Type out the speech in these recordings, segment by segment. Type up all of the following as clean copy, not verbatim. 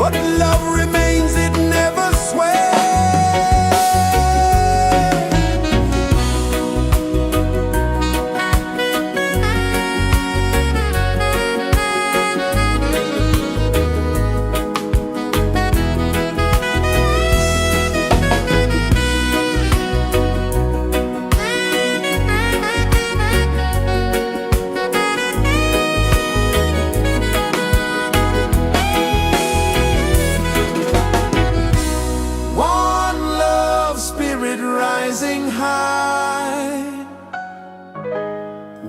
but love remains, it never sways. Rising high,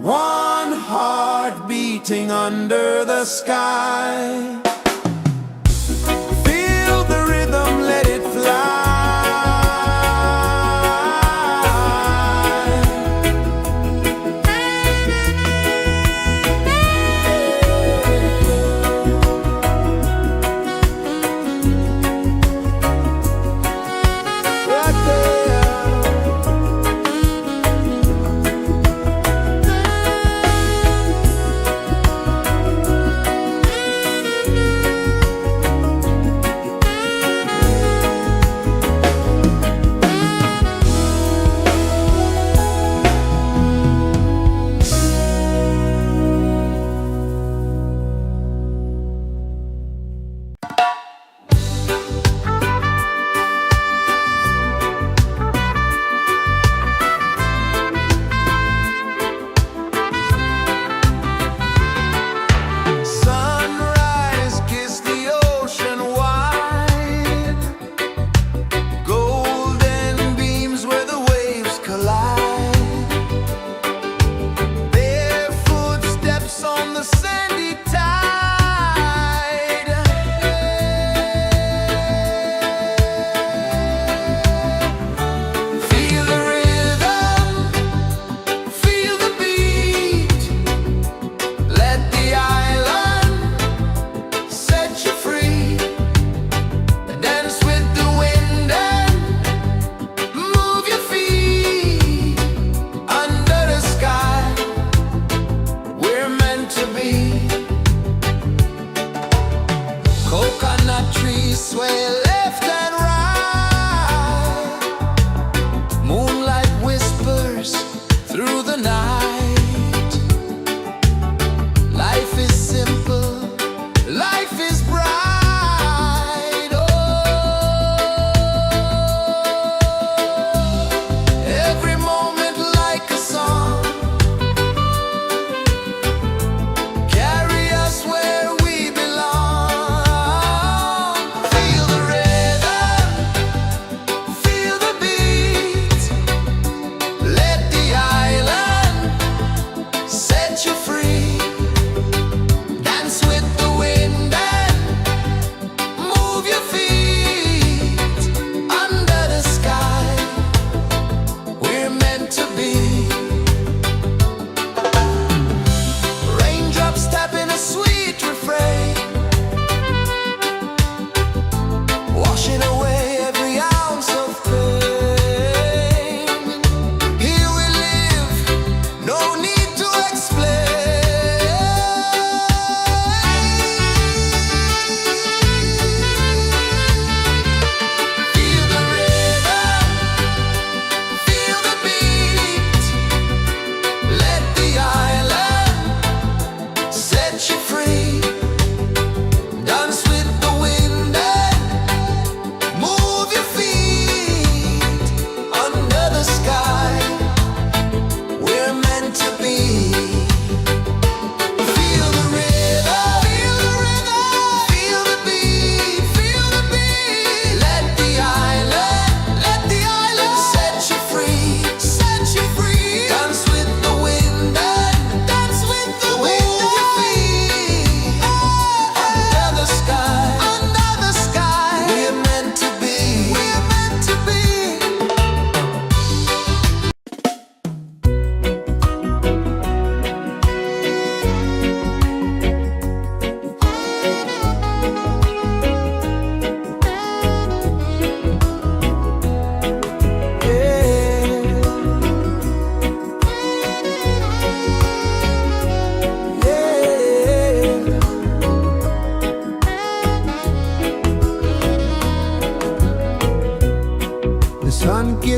one heart beating under the sky. Feel the rhythm, let it fly.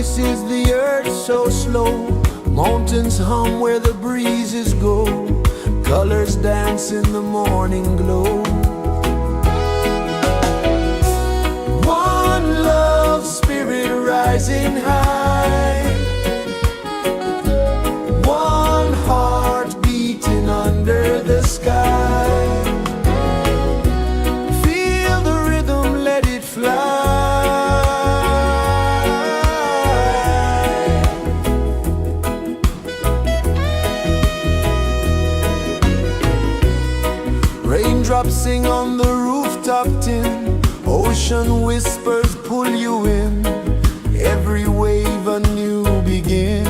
pulses the earth so slow. Mountains hum where the breezes go. Colors dance in the morning glow. One love, spirit rising high. One heart beating under the sky. Feel the rhythm, let it fly. Raindrops sing on the rooftop tin. Ocean whispers pull you in. Every wave a new begin.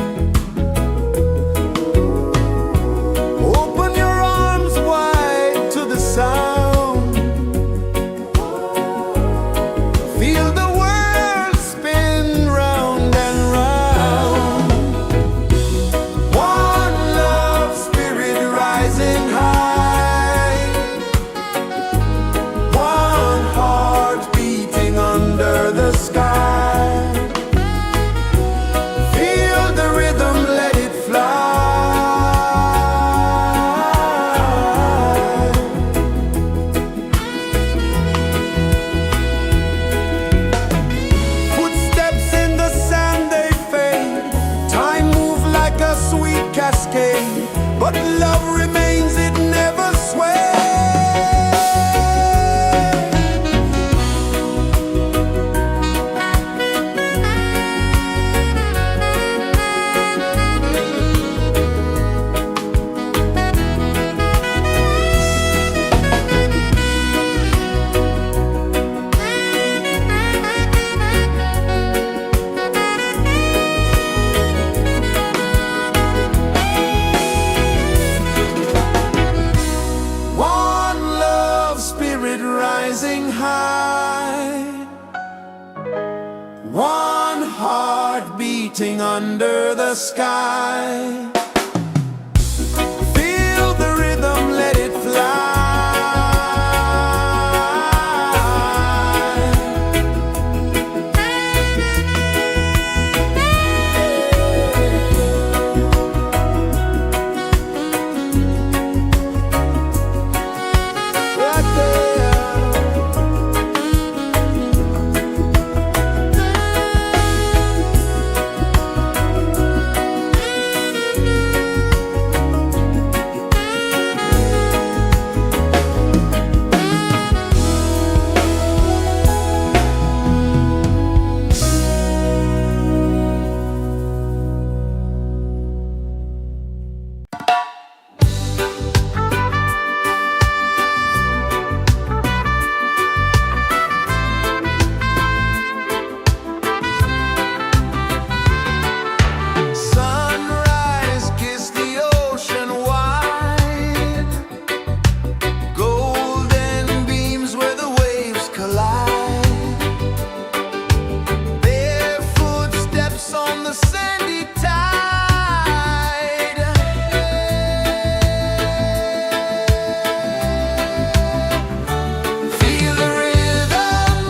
Open your arms wide to the sound. Feel the world spin round and round. One love, spirit rising high. One heart beating under the sky. Feel the rhythm, let it fly. Footsteps in the sand, they fade. Time moves like a sweet cascade, but love remains, it never sways. One love, spirit rising high. One heart beating under the sky. Feel the rhythm, let it fly. Right there. Sunrise, kiss the ocean wide. Golden beams where the waves collide. Their footsteps on the sandy tide. Feel the rhythm,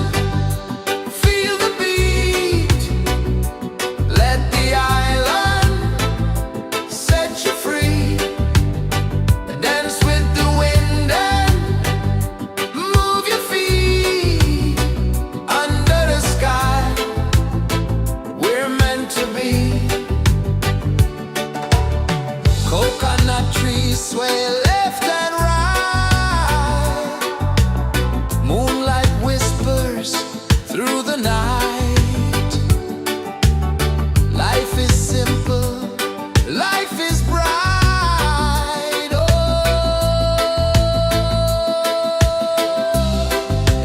feel the beat. Let the island set you free. Dance with the wind and move your feet. Under the sky, we're meant to be. Coconut trees sway left and right. Moonlight whispers through the night. Life is simple, life is bright. Oh,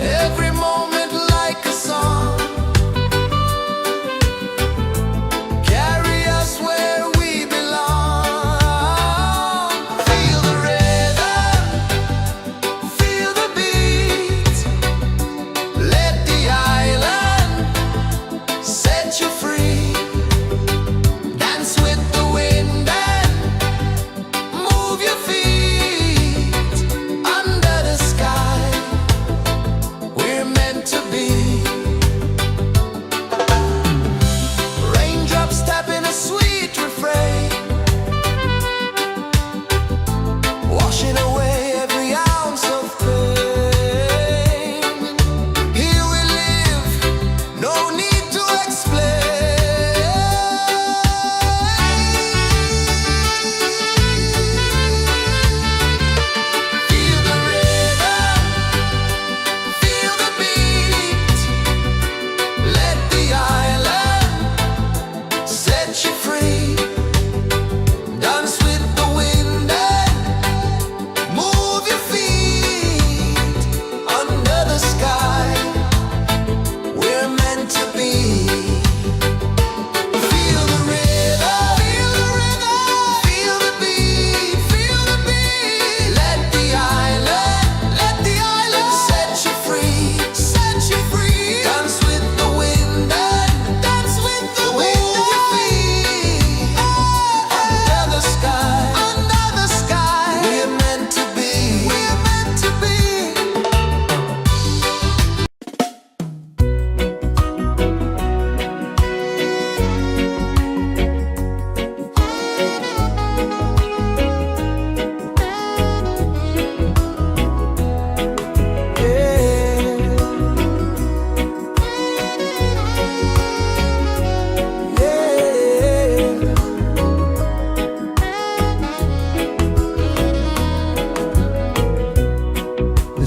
every moment like a song. Carry us where we belong. Feel the rhythm,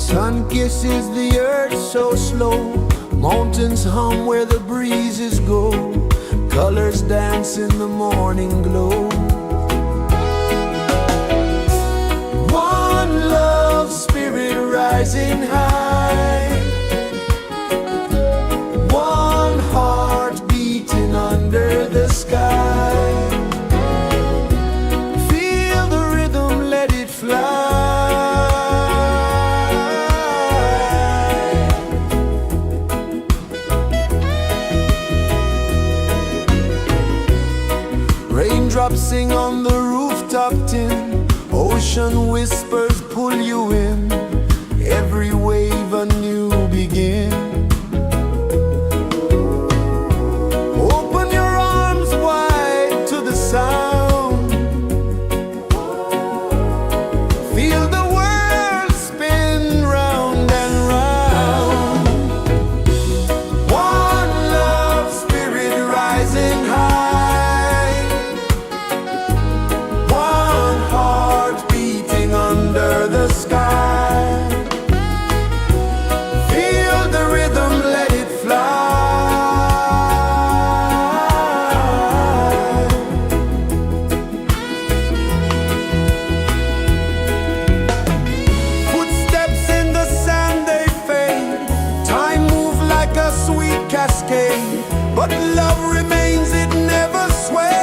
Sun kisses the earth so slow, mountains hum where the breezes go, colors dance in the morning glow. One love spirit rising high, one heart beating under the sky. Feel the rhythm, let it fly. Raindrops sing on the rooftop tin, ocean whispers pull you in, every wave a new begin. Open your arms wide to the sound, feel the world spin round and round. One love spirit rising high, one heart beating under the sky. Feel the rhythm, let it fly. Footsteps in the sand, they fade, time moves like a sweet cascade, but love remains, it never sways.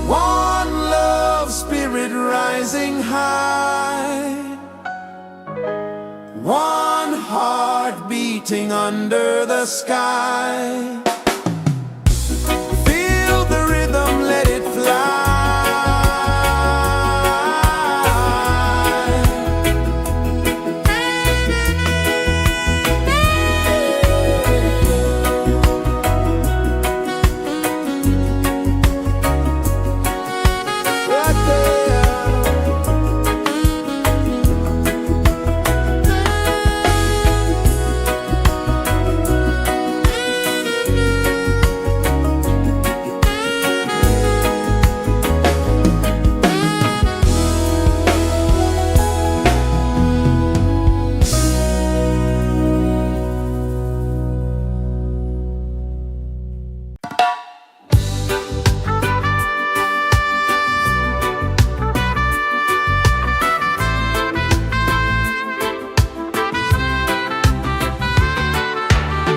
One love spirit rising high, one heart beating under the sky. Feel the rhythm, let it fly. Right there.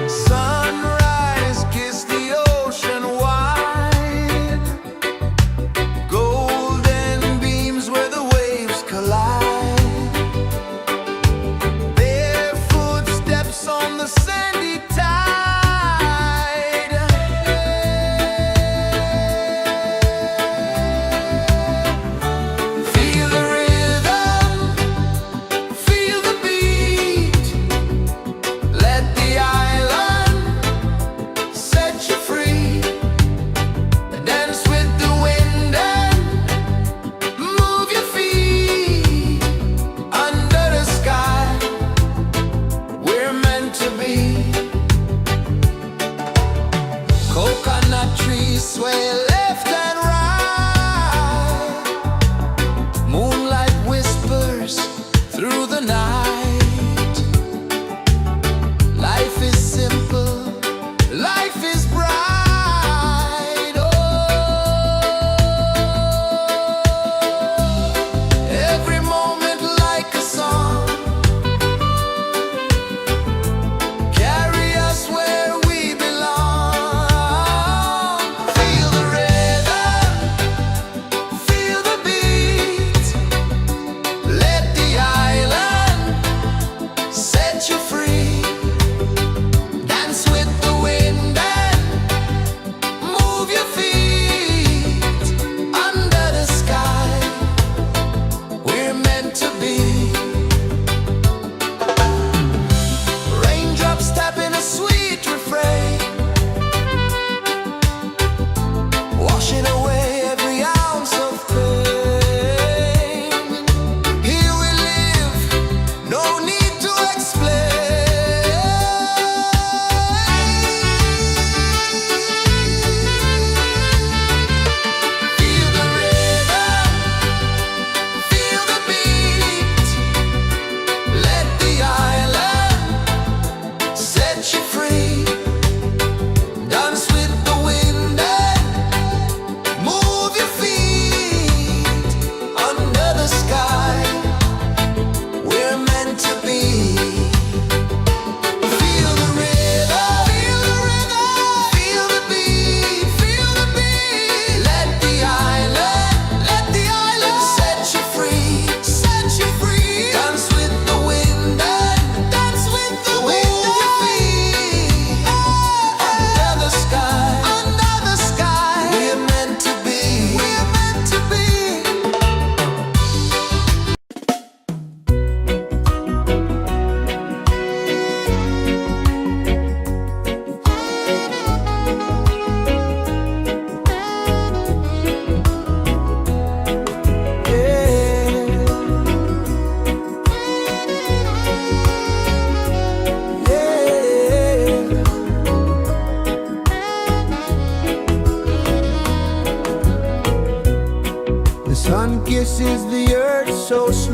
Sunrise, kiss the ocean wide, golden beams where the waves collide, their footsteps on the sandy tide. Feel the rhythm, feel the beat, let the island set you free. Dance with the wind and move your feet. Under the sky, we're meant to be. Coconut trees sway left and right, moonlight whispers through the night. Life is simple, life is bright. Oh, every moment like a song, carry us where we belong. Feel the rhythm, feel the beat, let the island set you free. Dance with the wind and move your feet. Under the sky, we're meant to be.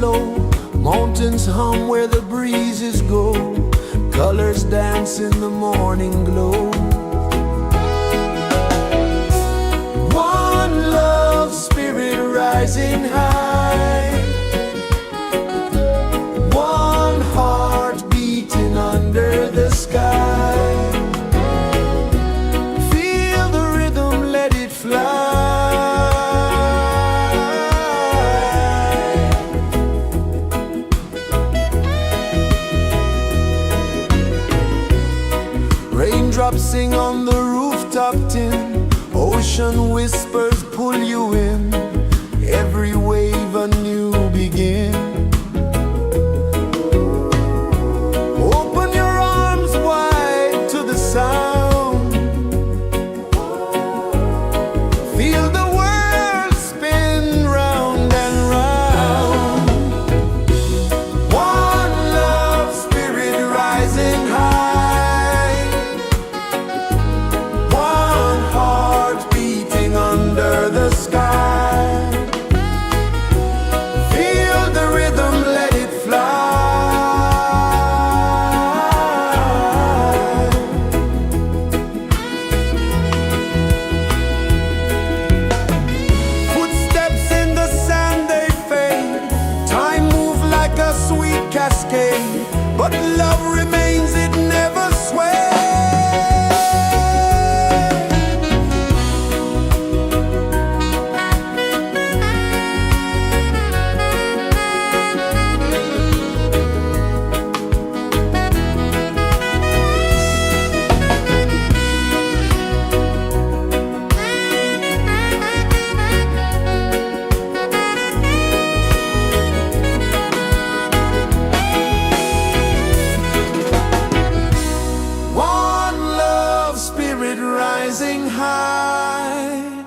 flow, mountains hum where the breezes go, colors dance in the morning glow. One love spirit rising high, one heart beating under the sky. Feel the rhythm, let it fly. Raindrops sing on the rooftop tin, ocean whispers pull you in, every wave a new begin. Open your arms wide to the sound, feel the world spin round and round. One love spirit rising high, one heart beating under the sky. Feel the rhythm, let it fly. Footsteps in the sand, they fade, time moves like a sweet cascade, but love remains, it never sways. One love spirit rising high,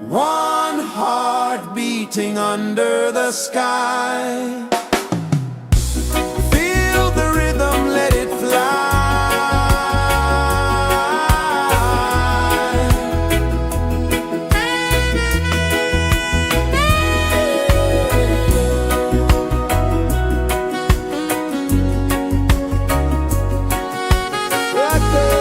one heart beating under the sky. Feel the rhythm, let it fly. Right there.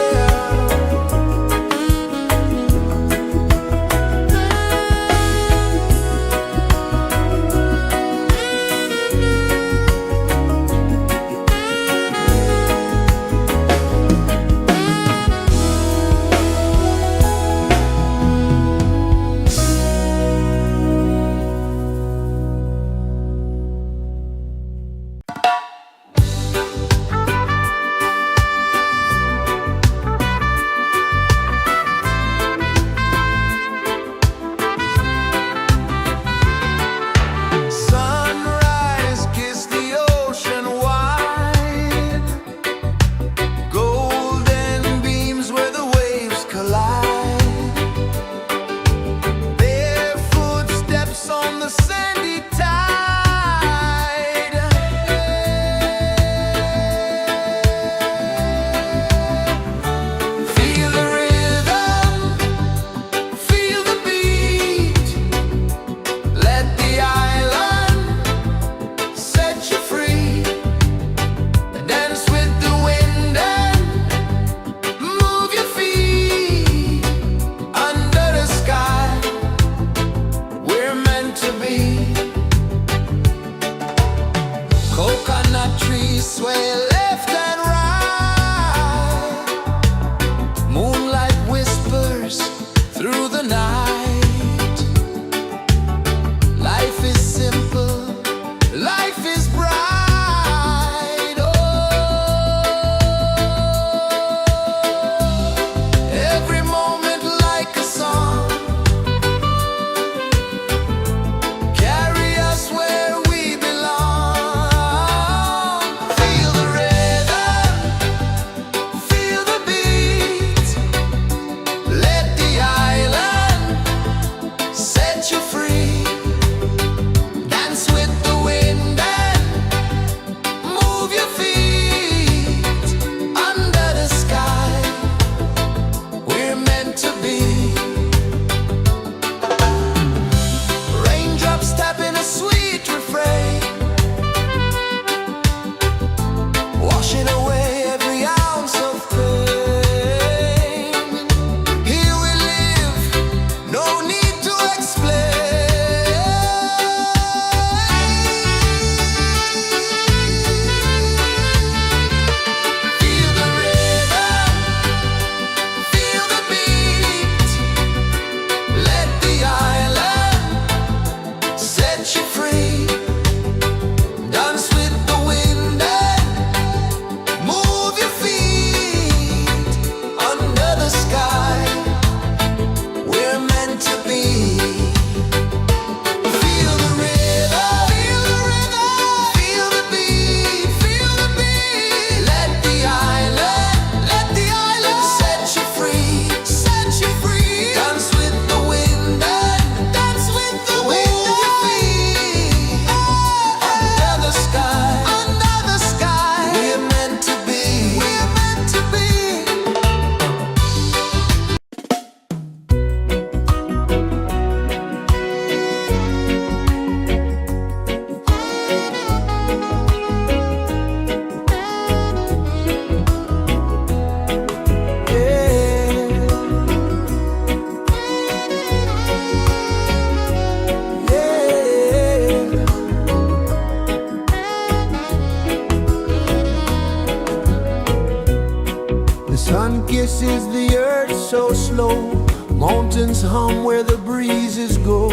dances the earth so slow. Mountains hum where the breezes go.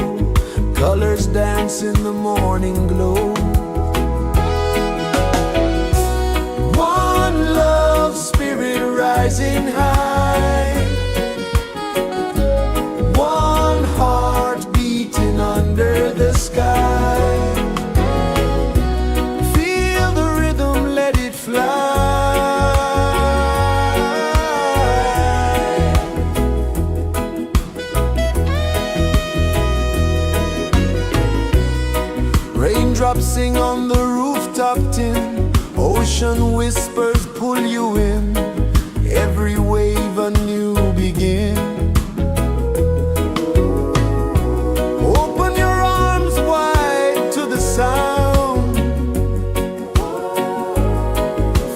Colors dance in the morning glow. One love spirit rising high. One heart beating under the sky. Feel the rhythm, let it fly. Raindrops sing on the rooftop tin. Ocean whispers pull you in. Every wave a new begin. Open your arms wide to the sound.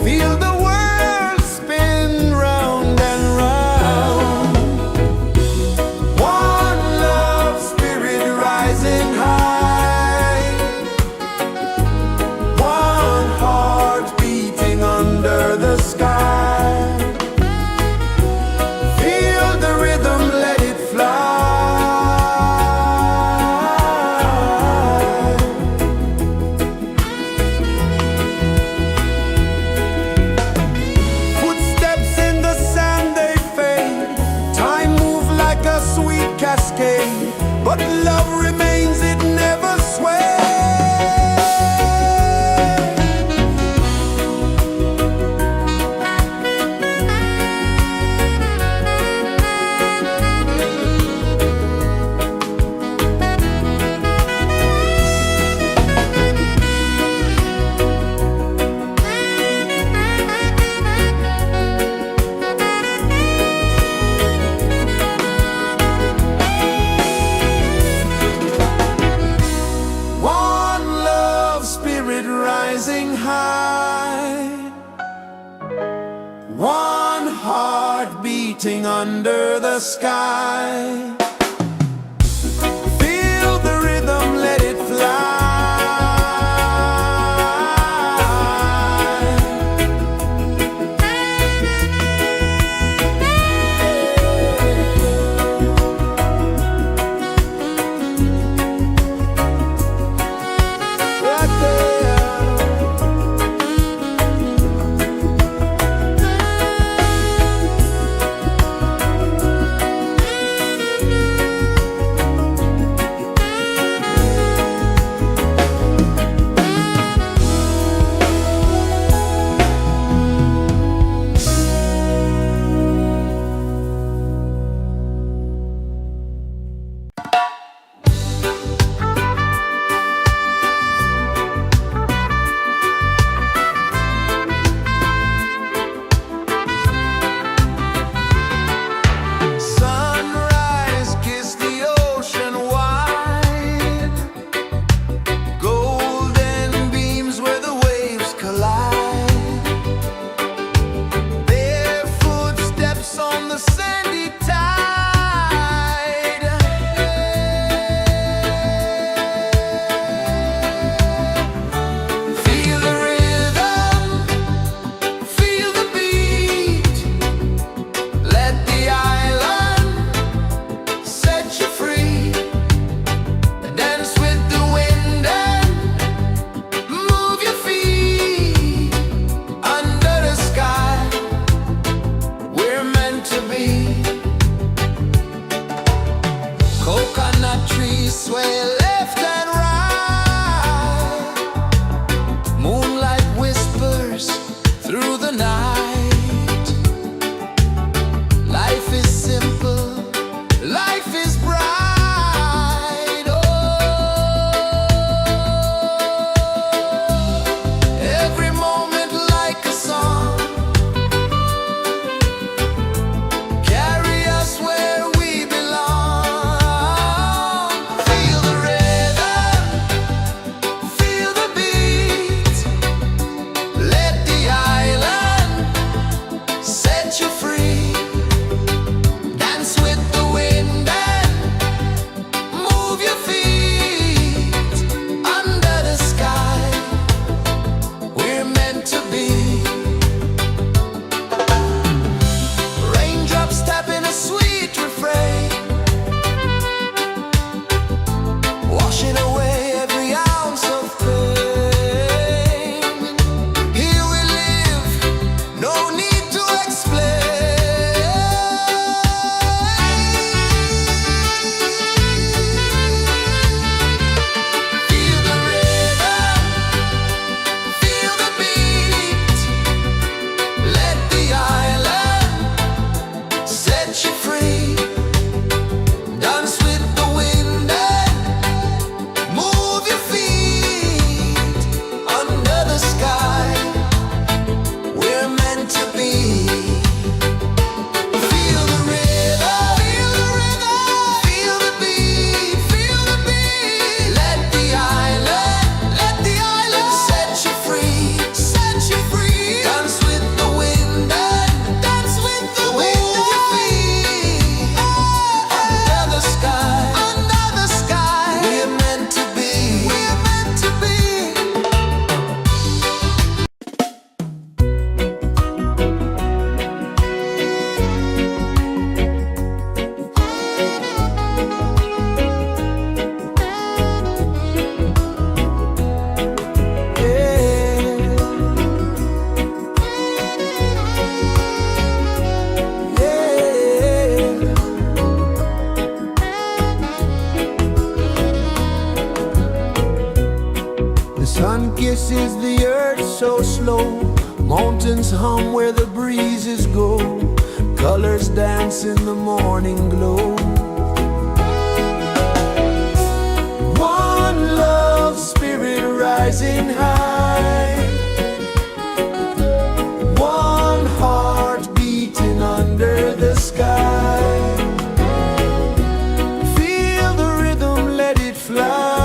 Feel the world spin round and round. One love spirit rising high. One heart beating under the sky. Feel the rhythm, let it fly. Footsteps in the sand, they fade. Time moves like a sweet cascade, but love remains, it never sways. One love spirit rising high. One heart beating under the sky. Feel the rhythm, let it fly. Right there. Sun kisses the earth so slow, mountains hum where the breezes go, colors dance in the morning glow. One love spirit rising high, one heart beating under the sky. Feel the rhythm, let it fly.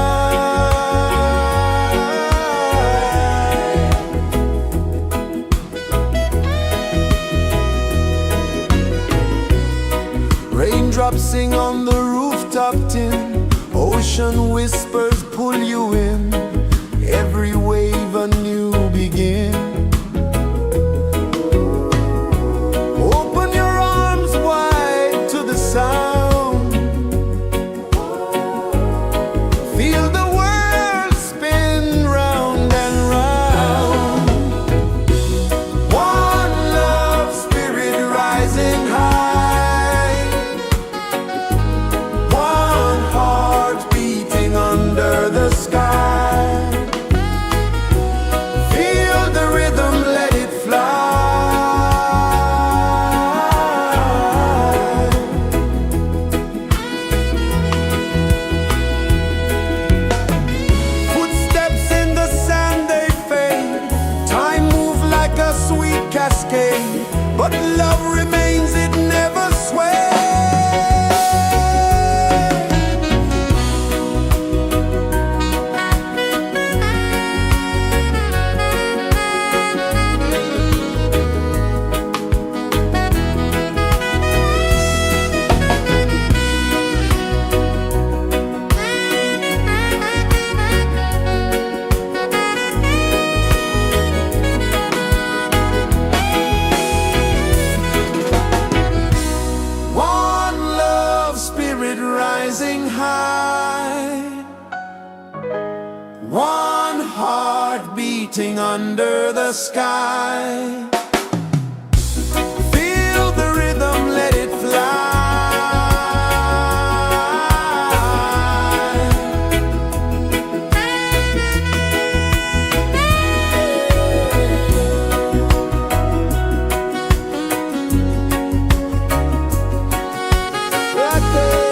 Raindrops sing on the rooftop tin, ocean whispers pull you in, every wave a new begin. Open your arms wide to the sound, feel the world spin round and round. One love spirit rising high, one heart beating under the sky. Feel the rhythm, let it fly. Footsteps in the sand, they fade, time moves like a sweet cascade, but love remains, it never sways. One love spirit rising high, one heart beating under the sky. Feel the rhythm, let it fly. Right there.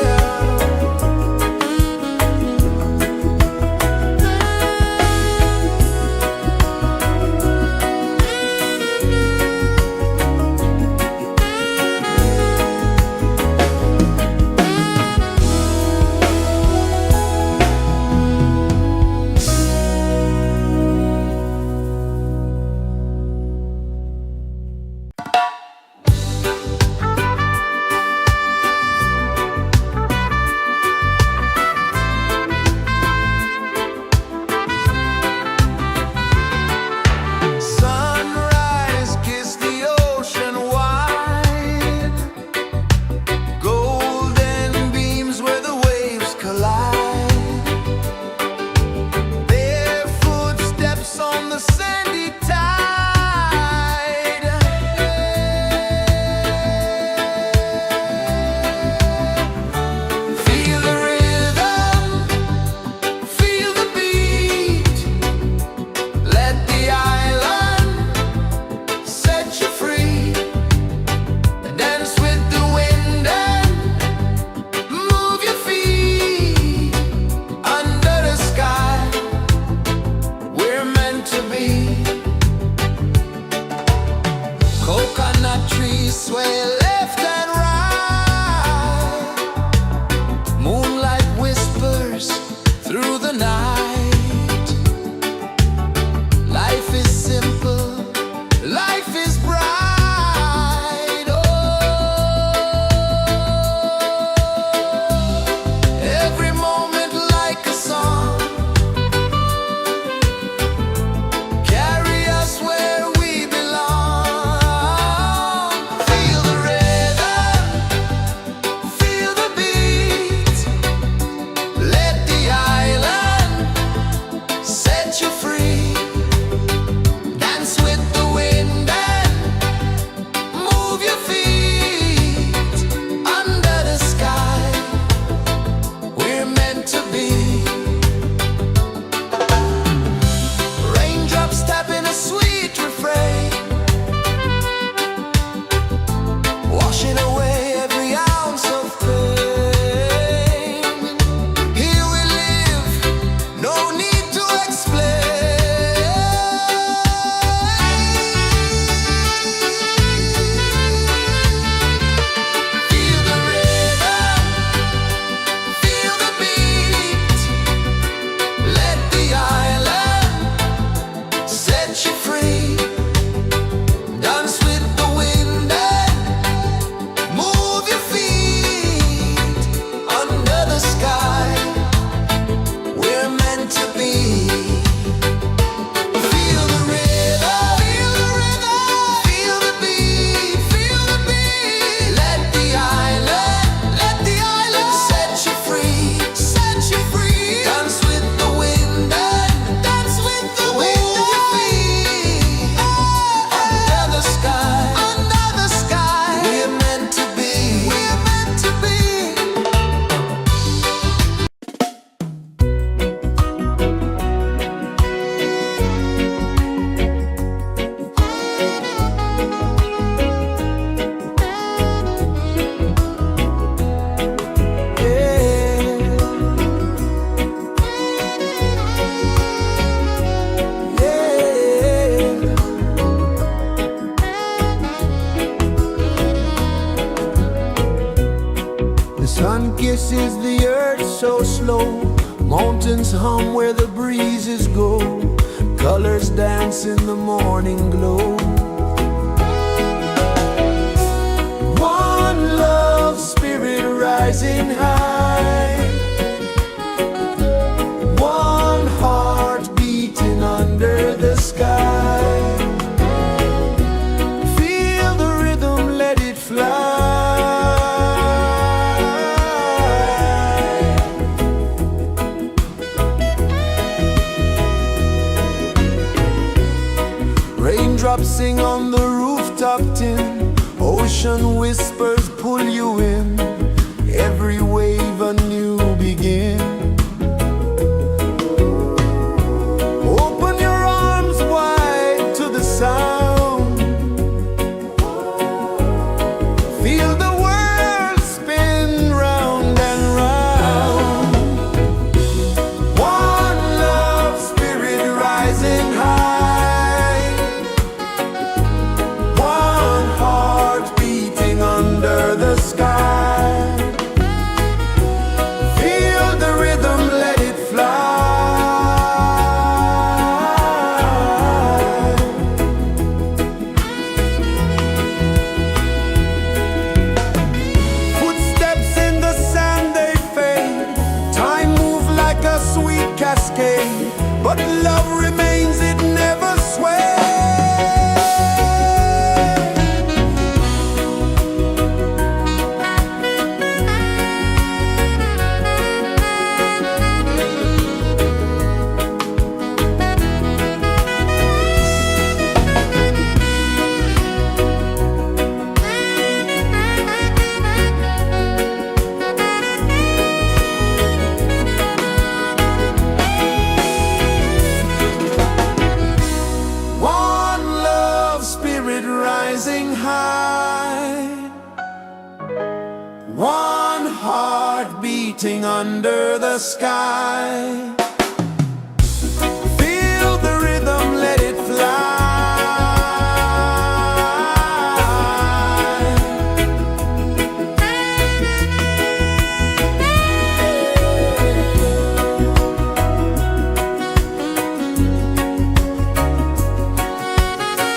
kisses the earth so slow. Mountains hum where the breezes go. Colors dance in the morning glow. One love spirit rising high. One heart beating under the sky. Feel the rhythm, let it fly. Raindrops sing on the rooftop tin. Ocean whispers pull you in. Every wave a new begin. Open your arms wide to the sound. Feel the world spin round and round. One love spirit rising high. One heart beating under the sky. Feel the rhythm, let it fly. Footsteps in the sand, they fade. Time moves like a sweet cascade, but love remains, it never sways. One love spirit rising high. One heart beating under the sky. Feel the rhythm, let it fly.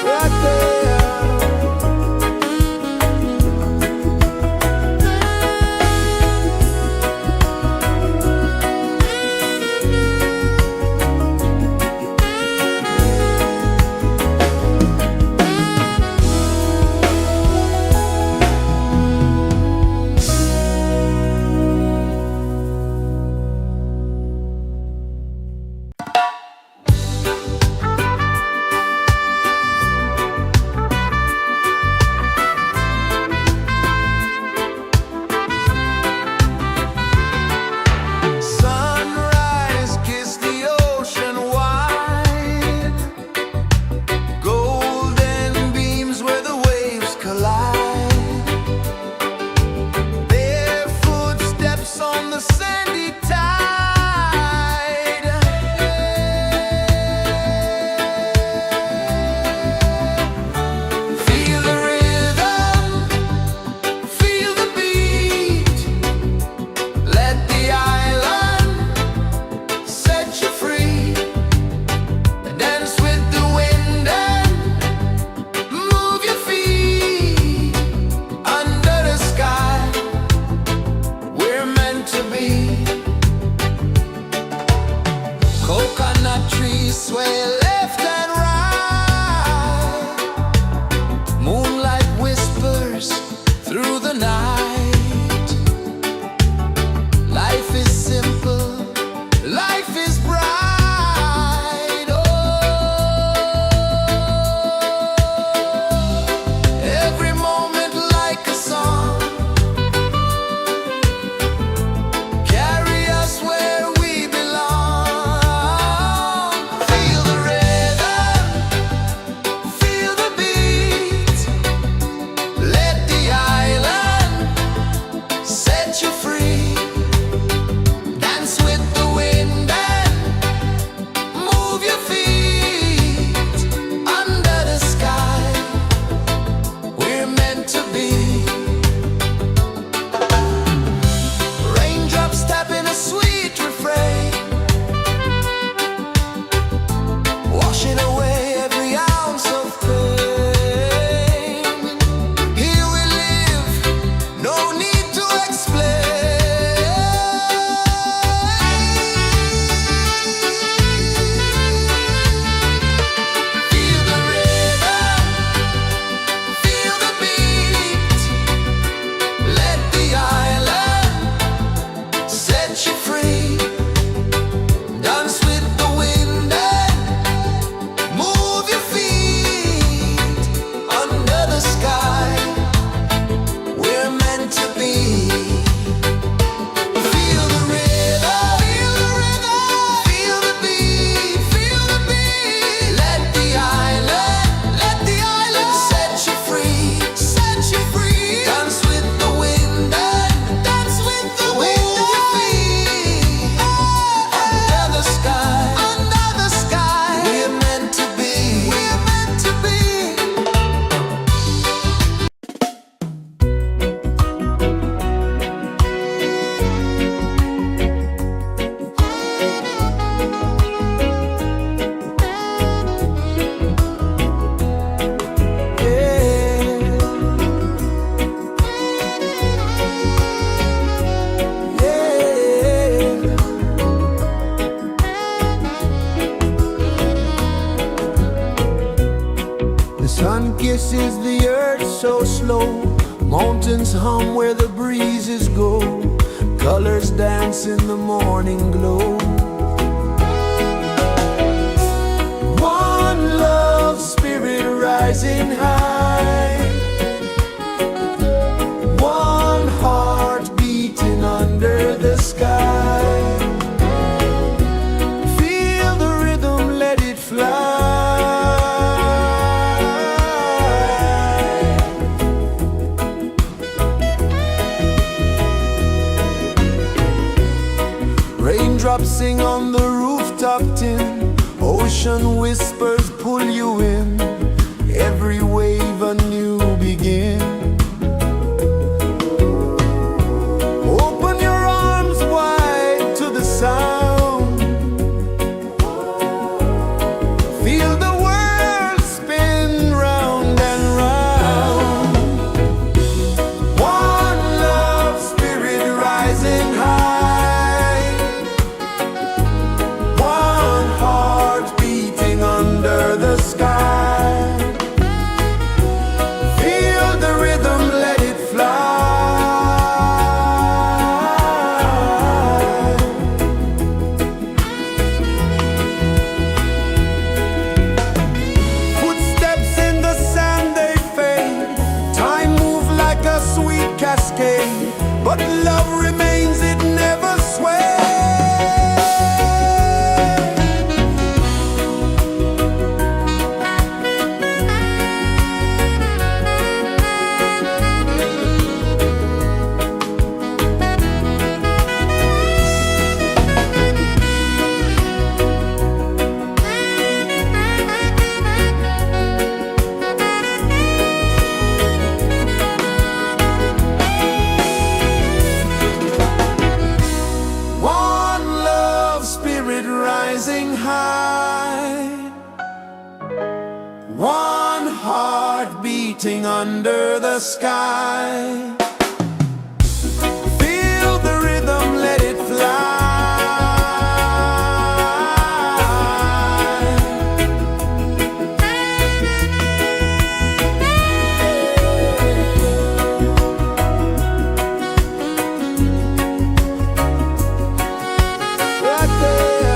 Right there. Sun kisses the earth so slow, mountains hum where the breezes go, colors dance in the morning glow. One love spirit rising high, one heart beating under the sky. Feel the rhythm, let it fly. Raindrops sing on the rooftop tin, ocean whispers pull you in, every wave a new begin. Open your arms wide to the sound, feel the world spin round and round. One love spirit rising high, one heart beating under the sky. Feel the rhythm, let it fly. Footsteps in the sand, they fade, time moves like a sweet cascade, but love remains, it never sways. One love spirit rising high, one heart beating under the sky. Feel the rhythm, let it fly. Right there.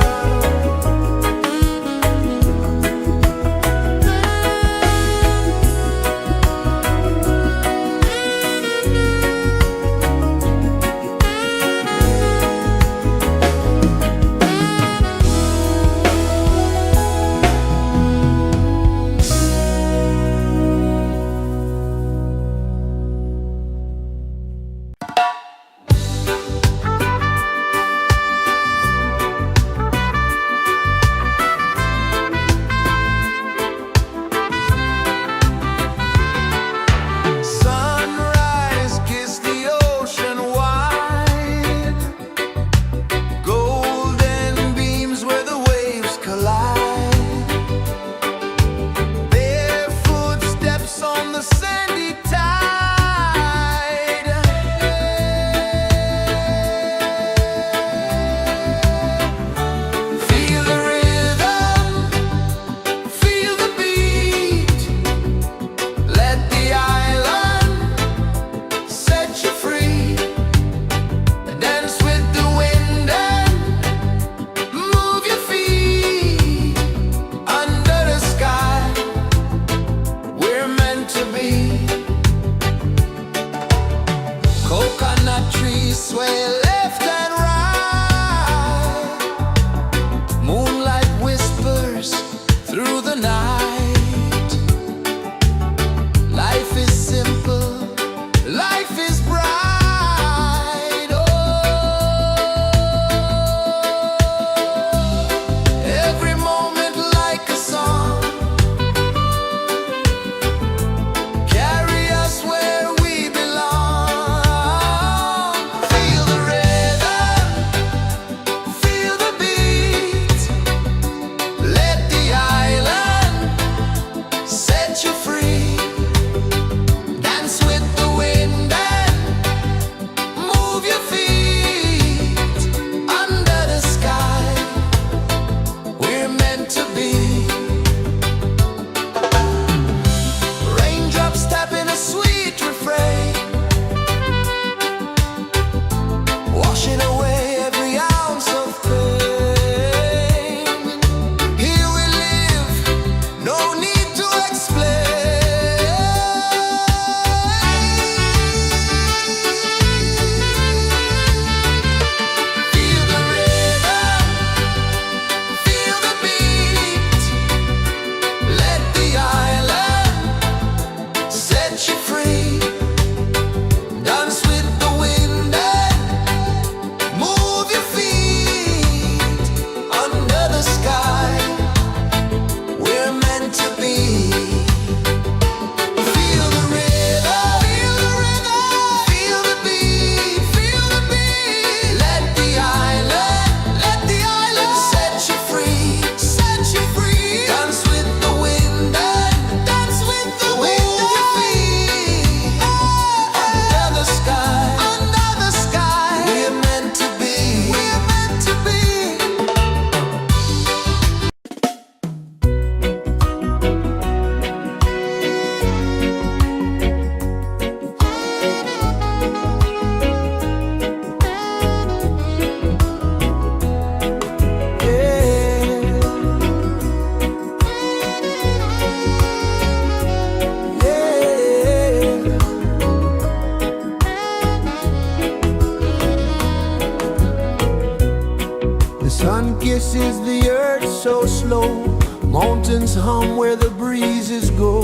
is the earth so slow? Mountains hum where the breezes go.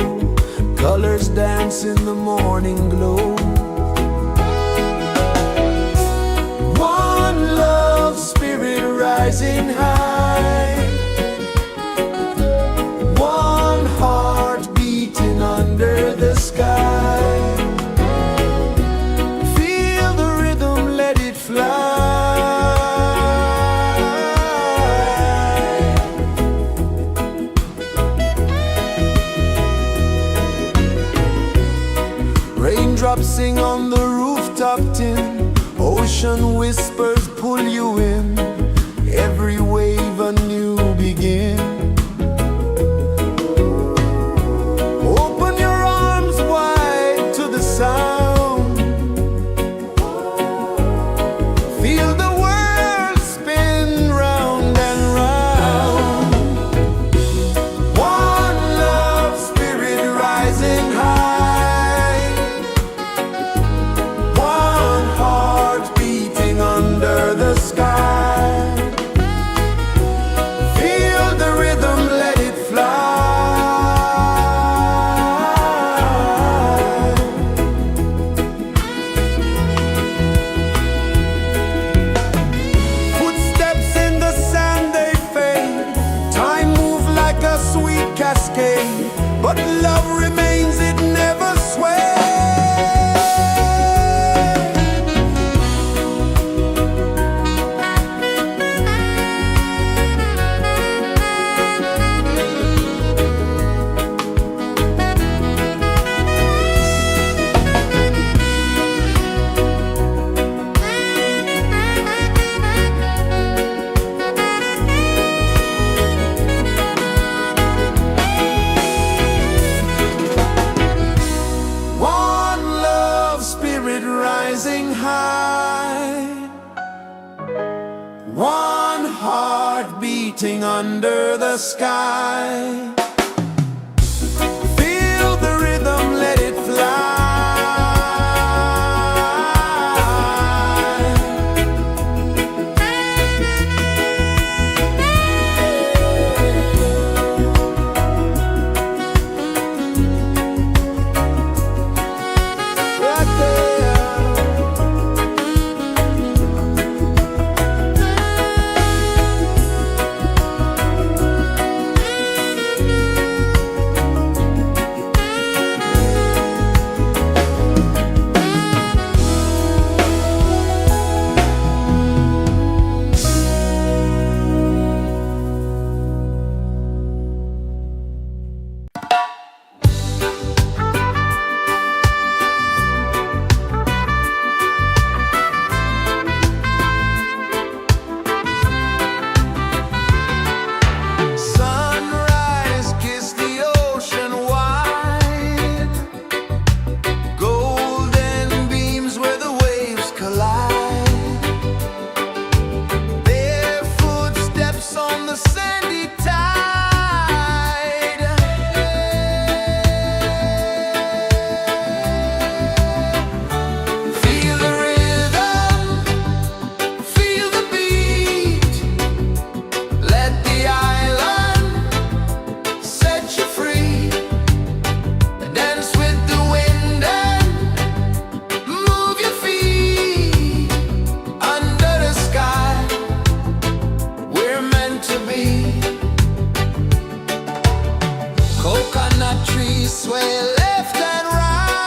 Colors dance in the morning glow. One love spirit rising high. One heart beating under the sky. Feel the rhythm, let it fly. Raindrops sing on the rooftop tin. Ocean whispers pull you in. Every wave a new begin. Open your arms wide to the sound. Feel the world spin round and round. One love spirit rising high. One heart beating under the sky. Feel the rhythm, let it fly. Footsteps in the sand, they fade. Time moves like a sweet cascade, but love remains, it never sways. One love spirit rising high. One heart beating under the sky. Feel the rhythm, let it fly. Right there. Sunrise, kiss the ocean wide. Golden beams where the waves collide. Bare footsteps on the sandy tide. Feel the rhythm, feel the beat. Let the island set you free. Dance with the wind and move your feet. Under the sky, we're meant to be. Coconut trees sway left and right.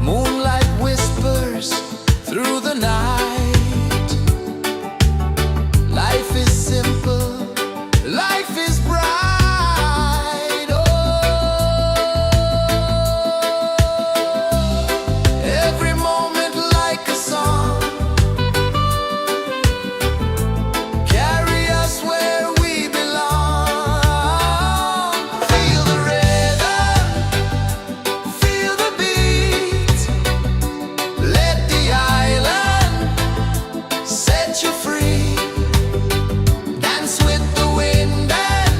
Moonlight whispers through the night. Life is simple, life is bright. Oh, every moment like a song. Carry us where we belong. Feel the rhythm, feel the beat. Let the island set you free. Dance with the wind and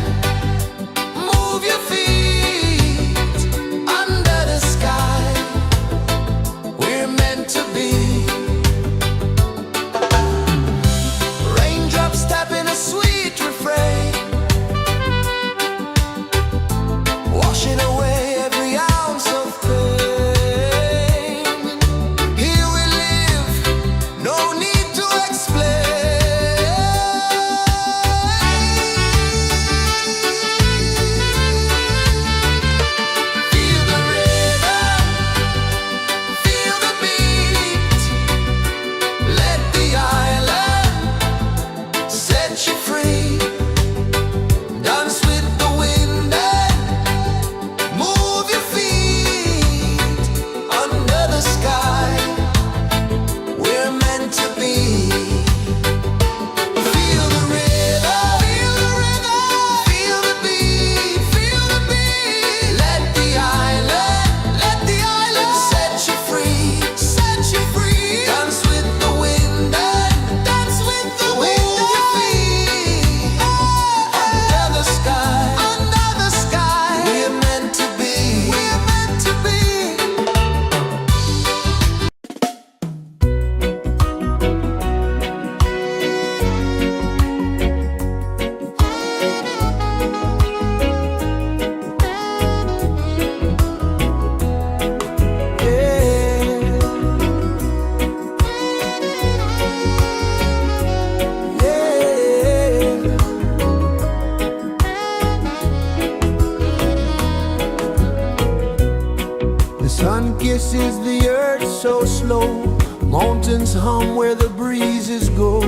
kisses the earth so slow. Mountains hum where the breezes go.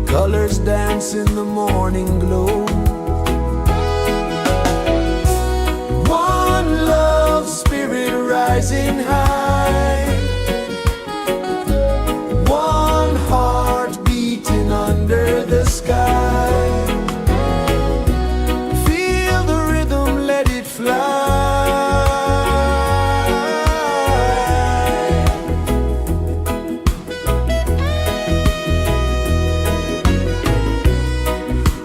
Colors dance in the morning glow. One love spirit rising high. One heart beating under the sky. Feel the rhythm, let it fly.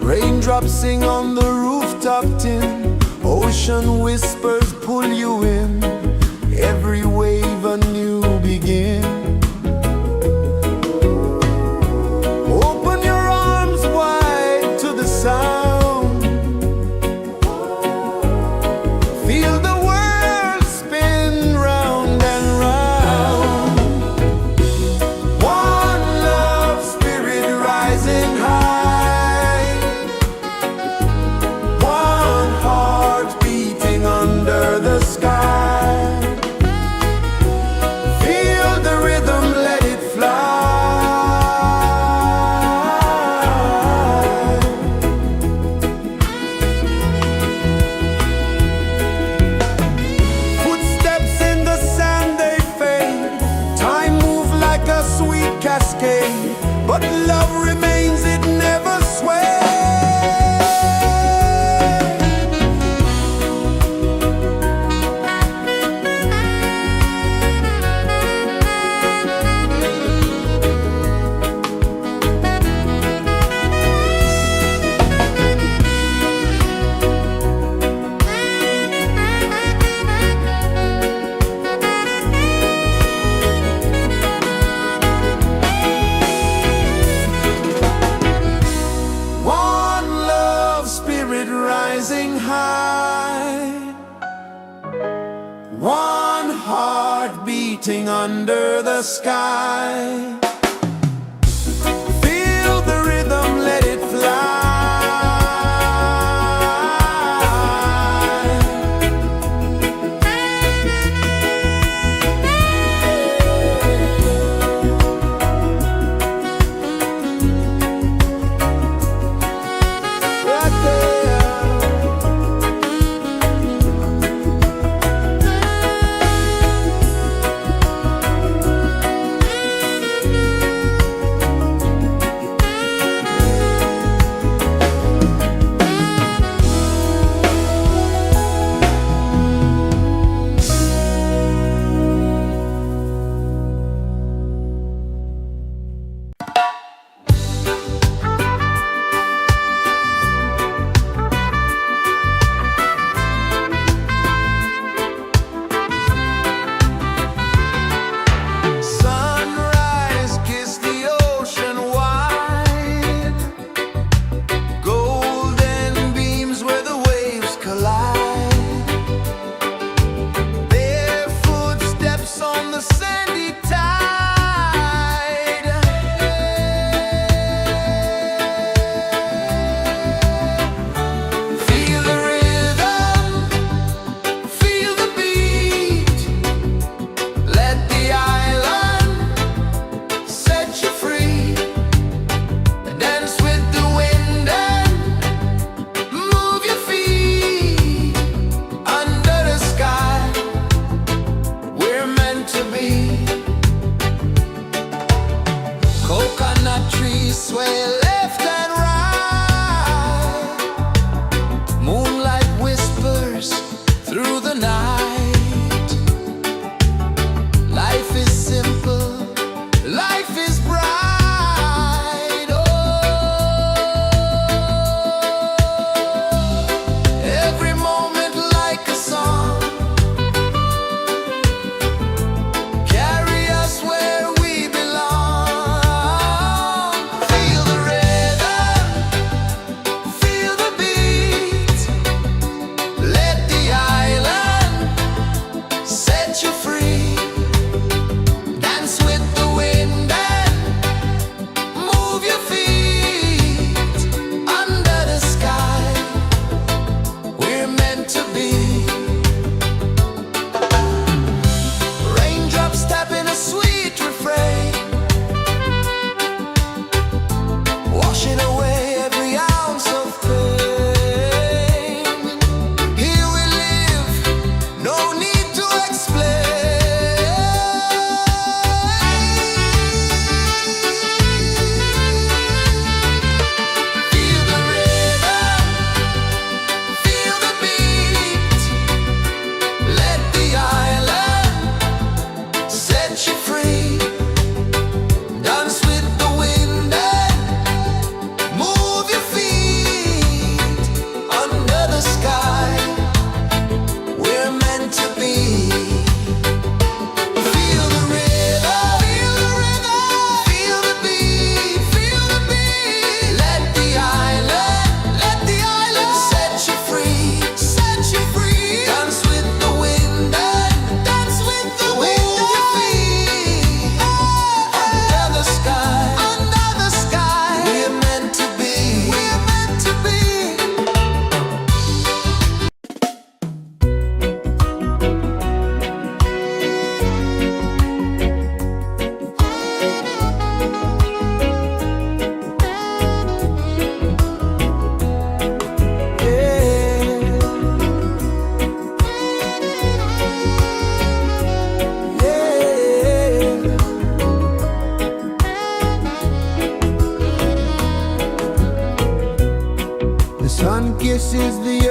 Raindrops sing on the rooftop tin. Ocean whispers pull you in. Every wave a new begin. Open your arms wide to the sound. Feel the world spin round and round. One love spirit rising high. One heart beating under the sky. Feel the rhythm, let it fly. Footsteps in the sand, they fade. Time moves like a sweet cascade, but love remains, it never sways. One love spirit rising high. One heart beating under the sky. Feel the rhythm, let it fly. Right there.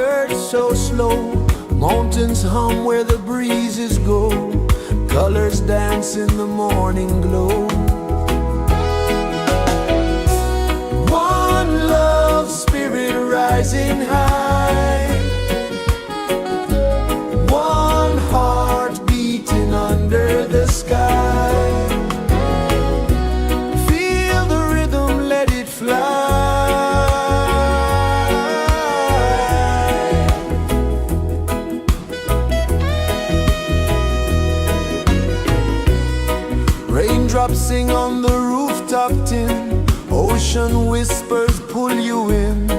earth so slow. Mountains hum where the breezes go. Colors dance in the morning glow. One love spirit rising high. One heart beating under the sky. Feel the rhythm, let it fly. Raindrops sing on the rooftop tin. Ocean whispers pull you in.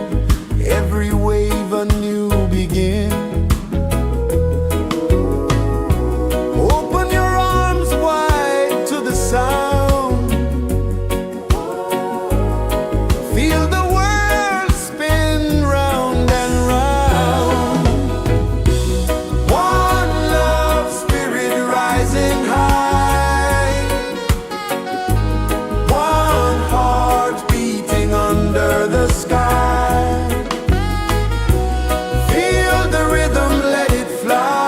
Every wave a new begin. Open your arms wide to the sound. Feel the world spin round and round. One love spirit rising high. One heart beating under the sky. Feel the rhythm, let it fly.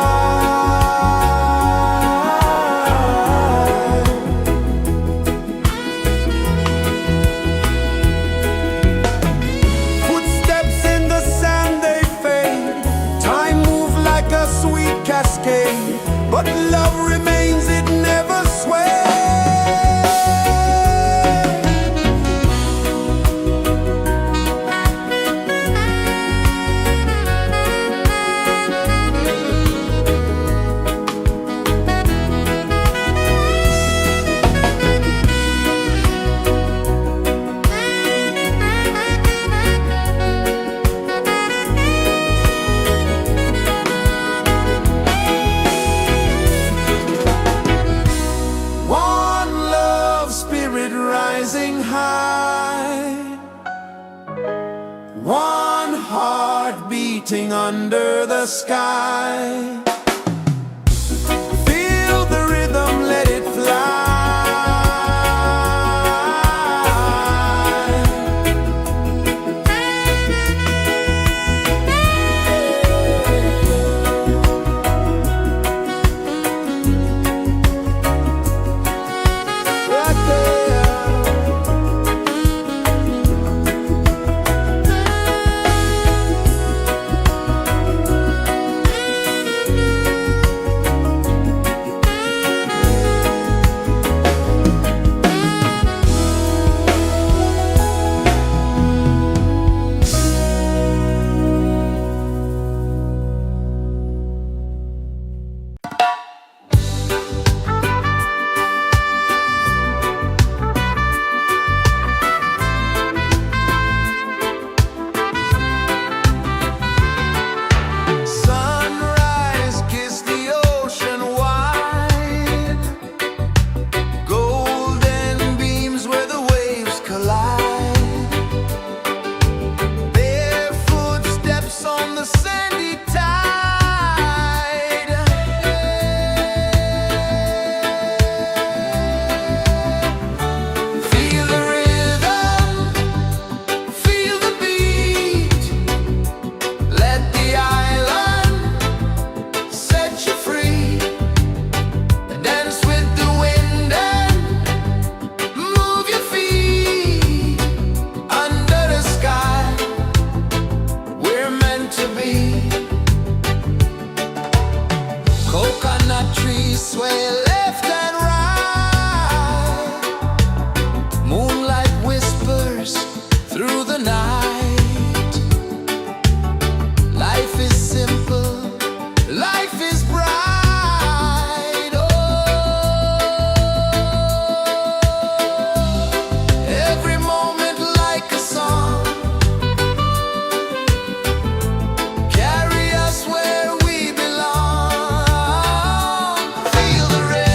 Footsteps in the sand, they fade. Time moves like a sweet cascade. But love remains, it never sways. One love spirit rising high. One heart beating under the sky. Feel the rhythm, let it fly. Right there. Sunrise, kiss the ocean wide. Golden beams where the waves collide. Barefoot steps on the sandy tide. Feel the rhythm, feel the beat. Let the island set you free. Dance with the wind and move your feet. Under the sky, we're meant to be. Coconut trees sway left and right. Moonlight whispers through the night. Life is simple, life is bright. Oh, every moment like a song. Carry us where we belong. Feel the rhythm.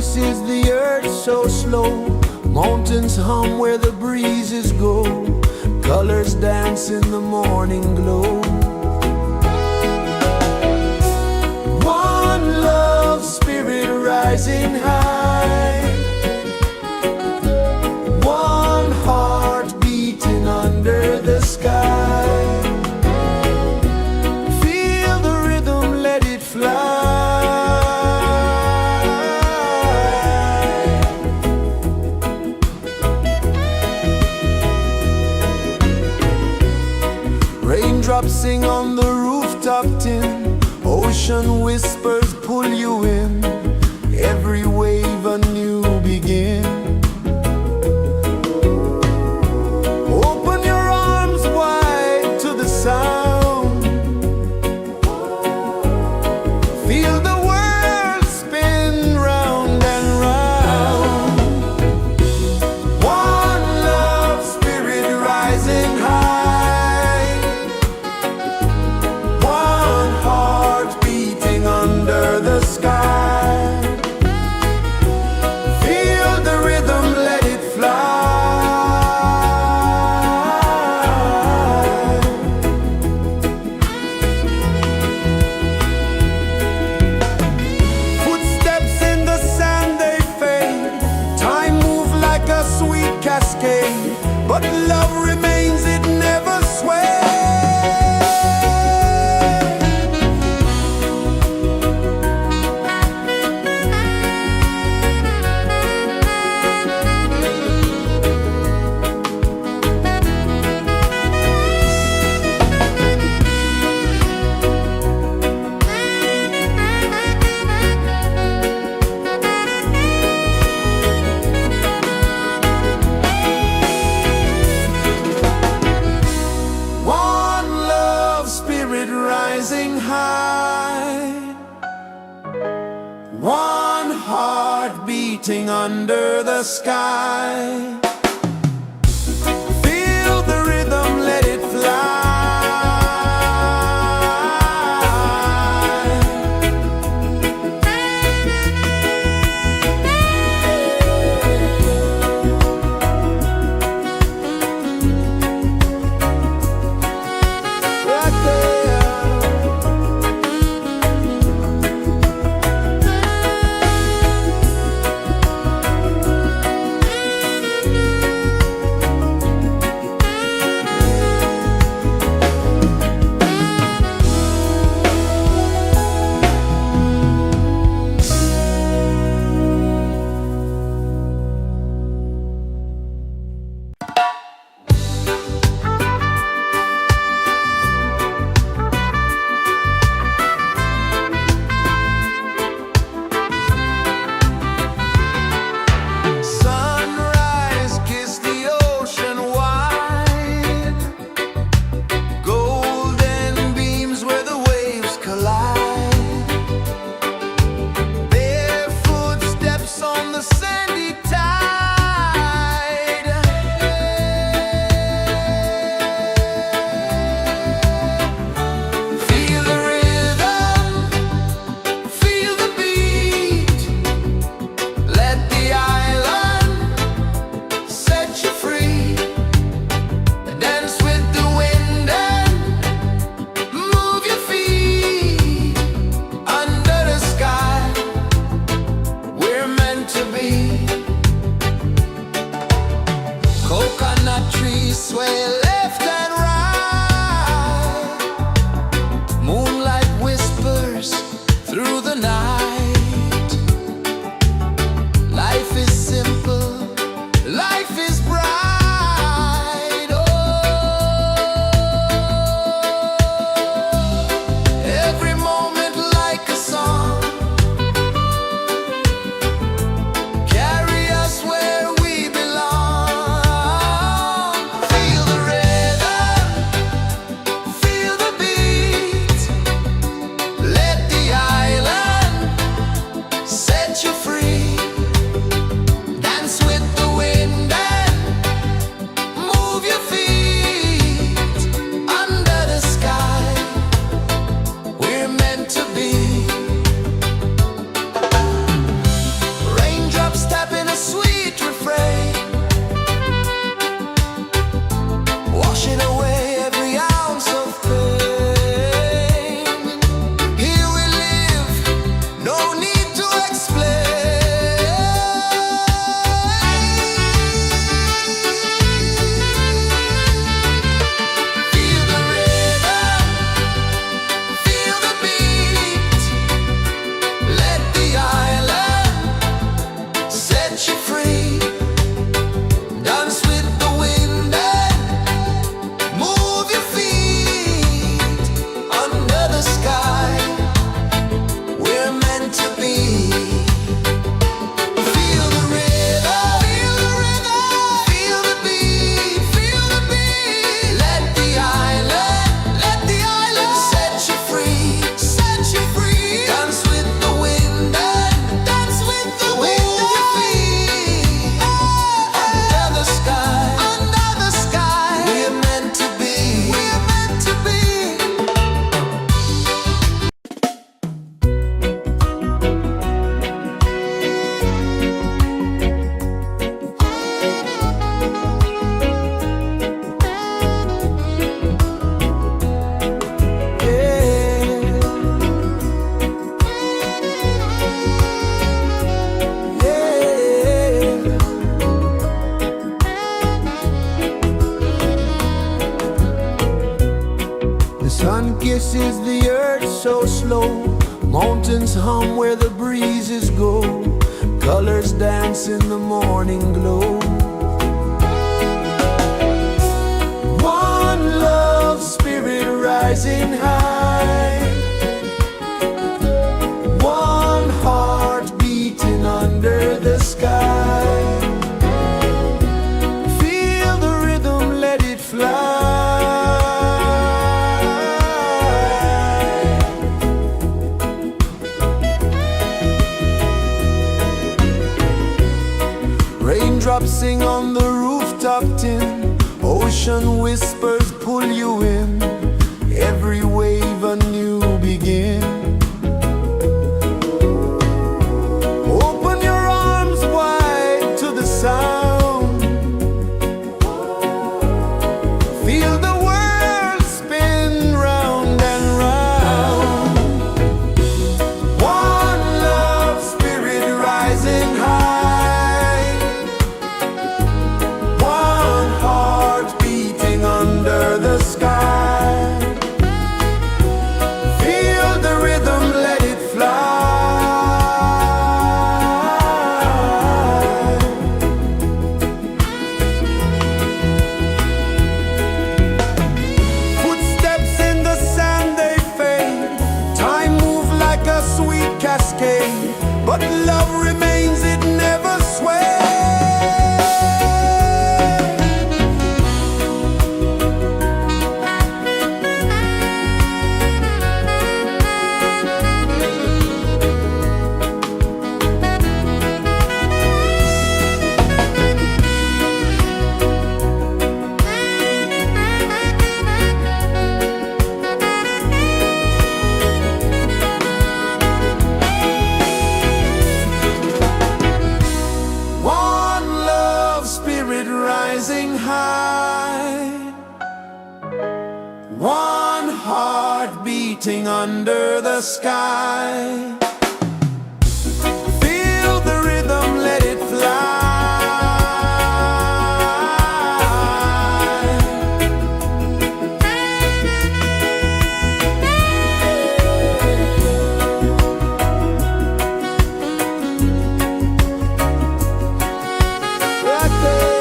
rejoices the earth so slow. Mountains hum where the breezes go. Colors dance in the morning glow. One love spirit rising high. One heart beating under the sky. Feel the rhythm, let it fly. Raindrops sing on the rooftop tin. Ocean whispers pull you in. Every wave a new begin. Open your arms wide to the sound. Feel the world spin round and round. One love spirit rising high. One heart beating under the sky. Feel the rhythm, let it fly. Footsteps in the sand, they fade. Time moves like a sweet cascade, but love remains, it never sways. One love spirit rising high. One heart beating under the sky. Feel the rhythm, let it fly. Sun kisses the earth so slow, mountains hum where the breezes go, colors dance in the morning glow. One love spirit rising high, one heart beating under the sky. Feel the rhythm, let it fly. Raindrops sing on the rooftop tin, ocean whispers pull you in, every wave a new begin. Open your arms wide to the sound, feel the world spin round and round. One love spirit rising high, one heart beating under the sky. Feel the rhythm, let it fly. Footsteps in the sand, they fade, time moves like a sweet cascade, but love remains, it never sways. One love spirit rising high, one heart beating under the sky. Feel the rhythm, let it fly. Right there.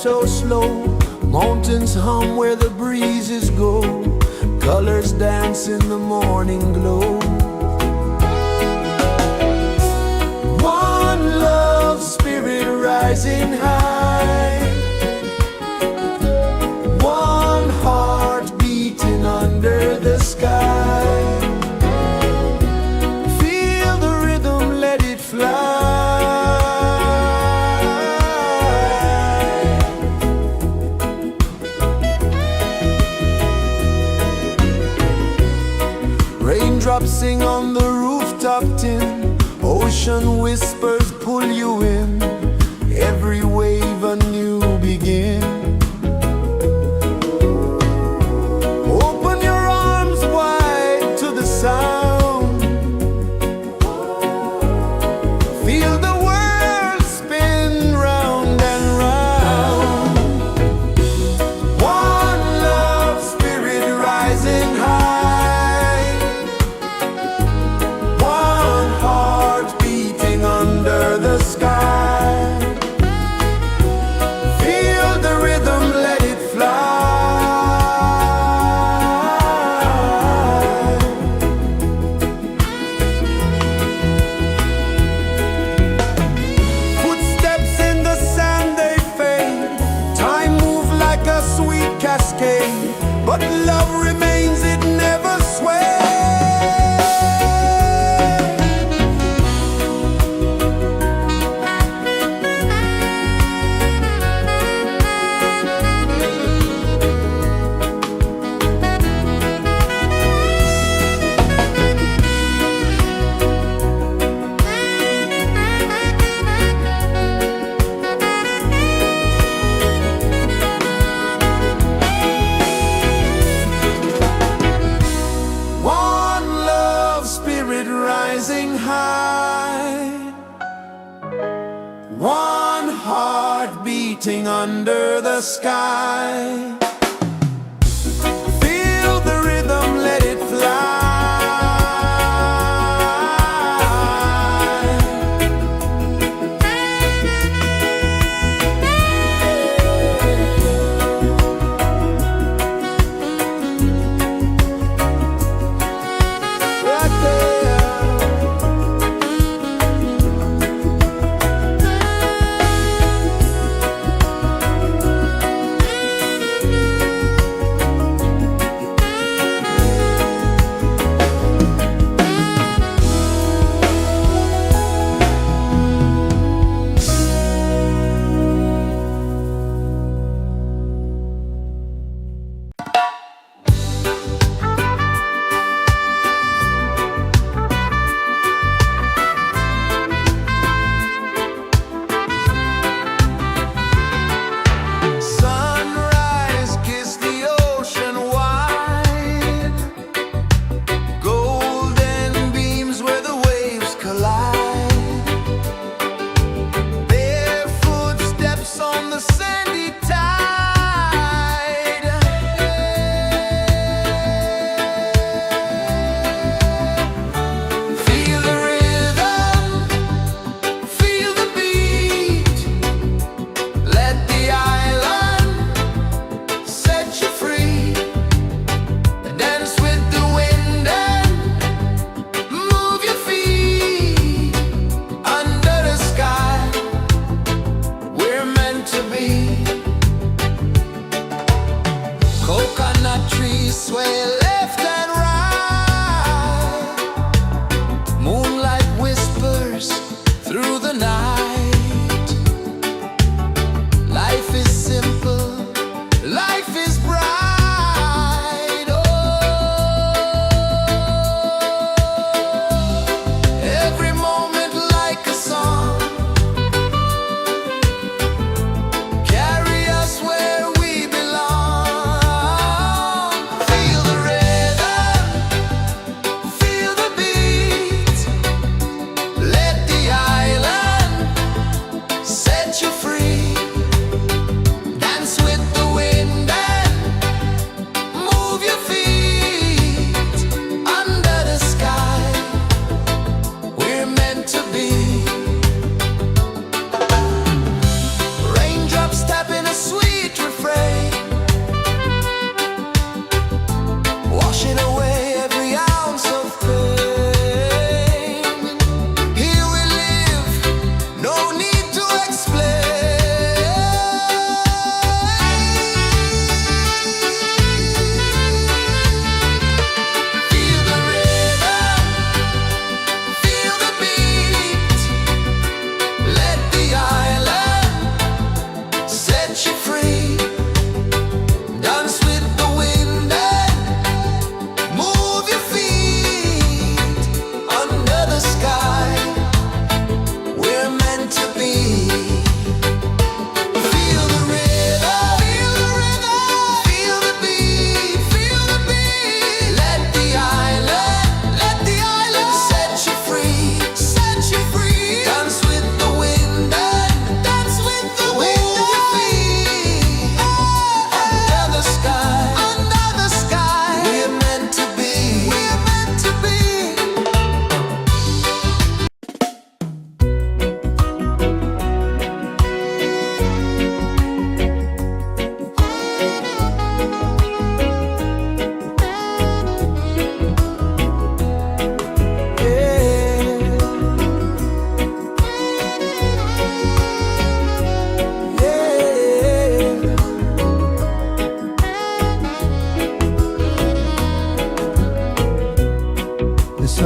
so slow. Mountains hum where the breezes go. Colors dance in the morning glow. One love, spirit rising high. One heart beating under the sky. Feel the rhythm, let it fly. Raindrops sing on the rooftop tin. Ocean whispers pull you in. Every wave a new begin. Open your arms wide to the sound. Feel the world spin round and round. One love, spirit rising high. One heart beating under the sky. Feel the rhythm, let it fly. Footsteps in the sand, they fade. Time moves like a sweet cascade, but love remains, it never sways. One love, spirit rising high. One heart beating under the sky. Feel the rhythm, let it fly. Right there.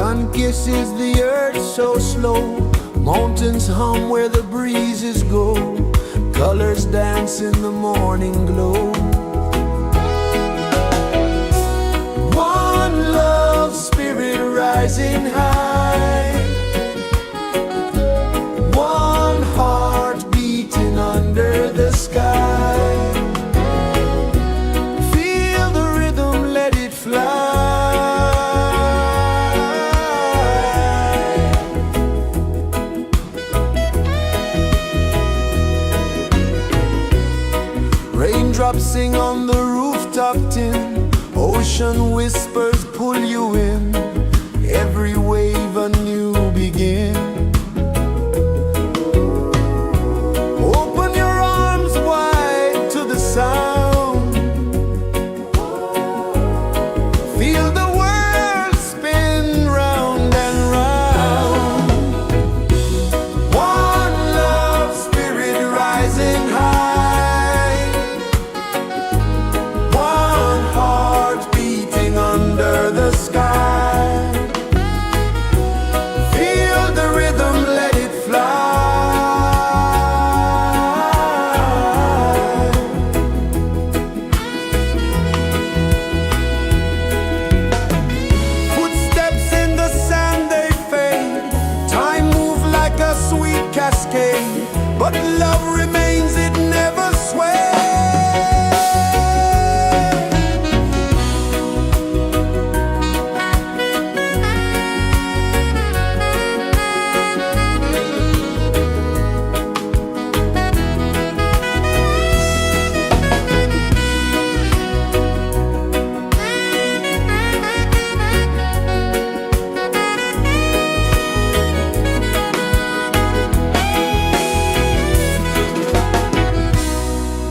Sun kisses the earth so slow, mountains hum where the breezes go, colors dance in the morning glow. One love spirit rising high, one heart beating under the sky. Feel the rhythm, let it fly. Raindrops sing on the rooftop tin, ocean whispers pull you in, every wave a new begin. Open your arms wide to the sound, feel the world spin round and round. One love spirit rising high, one heart beating under the sky. Feel the rhythm, let it fly. Footsteps in the sand, they fade, time moves like a sweet cascade, but love remains, it never sways.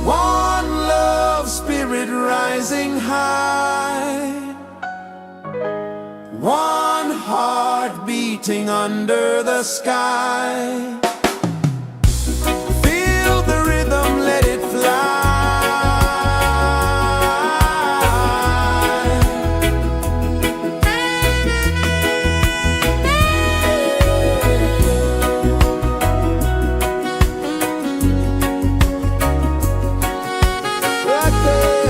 One love spirit rising high, one heart beating under the sky. Feel the rhythm, let it fly. Right there.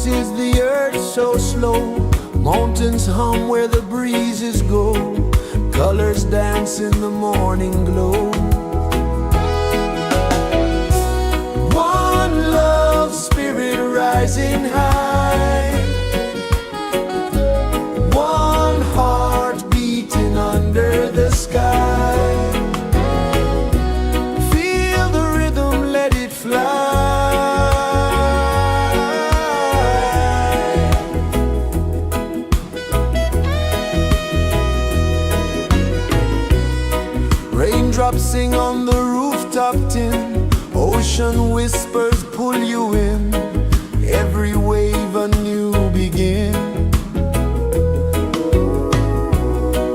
is the earth so slow? Mountains hum where the breezes go. Colors dance in the morning glow. One love spirit rising high. One heart beating under the sky. Feel the rhythm, let it fly. Raindrops sing on the rooftop tin. Ocean whispers pull you in. Every wave a new begin.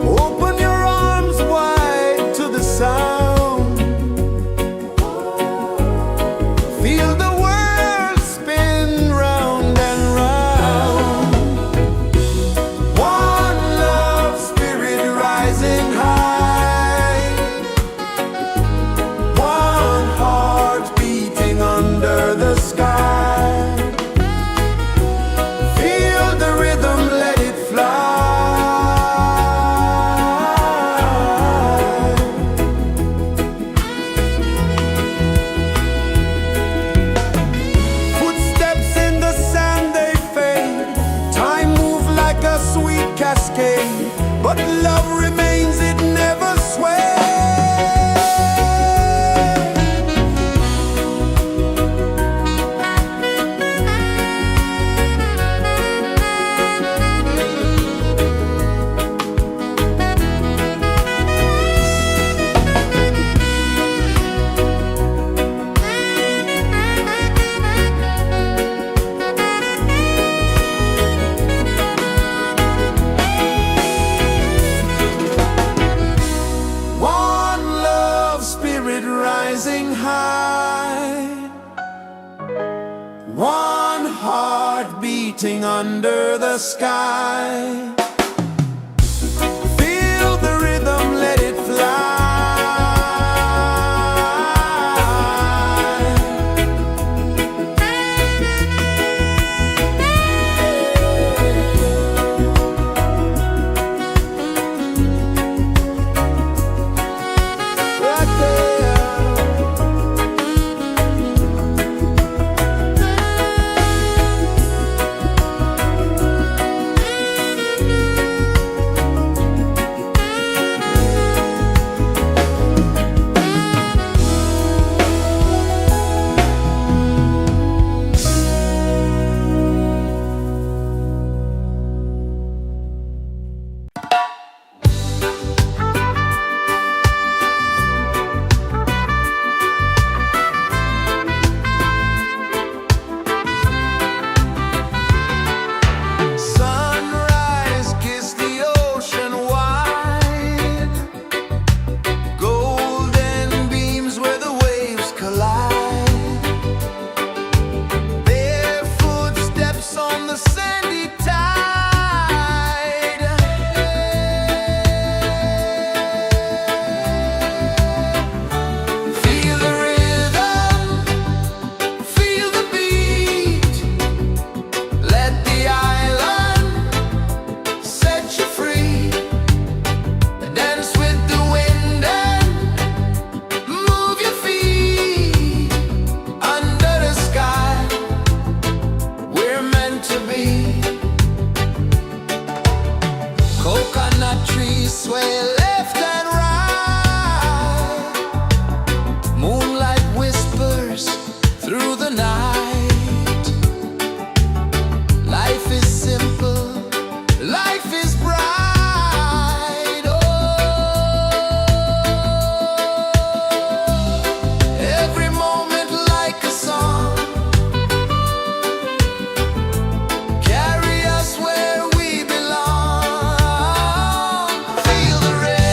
Open your arms wide to the sound. Feel the world spin round and round. One love spirit rising high. One heart beating under the sky. Feel the rhythm, let it fly. Footsteps in the sand, they fade. Time moves like a sweet cascade, but love remains, it never sways. Rising high, one heart beating under the sky. Feel the rhythm, let it fly. Feel the rhythm.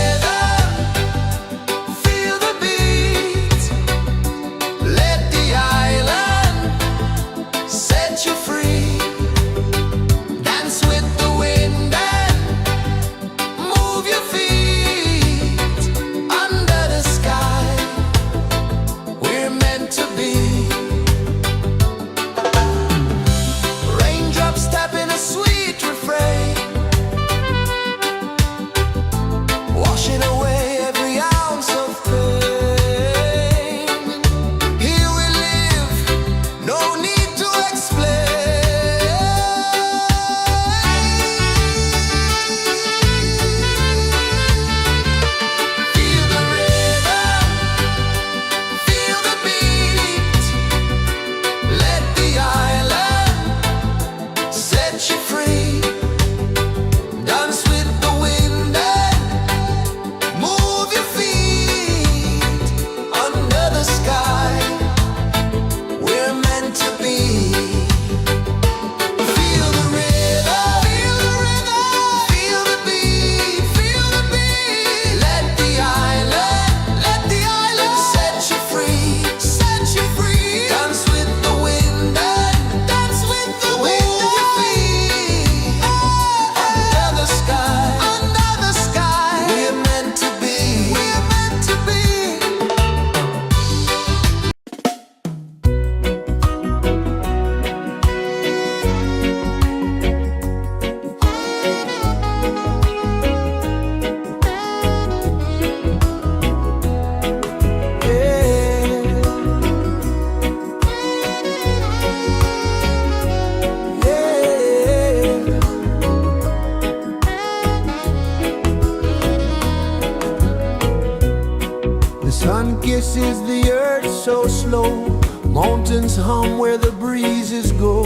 rejoices the earth so slow. Mountains hum where the breezes go.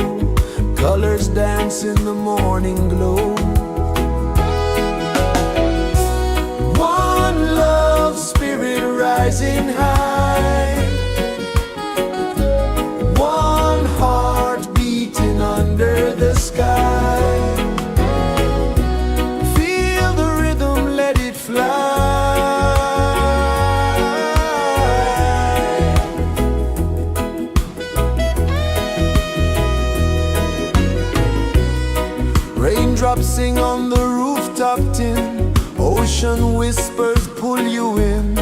Colors dance in the morning glow. One love spirit rising high. One heart beating under the sky. Feel the rhythm, let it fly. Raindrops sing on the rooftop tin. Ocean whispers pull you in.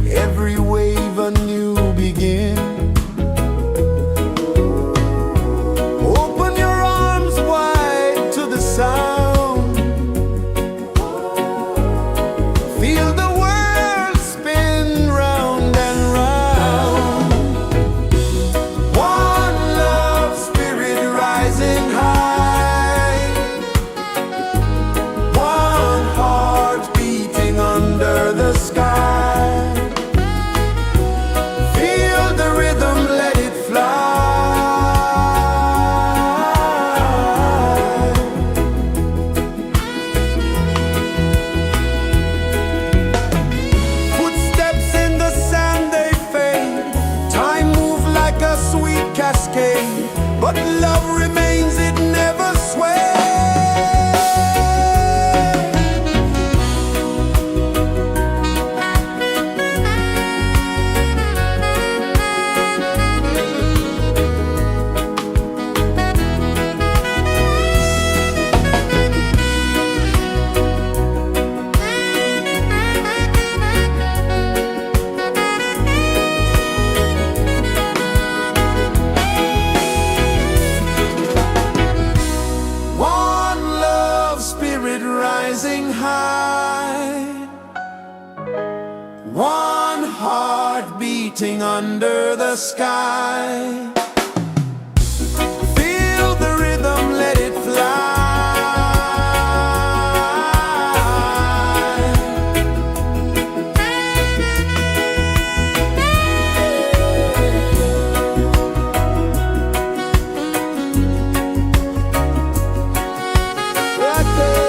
Every wave a new begin. Open your arms wide to the sound. Feel the world spin round and round. One love spirit rising high. One heart beating under the sky. Feel the rhythm, let it fly. Footsteps in the sand, they fade. Time moves like a sweet cascade, but love remains, it never sways. One love spirit rising high. One heart beating under the sky. Feel the rhythm, let it fly. Right there.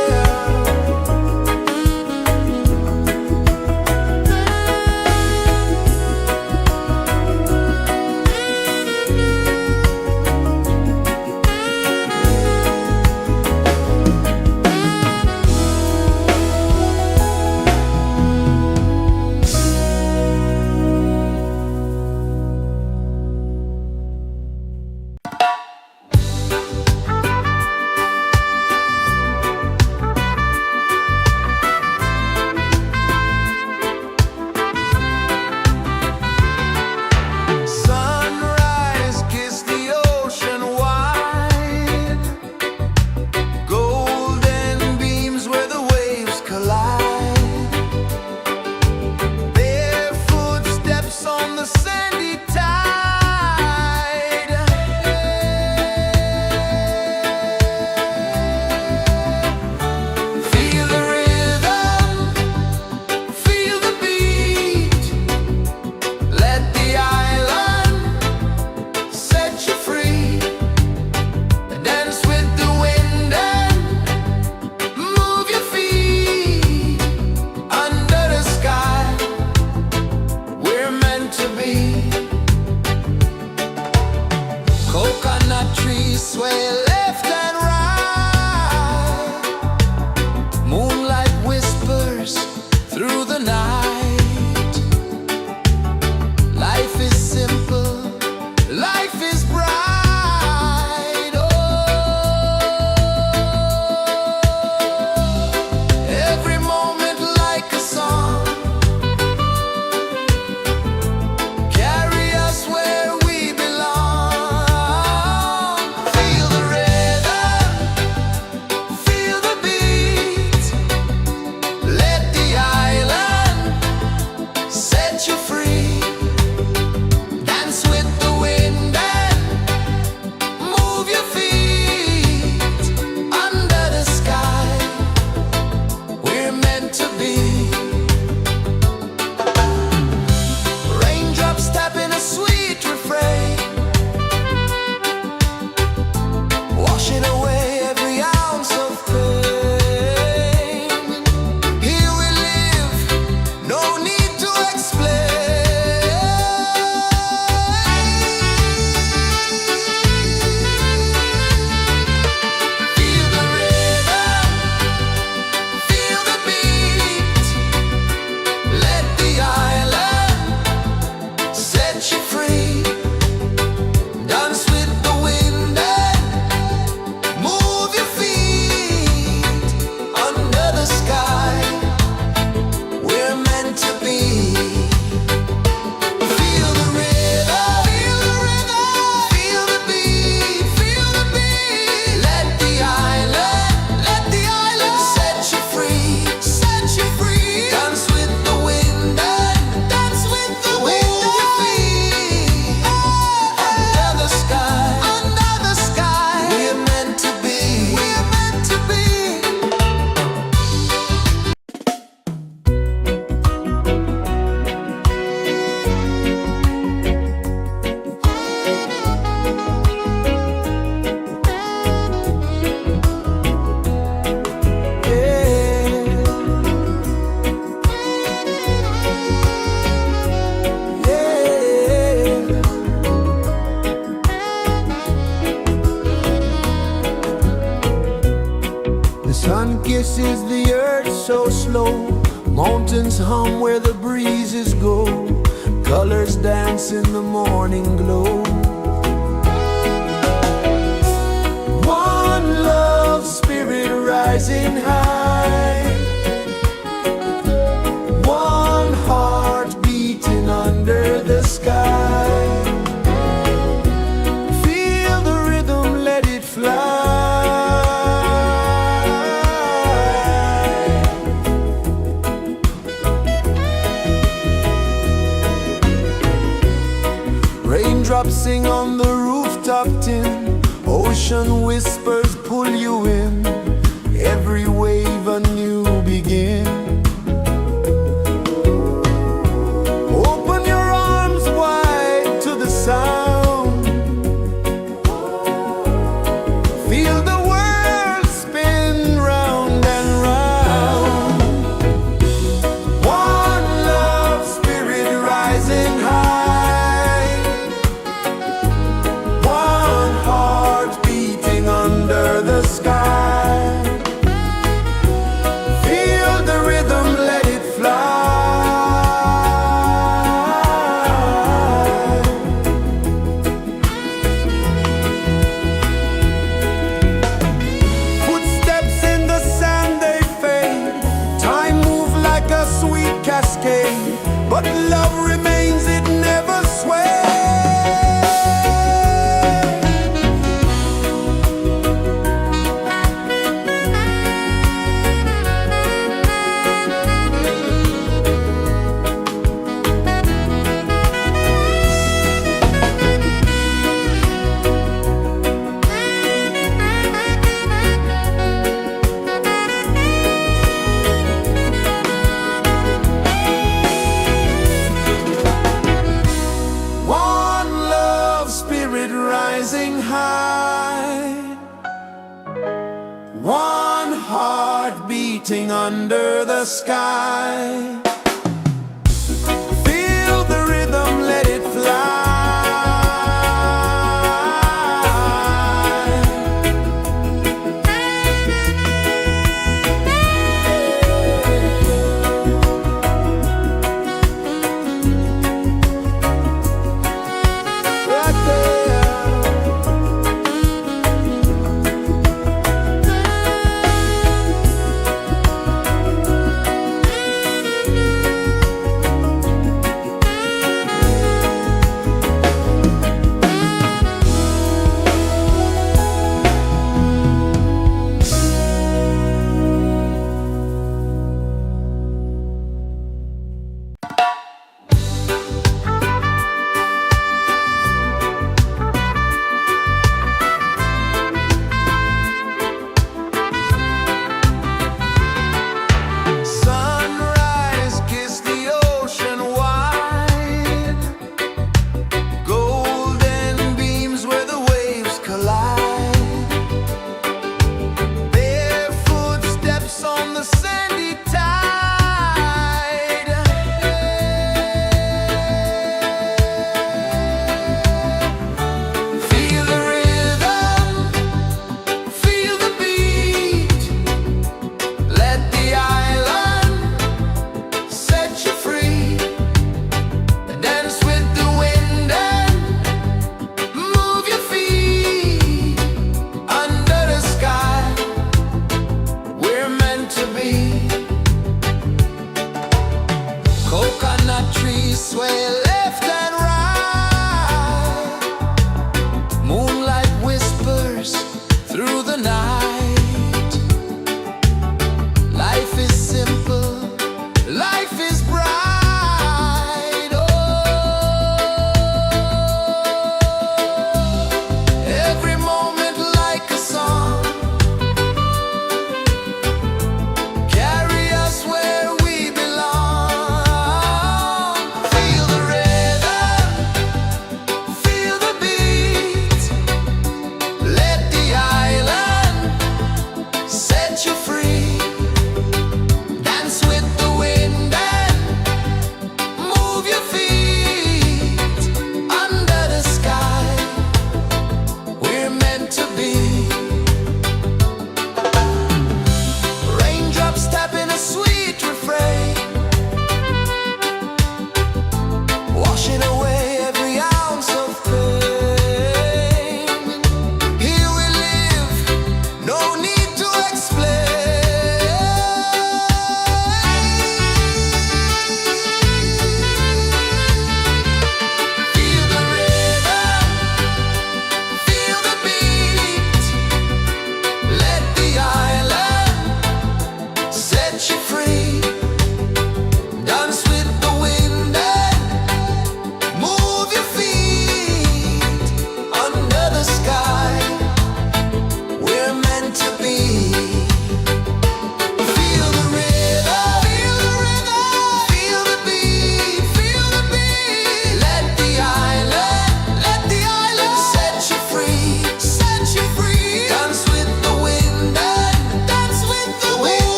Sun kisses the earth so slow, mountains hum where the breezes go, colors dance in the morning glow. One love spirit rising high, one heart beating under the sky. Feel the rhythm, let it fly. Raindrops sing on the rooftop tin, ocean whispers pull you in, every wave a new begin. Open your arms wide to the sound, feel the world spin round and round. One love spirit rising high, one heart beating under the sky. Feel the rhythm, let it fly. Footsteps in the sand, they fade, time moves like a sweet cascade, but love remains, it never sways. One love spirit rising high, one heart beating under the sky. Feel the rhythm, let it fly. Right there. Sunrise, kiss the ocean wide, golden beams where the waves collide, barefoot steps on the sandy tide. Feel the rhythm, feel the beat, let the island set you free. Dance with the wind and move your feet under the sky. We're meant to be. Coconut trees sway left and right, moonlight whispers through the night. Life is simple, life is bright. Oh, every moment like a song, carry us where we belong. Feel the rhythm.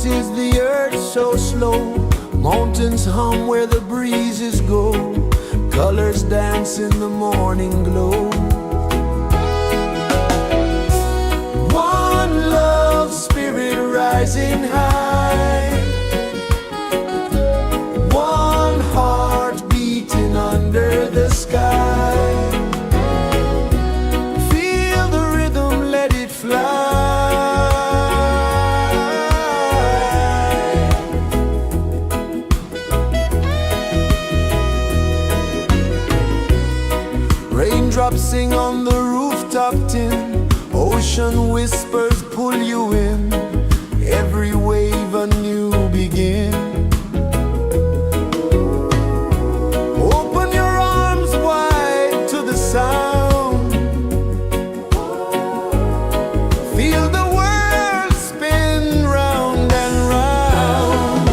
is the earth so slow? Mountains hum where the breezes go. Colors dance in the morning glow. One love spirit rising high. One heart beating under the sky. Feel the rhythm, let it fly. Raindrops sing on the rooftop tin. Ocean whispers pull you in. Every wave a new begin. Open your arms wide to the sound. Feel the world spin round and round.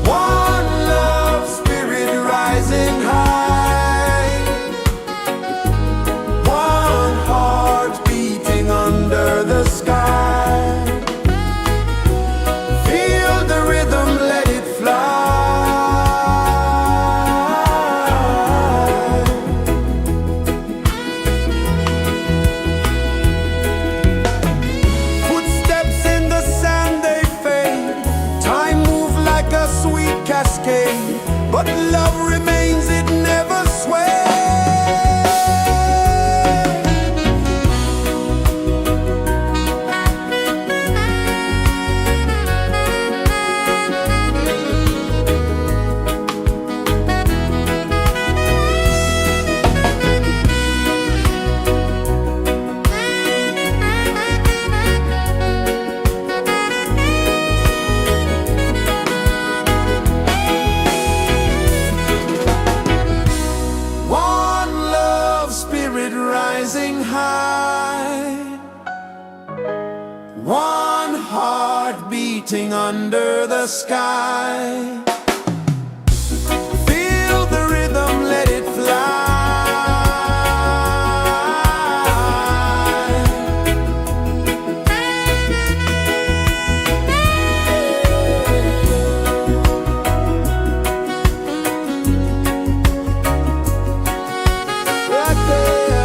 One love spirit rising high. One heart beating under the sky. Feel the rhythm, let it fly. Footsteps in the sand, they fade. Time moves like a sweet cascade, but love remains, it never sways. One love spirit rising high. One heart beating under the sky. Feel the rhythm, let it fly. Right there.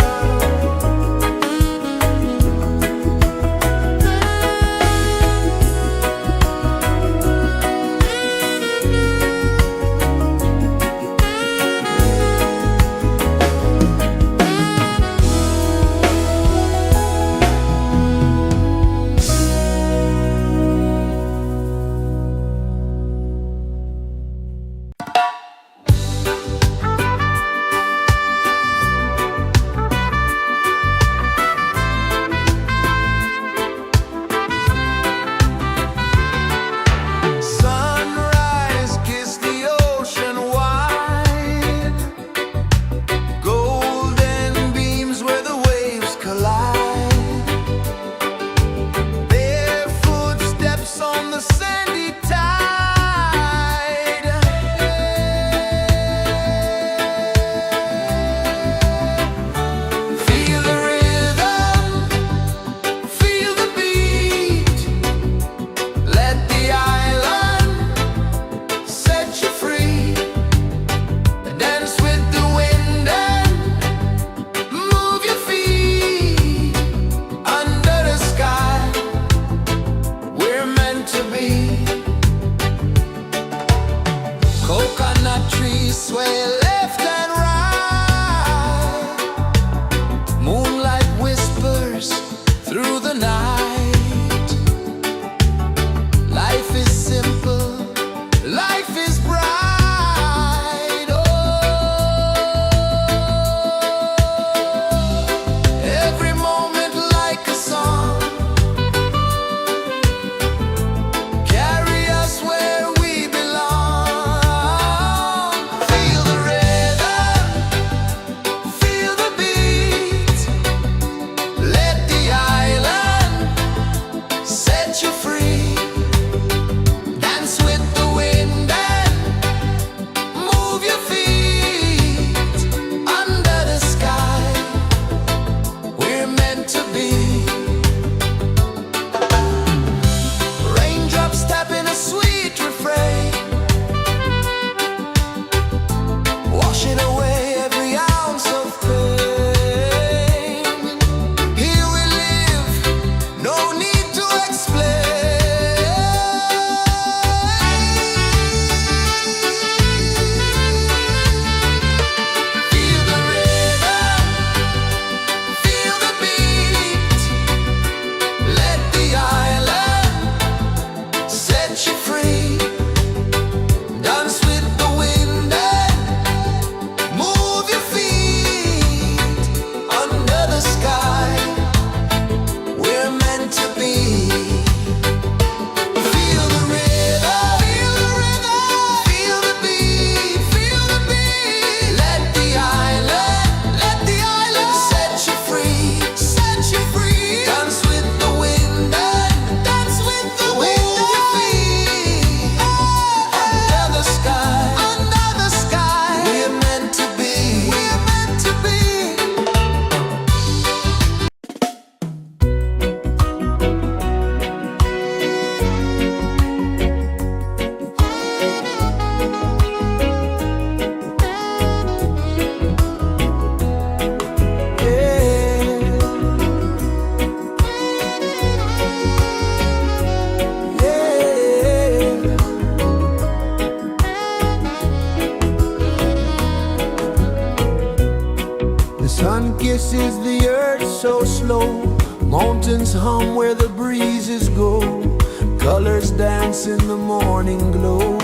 Sun kisses the earth so slow, mountains hum where the breezes go, colors dance in the morning glow.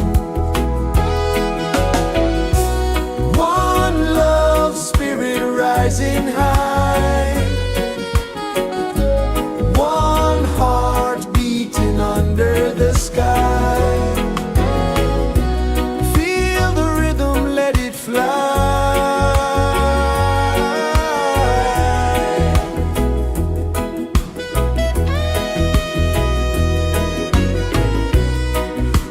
One love spirit rising high, one heart beating under the sky. Feel the rhythm, let it fly.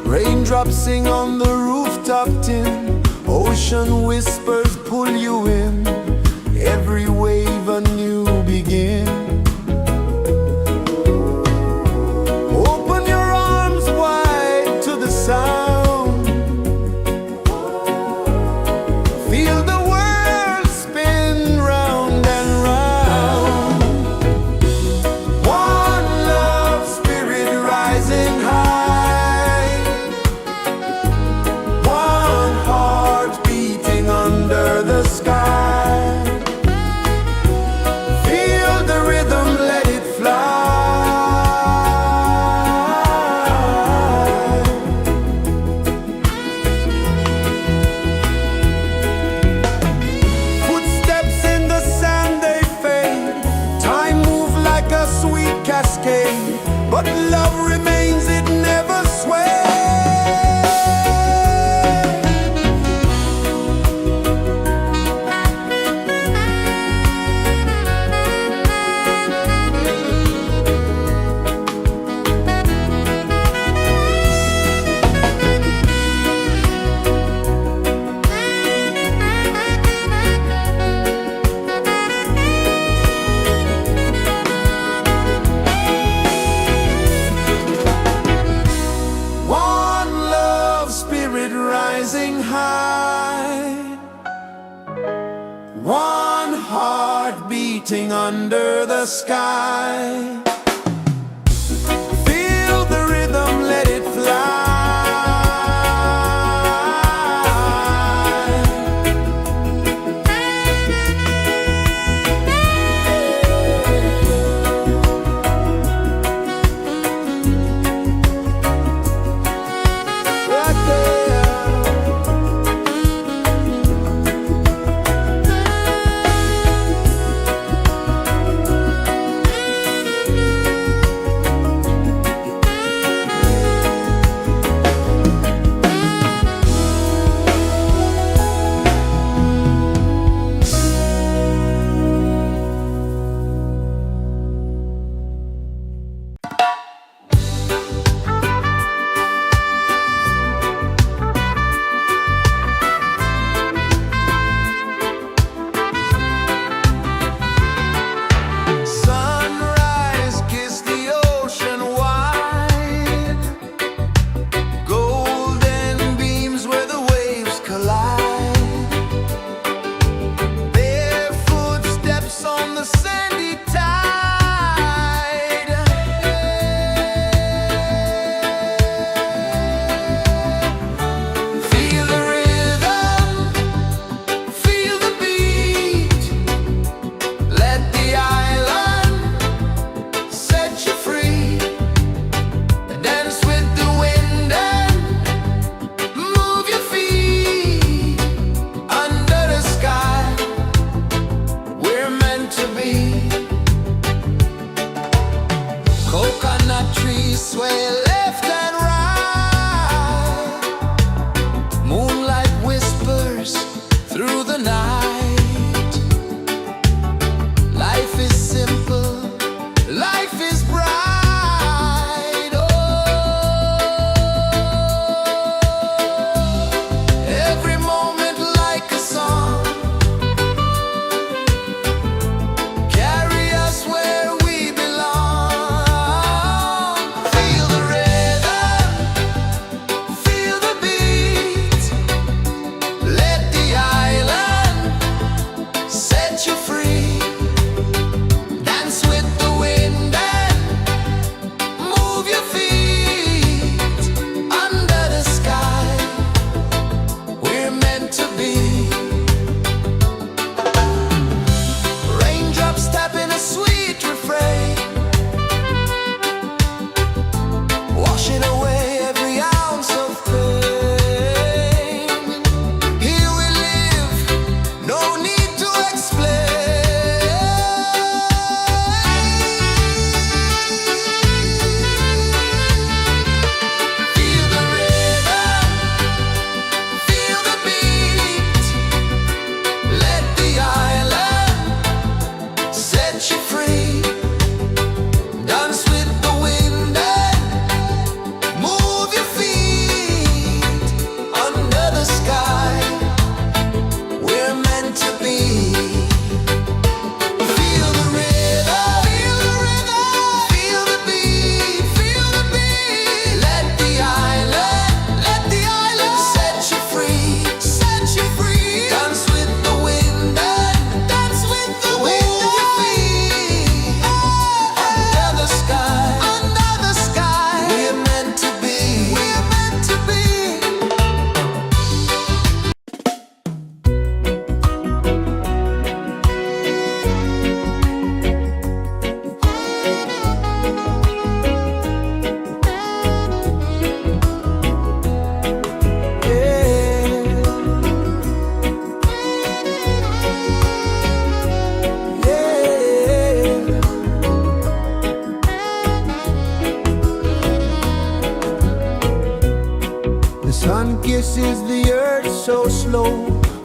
Raindrops sing on the rooftop tin, ocean whispers pull you in, every wave a new begin. Open your arms wide to the sound, feel the world spin round and round. One love spirit rising high, one heart beating under the sky. Feel the rhythm, let it fly. Footsteps in the sand, they fade, time moves like a sweet cascade, but love remains, it never sways. One love spirit rising high, one heart beating under the sky. Feel the rhythm, let it fly. Right there.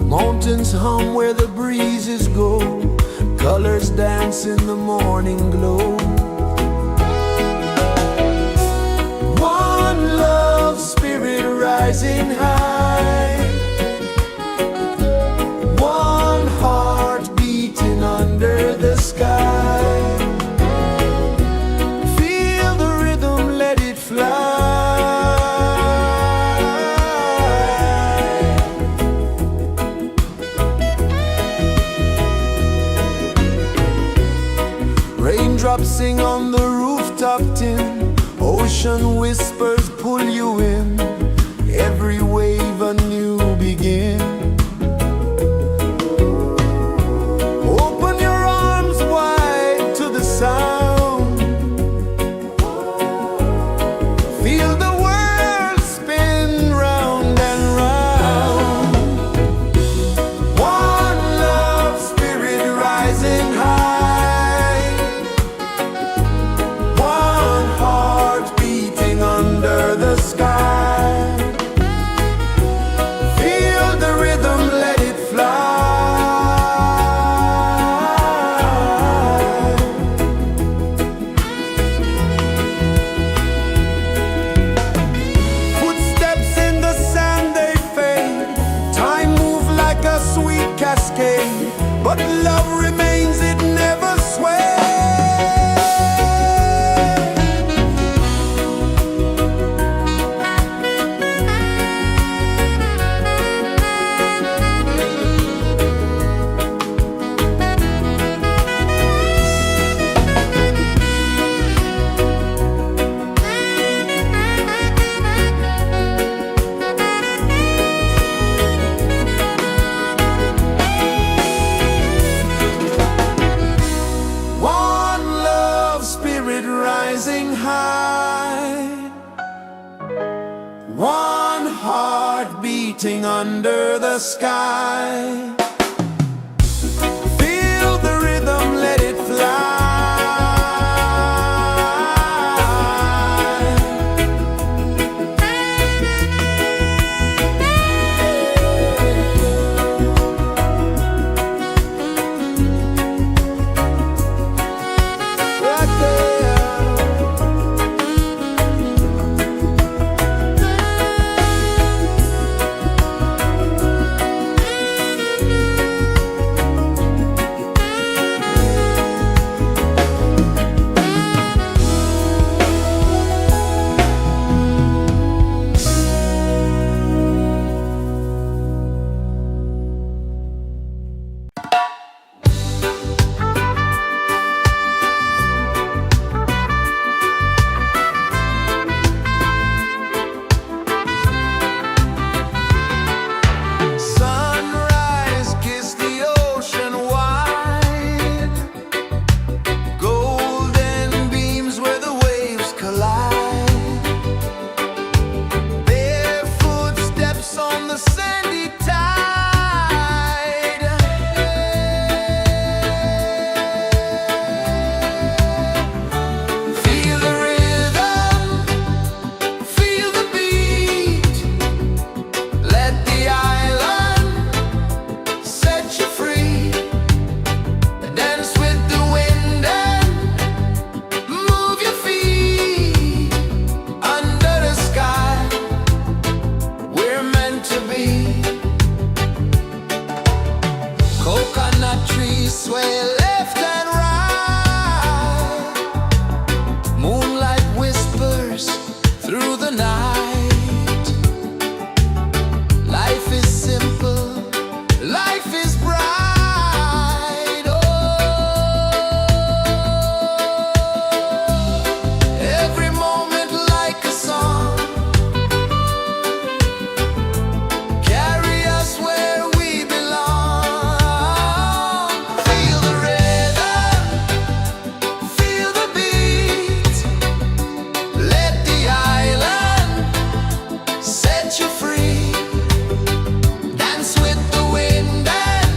Mountains hum where the breezes go, colors dance in the morning glow. One love spirit rising high, one heart beating under the sky. Feel the rhythm, let it fly. Raindrops sing on the rooftop tin, ocean whispers pull you in, every wave a new begin. Open your arms wide to the sound, feel the world spin round and round. One love spirit rising high, one heart beating under the sky. Feel the rhythm, let it fly. Footsteps in the sand, they fade. Time moves like a sweet cascade, but love remains, it never sways. One love spirit rising high, one heart beating under the sky. Feel the rhythm, let it fly. Right there. Sunrise, kiss the ocean wide, golden beams where the waves collide, barefoot steps on the sandy tide. Feel the rhythm, feel the beat, let the island set you free. Dance with the wind and move your feet under the sky. We're meant to be. Coconut trees sway left and right, moonlight whispers through the night. Life is simple, life is bright. Oh, every moment like a song, carry us where we belong. Feel the rhythm, feel the beat, let the island set you free. Dance with the wind and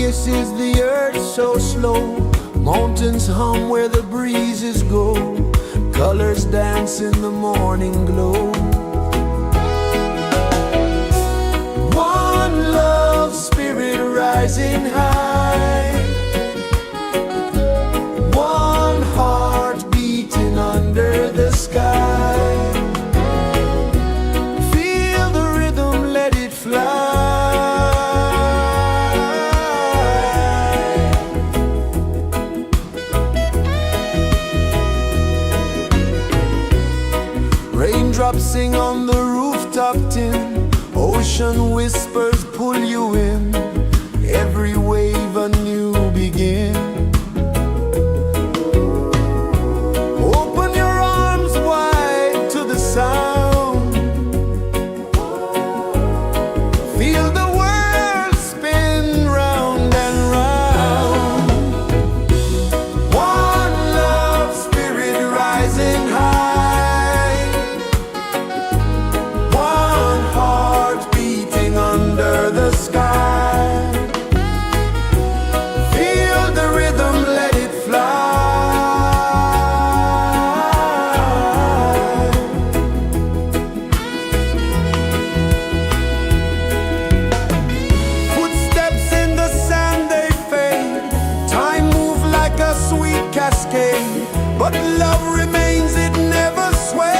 kisses the earth so slow. Mountains hum where the breezes go. Colors dance in the morning glow. One love spirit rising high. One heart beating under the sky. Feel the rhythm, let it fly. Raindrops sing on the rooftop tin. Ocean whispers pull you in. Every wave a new begin. Open your arms wide to the sound. Feel the world spin round and round. One love spirit rising high. One heart beating under the sky. Feel the rhythm, let it fly. Footsteps in the sand, they fade. Time moves like a sweet cascade, but love remains, it never sways.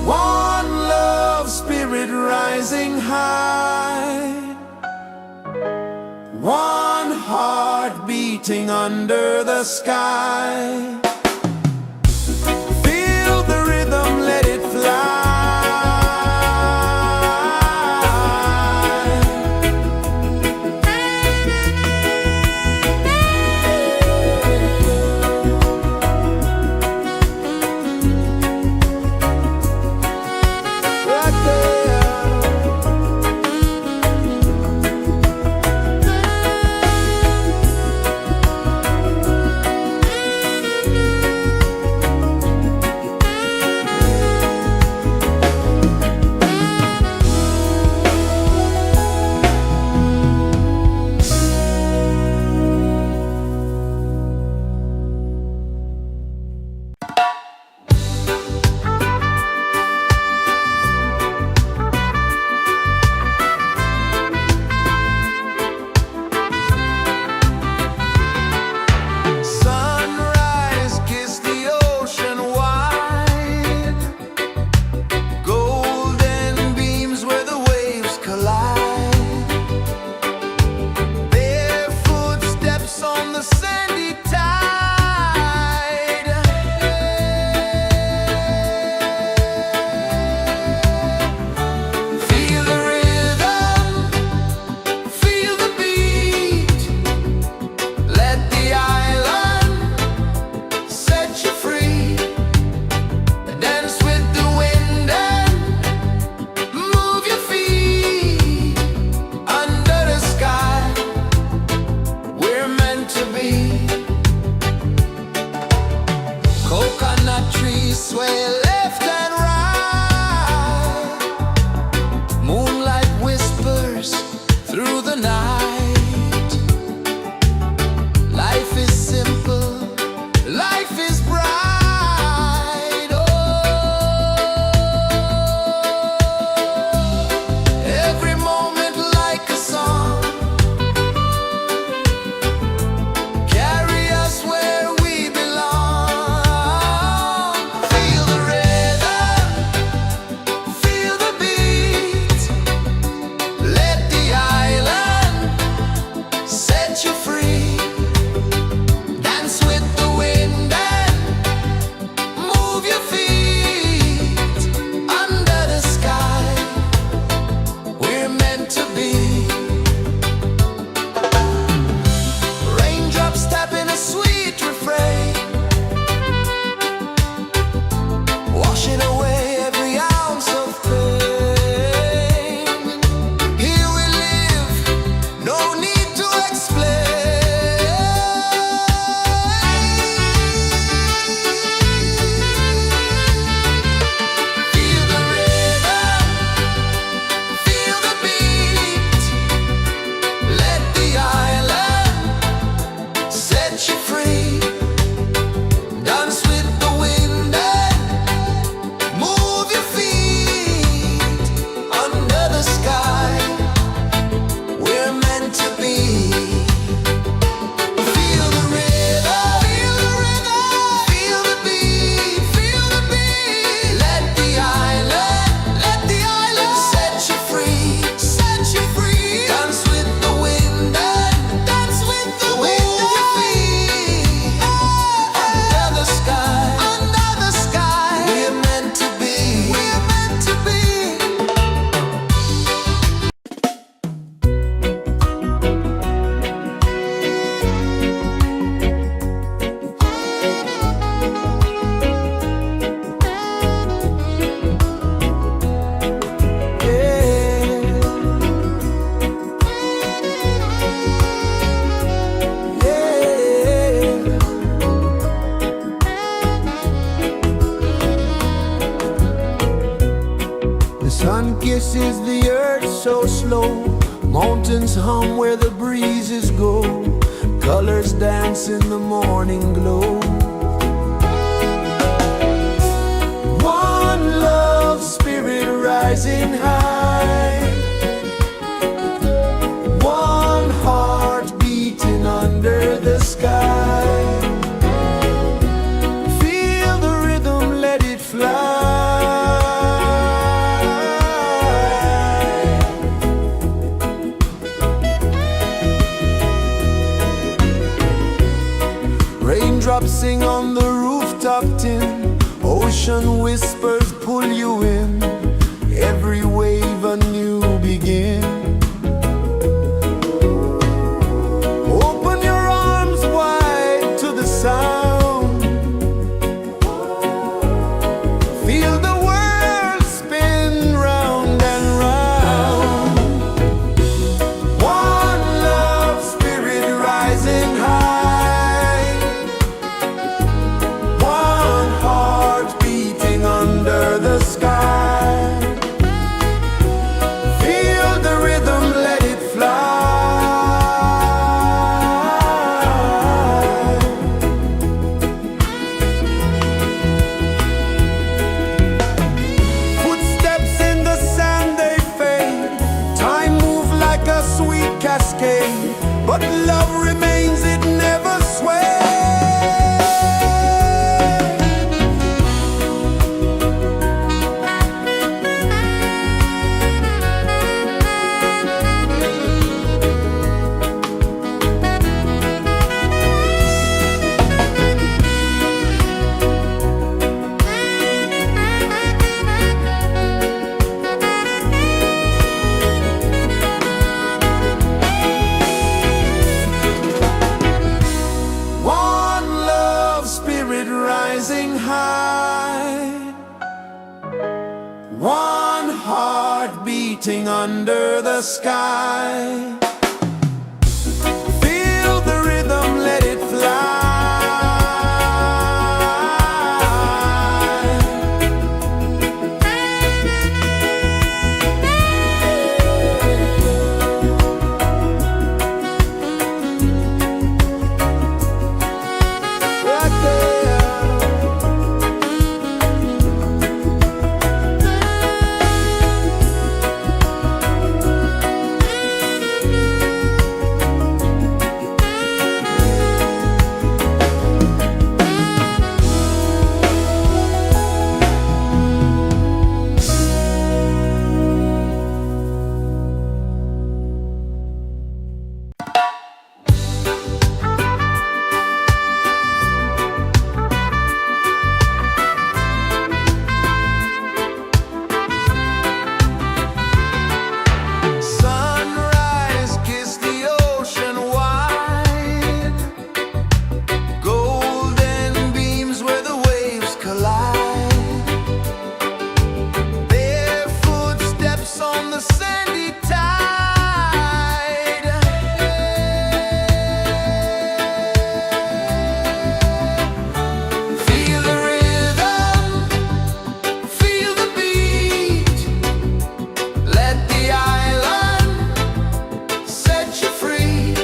One love spirit rising high. One heart beating under the sky. Feel the rhythm, let it fly. Right there. is the earth so slow? Mountains hum where the breezes go. Colors dance in the morning glow. One love, spirit rising high. One heart beating under the sky. Feel the rhythm, let it fly. Raindrops sing on the rooftop tin. Ocean whispers pull you in. Every wave a new begin. Open your arms wide to the sound. Feel the world spin round and round. One love, spirit rising high. One heart beating under the sky. Feel the rhythm, let it fly. Footsteps in the sand, they fade. Time moves like a sweet cascade, but love remains, it never sways. One love, spirit rising high. One heart beating under the sky. Feel the rhythm, let it fly. Right there. Sunrise, kiss the ocean wide. Golden beams where the waves collide. Their footsteps on the sandy tide. Feel the rhythm, feel the beat. Let the island set you free.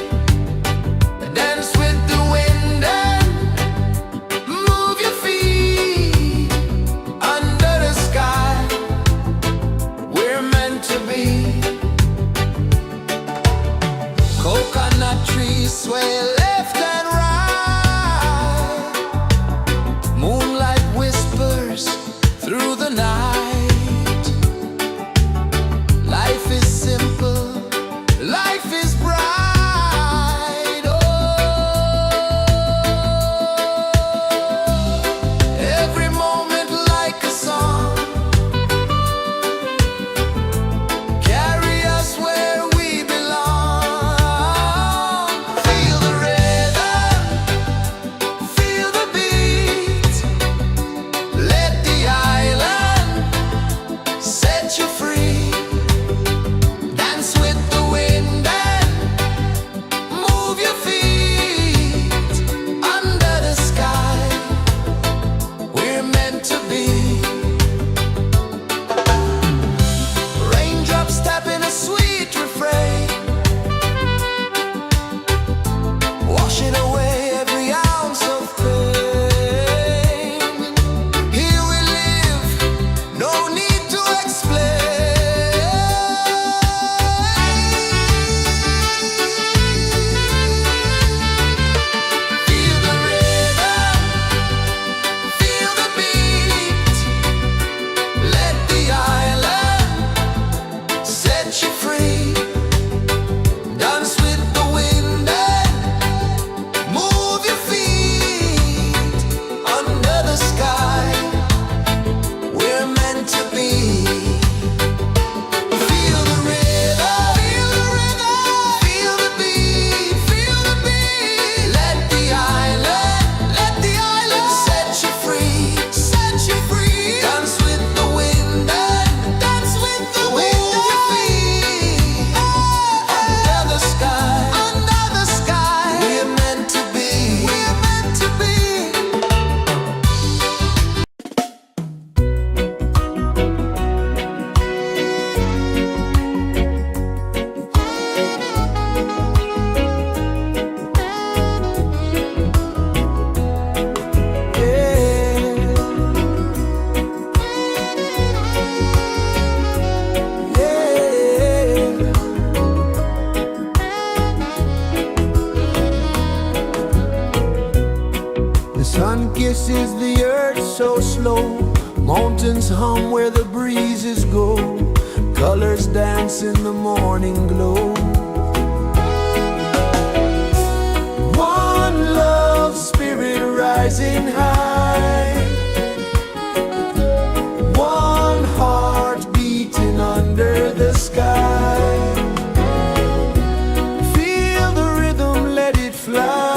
Dance with the wind and move your feet. Under the sky, we're meant to be. Coconut trees sway left and right. Moonlight whispers through the night. Life is simple, life is bright. Oh, every moment like a song. Carry us where we belong. Feel the rhythm. mountains hum where the breezes go, colors dance in the morning glow. One love spirit rising high, one heart beating under the sky. Feel the rhythm, let it fly.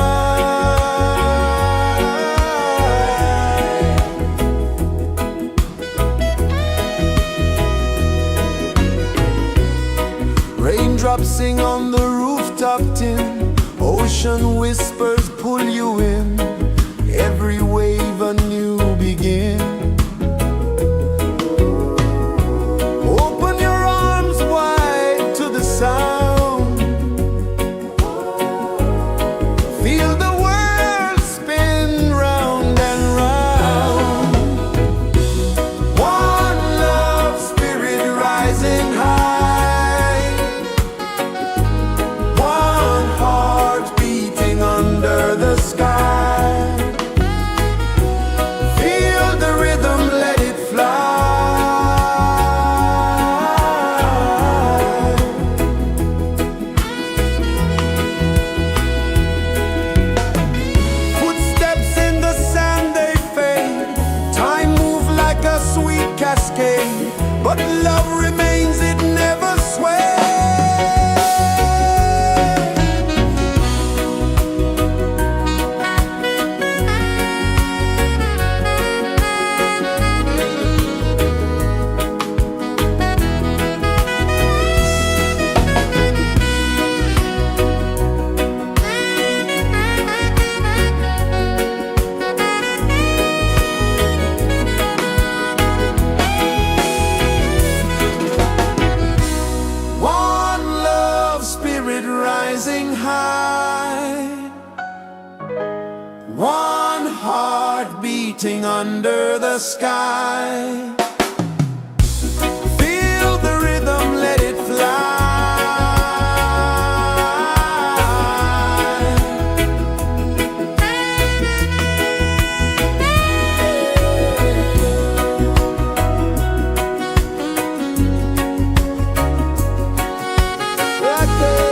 Raindrops sing on the rooftop tin, ocean whispers pull you in, every wave a new begin. Open your arms wide to the sound, feel the world spin round and round. One love spirit rising high, one heart beating under the sky. Feel the rhythm, let it fly. Footsteps in the sand, they fade. Time moves like a sweet cascade, but love remains, it never sways. One love spirit rising high, one heart beating under the sky. Feel the rhythm, let it fly. Right there.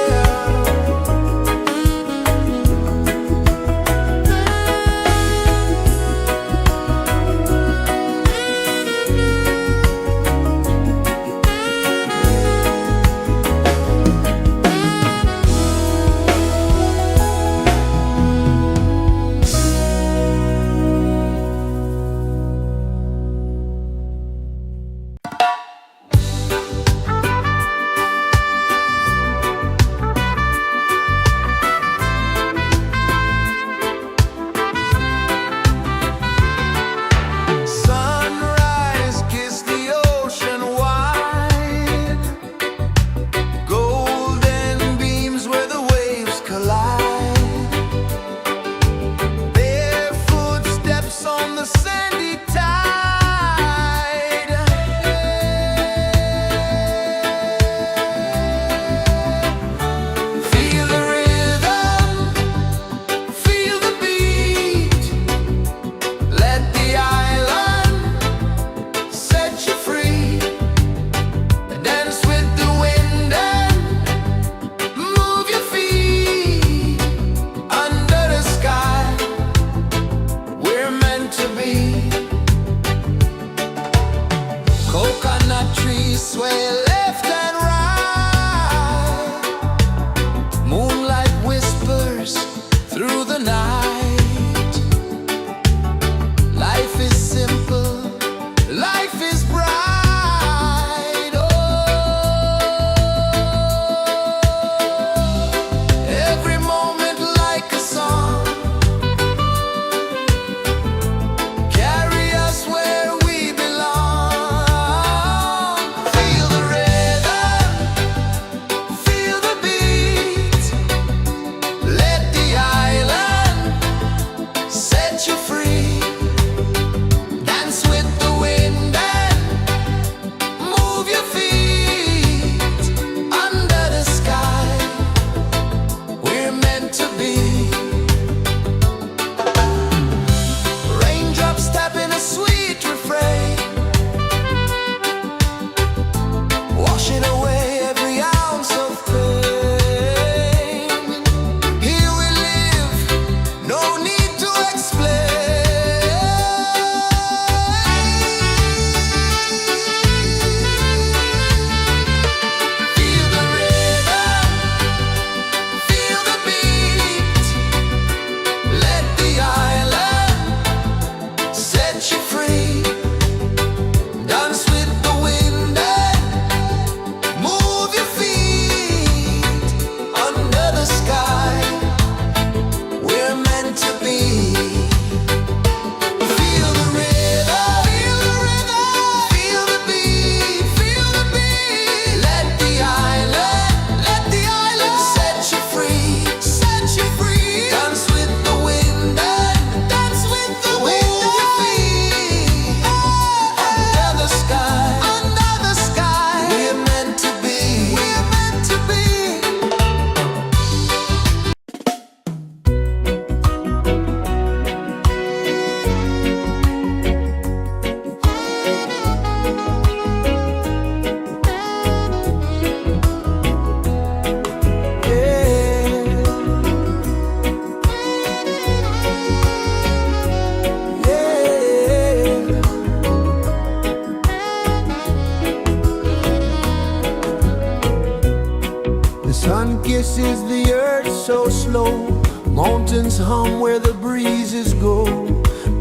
Sun kisses the earth so slow, mountains hum where the breezes go,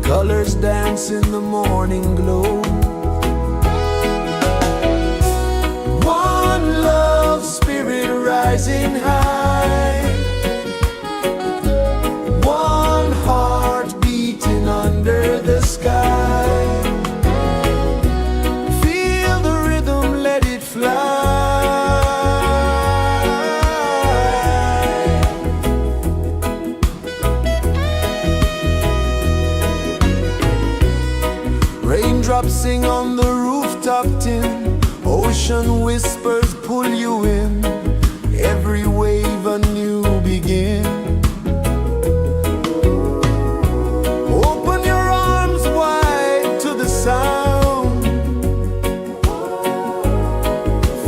colors dance in the morning glow. One love, spirit rising high, one heart beating under the sky. Feel the rhythm, let it fly. Raindrops sing on the rooftop tin, ocean whispers pull you in, every wave a new begin. Open your arms wide to the sound,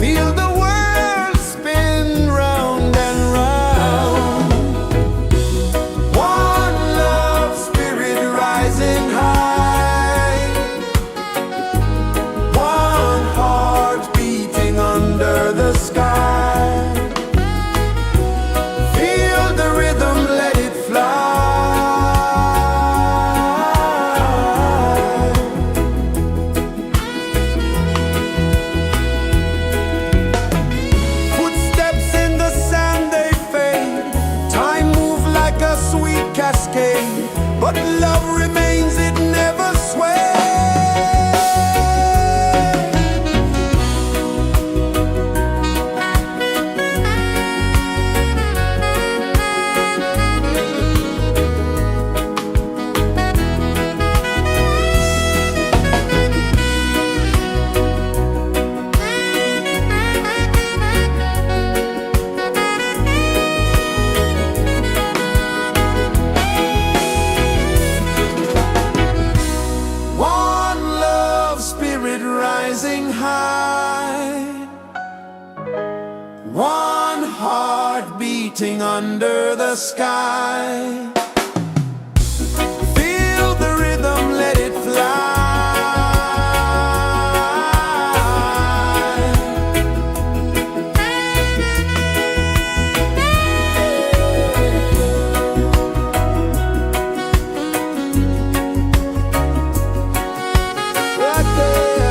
feel the world spin round and round. One love, spirit rising high, one heart beating under the sky. Feel the rhythm, let it fly. Footsteps in the sand, they fade, time moves like a sweet cascade, but love remains, it never sways. One love, spirit rising high, one heart beating under the sky. Feel the rhythm, let it fly. Right there.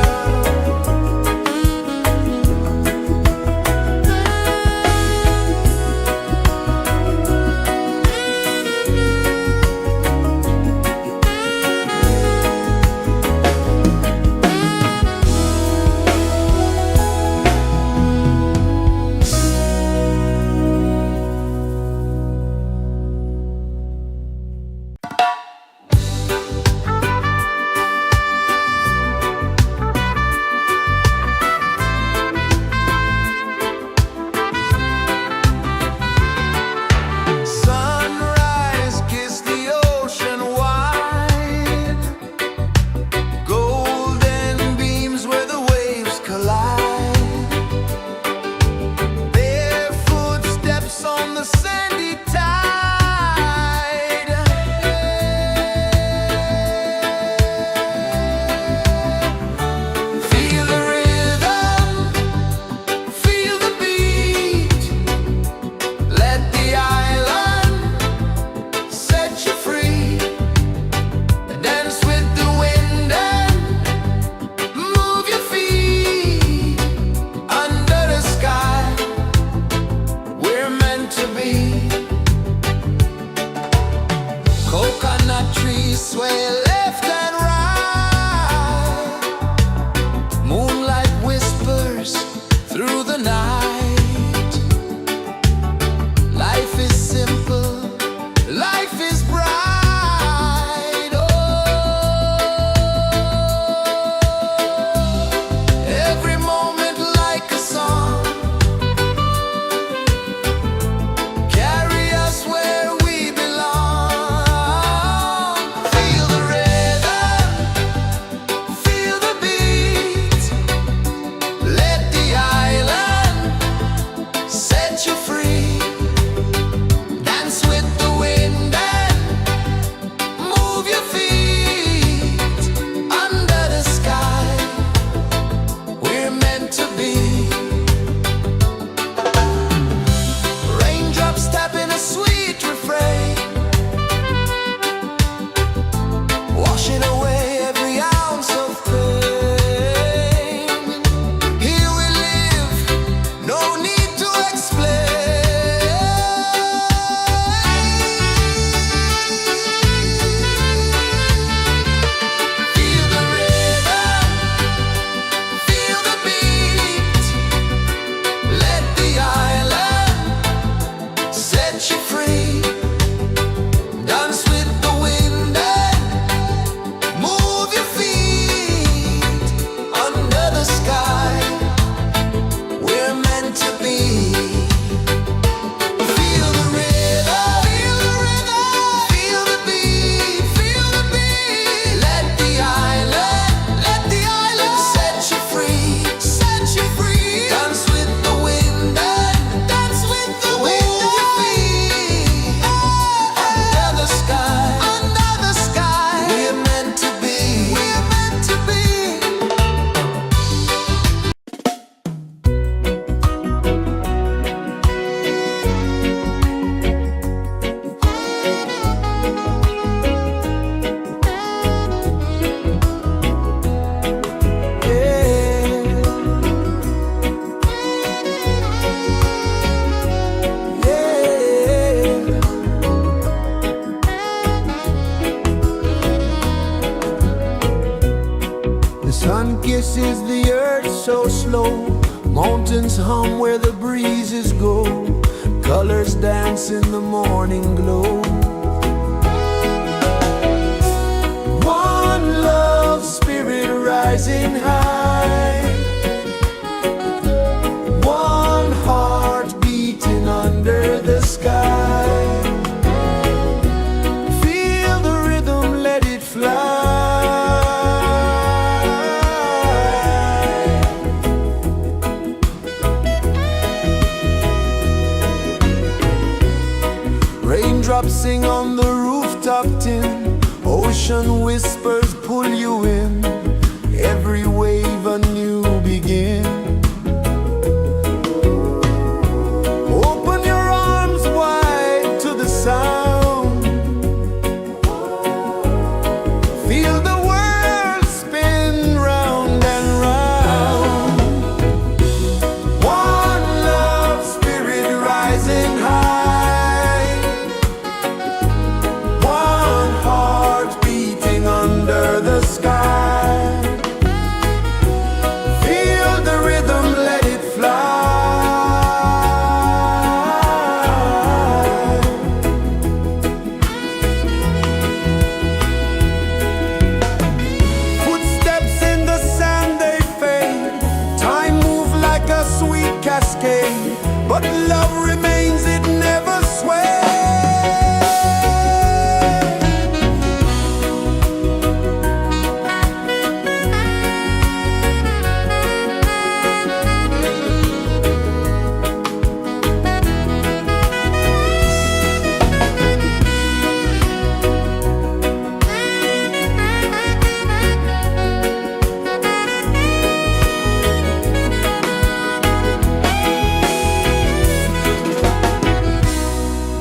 Sunrise, kiss the ocean wide, golden beams where the waves collide, bare footsteps on the sandy tide. Feel the rhythm, feel the beat, let the island set you free. Dance with the wind and move your feet. Under the sky, we're meant to be. Coconut trees sway left and right, moonlight whispers through the night. Life is simple, life is bright. Oh, every moment like a song, carry us where we belong. Feel the rhythm, feel the beat, let the island rejoices the earth so slow. Mountains hum where the breezes go. Colors dance in the morning glow. One love spirit rising high. One heart beating under the sky. Feel the rhythm, let it fly. Raindrops sing on the rooftop tin. Ocean whispers pull you in. Every wave a new begin. Open your arms wide to the sound. Feel the world spin round and round. One love spirit rising high. One heart beating under the sky. Feel the rhythm, let it fly. Footsteps in the sand, they fade. Time moves like a sweet cascade, but love remains, it never sways.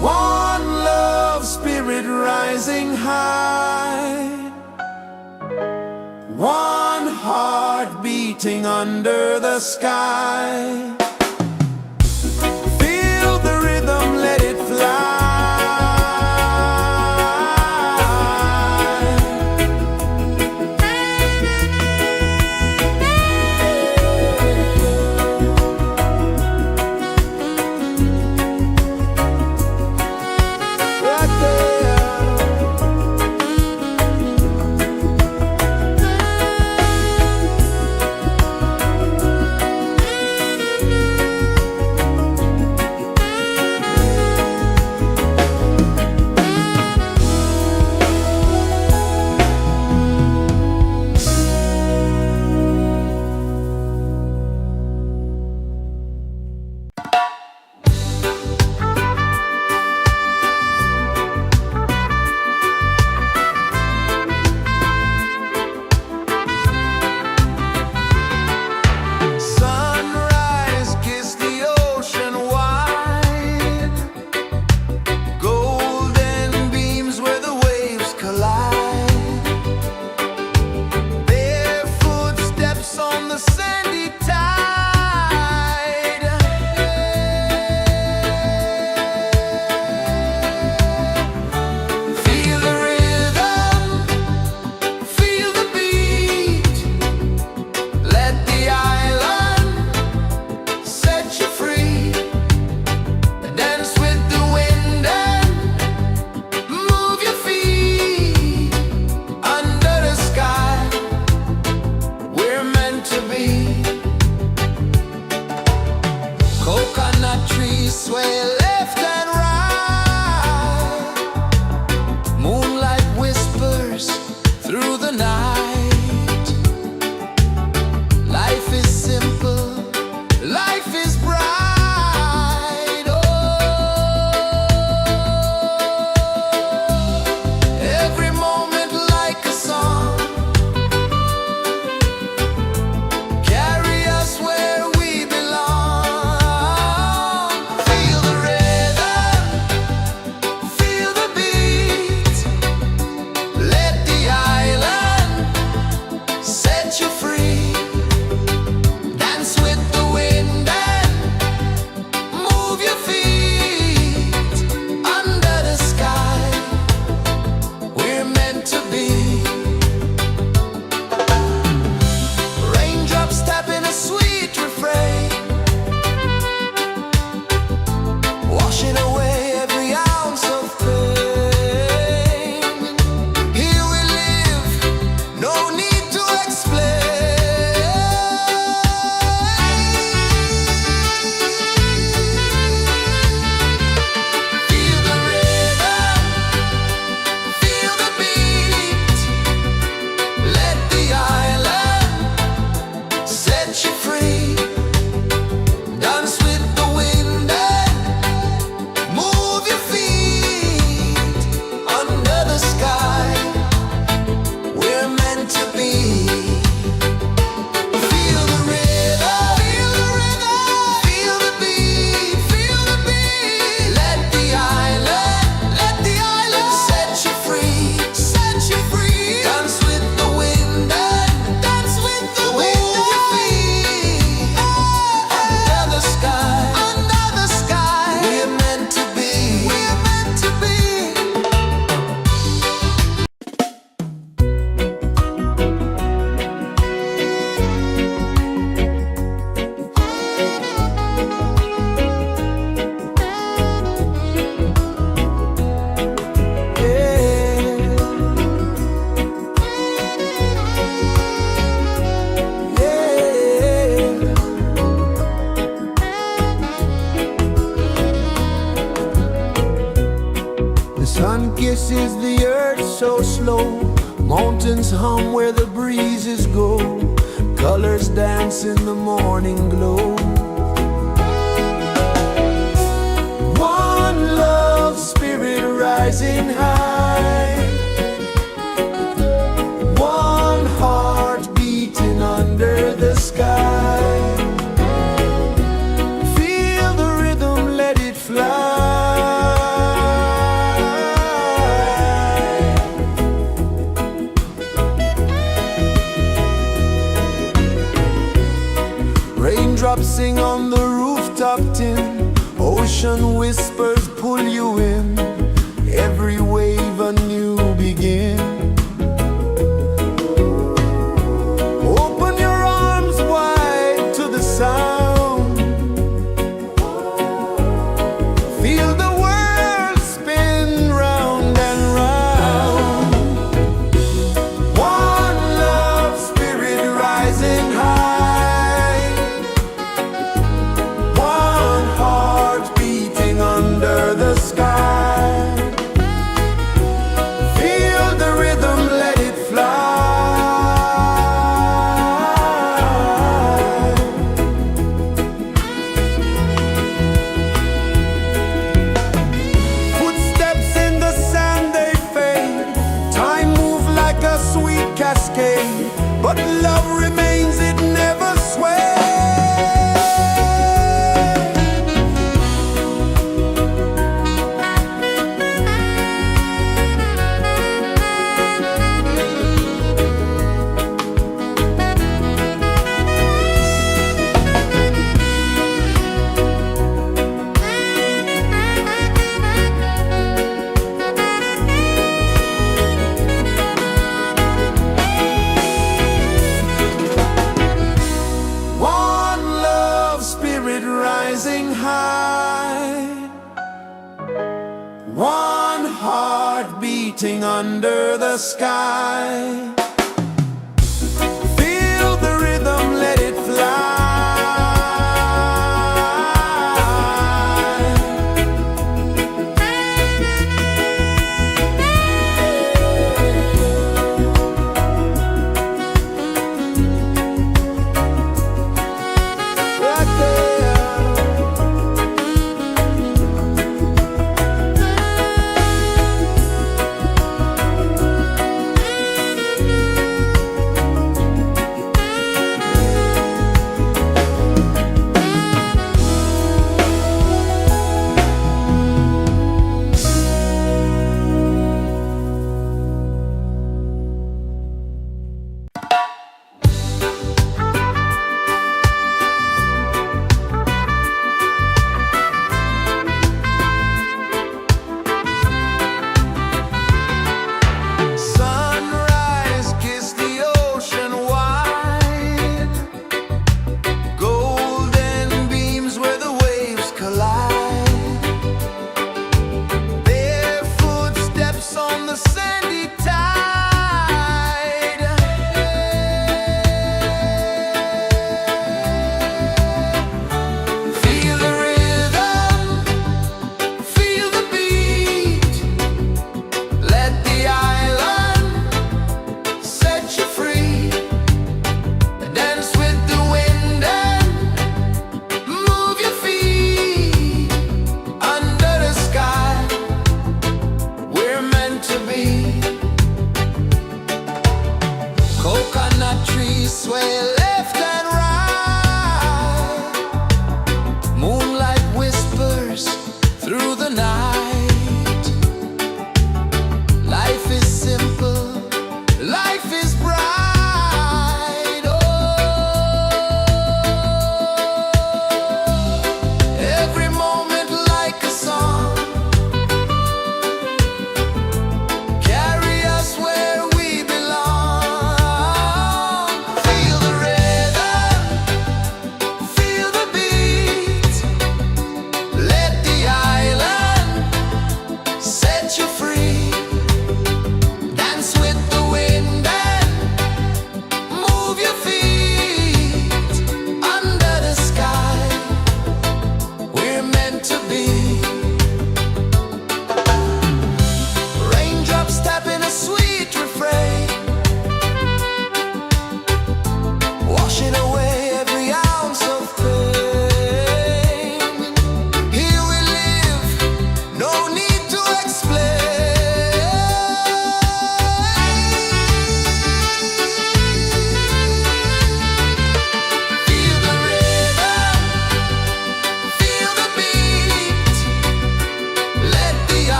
One love spirit rising high. One heart beating under the sky. Feel the rhythm, let it fly. Right there. Sunrise, kiss the ocean wide. Golden beams where the waves collide. Barefoot steps on the sandy tide. Feel the rhythm, feel the beat. Let the island set you free. Dance with the wind and move your feet. Under the sky, we're meant to be. Coconut trees sway left and right. Moonlight whispers through the night. Life is simple, life is bright. Oh, every moment like a song. Carry us where we belong. Feel the rhythm. kisses the earth so slow. Mountains hum where the breezes go. Colors dance in the morning glow. One love spirit rising high. One heart beating under the sky. Feel the rhythm, let it fly. Raindrops sing on the rooftop tin. Ocean whispers pull you in. Every wave a new begin. Open your arms wide to the sound. Feel the world spin round and round. One love spirit rising high. One heart beating under the sky. Feel the rhythm, let it fly. Footsteps in the sand, they fade. Time moves like a sweet cascade, but love remains, it never sways. One love spirit rising high. One heart beating under the sky. Feel the rhythm, let it fly. Right there.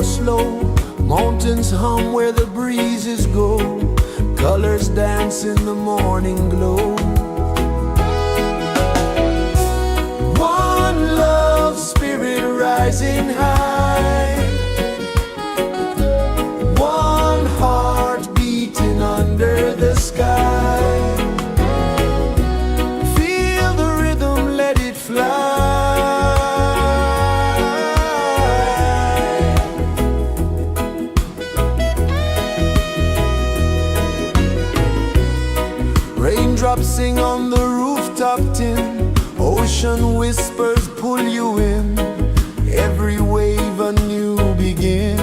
flow slow, mountains hum where the breezes go, colors dance in the morning glow. One love, spirit rising high, one heart beating under the sky. Feel the rhythm, let it fly. Raindrops sing on the rooftop tin, ocean whispers pull you in, every wave a new begin.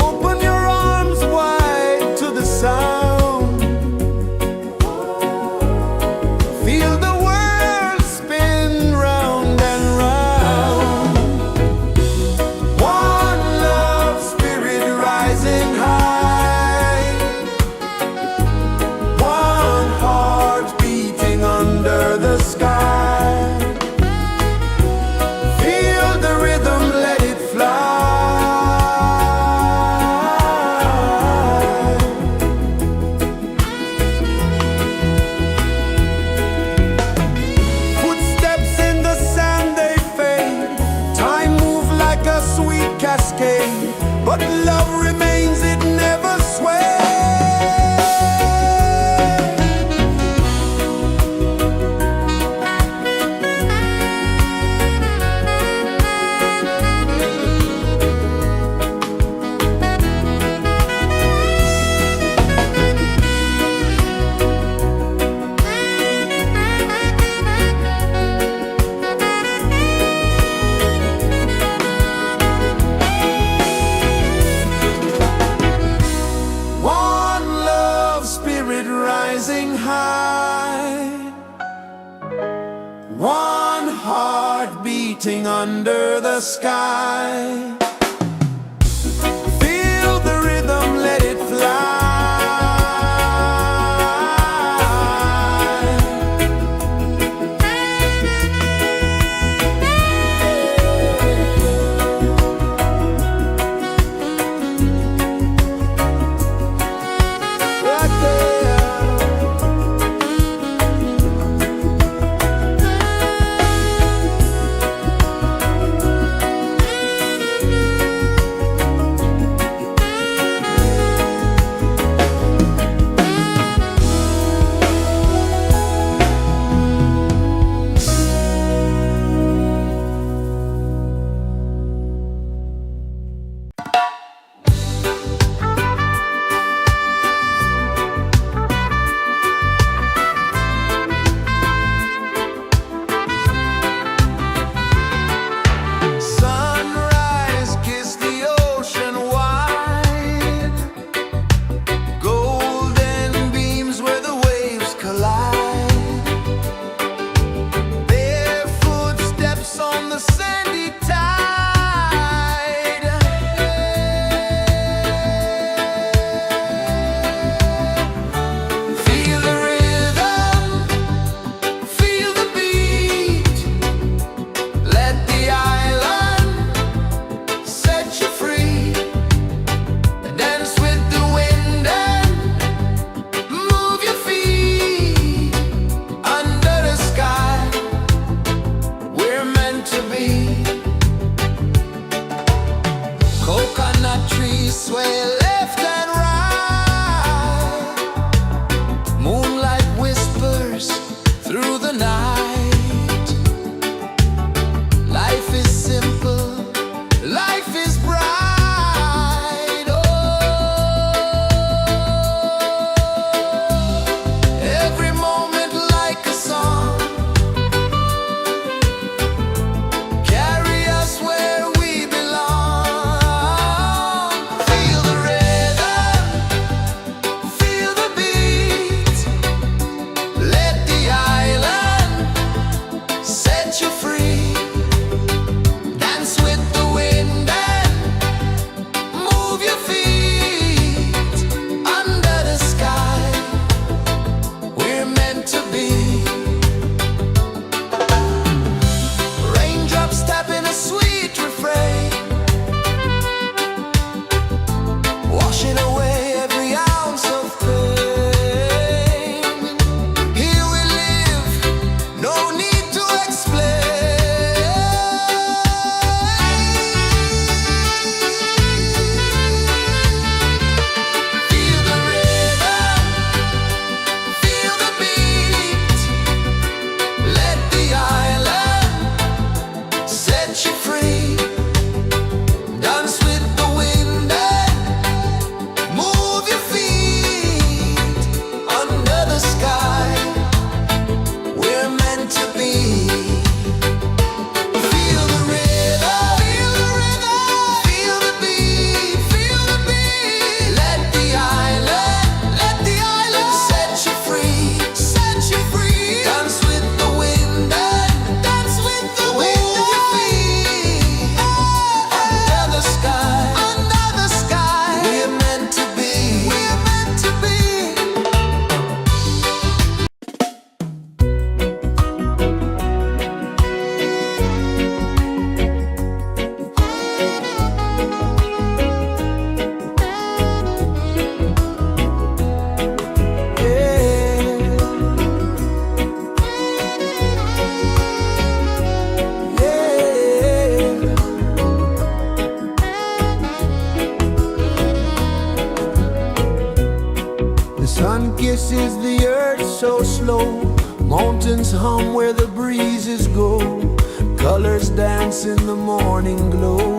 Open your arms wide to the sound, feel the world spin round and round. One love, spirit rising high, one heart beating under the sky. Feel the rhythm, let it fly. Footsteps in the sand, they fade, time moves like a sweet cascade, but love remains, it never sways. One love, spirit rising high, one heart beating under the sky. Feel the rhythm, let it fly. Right there. is the earth so slow? Mountains hum where the breezes go. Colors dance in the morning glow.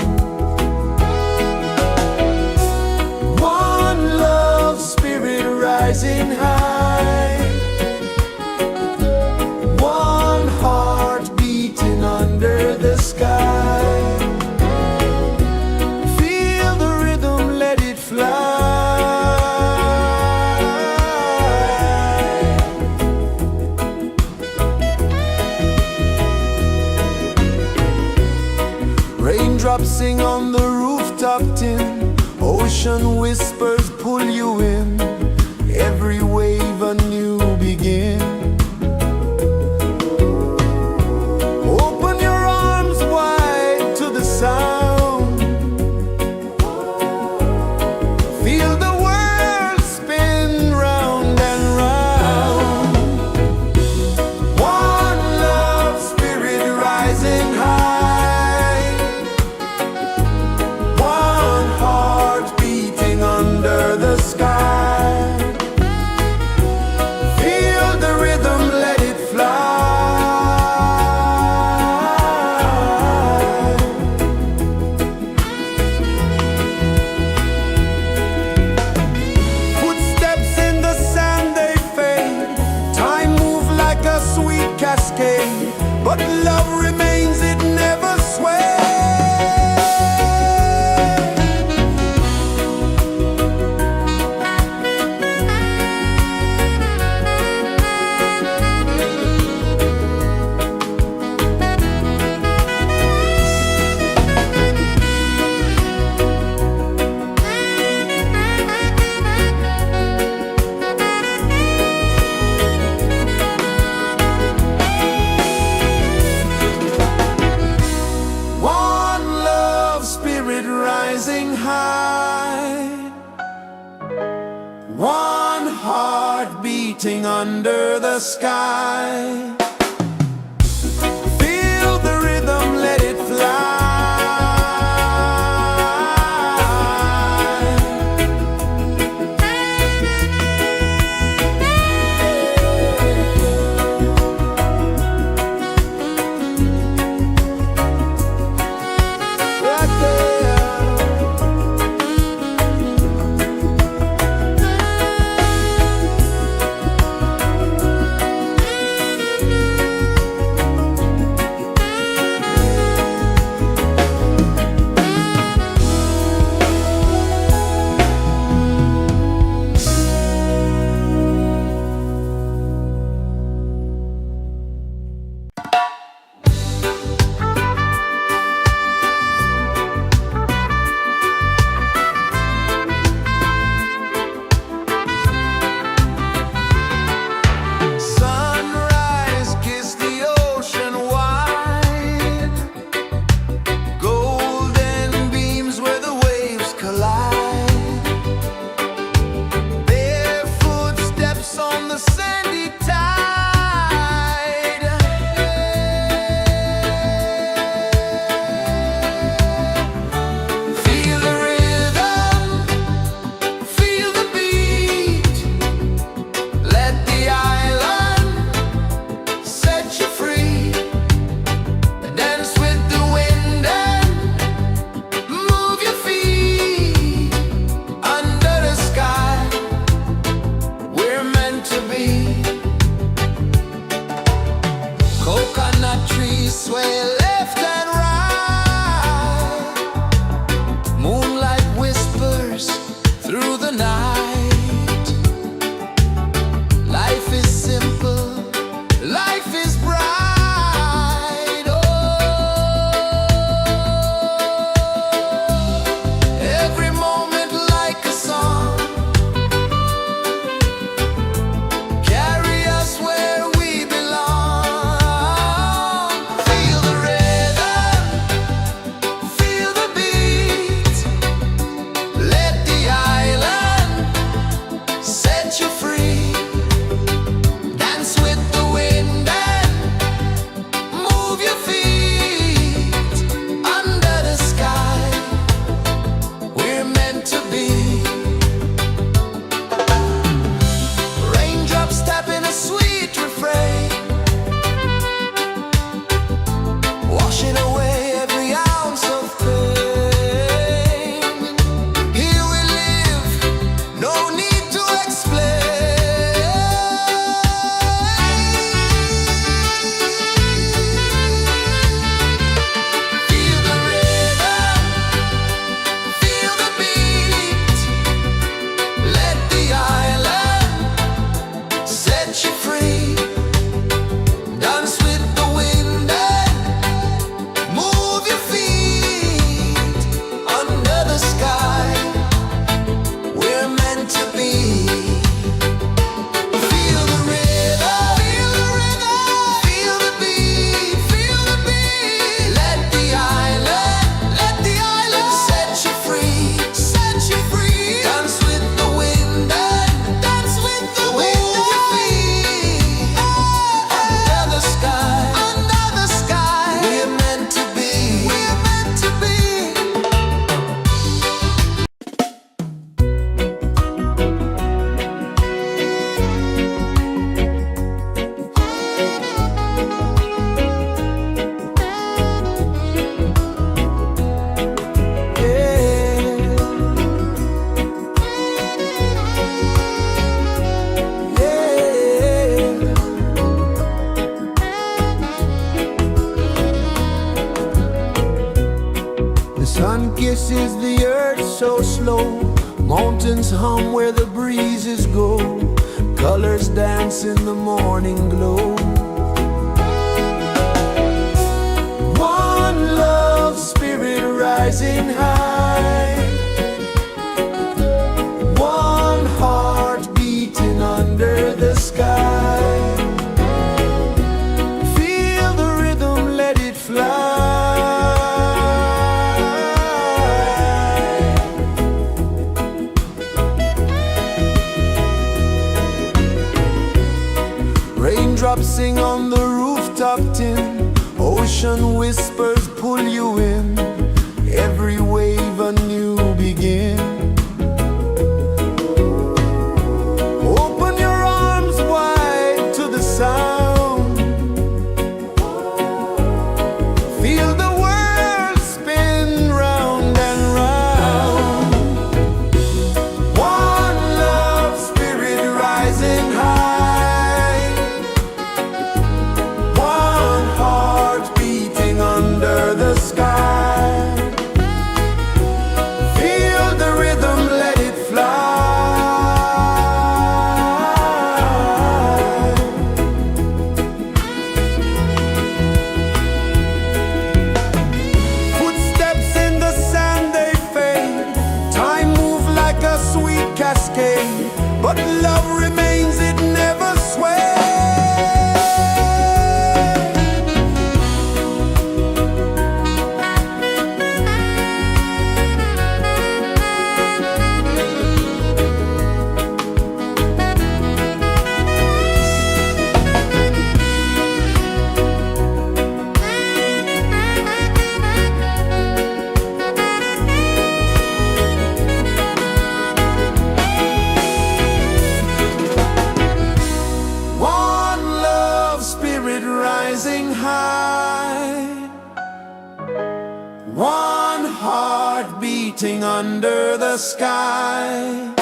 One love, spirit rising high. One heart beating under the sky. Feel the rhythm, let it fly. Raindrops sing on the rooftop tin. Ocean whispers pull you in. Every wave a new begin. Open your arms wide to the sound. Feel the world spin round and round. One love, spirit rising high. One heart beating under the sky. Feel the rhythm, let it fly. Footsteps in the sand, they fade. Time moves like a sweet cascade, but love remains, it never sways. One love, spirit rising high. One heart beating under the sky. Feel the rhythm, let it fly. Right there. Sun kisses the earth so slow, mountains hum where the breezes go, colors dance in the morning glow. One love spirit rising high, one heart beating under the sky. Feel the rhythm, let it fly. Raindrops sing on the rooftop tin, ocean whispers pull you in, every wave a new begin. Open your arms wide to the sound, feel the world spin round and round. One love spirit rising high, one heart beating under the sky. Feel the rhythm, let it fly. Footsteps in the sand, they fade, time moves like a sweet cascade, but love remains, it never sways. One love spirit rising high, one heart beating under the sky.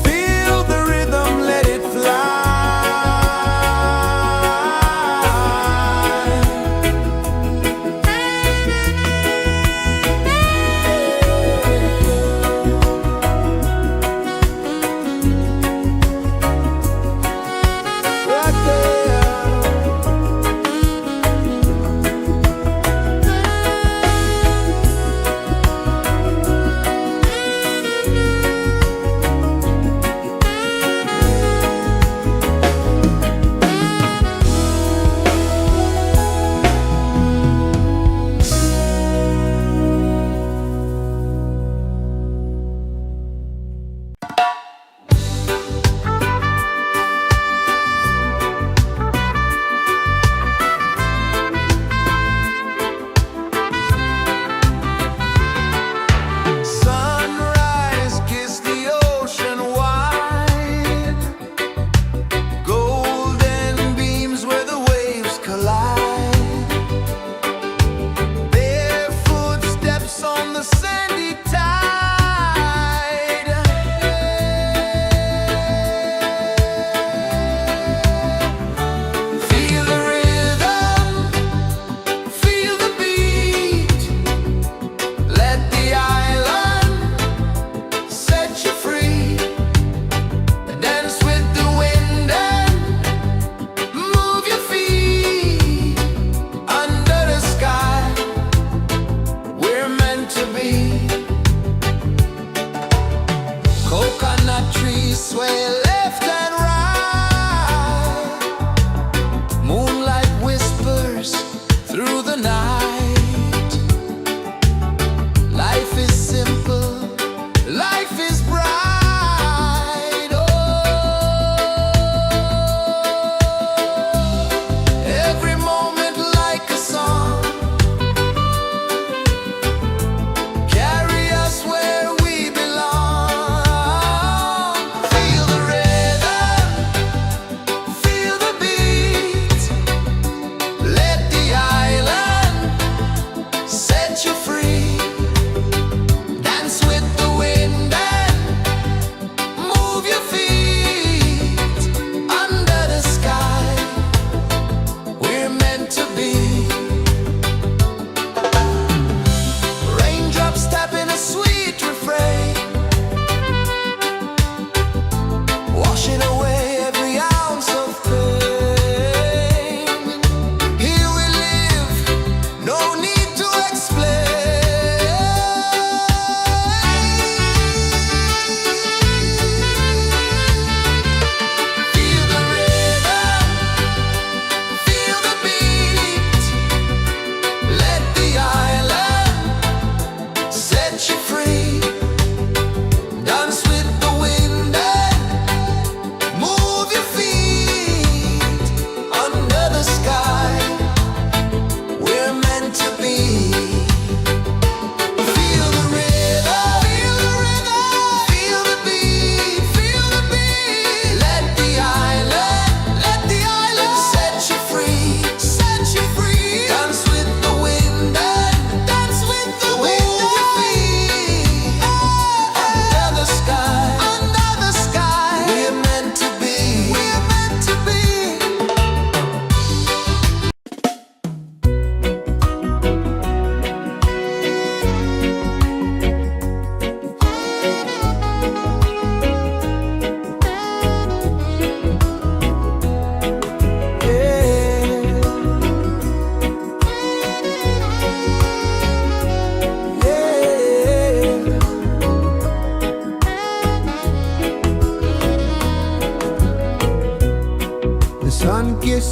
Feel the rhythm, let it fly. Right there.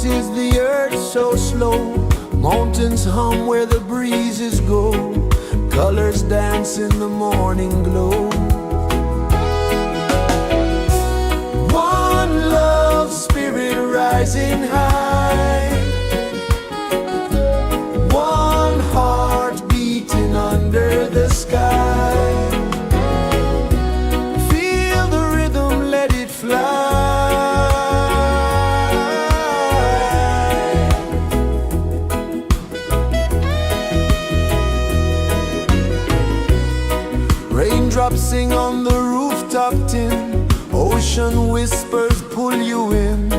paces the earth so slow. Mountains hum where the breezes go. Colors dance in the morning glow. One love spirit rising high. One heart beating under the sky. Feel the rhythm, let it fly. Raindrops sing on the rooftop tin. Ocean whispers pull you in.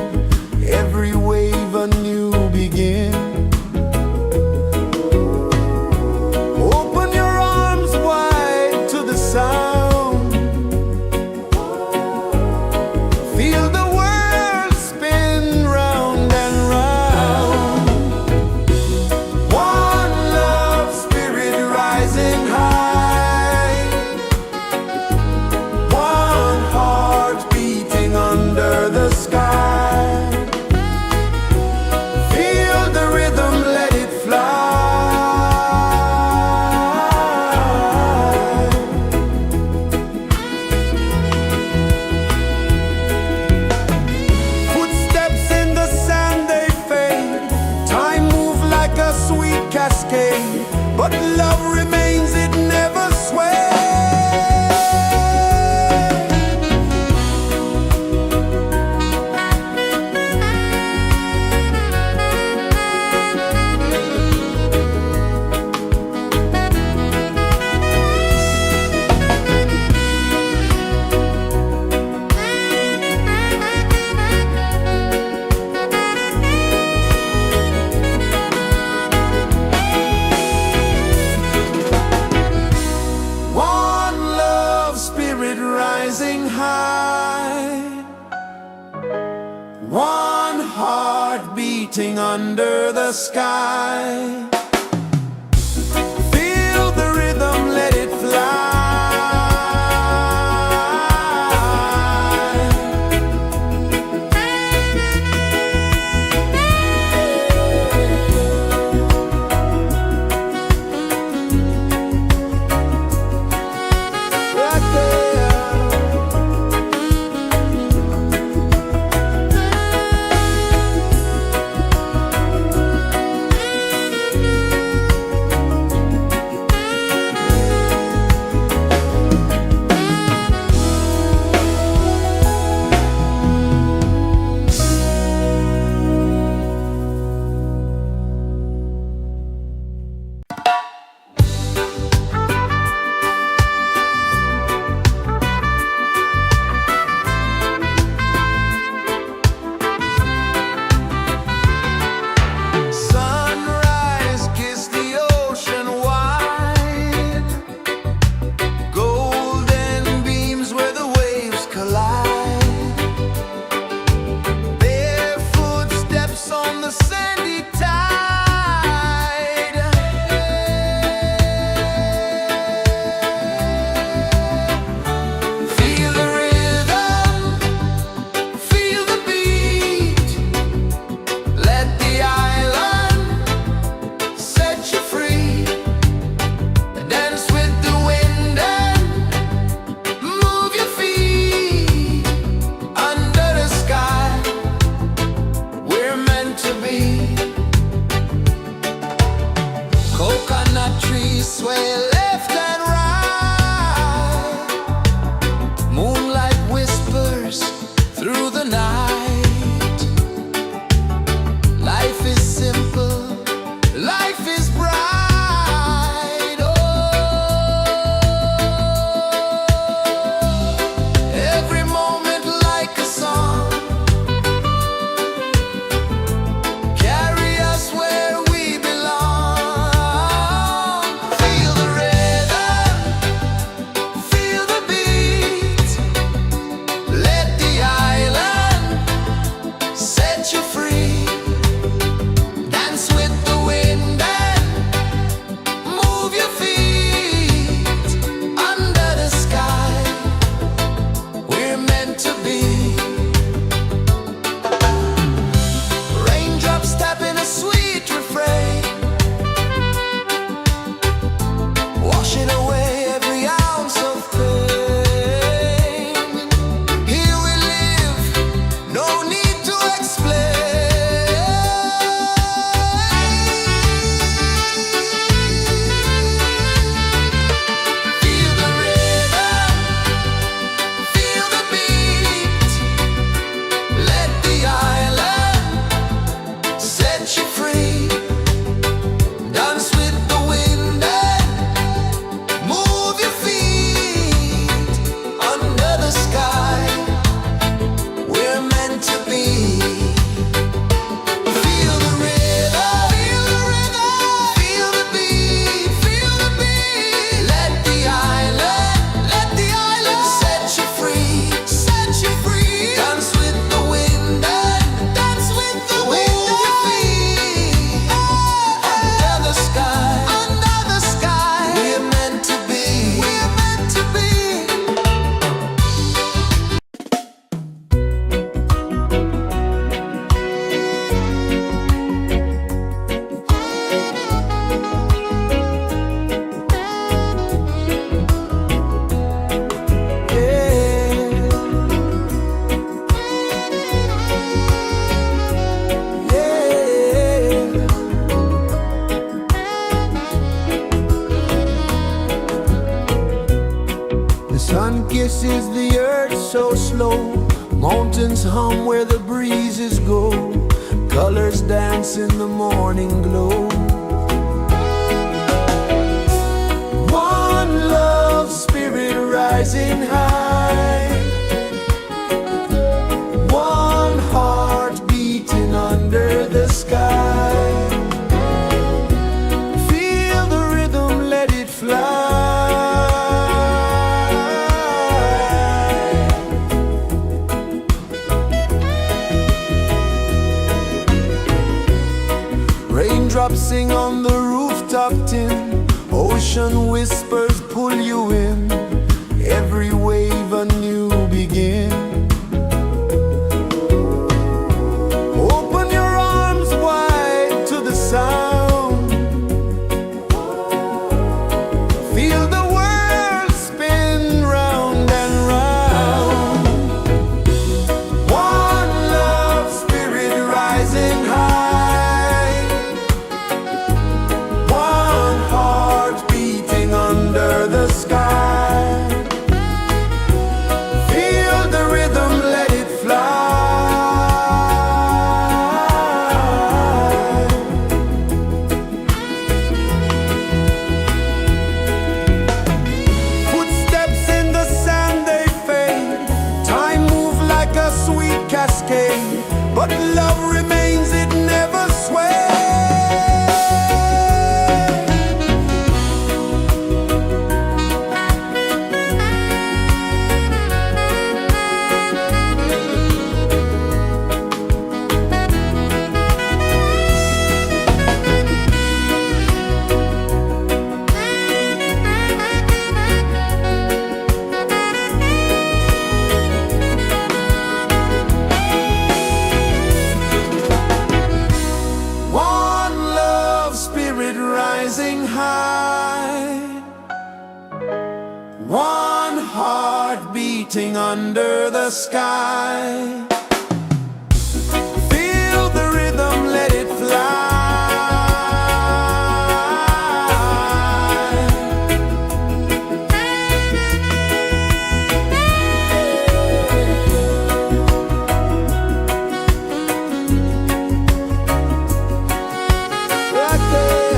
Every wave a new begin. Open your arms wide to the sound. Feel the world spin round and round. One love spirit rising high. One heart beating under the sky. Feel the rhythm, let it fly. Footsteps in the sand, they fade. Time moves like a sweet cascade, but love remains, it never sways. One love spirit rising high. One heart beating under the sky. Feel the rhythm, let it fly. Right there. Sun kisses the earth so slow, mountains hum where the breezes go, colors dance in the morning glow. One love spirit rising high, one heart beating under the sky. Feel the rhythm, let it fly. Raindrops sing on the rooftop tin, ocean whispers pull you in, every wave a new begin. Open your arms wide to the sound, feel the world spin round and round. One love spirit rising high, one heart beating under the sky. Feel the rhythm, let it fly. Footsteps in the sand, they fade, time move like a sweet cascade, but love remains, it never sways. One love spirit rising high, one heart beating under the sky. Feel the rhythm, let it fly. Right there.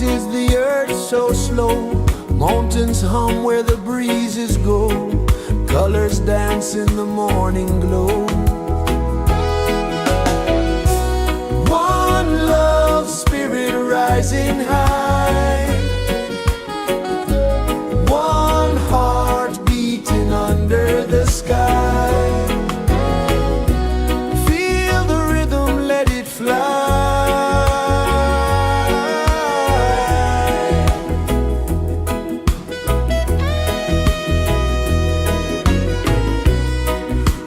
is the earth so slow? Mountains hum where the breezes go. Colors dance in the morning glow. One love, spirit rising high. One heart beating under the sky. Feel the rhythm, let it fly.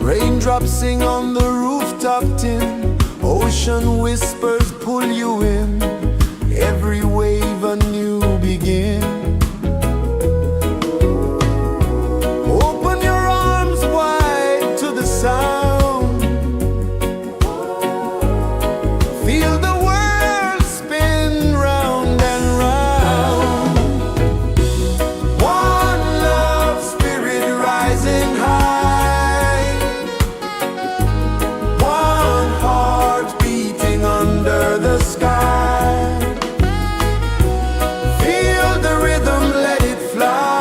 Raindrops sing on the rooftop tin. Ocean whispers pull you in. Every wave a new begin. Open your arms wide to the sound. Feel the world spin round and round. One love, spirit rising high. One heart beating under the sky. Feel the rhythm, let it fly.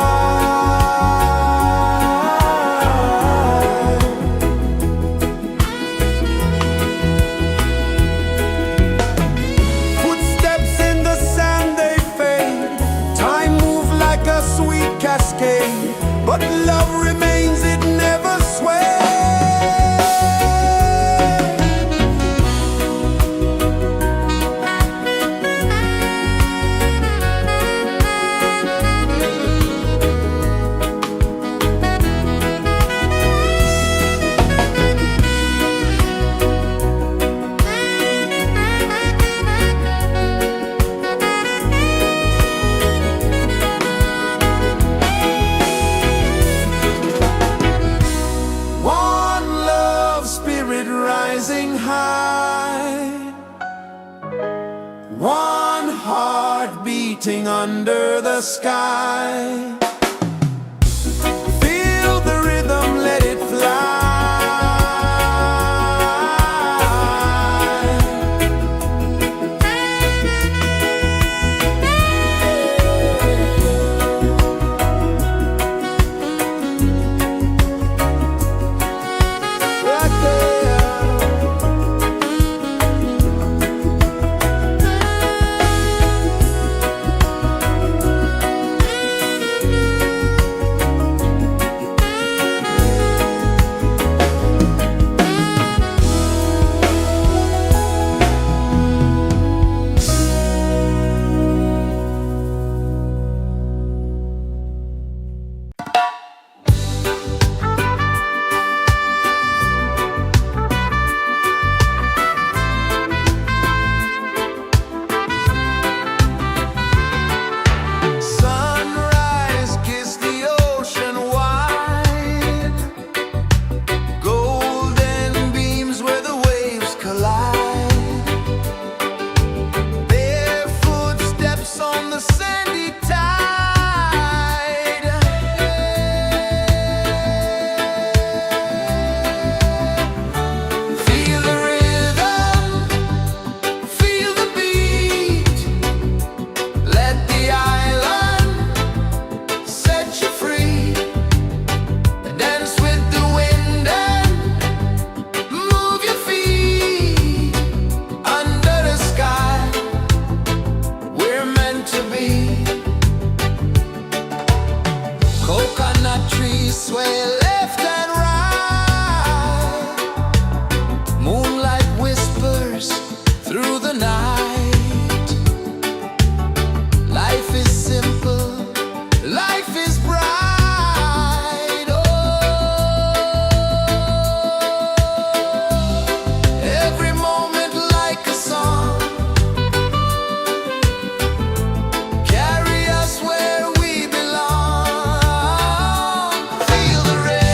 Footsteps in the sand, they fade. Time moves like a sweet cascade, but love remains, it never sways. One love, spirit rising high. One heart beating under the sky. Feel the rhythm, let it fly. Rock there. Sunrise, kiss the ocean wide. Golden beams where the waves collide. Barefoot steps on the sandy tide. Feel the rhythm, feel the beat. Let the island set you free. Dance with the wind and move your feet. Under the sky, we're meant to be. Coconut trees sway left and right. Moonlight whispers through the night. Life is simple, life is bright. Oh, every moment like a song. Carry us where we belong. Feel the rain.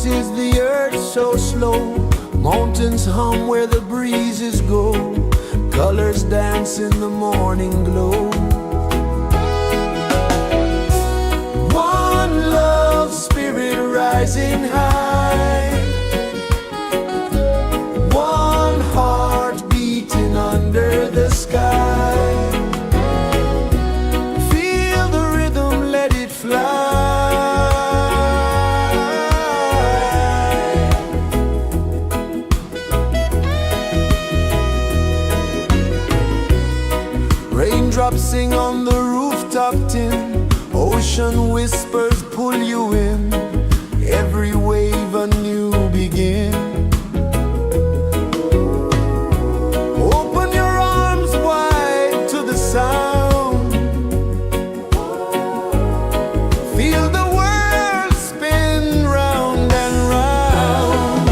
is the earth so slow? Mountains hum where the breezes go. Colors dance in the morning glow. One love spirit rising high. One heart beating under the sky. Feel the rhythm, let it fly. Raindrops sing on the rooftop tin. Ocean whispers pull you in. Every wave a new begin. Open your arms wide to the sound. Feel the world spin round and round.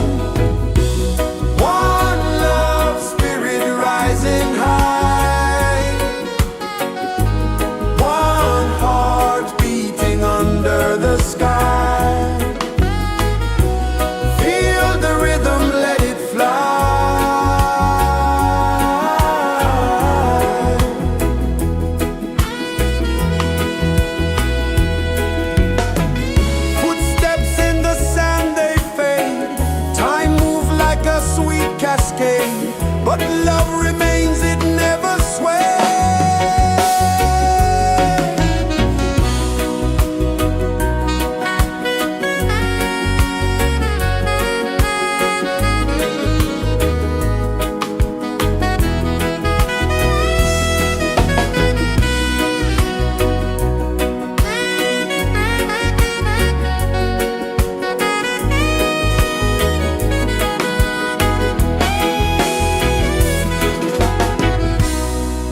One love spirit rising high. One heart beating under the sky. Feel the rhythm, let it fly. Footsteps in the sand, they fade. Time moves like a sweet cascade, but love remains, it never sways.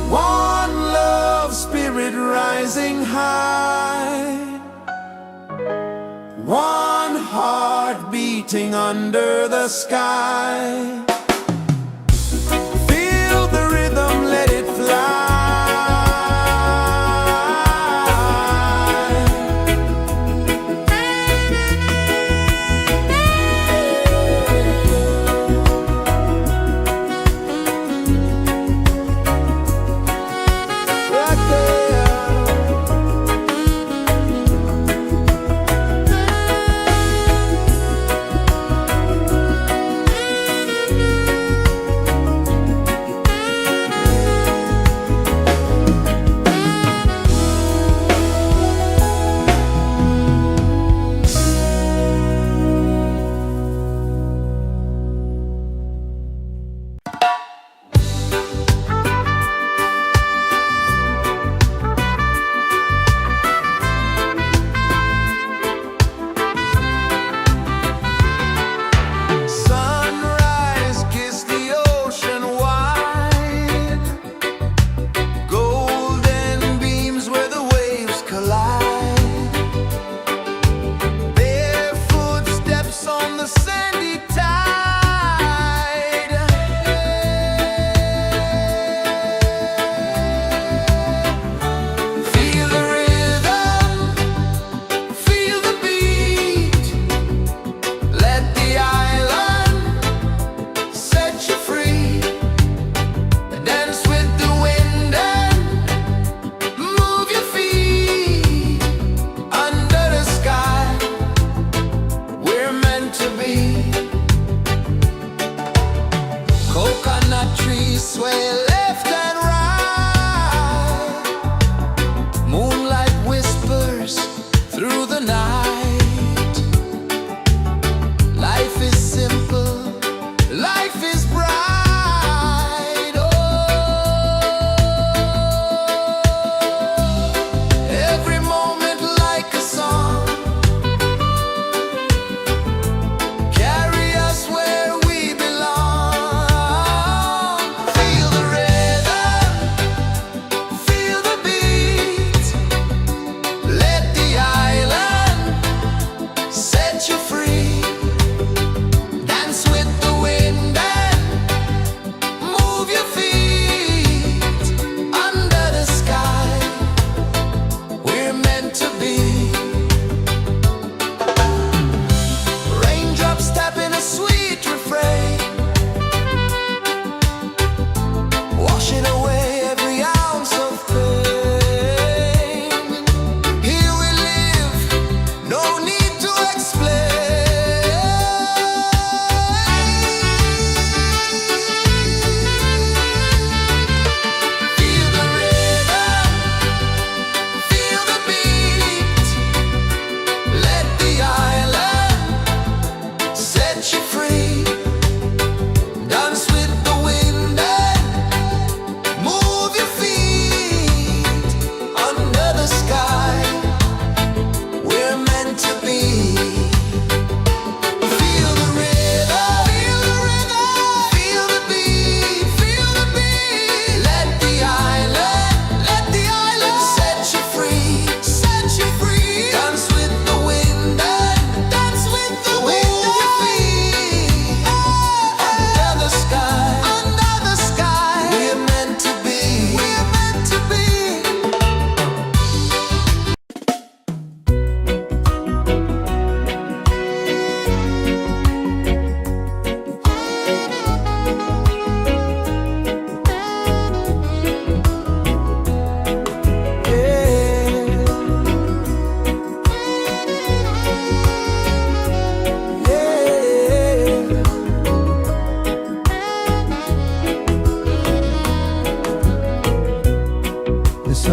One love spirit rising high. One heart beating under the sky. Feel the rhythm, let it fly.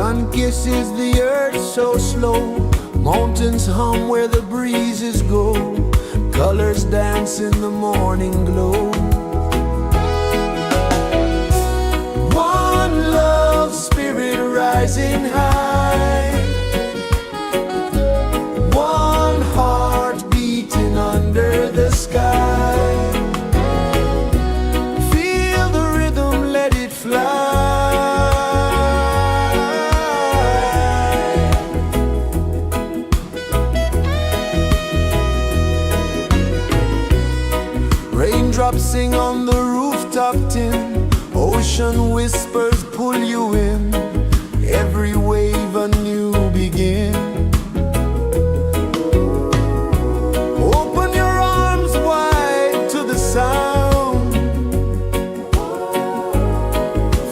Sun kisses the earth so slow, mountains hum where the breezes go, colors dance in the morning glow. One love spirit rising high, one heart beating under the sky. Feel the rhythm, let it fly. Raindrops sing on the rooftop tin, ocean whispers pull you in, every wave a new begin. Open your arms wide to the sound,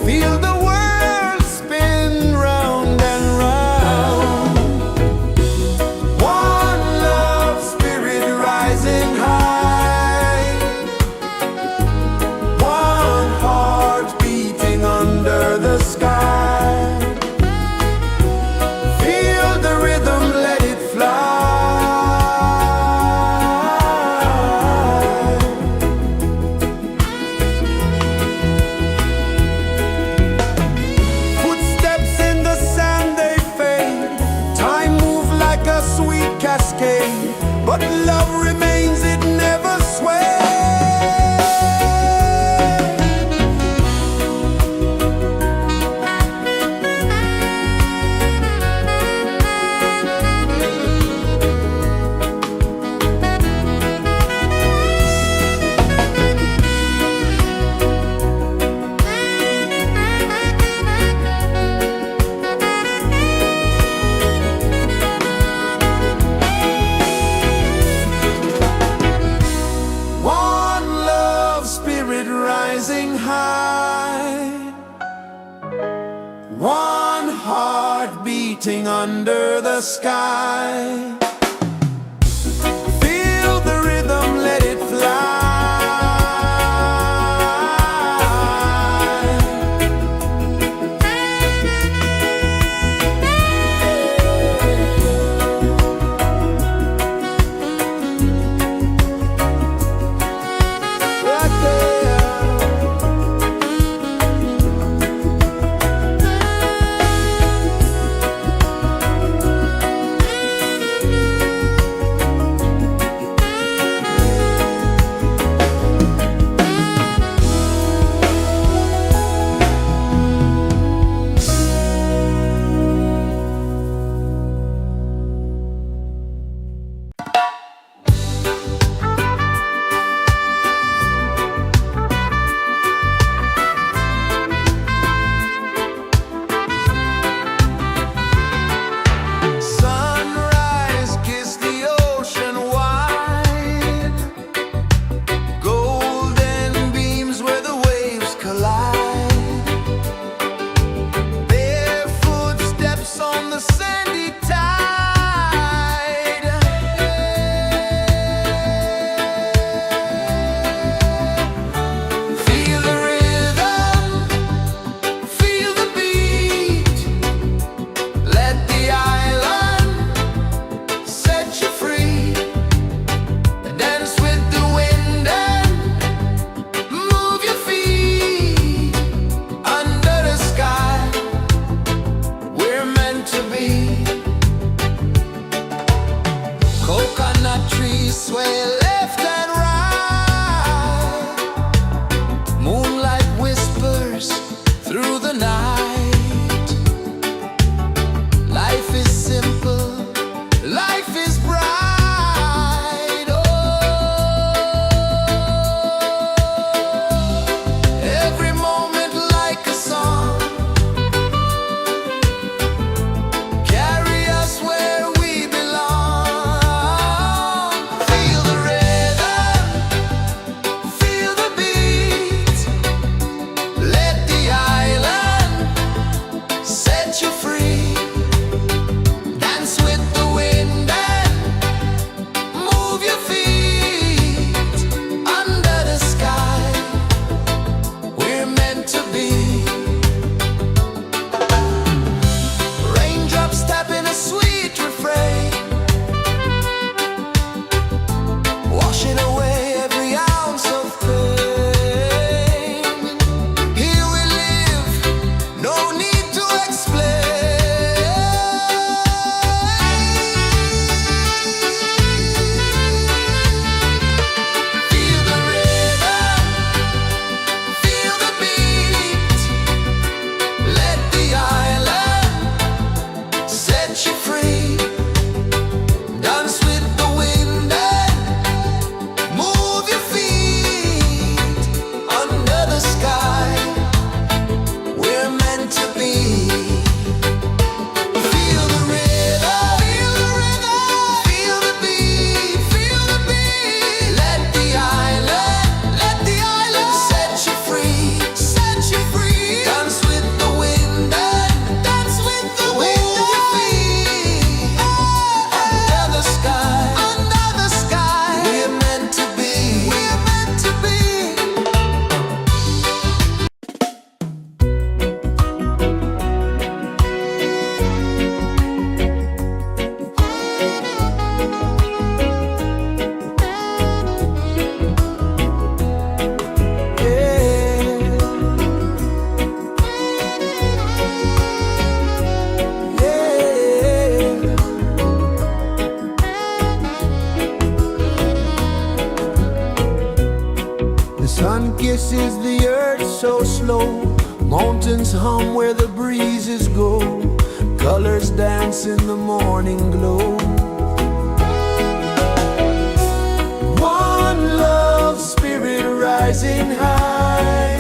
feel the world spin round and round. One love spirit rising high, one heart beating under the sky. Feel the rhythm, let it fly. Footsteps in the sand, they fade, time moves like a sweet cascade, but love remains, it never sways. One love spirit rising high, one heart beating under the sky. Feel the rhythm, let it fly. pulses the earth so slow. Mountains hum where the breezes go. Colors dance in the morning glow. One love spirit rising high.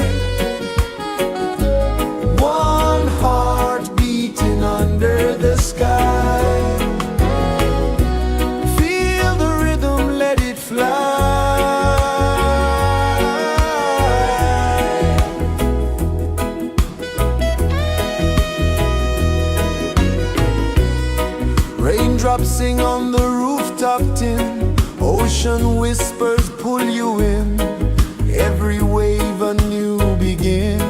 One heart beating under the sky. Feel the rhythm, let it fly. Raindrops sing on the rooftop tin. Ocean whispers pull you in. Every wave a new begin.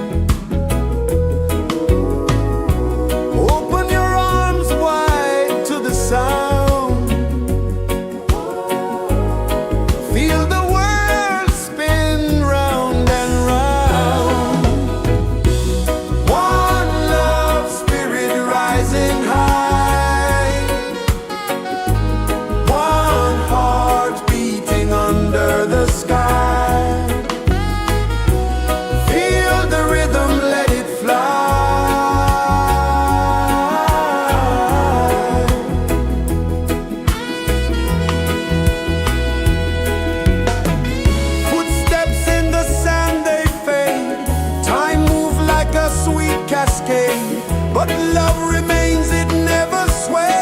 Open your arms wide to the sound. Feel the world spin round and round. One love spirit rising high. One heart beating under the sky. Feel the rhythm, let it fly. Footsteps in the sand, they fade. Time moves like a sweet cascade, but love remains, it never sways.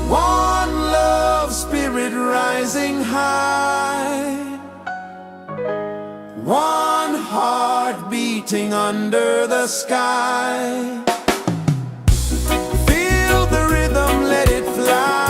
One love spirit rising high. One heart beating under the sky. Feel the rhythm, let it fly.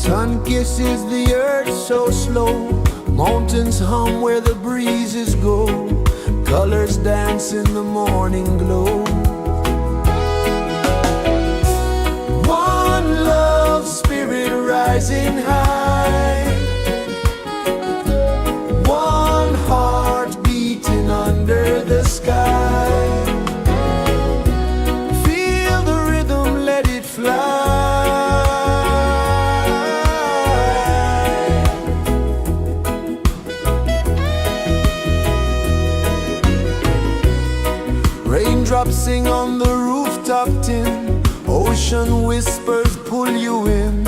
Sun kisses the earth so slow, mountains hum where the breezes go, colors dance in the morning glow. One love spirit rising high, one heart beating under the sky. Feel the rhythm, let it fly. Raindrops sing on the rooftop tin, ocean whispers pull you in,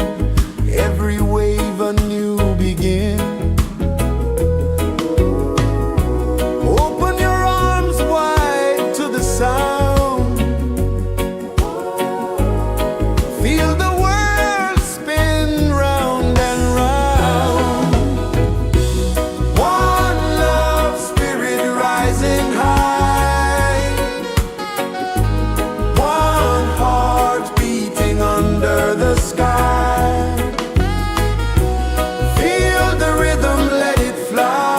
every wave a new begin. Open your arms wide to the sound, feel the world spin round and round. One love spirit rising high, one heart beating under the sky. Feel the rhythm, let it fly.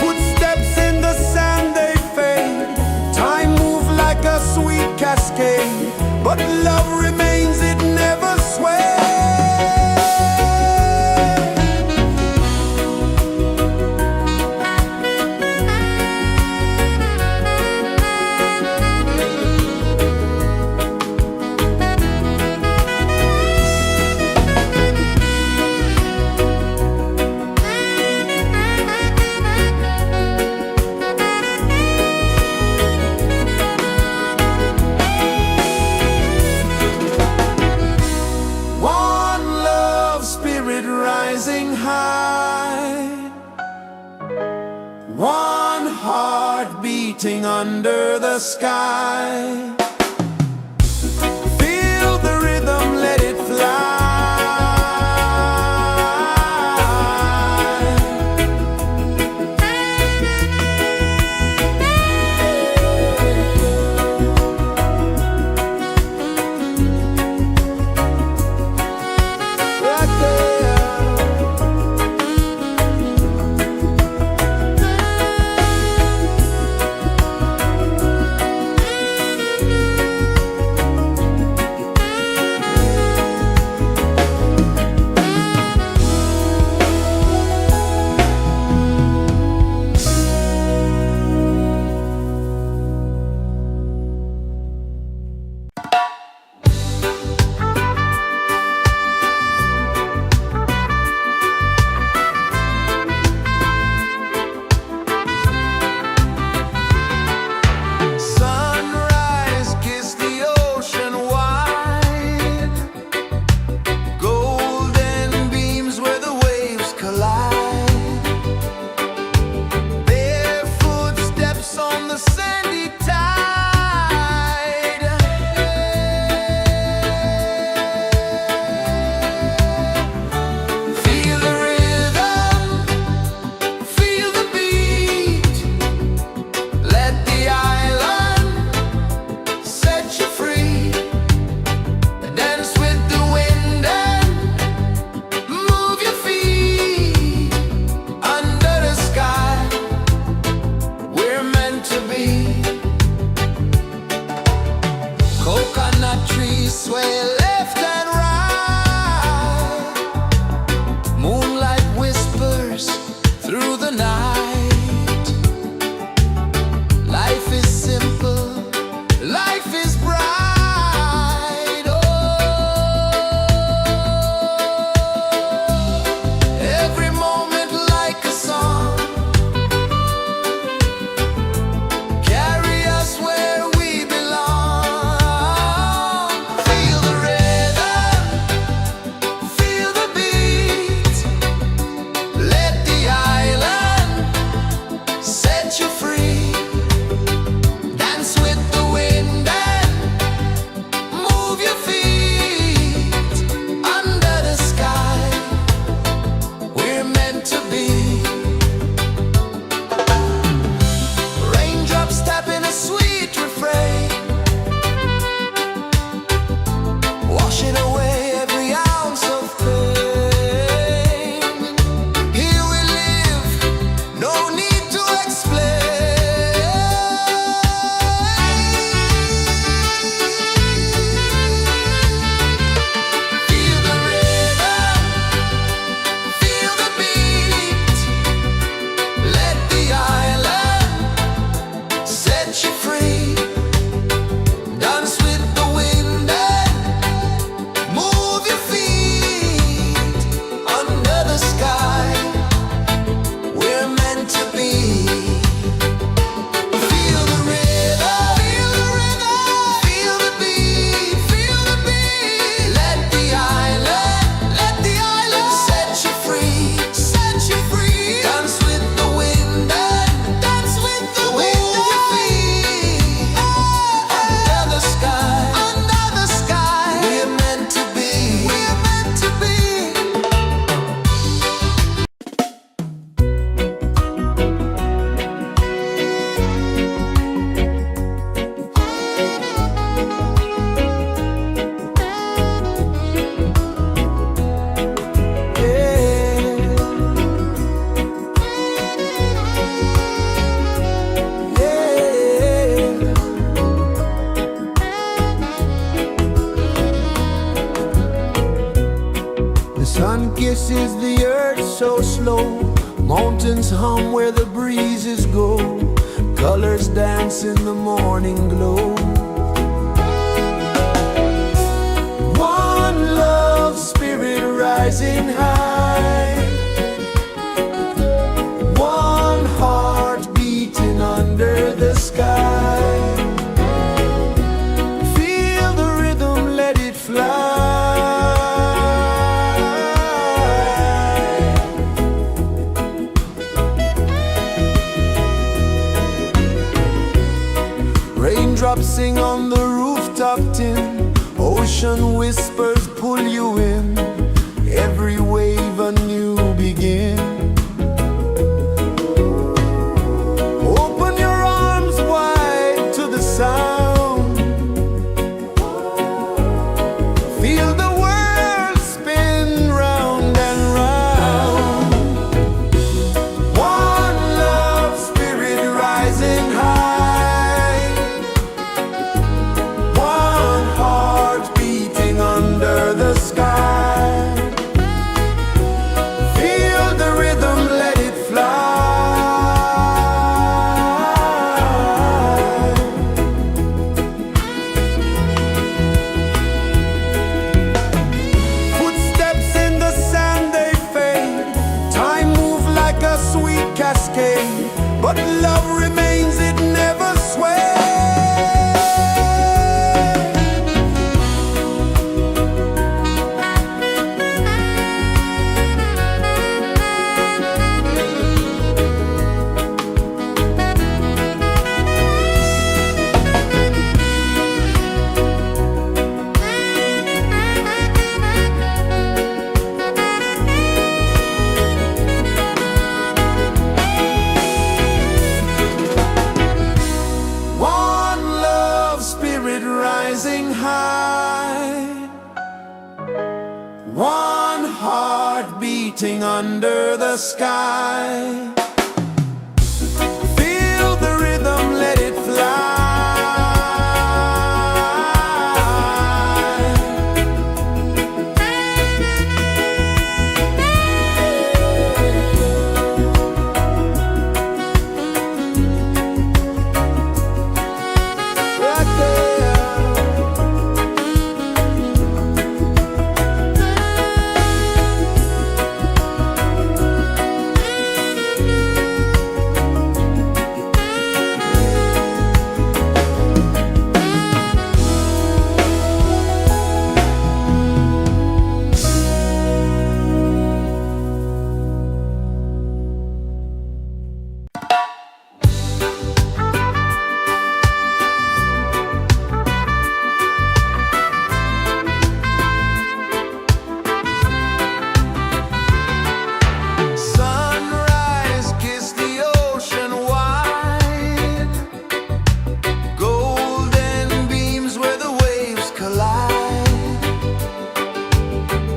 Footsteps in the sand, they fade, time moves like a sweet cascade, but love remains, it never sways. One love spirit rising high, one heart beating under the sky. Feel the rhythm, let it fly. Right there. is the earth so slow? Mountains hum where the breezes go. Colors dance in the morning glow. One love, spirit rising high. One heart beating under the sky. Feel the rhythm, let it fly. Raindrops sing on the rooftop tin. Ocean whispers pull you in. Every wave a new begin. Open your arms wide to the sound. Feel the world spin round and round. One love, spirit rising high. One heart beating under the sky. Feel the rhythm, let it fly. Footsteps in the sand, they fade. Time moves like a sweet cascade, but love remains, it never sways. One love, spirit rising high. One heart beating under the sky. Feel the rhythm, let it fly. Right there. Sunrise, kiss the ocean wide. Golden beams where the waves collide.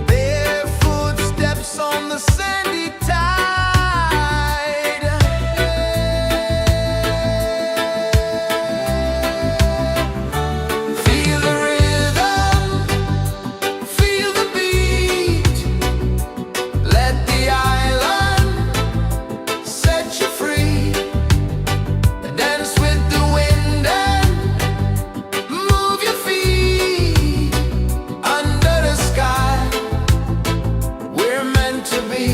Barefoot steps on the sandy tide. Feel the rhythm, feel the beat. Let the island set you free. Dance with the wind and move your feet. Under the sky, we're meant to be.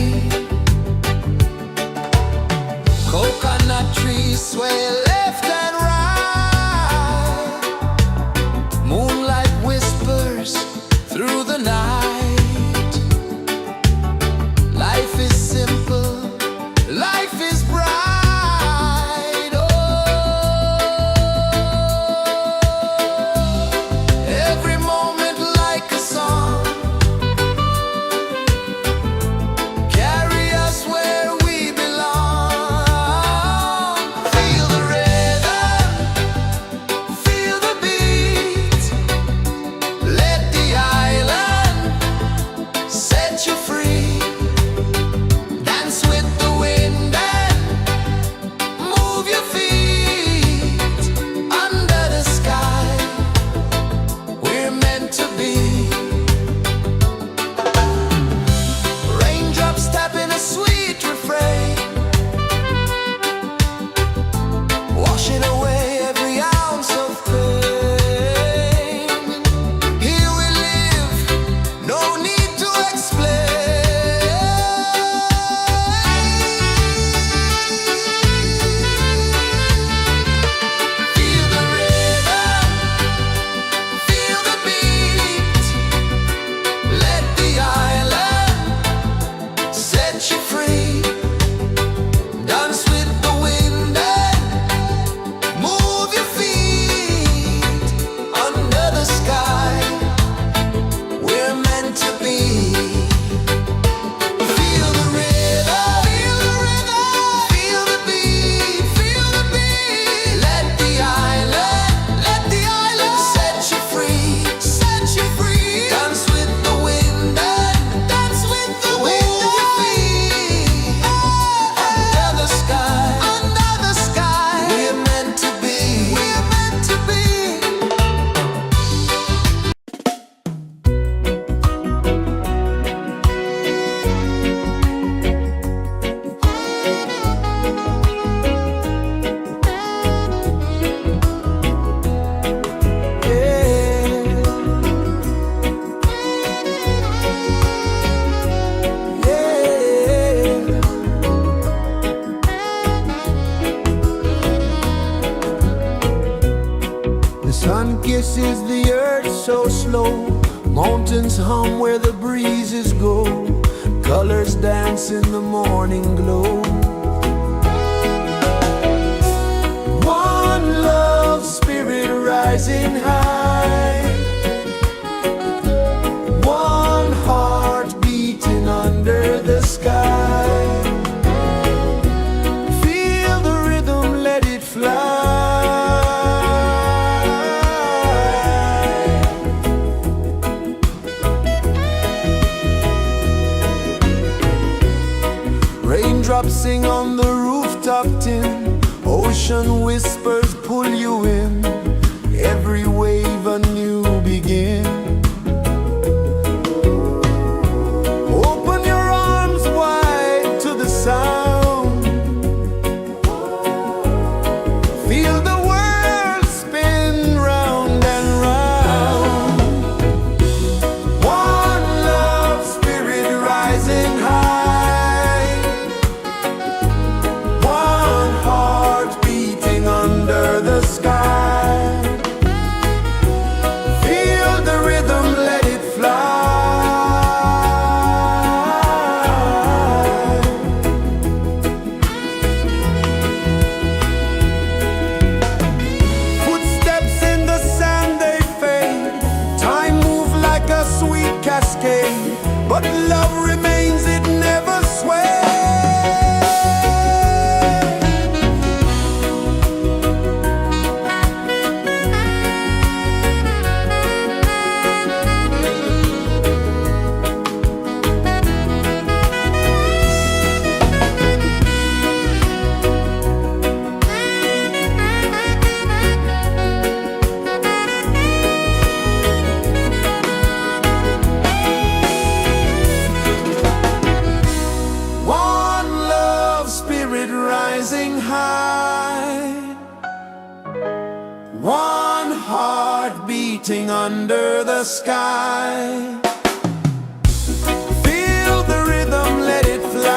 Coconut trees sway left and right. Moonlight whispers through the night. Life is simple, life is bright. Oh, every moment like a song. Carry us where we belong. Feel the rhythm, Sun kisses the earth so slow, mountains hum where the breezes go, colors dance in the morning glow. One love spirit rising high, one heart beating under the sky. Feel the rhythm, let it fly. Raindrops sing on the rooftop tin, ocean whispers pull you in, every wave a new begin. Open your arms wide to the sound, feel the world spin round and round. One love spirit rising high, one heart beating under the sky. Feel the rhythm, let it fly. Footsteps in the sand, they fade, time moves like a sweet cascade, but love remains, it never sways. One love spirit rising high, one heart beating under the sky. Feel the rhythm, let it fly.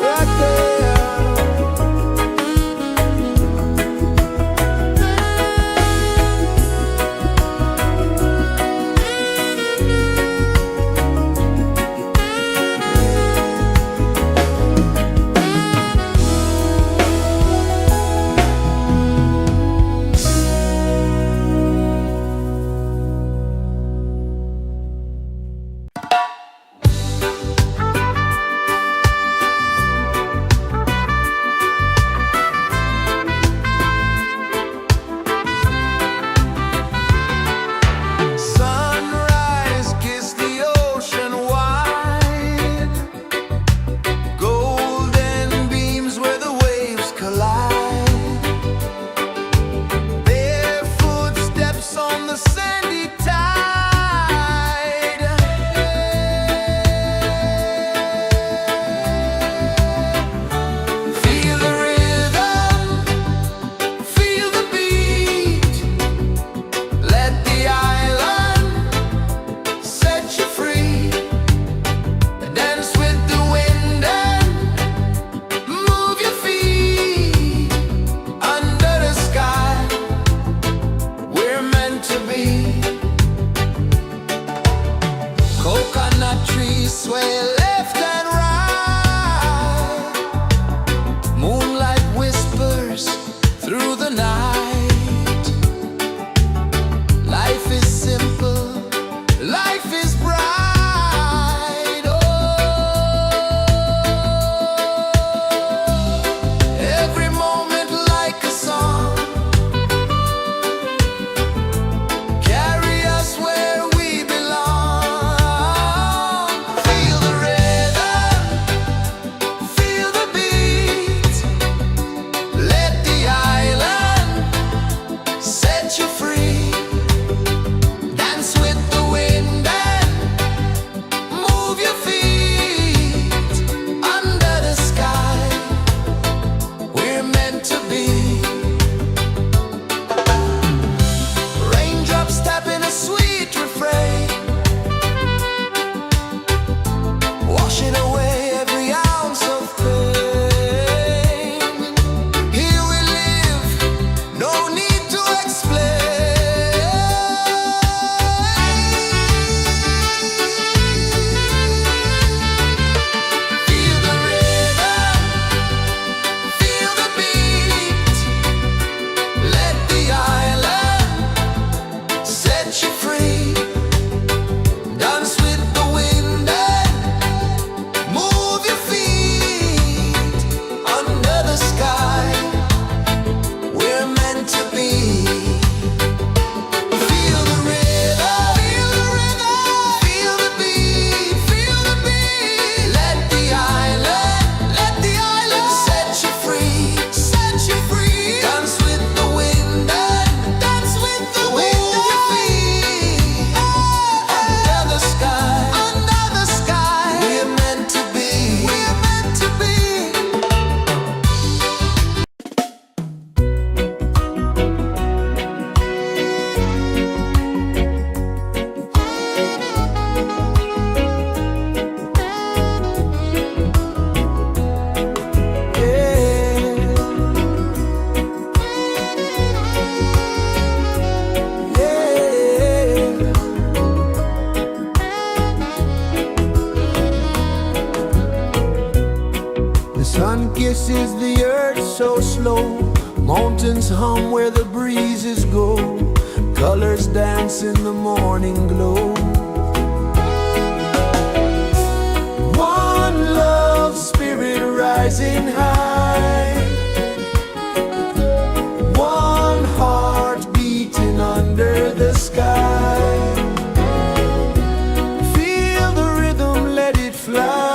Right there. is the earth so slow? Mountains hum where the breezes go. Colors dance in the morning glow. One love spirit rising high. One heart beating under the sky. Feel the rhythm, let it fly.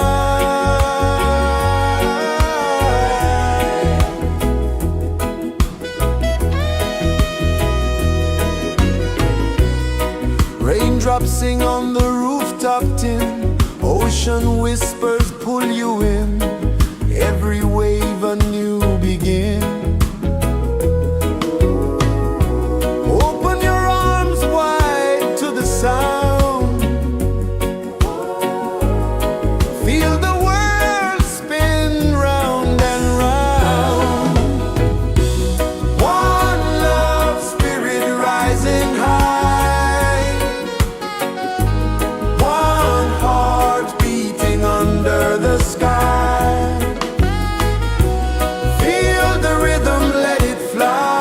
Raindrops sing on the rooftop tin. Ocean whispers pull you in. Every wave a new begin. Open your arms wide to the sound. Feel the world spin round and round. One love spirit rising high. One heart beating under the sky. Feel the rhythm, let it fly.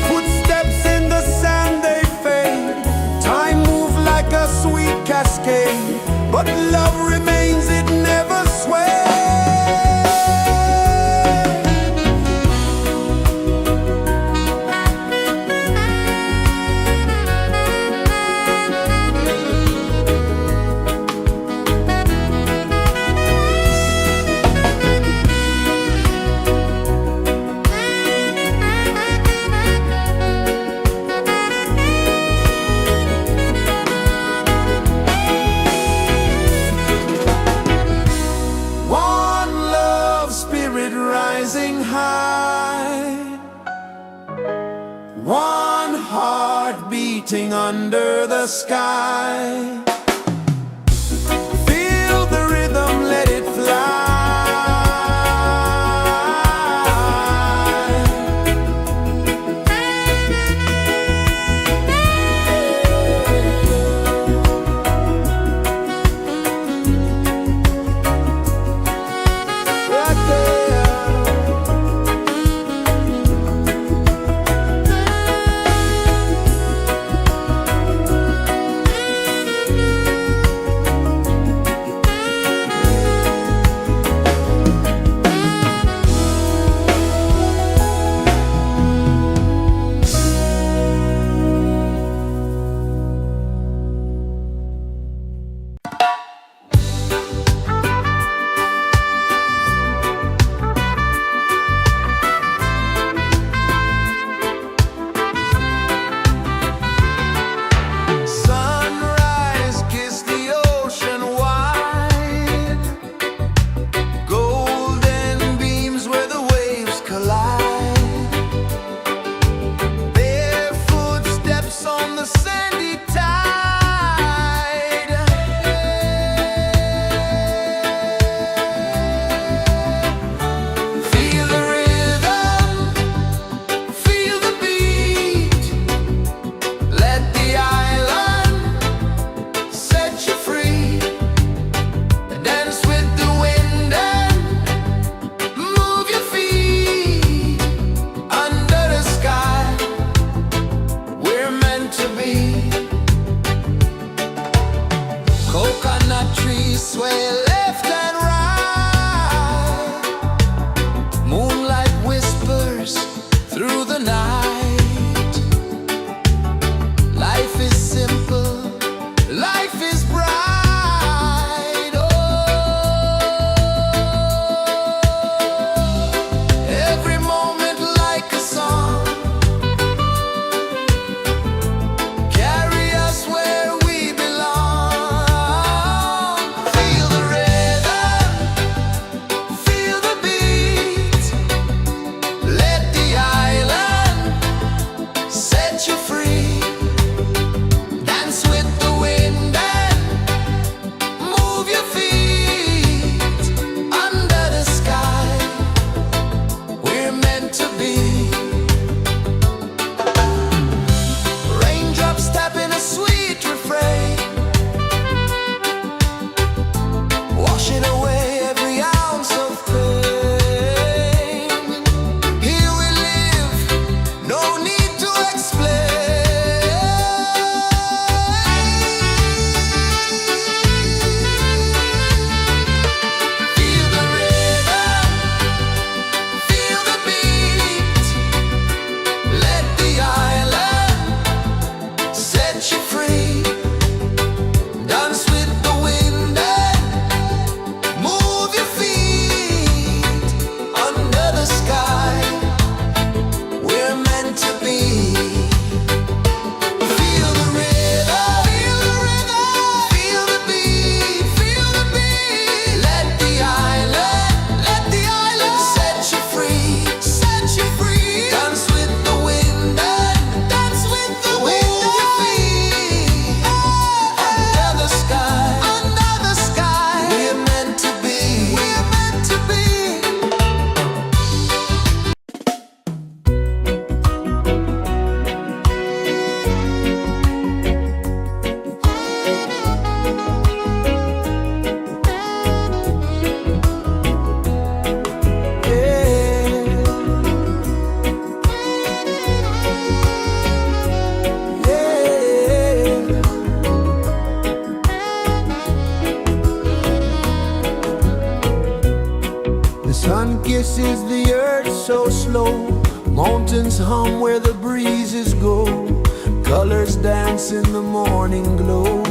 Footsteps in the sand, they fade. Time moves like a sweet cascade, but love remains, it never sways. One love spirit rising high. One heart beating under the sky. Feel the rhythm, let it fly. Right there. Sunrise, kiss the ocean wide. Golden beams where the waves collide. Barefoot steps on the sandy tide. Feel the rhythm, feel the beat. Let the island set you free. Dance with the wind and move your feet. Under the sky, we're meant to be. Coconut trees sway left and right. Moonlight whispers through the night. Life is simple, life is bright. Oh, every moment like a song. Carry us where we belong. Feel the rhythm. paces the earth so slow. Mountains hum where the breezes go. Colors dance in the morning glow.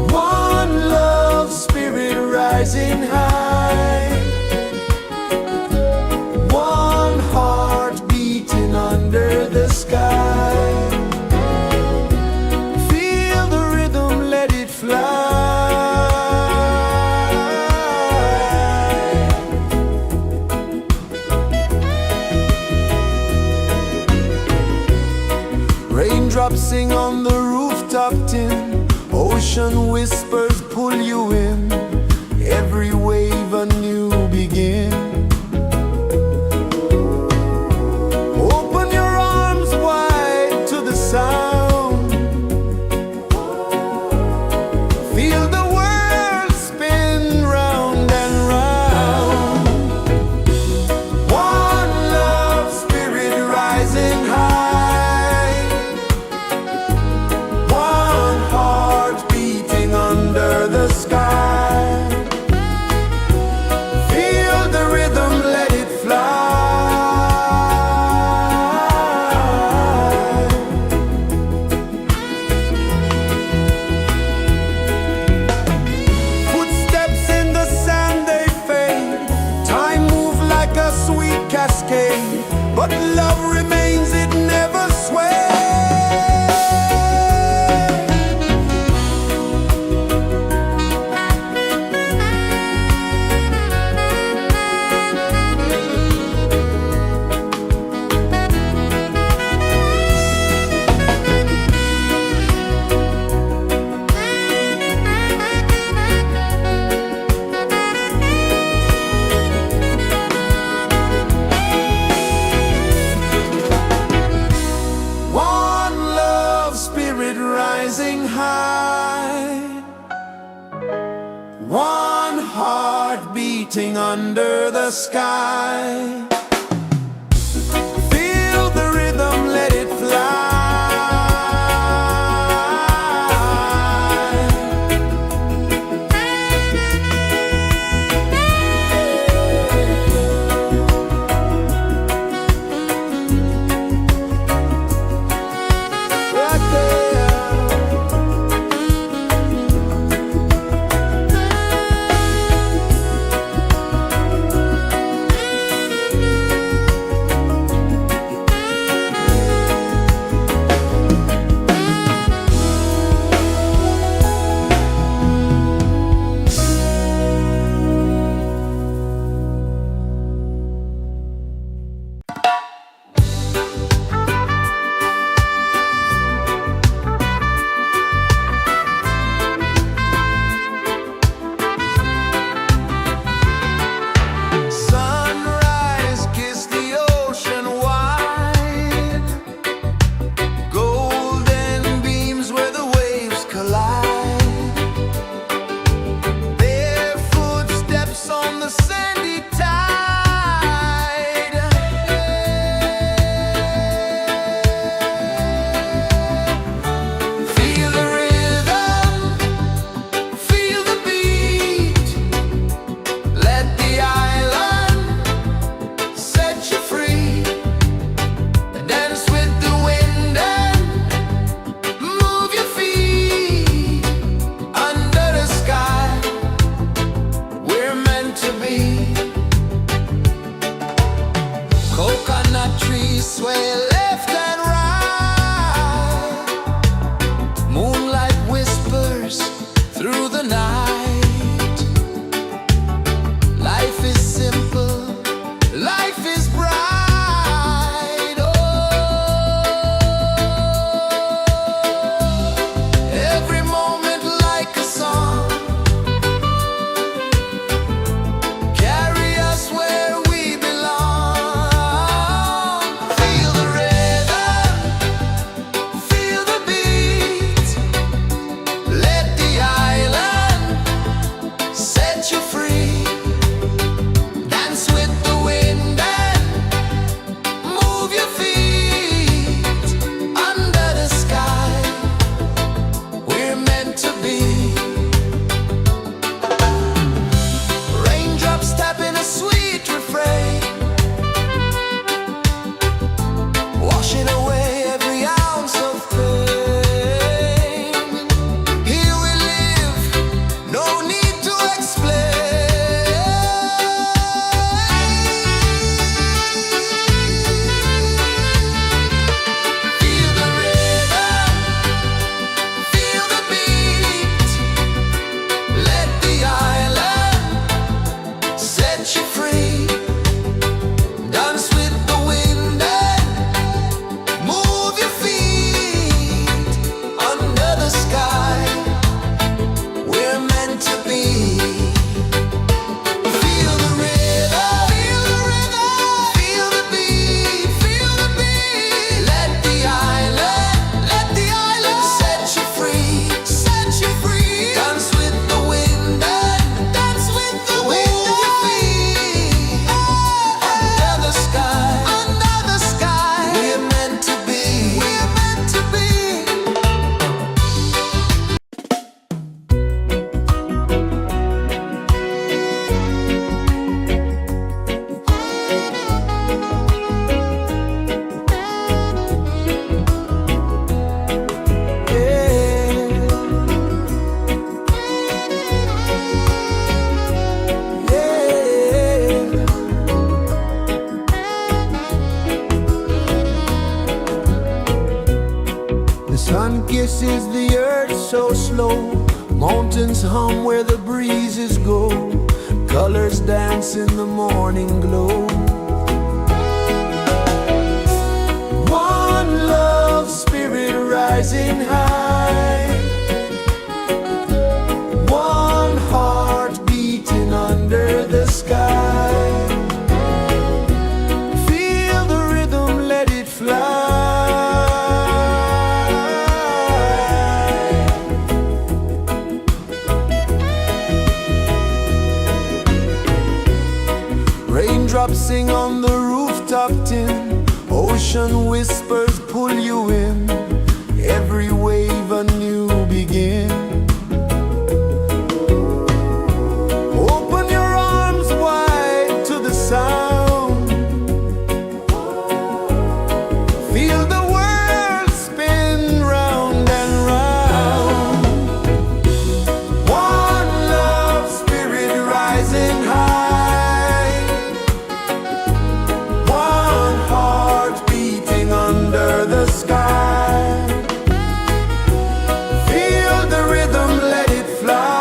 One love spirit rising high. One heart beating under the sky. Feel the rhythm, let it fly. Raindrops sing on the rooftop tin. Ocean whispers pull you in. Every wave a new begin. Open your arms wide to the sound. Feel the world spin round and round. One love spirit rising high. One heart beating under the sky. Feel the rhythm, let it fly. Footsteps in the sand, they fade. Time moves like a sweet cascade, but love remains, it never sways. One love spirit rising high. One heart beating under the sky. Feel the rhythm, let it fly. Right there. Sun kisses the earth so slow, mountains hum where the breezes go, colors dance in the morning glow. One love spirit rising high, one heart beating under the sky. Feel the rhythm, let it fly. Raindrops sing on the rooftop tin, ocean whispers pull you in, every wave a new begin. Open your arms wide to the sound, feel the world spin round and round. One love spirit rising high, one heart beating under the sky. Feel the rhythm, let it fly.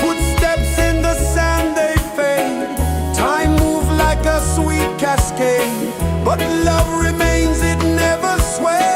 Footsteps in the sand, they fade, time moves like a sweet cascade, but love remains, it never sways.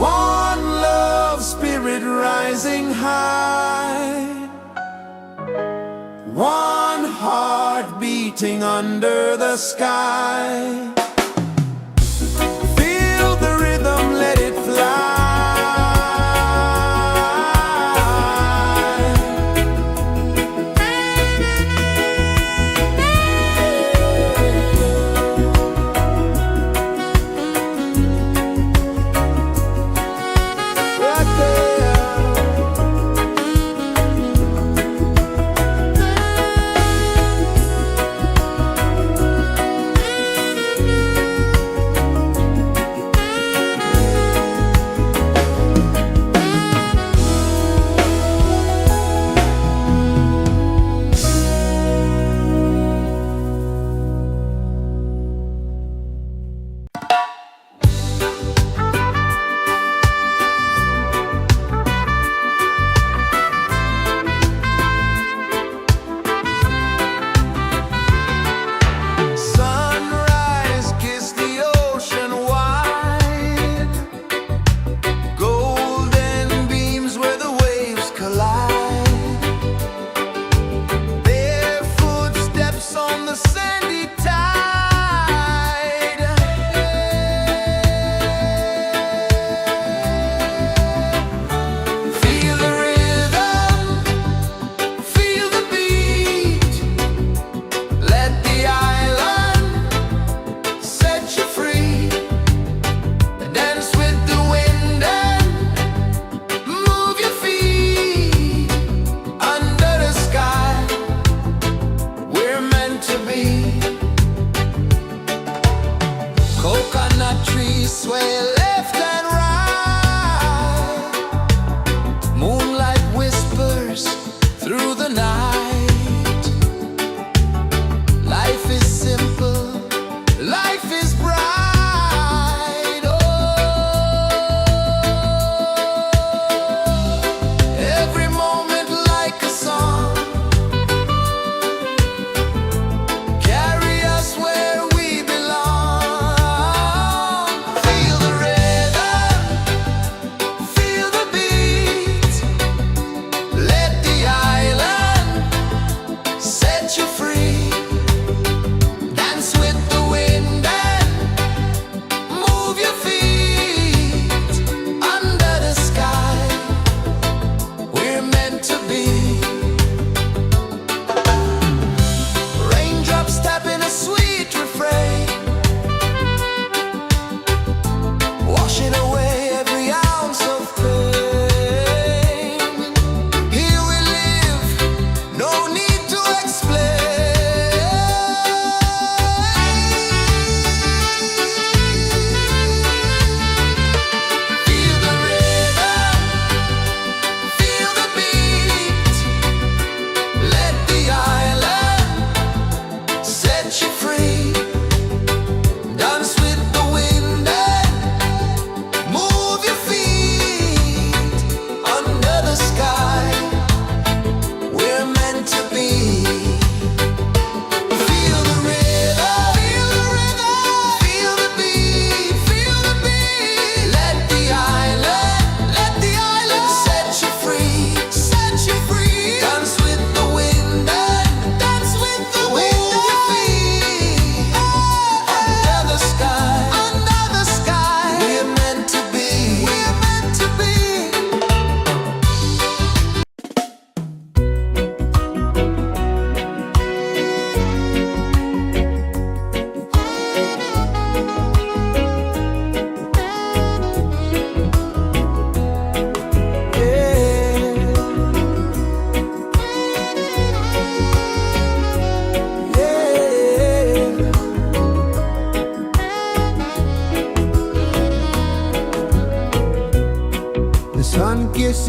One love spirit rising high, one heart beating under the sky. Feel the rhythm, let it fly. Right there.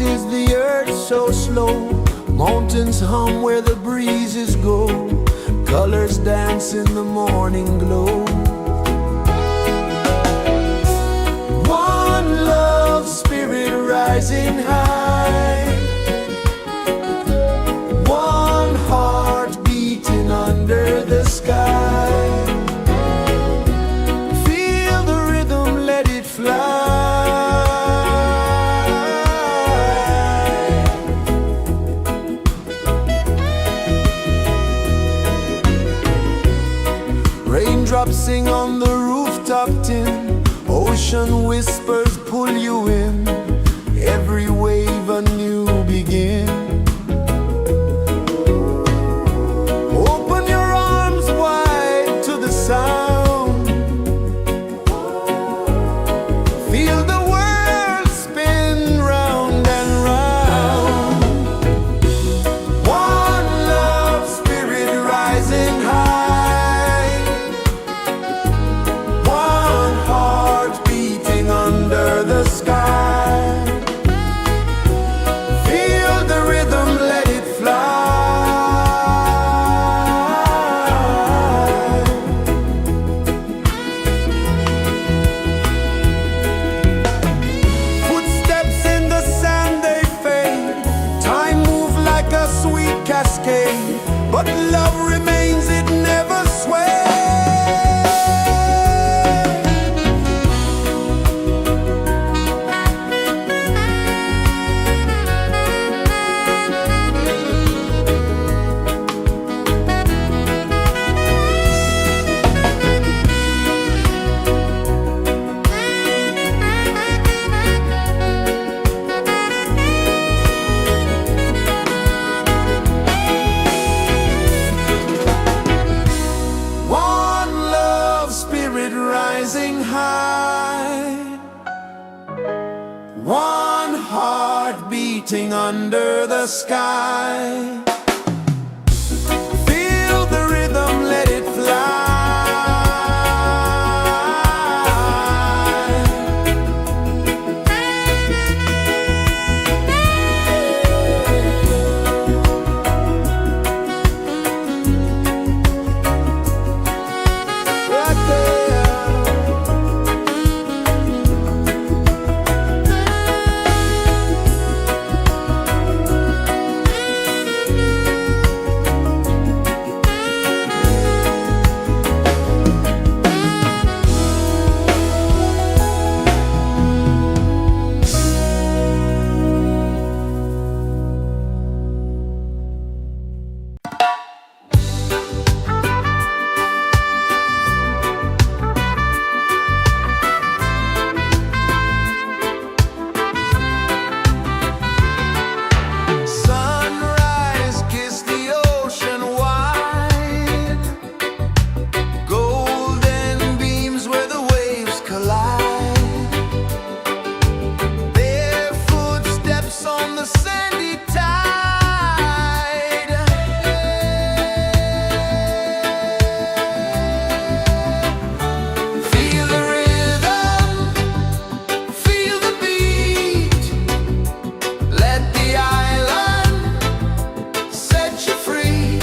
is the earth so slow? Mountains hum where the breezes go. Colors dance in the morning glow. One love, spirit rising high. One heart beating under the sky. Feel the rhythm, let it fly. Raindrops sing on the rooftop tin. Ocean whispers pull you in. Every wave a new begin. Open your arms wide to the sound. Feel the world spin round and round. One love, spirit rising high. One heart beating under the sky. Feel the rhythm, let it fly. Footsteps in the sand, they fade. Time moves like a sweet cascade, but love remains, it never sways. One love, spirit rising high. One heart beating under the sky. Feel the rhythm, let it fly. Right there. Sunrise, kiss the ocean wide. Golden beams where the waves collide. Their footsteps on the sandy tide. Feel the rhythm, feel the beat. Let the island set you free.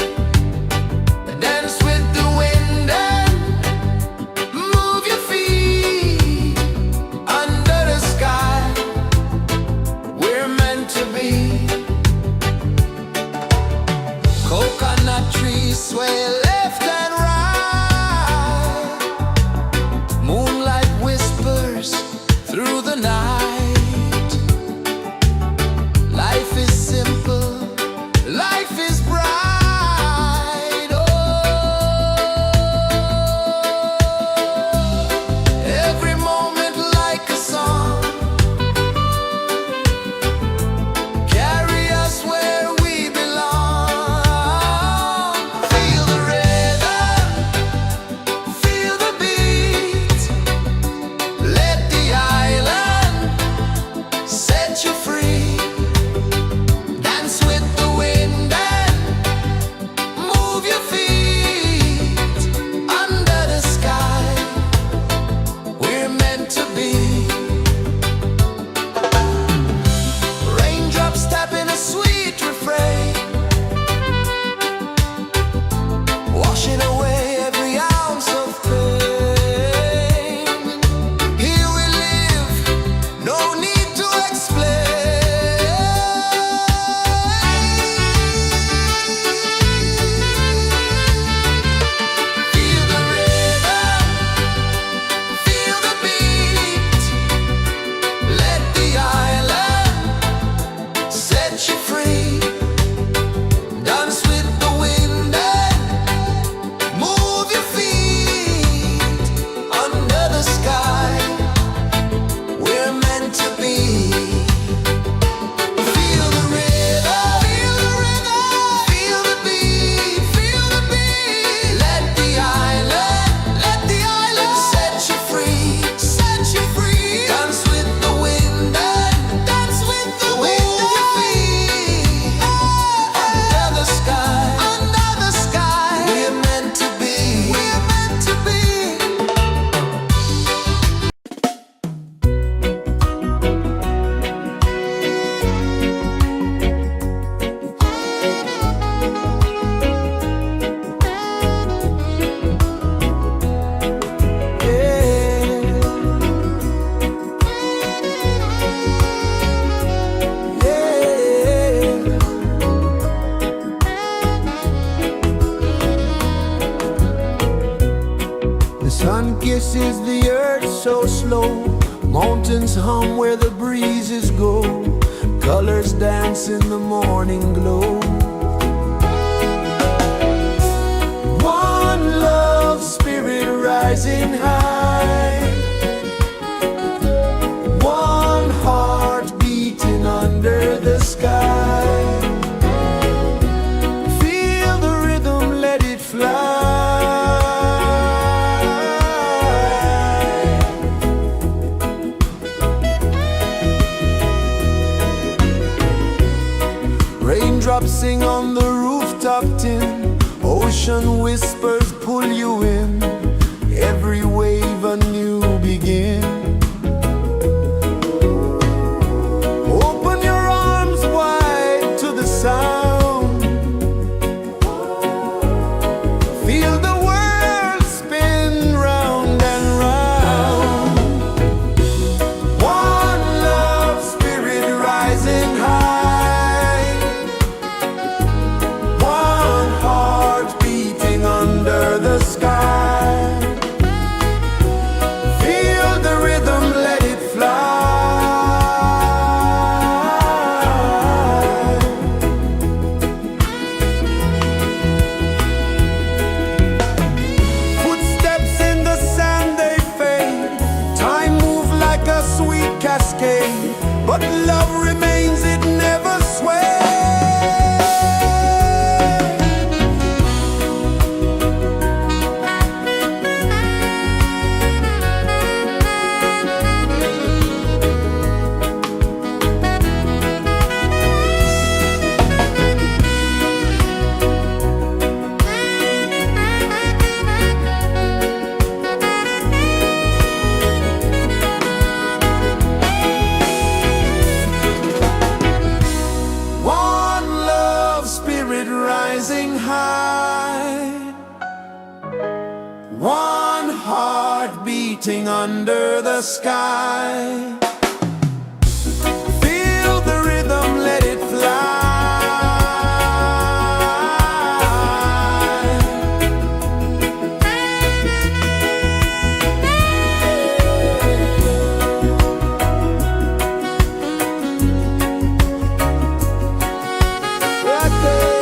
Dance with the wind and move your feet. Under the sky, we're meant to be. Coconut trees sway left and right. Moonlight whispers through the night. Life is simple, life is bright. Oh, every moment like a song. Carry us where we belong. Feel the rhythm. kisses the earth so slow. Mountains hum where the breezes go. Colors dance in the morning glow. One love spirit rising high. One heart beating under the sky. Feel the rhythm, let it fly. Raindrops sing on the rooftop tin. Ocean whispers pull you in. Every wave a new begin. Open your arms wide to the sound. Feel the world spin round and round. One love spirit rising high. One heart beating under the sky. Feel the rhythm, let it fly. Footsteps in the sand, they fade. Time moves like a sweet cascade, but love remains, it never sways. One love spirit rising high. One heart beating under the sky. Feel the rhythm, let it fly. Right there.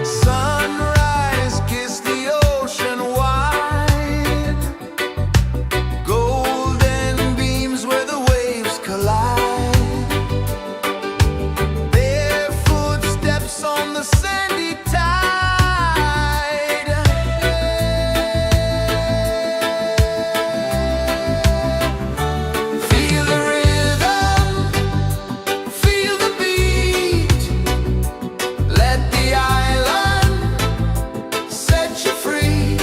Sunrise, kiss the ocean wide. Golden beams where the waves collide. Their footsteps on the sandy tide. Feel the rhythm, feel the beat. Let the island set you free.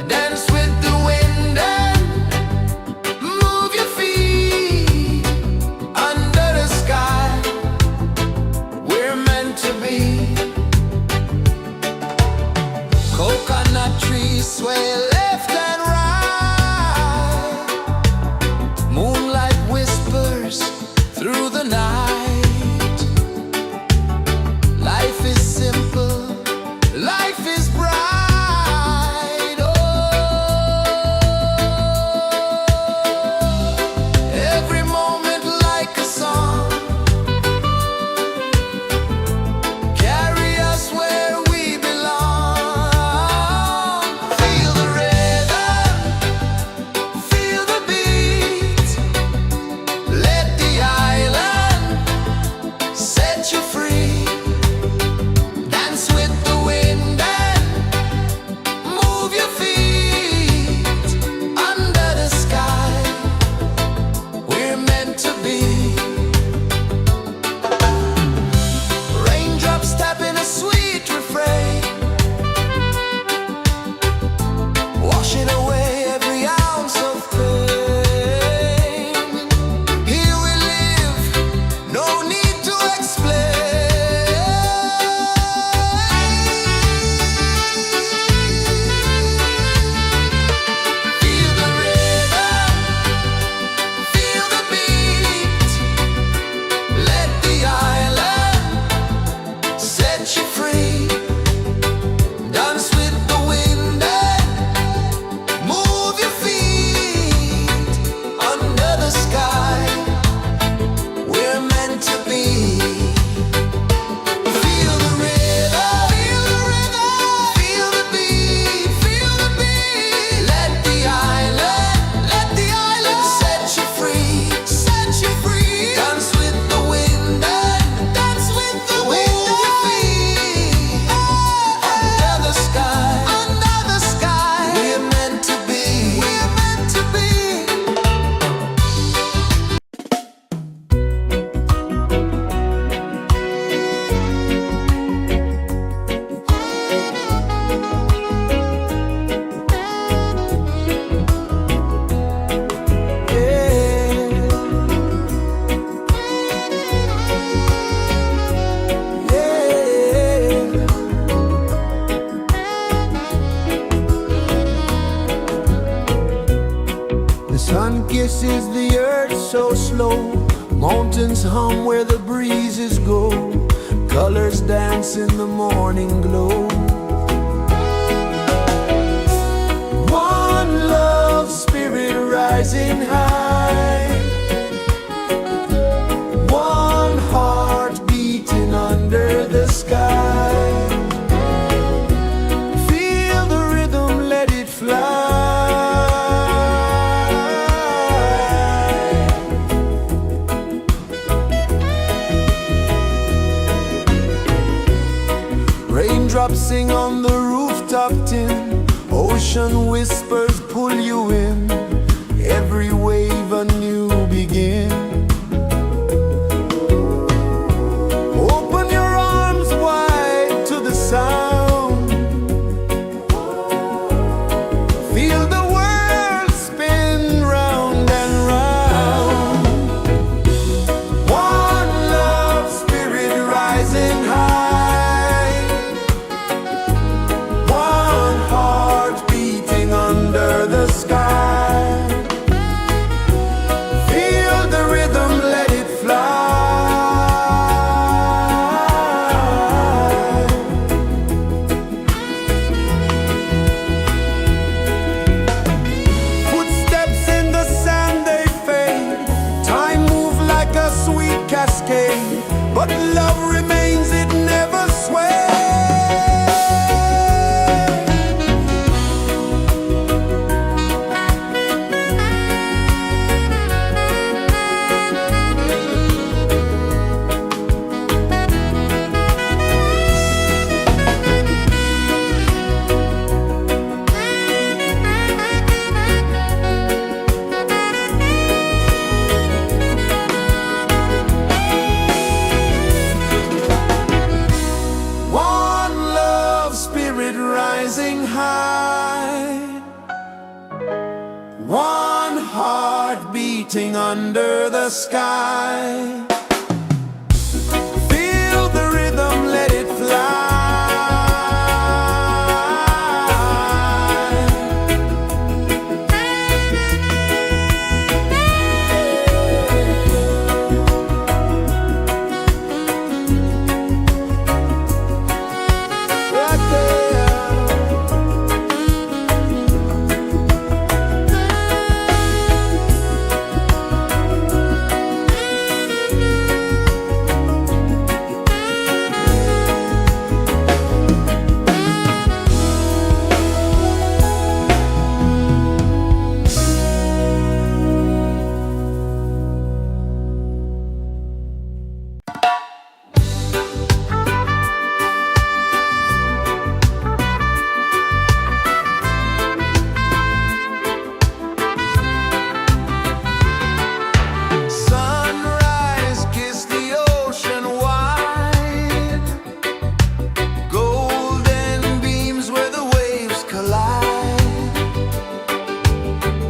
Dance with the wind and move your feet. Under the sky, we're meant to be. Coconut trees sway left and right. Moonlight whispers through the night. Life is simple, life is bright. Oh, every moment like a song. Carry us where we belong. Feel the rhythm, feel the beat. Let the island set you free. Dance with the wind and move your feet. Under the sky, we're meant to be. is the earth so slow? Mountains hum where the breezes go. Colors dance in the morning glow. One love, spirit rising high. One heart beating under the sky. Feel the rhythm, let it fly. Raindrops sing on the rooftop tin. Ocean whispers pull you in. Every wave a new begin. Open your arms wide to the sound. Feel the world spin round and round. One love, spirit rising high. One heart beating under the sky. Feel the rhythm, let it fly. Footsteps in the sand, they fade. Time moves like a sweet cascade, but love remains, it never sways. One love, spirit rising high. One heart beating under the sky. Feel the rhythm, let it fly. Right there. Sunrise, kiss the ocean wide. Golden beams where the waves collide.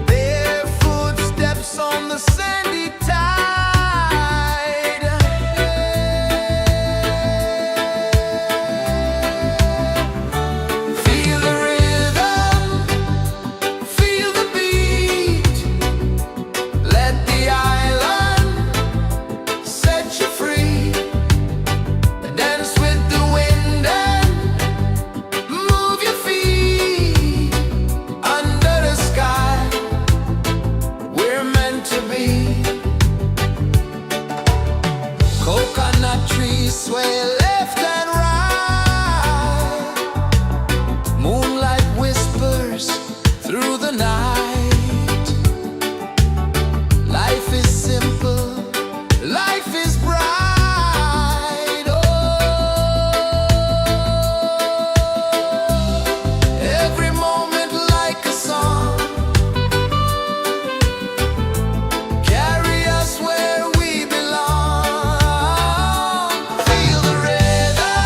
Bare footsteps on the sandy tide. Feel the rhythm, feel the beat. Let the island set you free. Dance with the wind and move your feet. Under the sky, we're meant to be. Coconut trees sway left and right. Moonlight whispers through the night. Life is simple, life is bright. Oh, every moment like a song. Carry us where we belong. Feel the rhythm,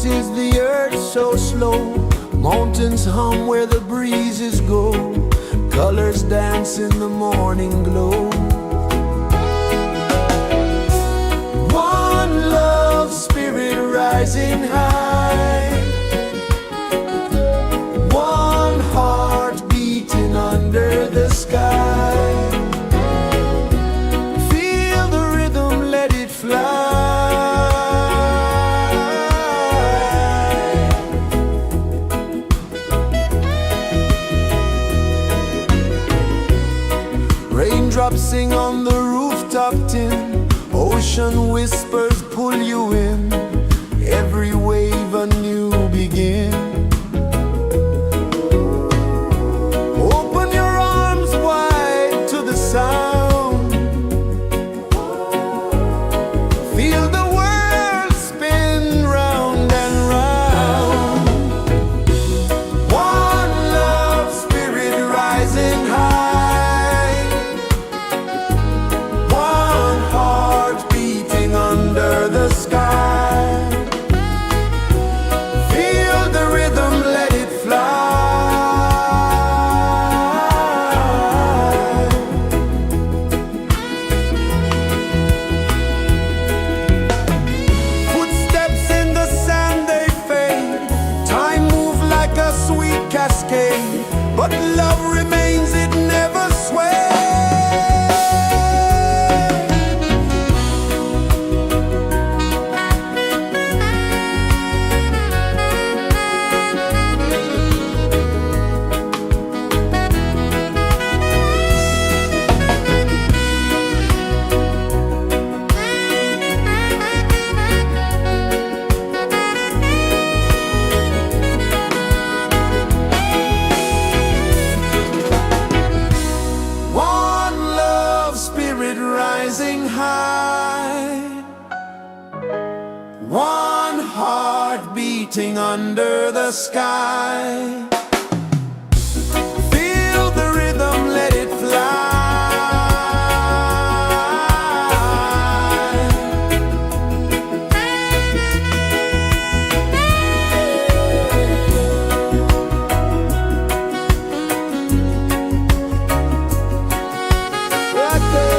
paces the earth so slow. Mountains hum where the breezes go. Colors dance in the morning glow. One love spirit rising high. One heart beating under the sky. Feel the rhythm, let it fly. Raindrops sing on the rooftop tin. Ocean whispers pull you in. Every wave a new begin. Open your arms wide to the sound. Feel the world spin round and round. One love spirit rising high. One heart beating under the sky. Feel the rhythm, let it fly. Footsteps in the sand, they fade. Time moves like a sweet cascade, but love remains, it never sways. One love spirit rising high. One heart beating under the sky. Feel the rhythm, let it fly. Right there.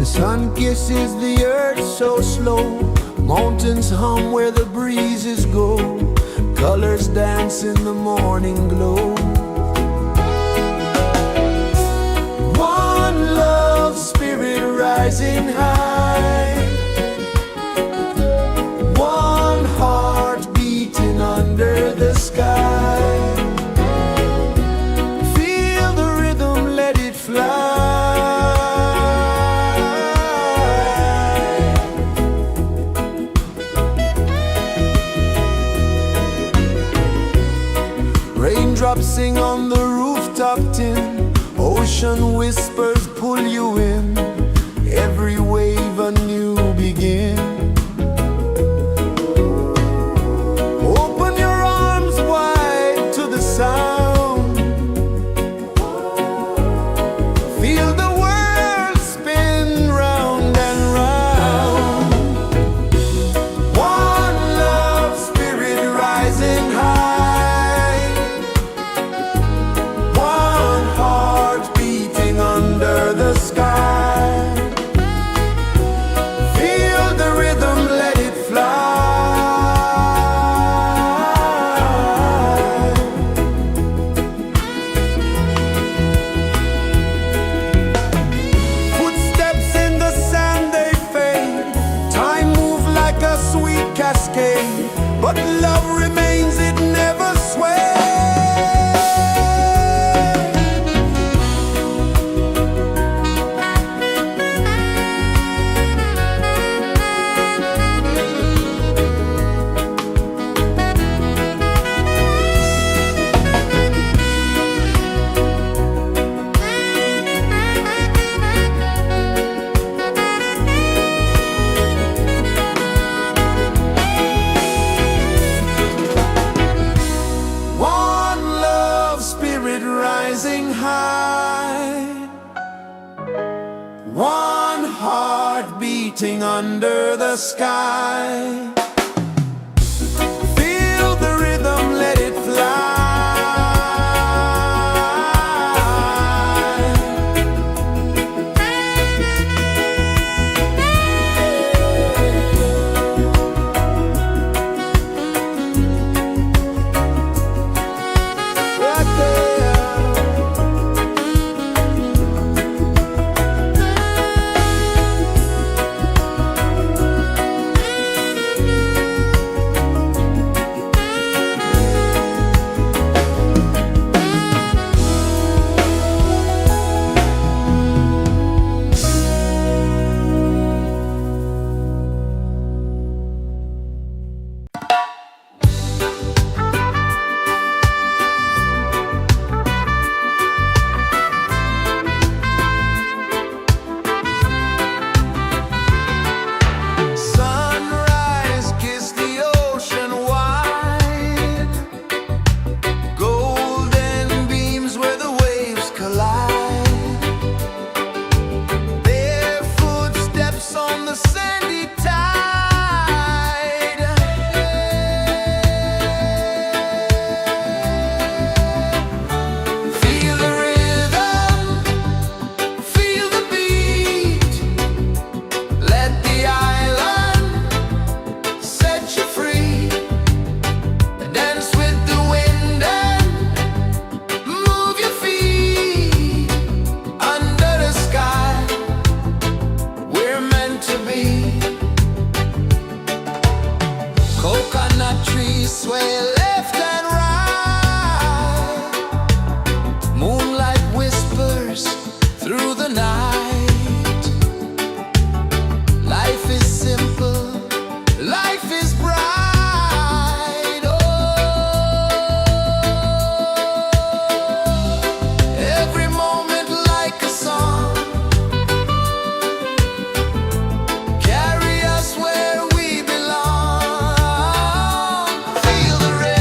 Sun kisses the earth so slow, mountains hum where the breezes go, colors dance in the morning glow. One love spirit rising high, one heart beating under the sky. Feel the rhythm, let it fly. Raindrops sing on the rooftop tin, ocean whispers pull you in, every wave a new begin. Open your arms wide to the sound, feel the world spin round and round. One love spirit rising high, one heart beating under the sky. Feel the rhythm, let it fly. Footsteps in the sand, they fade, time moves like a sweet cascade, but love remains, it never sways. One love spirit rising high, one heart beating under the sky. Feel the rhythm, let it fly. Right there. Sunrise, kiss the ocean wide, golden beams where the waves collide, their footsteps on the sandy tide. Feel the rhythm, feel the beat, let the island set you free. Dance with the wind and move your feet under the sky. We're meant to be. Coconut trees sway left and right, moonlight whispers through the night. Life is simple, life is bright. Oh, every moment like a song, carry us where we belong. Feel the rhythm.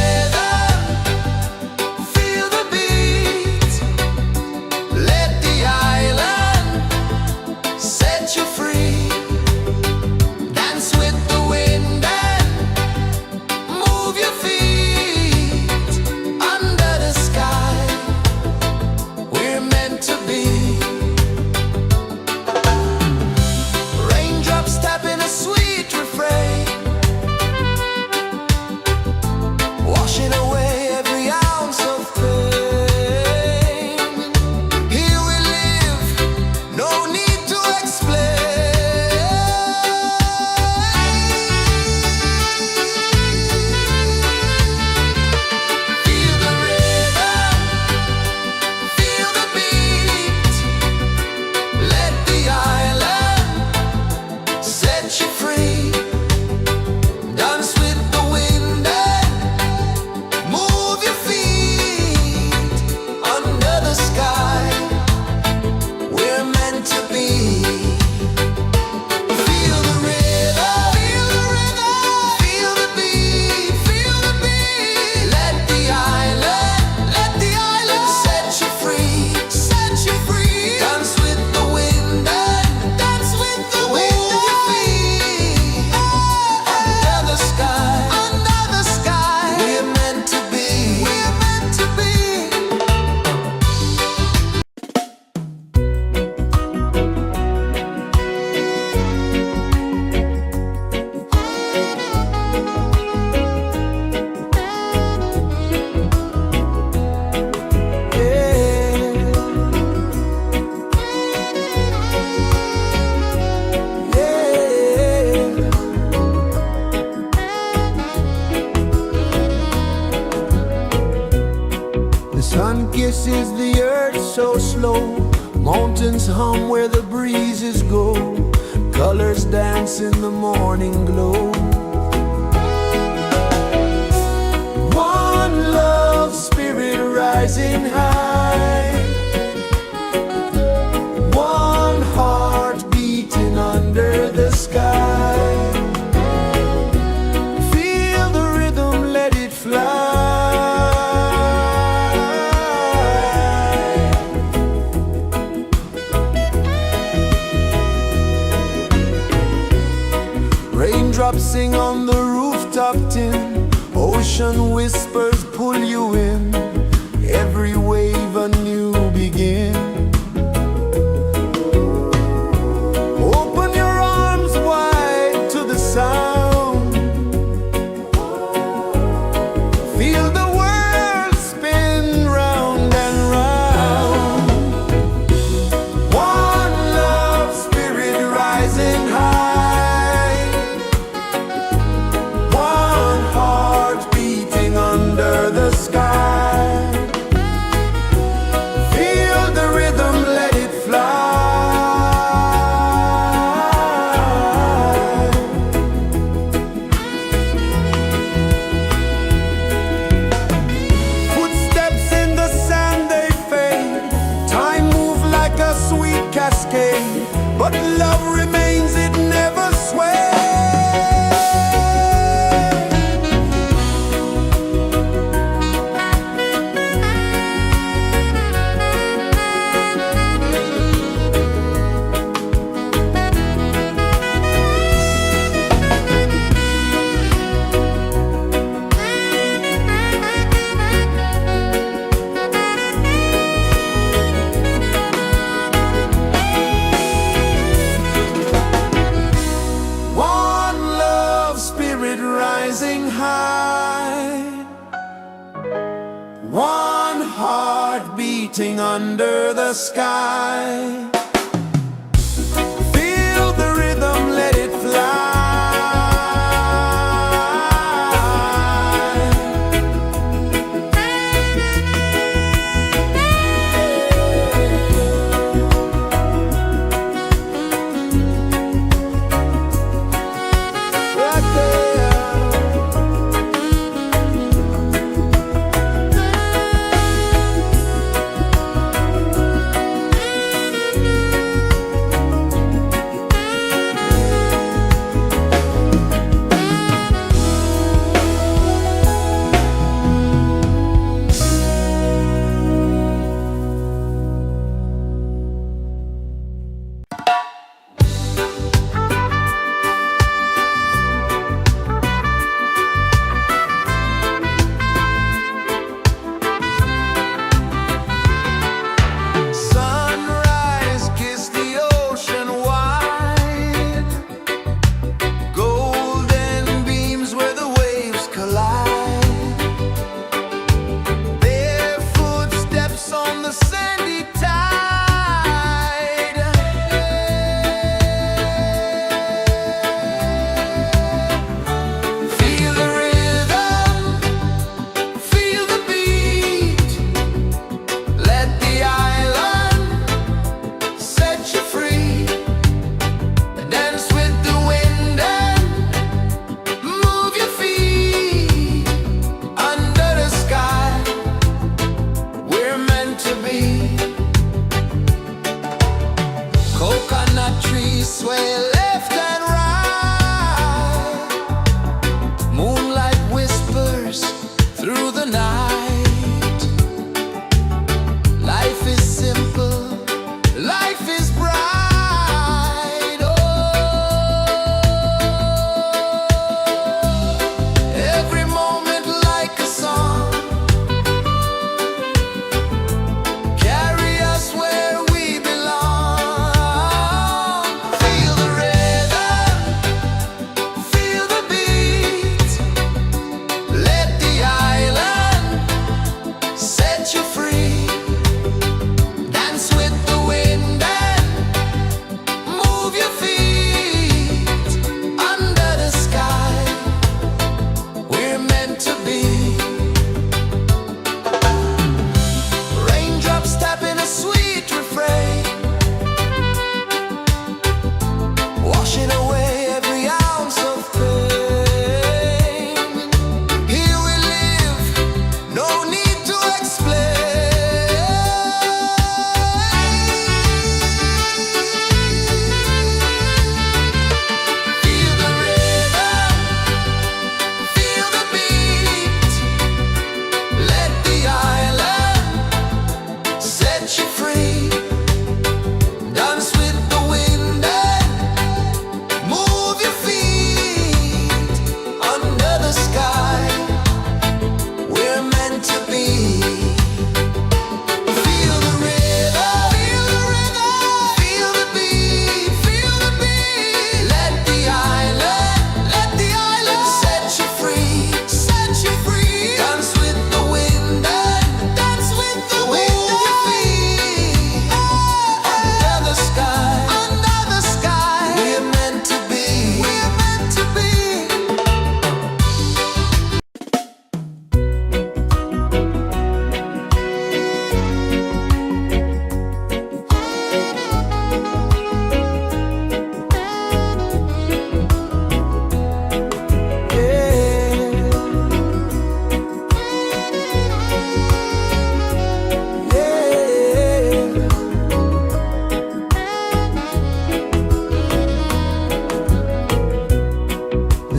is the earth so slow? Mountains hum where the breezes go. Colors dance in the morning glow. One love, spirit rising high. One heart beating under the sky. Feel the rhythm, let it fly. Raindrops sing on the rooftop tin. Ocean whispers pull you in. Every wave a new begin. Open your arms wide to the sound. Feel the world spin round and round. One love, spirit rising high. One heart beating under the sky. Feel the rhythm, let it fly. Footsteps in the sand, they fade. Time moves like a sweet cascade, but love remains, it never sways. One love, spirit rising high. One heart beating under the sky. Feel the rhythm, let it fly. Right there.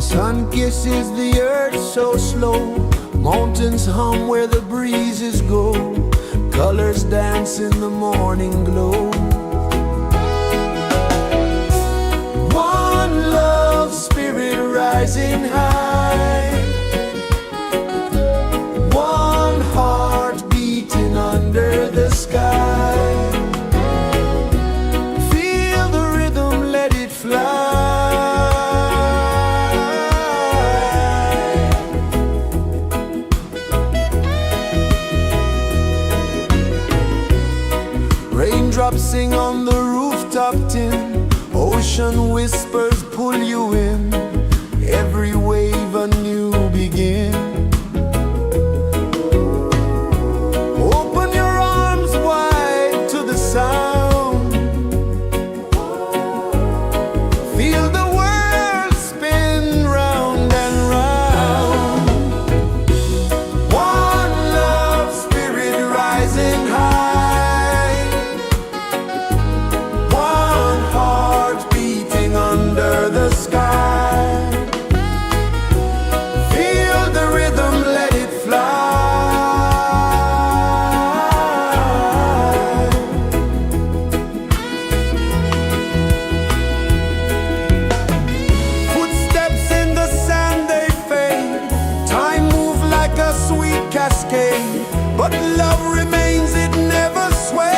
Sun kisses the earth so slow, mountains hum where the breezes go, colors dance in the morning glow. One love spirit rising high, one heart beating under the sky. Feel the rhythm, let it fly. Raindrops sing on the rooftop tin, ocean whispers pull you in, every wave a new begin. Open your arms wide to the sound, feel the world spin round and round. One love spirit rising high, one heart beating under the sky. Feel the rhythm, let it fly. Footsteps in the sand, they fade, time moves like a sweet cascade, but love remains, it never sways.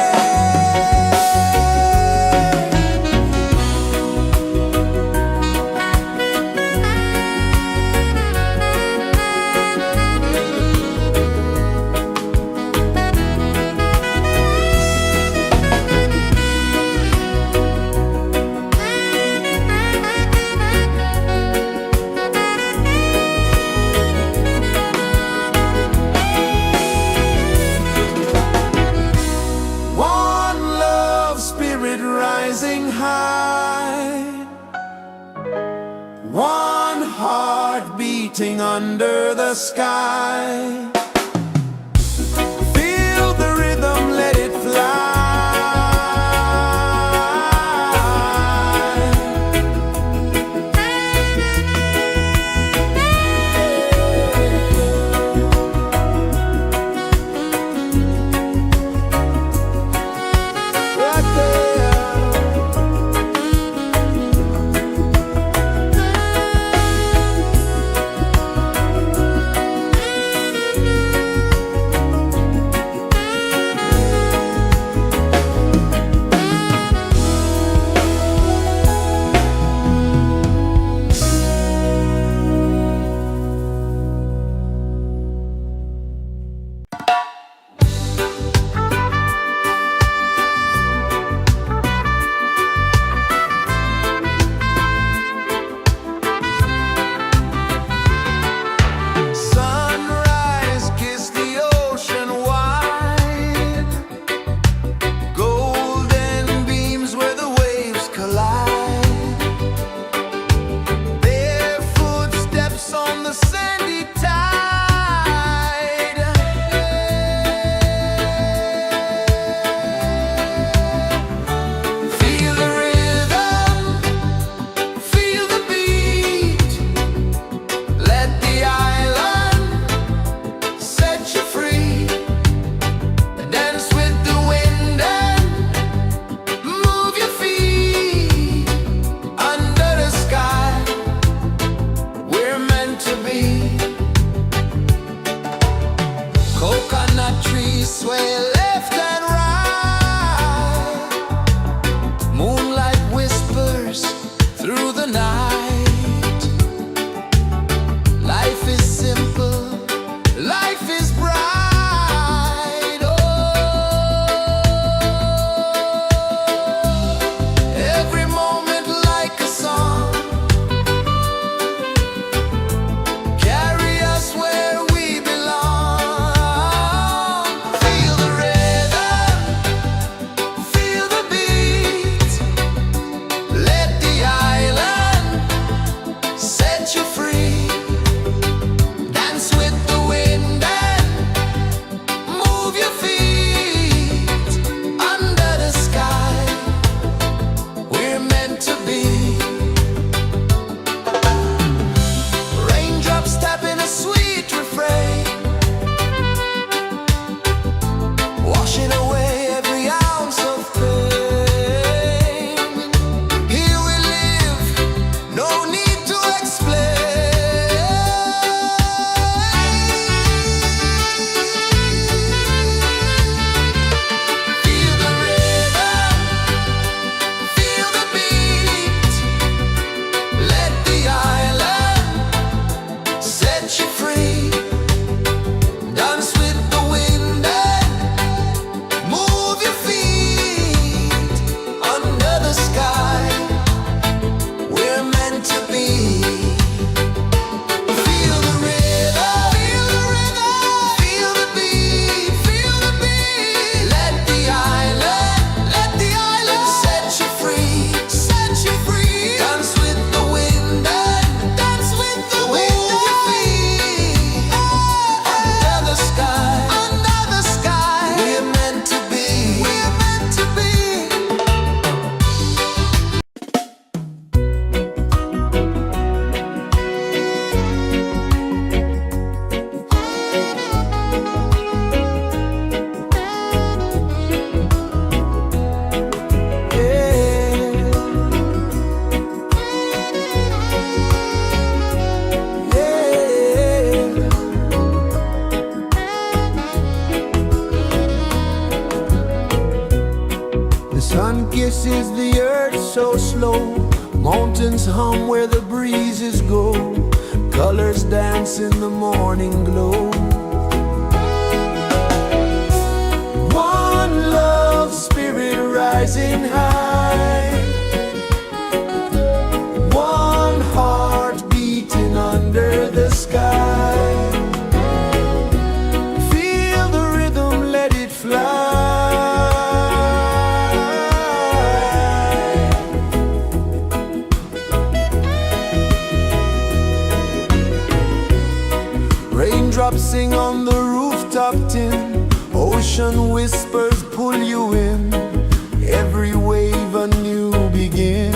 One love spirit rising high, one heart beating under the sky. Feel the rhythm, let it fly. Right there. Sunrise, kiss the ocean wide, golden beams where the waves collide, their footsteps on the sandy tide. Feel the rhythm, feel the beat, let the island set you free. Dance with the wind and move your feet under the sky. We're meant to be. Coconut trees sway left and right, moonlight whispers through the night. Life is simple, life is bright. Oh, every moment like a song, carry us where we belong. Feel the rhythm, feel the beat, let the island so slow. Mountains hum where the breezes go. Colors dance in the morning glow. One love, spirit rising high. One heart beating under the sky. Feel the rhythm, let it fly. Raindrops sing on the rooftop tin. Ocean whispers pull you in. Every wave a new begin.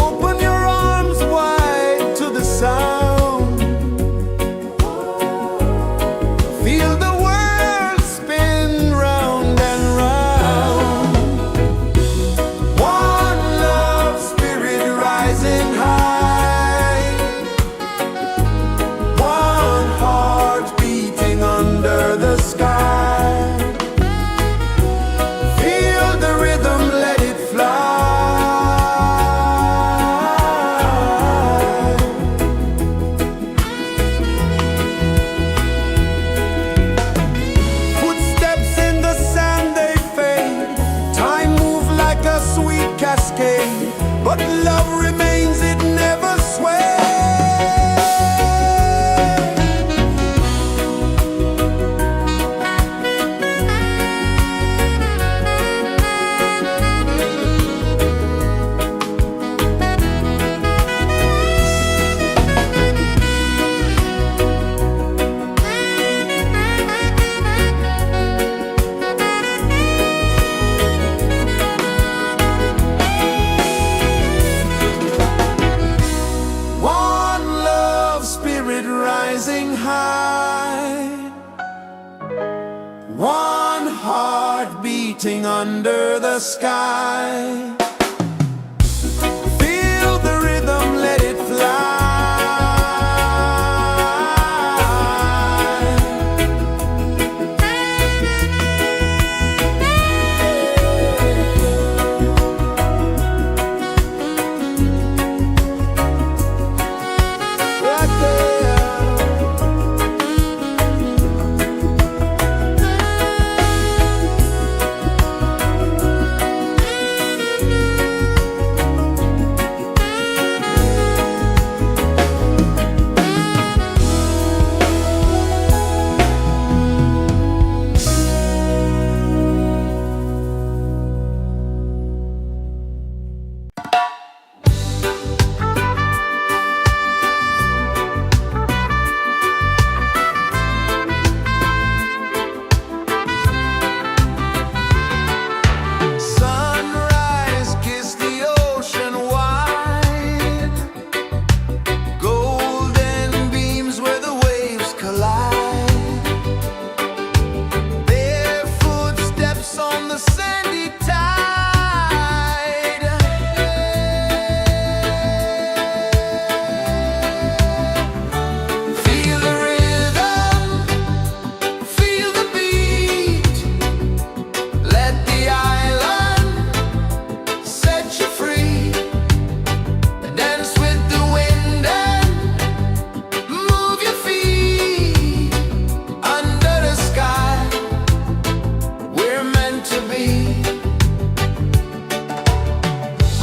Open your arms wide to the sound. Feel the world spin round and round. One love, spirit rising high. One heart beating under the sky. Feel the rhythm, let it fly. Footsteps in the sand, they fade. Time moves like a sweet cascade, but love remains, it never sways. One love, spirit rising high. One heart beating under the sky. Feel the rhythm, let it fly. Right there. Sunrise, kiss the ocean wide. Golden beams where the waves collide. Bare footsteps on the sandy tide. Feel the rhythm, feel the beat. Let the island set you free. Dance with the wind and move your feet. Under the sky, we're meant to be.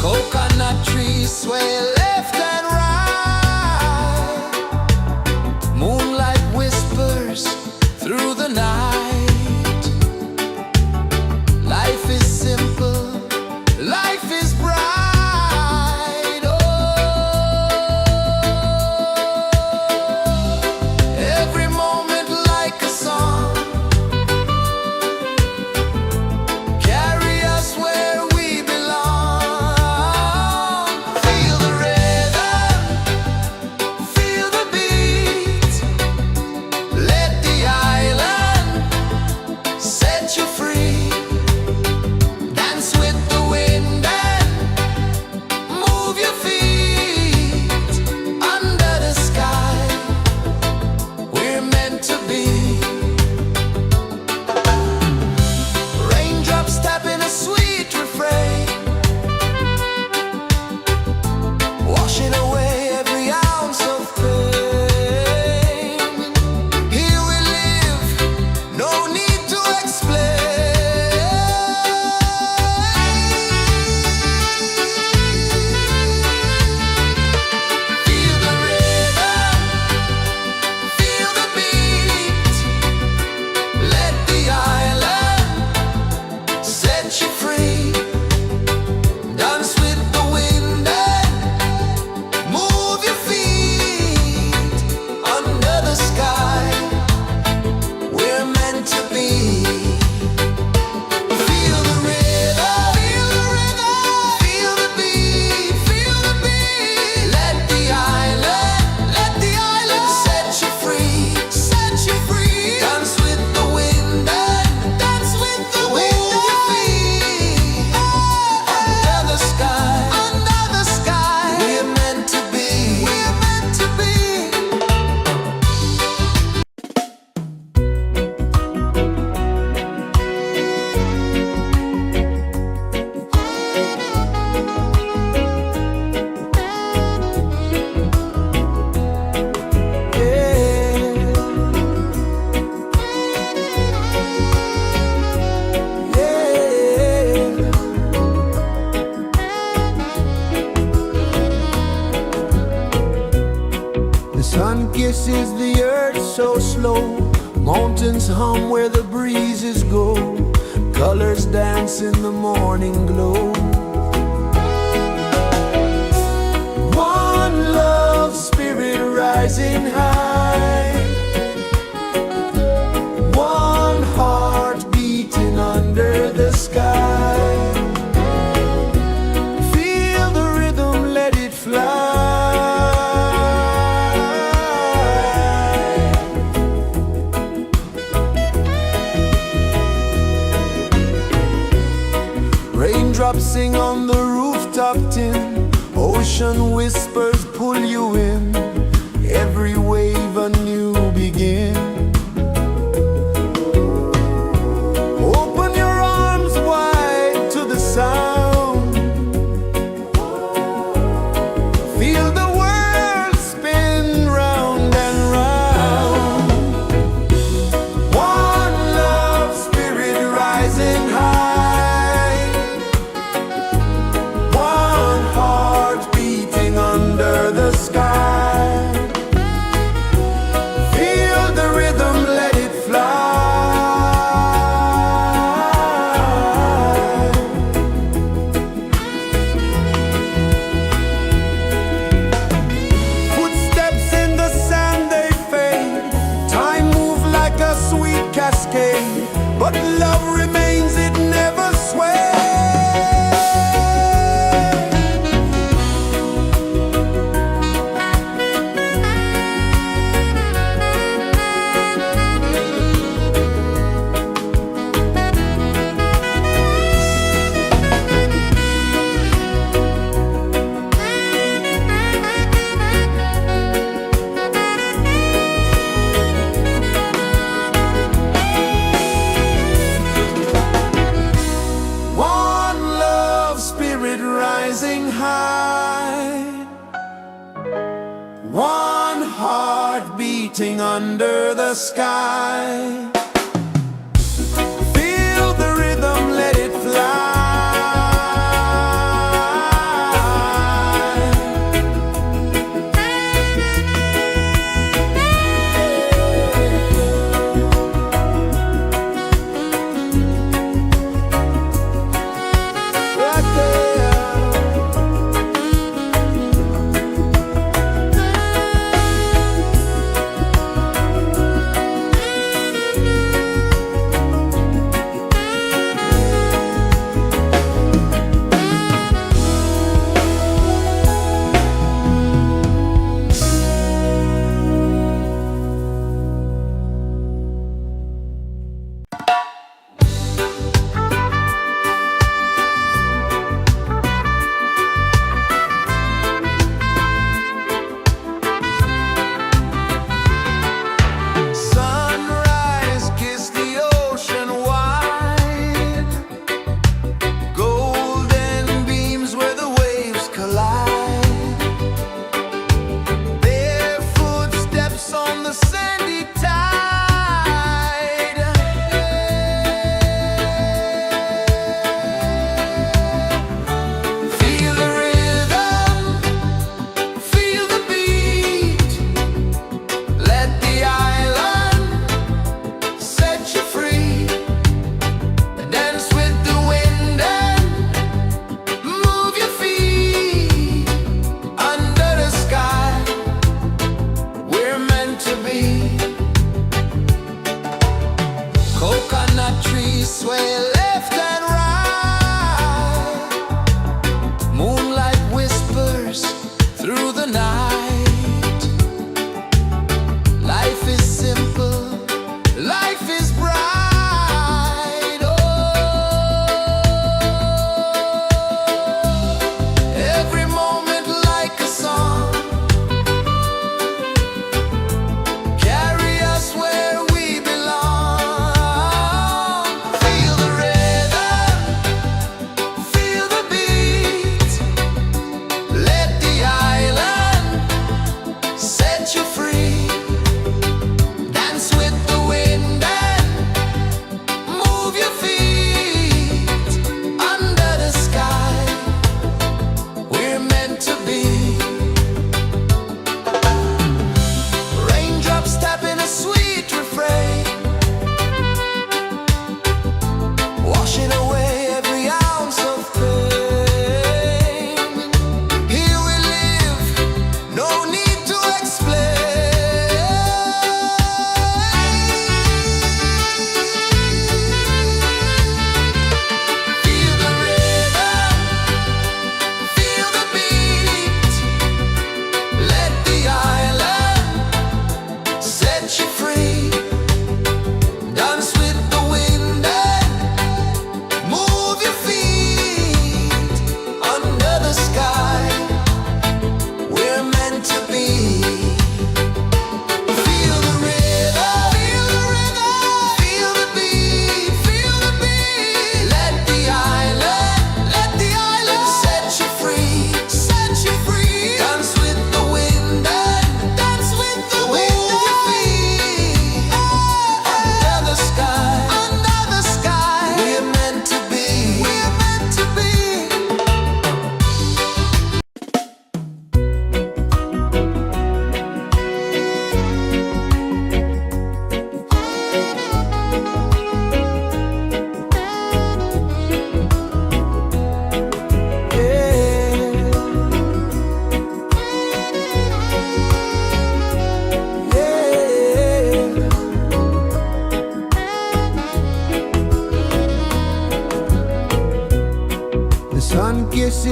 Coconut trees sway left and right. Moonlight whispers through the night. Life is simple, life is bright. Oh, every moment like a song. Carry us where we belong. Feel the rhythm, feel the beat. Let the island set you free. Dance with the wind and kisses the earth so slow. Mountains hum where the breezes go. Colors dance in the morning glow. One love spirit rising high. One heart beating under the sky. Feel the rhythm, let it fly. Raindrops sing on the rooftop tin. Ocean whispers pull you in. Every wave a new begin. Open your arms wide to the sound. Feel the world spin round and round. One love spirit rising high. One heart beating under the sky. Feel the rhythm, let it fly. Footsteps in the sand, they fade. Time moves like a sweet cascade, but love remains, it never sways. One love spirit rising high. One heart beating under the sky. Feel the rhythm, let it fly. Right there.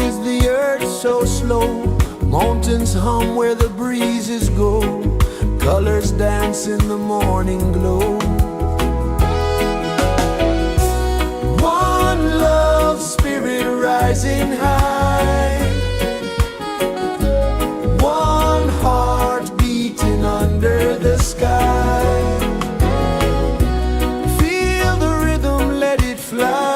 is the earth so slow? Mountains hum where the breezes go. Colors dance in the morning glow. One love spirit rising high. One heart beating under the sky. Feel the rhythm, let it fly.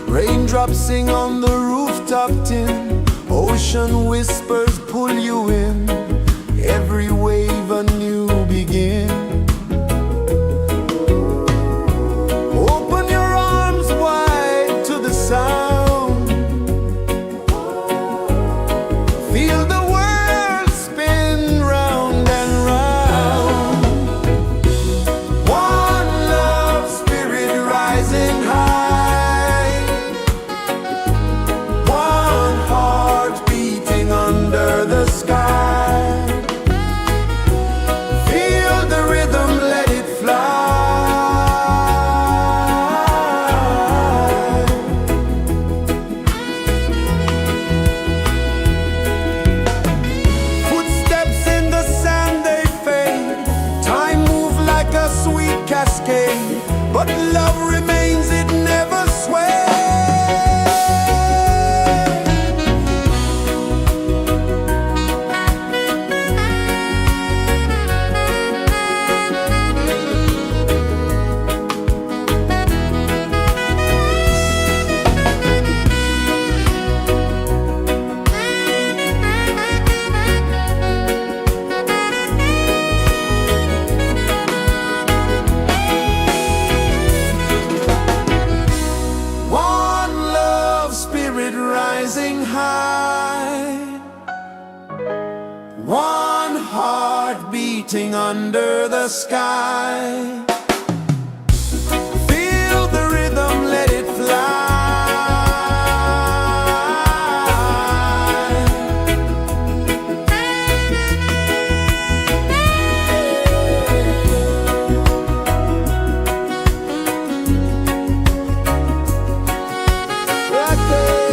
Raindrops sing on the rooftop tin. Ocean whispers pull you in. Every wave a new begin. Open your arms wide to the sound. Feel the world spin round and round. One love spirit rising high. One heart beating under the sky. Feel the rhythm, let it fly. Footsteps in the sand, they fade. Time moves like a sweet cascade, but love remains, it never sways. One love spirit rising high. One heart beating under the sky. Feel the rhythm, let it fly. Right there.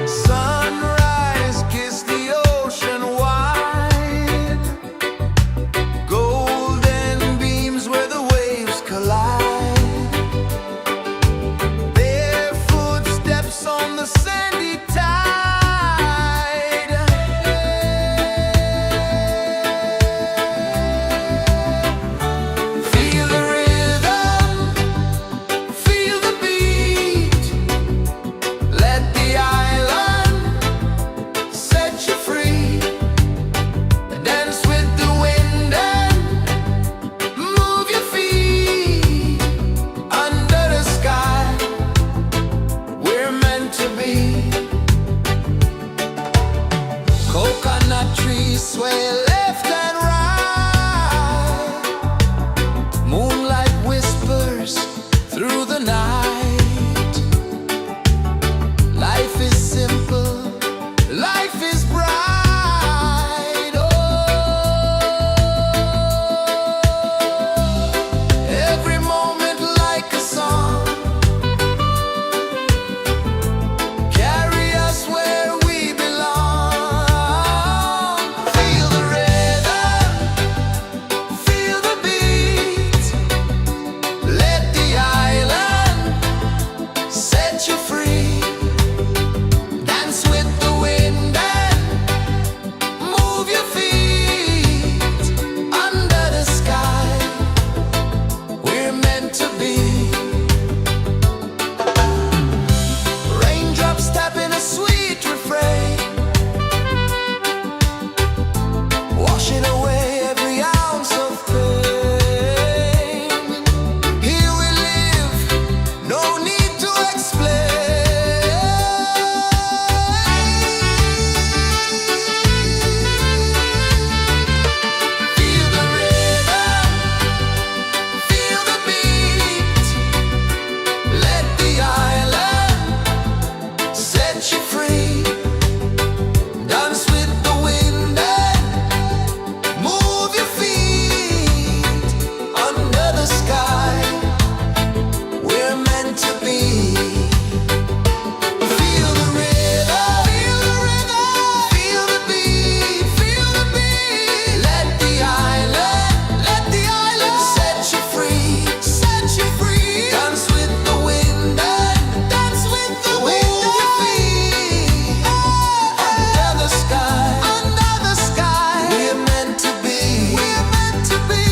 Sunrise, kiss the ocean wide. Golden beams where the waves collide. Their footsteps on the sandy tide. Feel the rhythm, feel the beat. Let the island set you free. Dance with the wind and move your feet. Under the sky, we're meant to be. Coconut trees sway left and right. Moonlight whispers through the night. Life is simple, life is bright. Oh, every moment like a song. Carry us where we belong. Feel the rhythm. set you free. Dance with the wind and move your feet under the sky. We're meant to be. Feel the rhythm, feel the rhythm, feel the beat, feel the beat. Let the island set you free, set you free. Dance with the wind and dance with the wind. Move your feet under the sky, under the sky. We're meant to be, we're meant to be.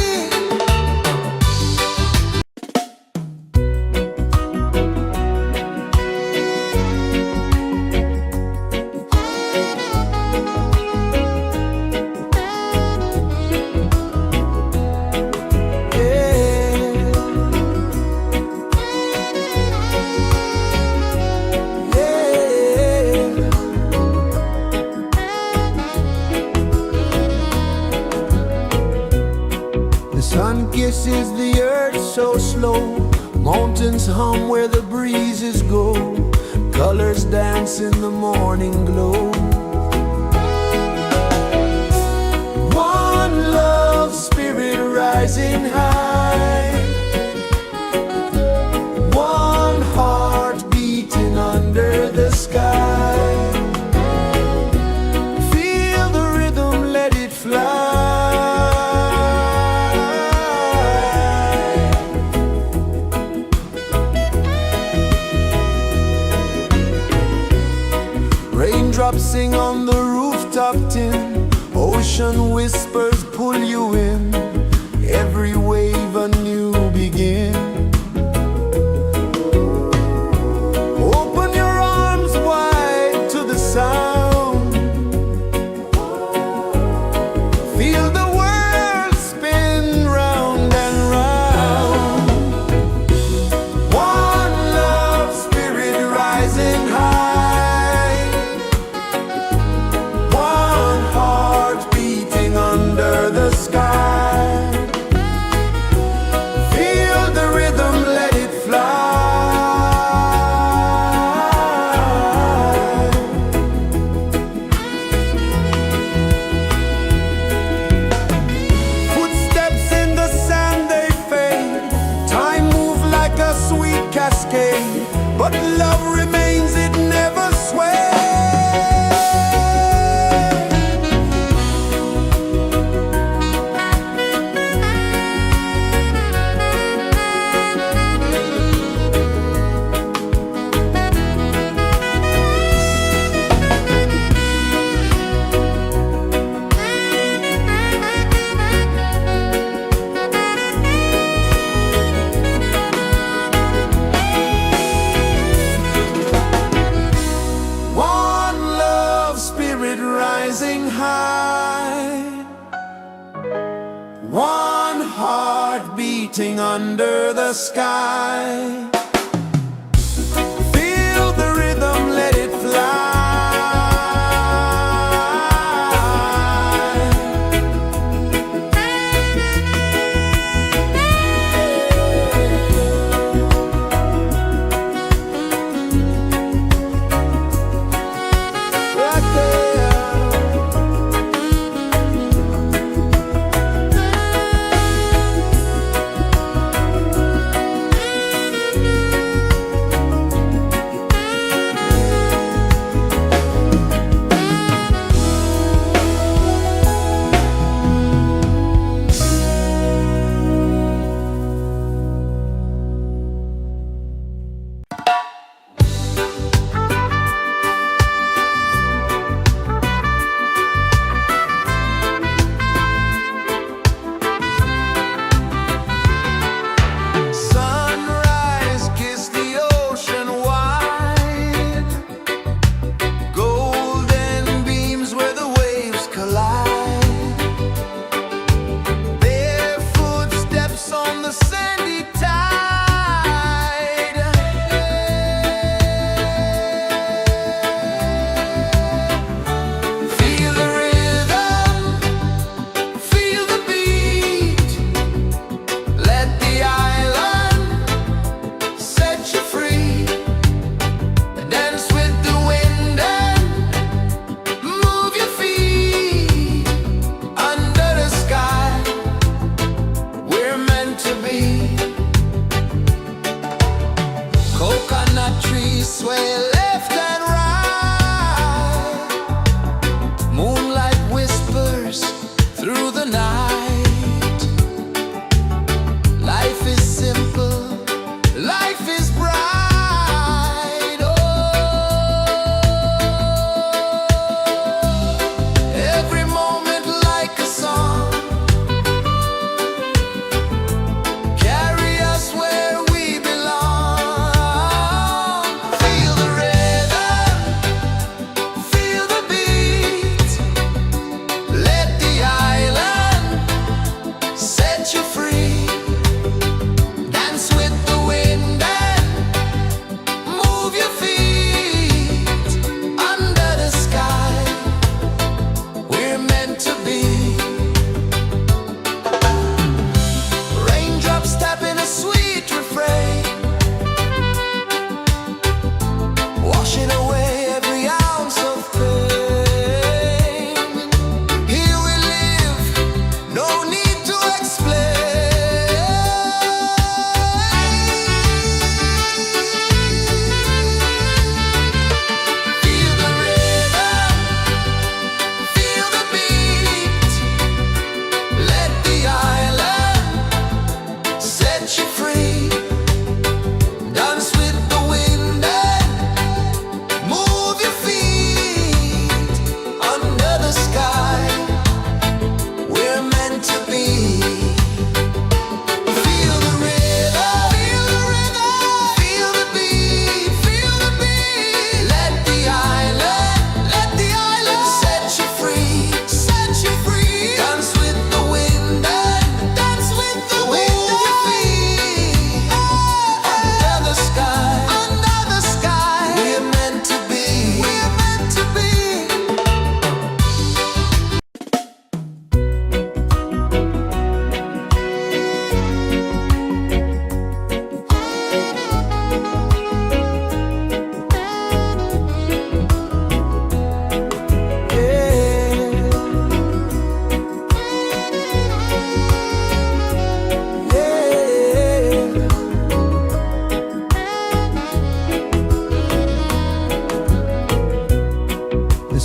The sun kisses the earth so slow. Mountains hum where the breezes go. Colors dance in the morning glow. One love spirit rising high. One heart beating under the sky. Feel the rhythm, let it fly. Raindrops sing on the rooftop tin. Ocean whispers pull you in. Every wave a new begin. Open your arms wide to the sound. Feel the world spin round and round. One love spirit rising high. One heart beating under the sky. Feel the rhythm, let it fly. Footsteps in the sand, they fade. Time moves like a sweet cascade, but love remains, it never sways. One love spirit rising high. One heart beating under the sky. Feel the rhythm, let it fly. Right there.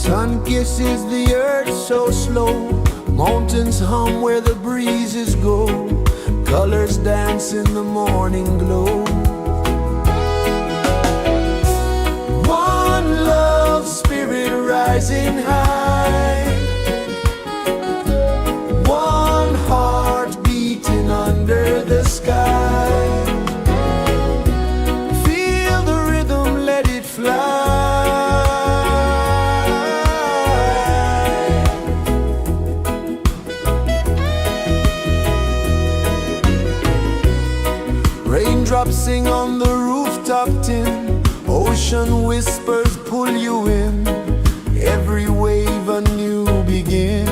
Sun kisses the earth so slow, mountains hum where the breezes go, colors dance in the morning glow. One love spirit rising high, one heart beating under the sky. Feel the rhythm, let it fly. Raindrops sing on the rooftop tin, ocean whispers pull you in, every wave a new begin.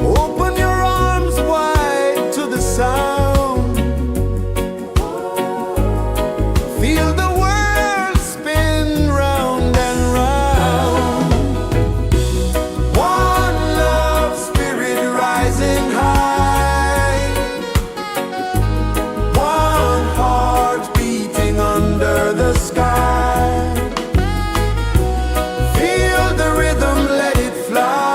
Open your arms wide to the sound, feel the world spin round and round. One love spirit rising high, one heart beating under the sky. Feel the rhythm, let it fly.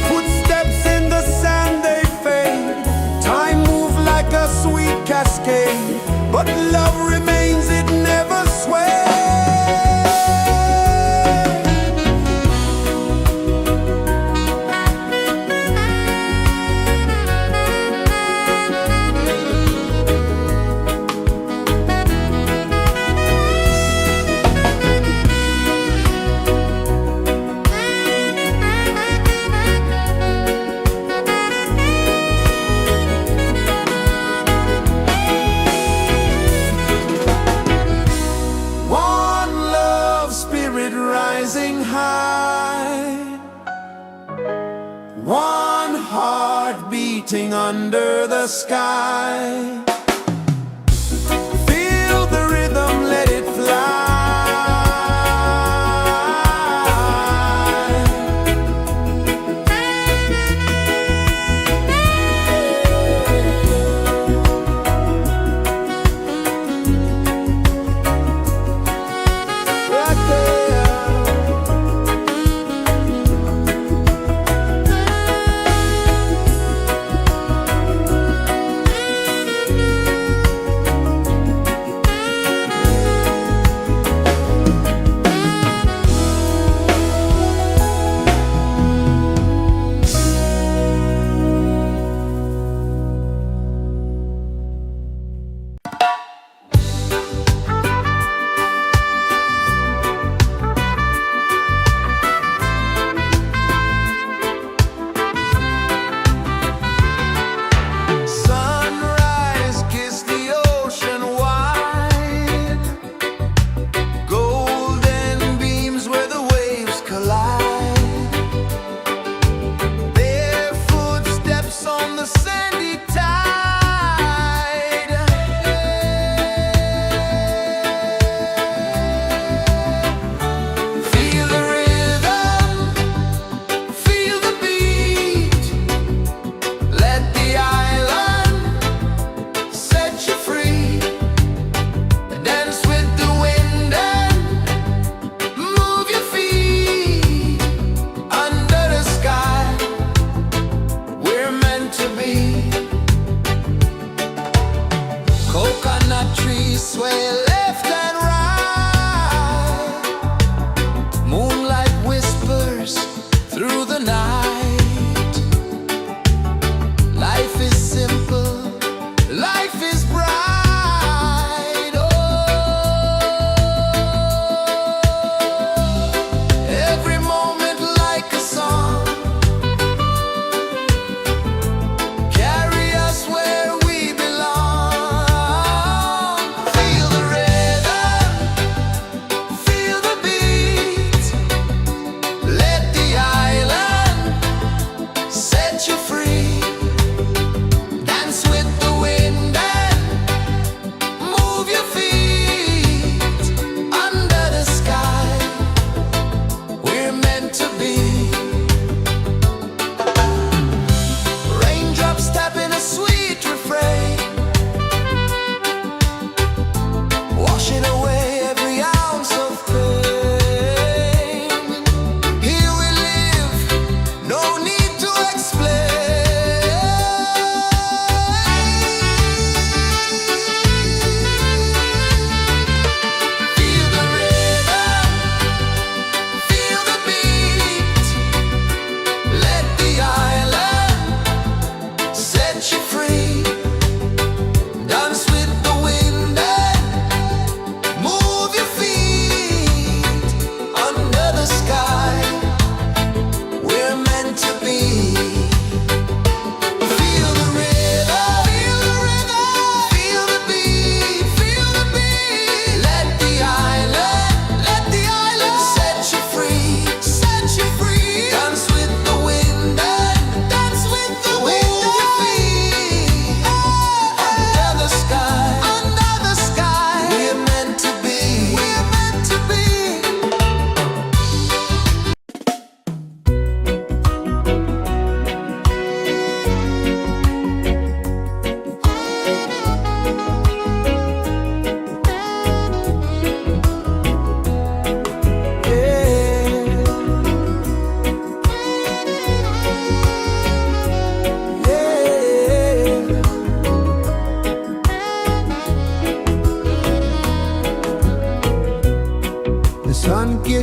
Footsteps in the sand, they fade, time moves like a sweet cascade, but love remains, it never sways. One love spirit rising high, one heart beating under the sky. Feel the rhythm, let it fly. Right there.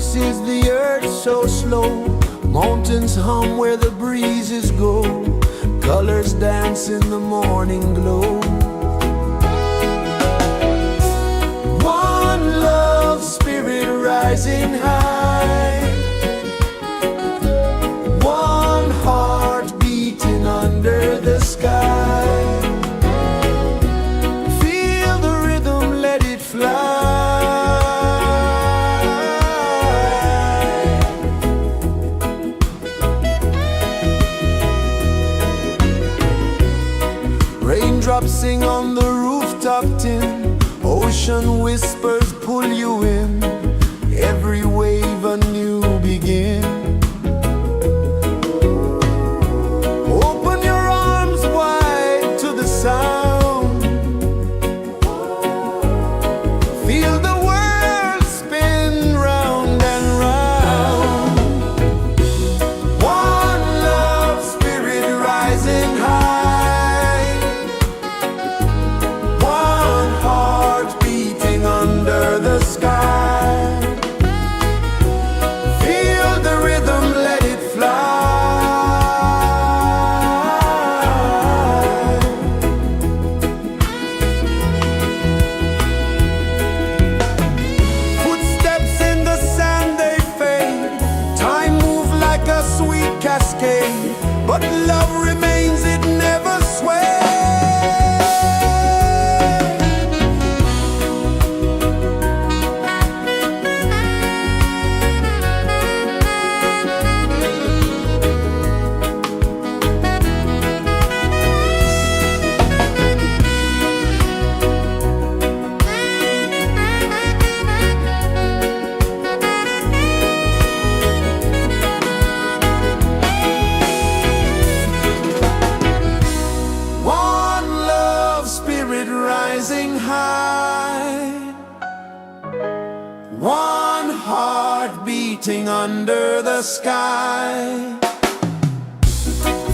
rejoices the earth so slow. Mountains hum where the breezes go. Colors dance in the morning glow. One love spirit rising high. One heart beating under the sky. Feel the rhythm, let it fly. Raindrops sing on the rooftop tin. Ocean whispers pull you in. Every wave a new begin. Open your arms wide to the sound. Feel the world spin round and round. One love spirit rising high. One heart beating under the sky. Feel the rhythm, let it fly. Footsteps in the sand, they fade. Time moves like a sweet cascade, but love remains, it never sways. One love spirit rising high. One heart beating under the sky.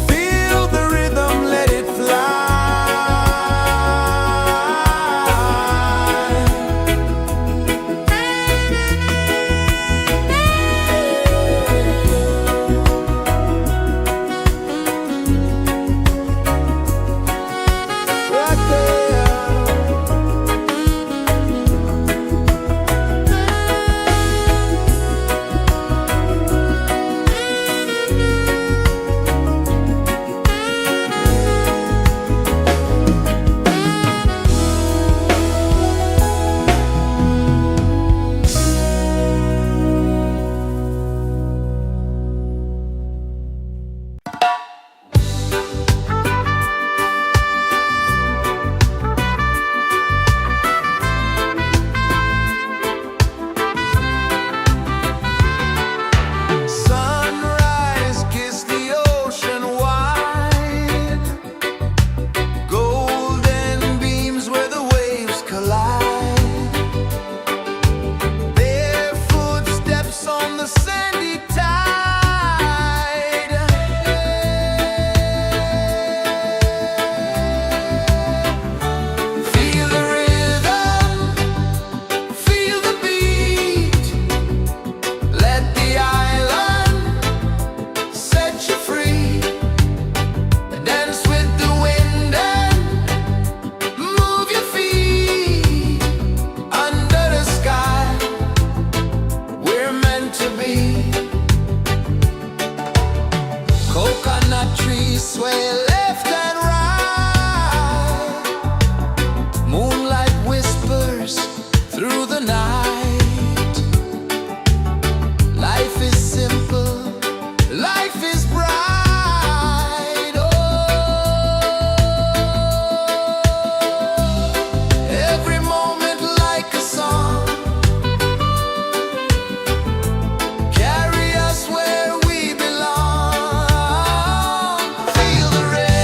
Feel the rhythm, let it fly. Right there. Sunrise, kiss the ocean wide. Golden beams where the waves collide. Barefoot steps on the sandy tide. Feel the rhythm, feel the beat. Let the island set you free. Dance with the wind and move your feet. Under the sky, we're meant to be. Coconut trees sway left and right. Moonlight whispers through the night. Life is simple, life is bright. Oh, every moment like a song. Carry us where we belong. Feel the rhythm.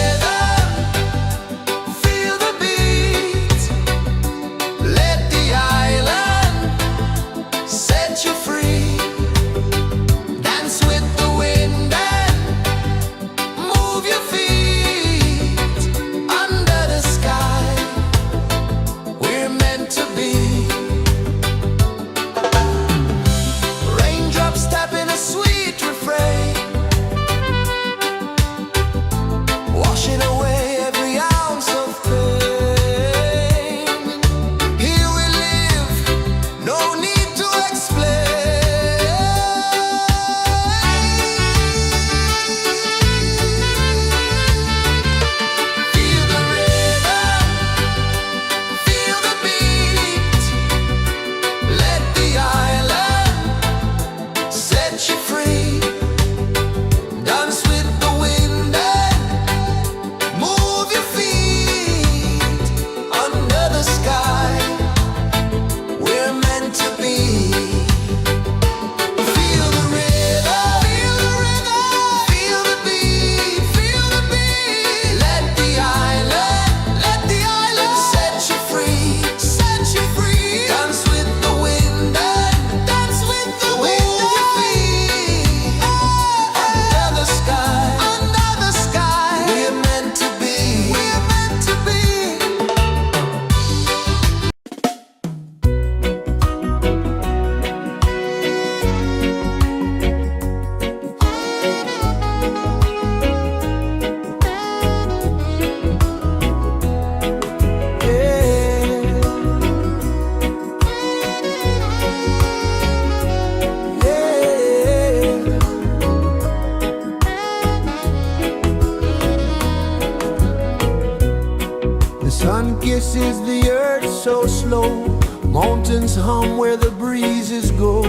kisses the earth so slow. Mountains hum where the breezes go.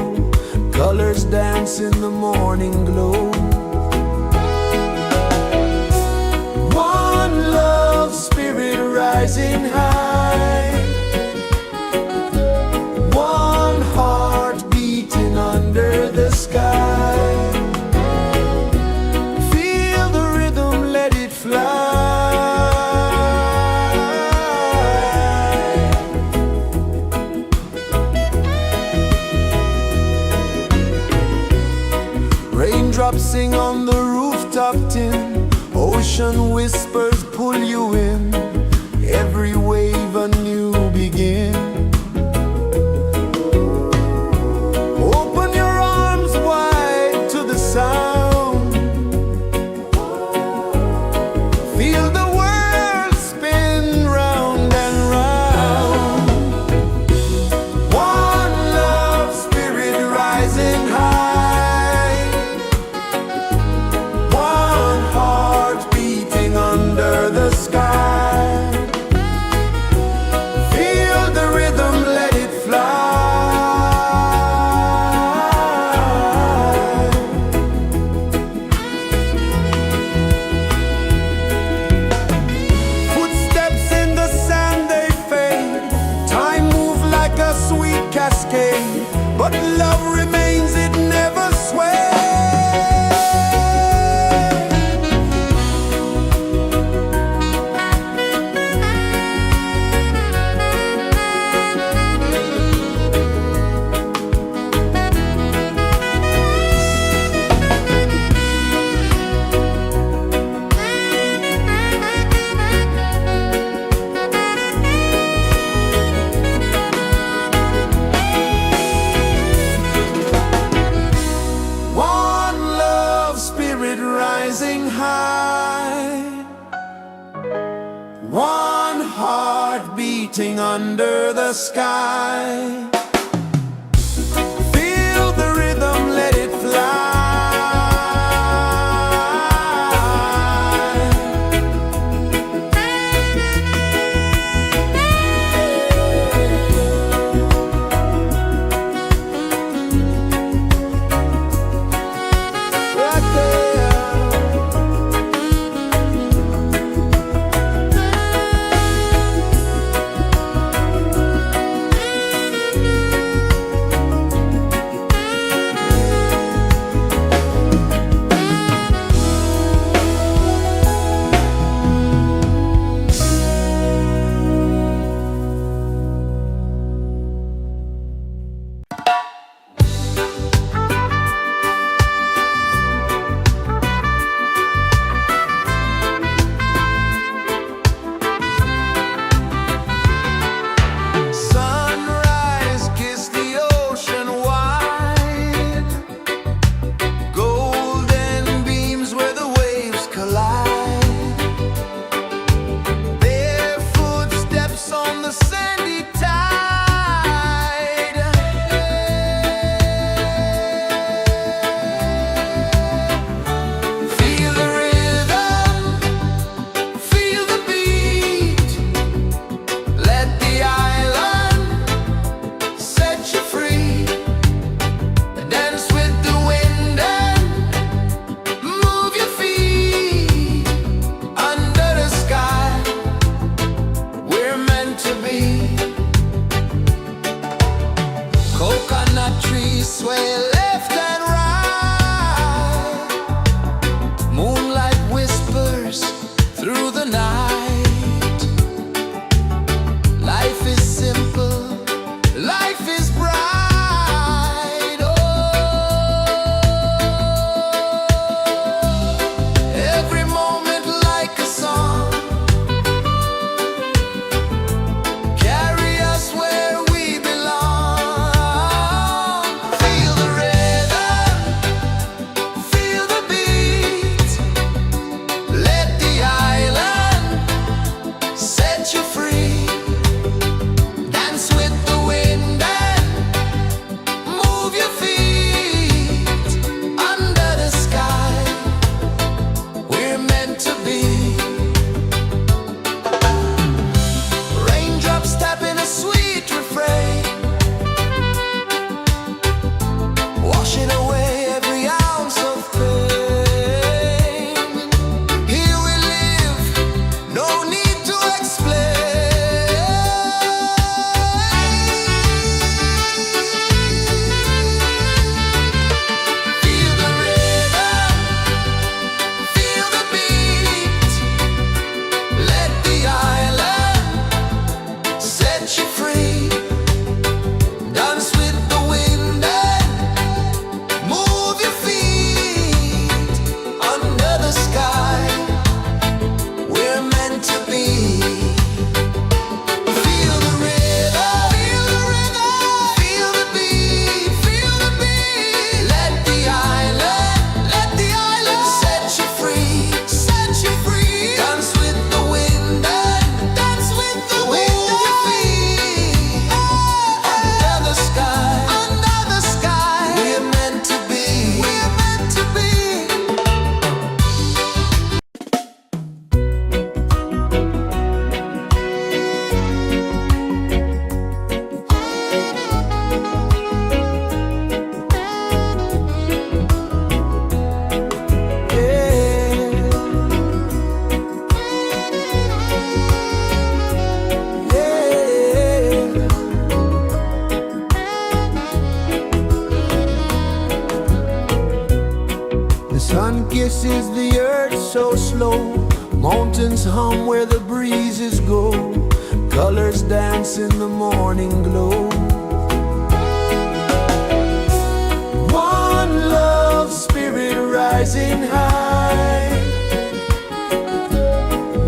Colors dance in the morning glow. One love spirit rising high. One heart beating under the sky. Feel the rhythm, let it fly. Raindrops sing on the rooftop tin. Ocean whispers pull you in. Every wave a new begin. Open your arms wide to the sound. Feel the world spin round and round. One love spirit rising high. One heart beating under the sky. Feel the rhythm, let it fly. Footsteps in the sand, they fade. Time moves like a sweet cascade, but love remains, it never sways. One love spirit rising high. One heart beating under the sky. Feel the rhythm, let it fly. Right there. slow. Mountains hum where the breezes go. Colors dance in the morning glow. One love spirit rising high.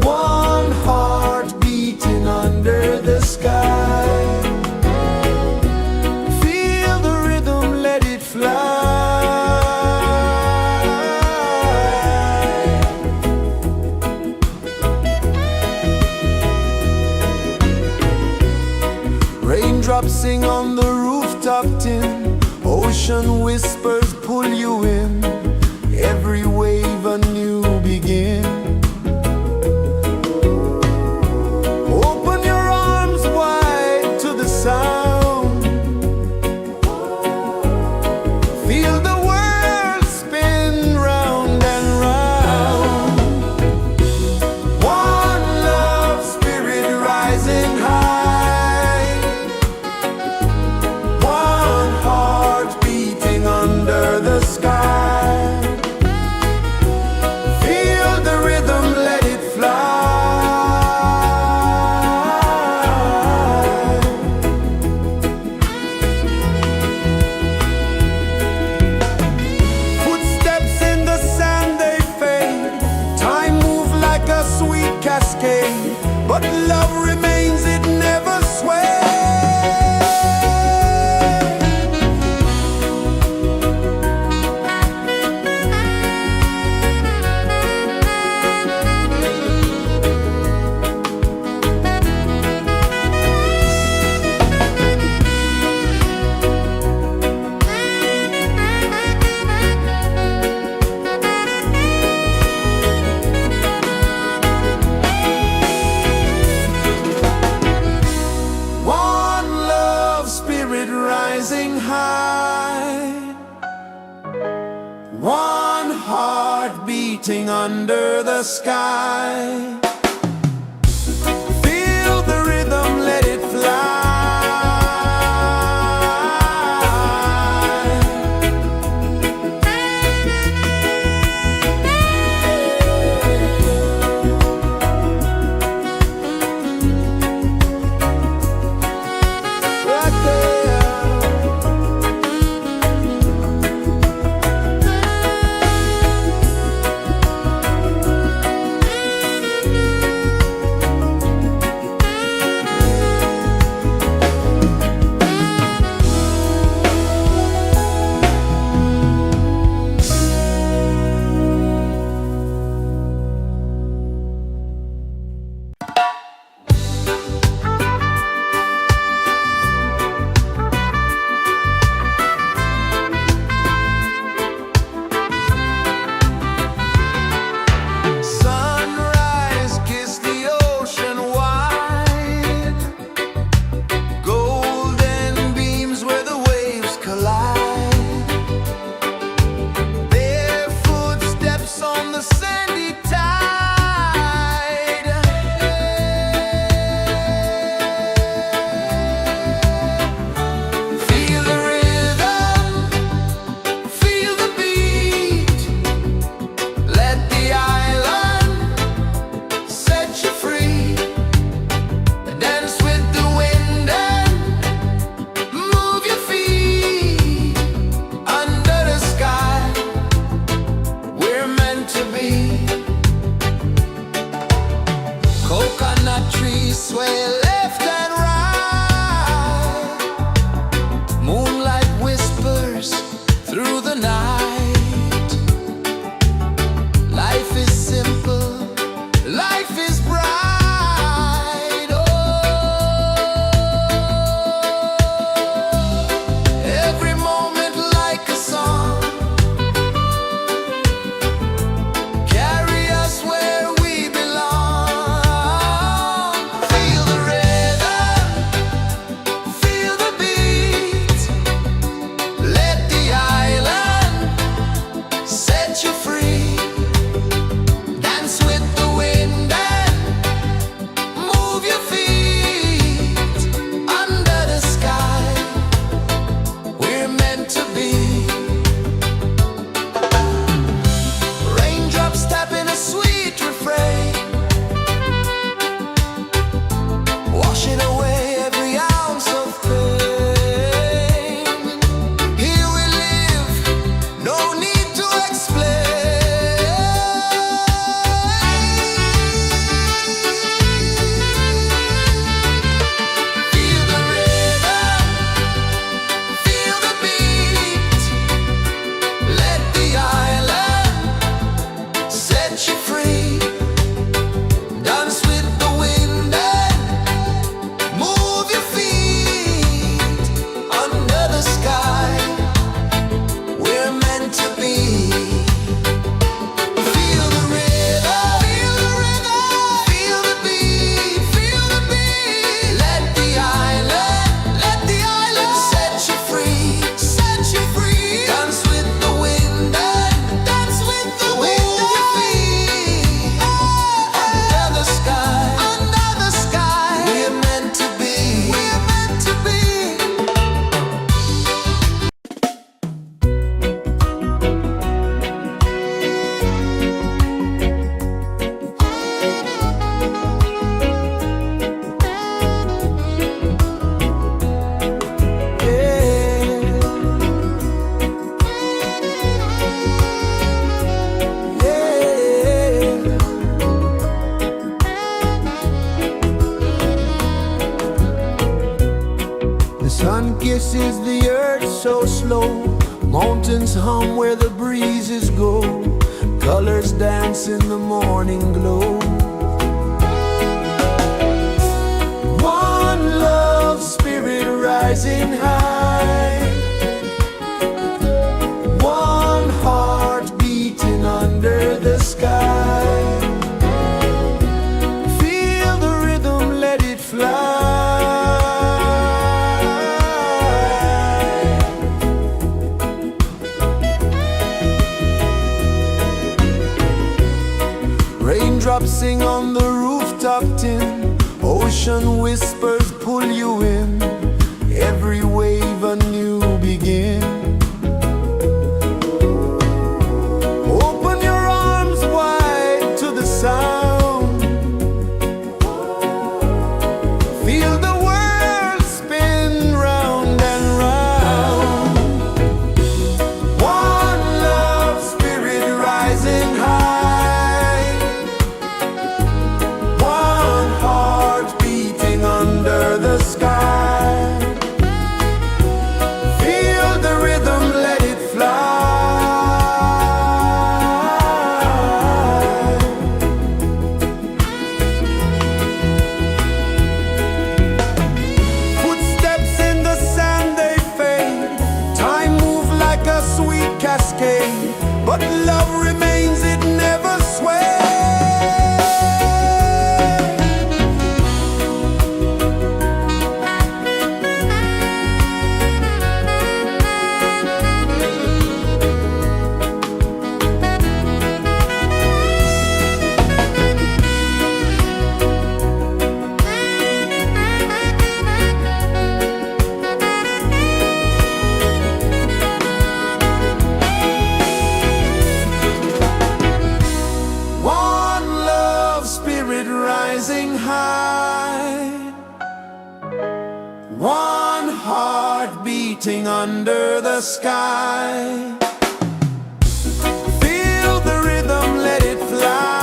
One heart beating under the sky. Feel the rhythm, let it fly. Raindrops sing on the rooftop tin. Ocean whispers pull you in. Every wave a new begin. Open your arms wide to the sound. Feel the world spin round and round. One love spirit rising high. One heart beating under the sky. Feel the rhythm, let it fly. Footsteps in the sand, they fade. Time moves like a sweet cascade, but love remains, it never sways. One love spirit rising high. One heart beating under the sky. Feel the rhythm, let it fly. Right there. pulses the earth so slow. Mountains hum where the breezes go. Colors dance in the morning glow. One love spirit rising high. One heart beating under the sky. Feel the rhythm, let it fly. Raindrops sing on the rooftop tin. Ocean whispers pull you in. Every wave a new begin. Open your arms wide to the sound. Feel the world spin round and round. One love spirit rising high. One heart beating under the sky. Feel the rhythm, let it fly. Footsteps in the sand, they fade. Time moves like a sweet cascade, but love remains, it never sways. One love spirit rising high. One heart beating under the sky. Feel the rhythm, let it fly.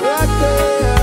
Right there.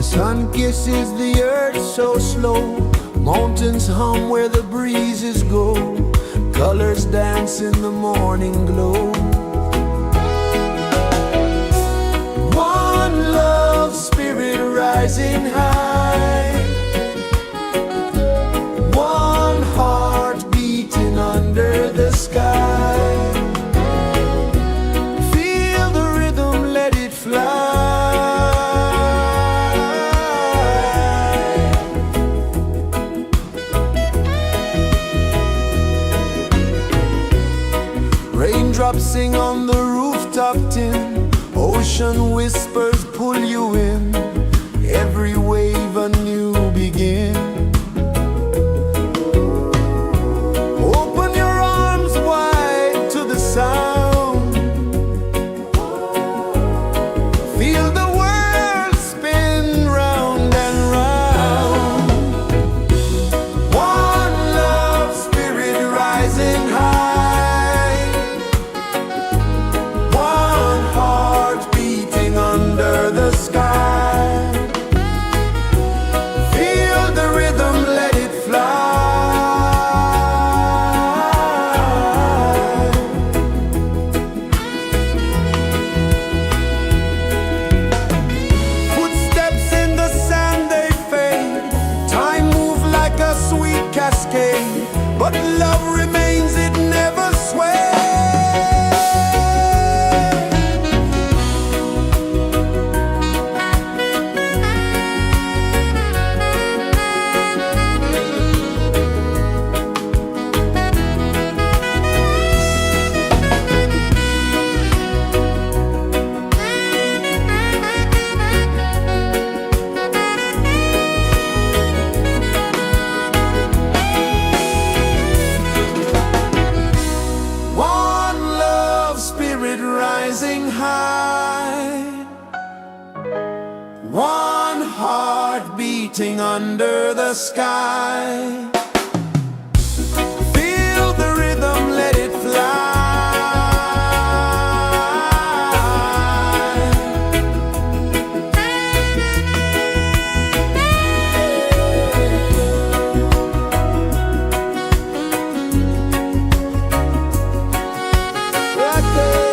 The sun kisses the earth so slow, mountains hum where the breezes go, colors dance in the morning glow. One love spirit rising high, one heart beating under the sky. Feel the rhythm, let it fly. Raindrops sing on the rooftop tin, ocean whispers pull you in, every wave a new begin. Open your arms wide to the sound, feel the world spin round and round. One love spirit rising high, one heart beating under the sky. Feel the rhythm, let it fly. Footsteps in the sand, they fade, time moves like a sweet cascade, but love remains, it never sways. One love spirit rising high, one heart beating under the sky. Feel the rhythm, let it fly. Right there.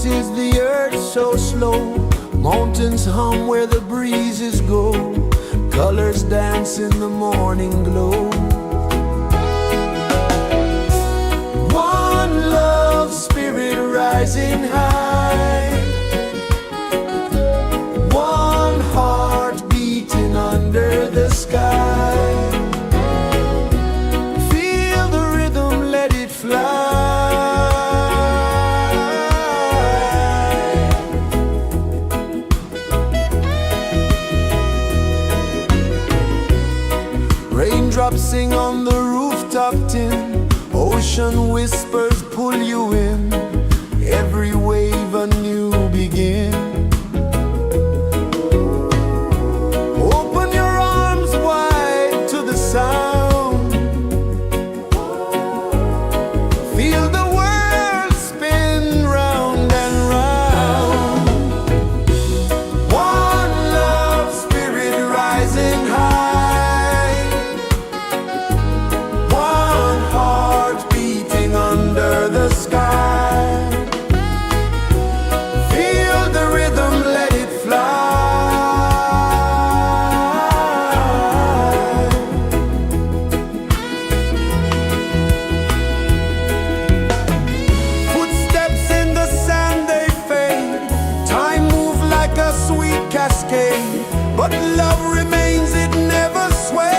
is the earth so slow. Mountains hum where the breezes go. Colors dance in the morning glow. One love spirit rising high. One heart beating under the sky. Feel the rhythm, let it fly. Raindrops sing on the rooftop tin. Ocean whispers pull you in. Every wave a new begin. Open your arms wide to the sound. Feel the world spin round and round. One love spirit rising high. One heart beating under the sky. Feel the rhythm, let it fly. Footsteps in the sand, they fade. Time moves like a sweet cascade, but love remains, it never sways.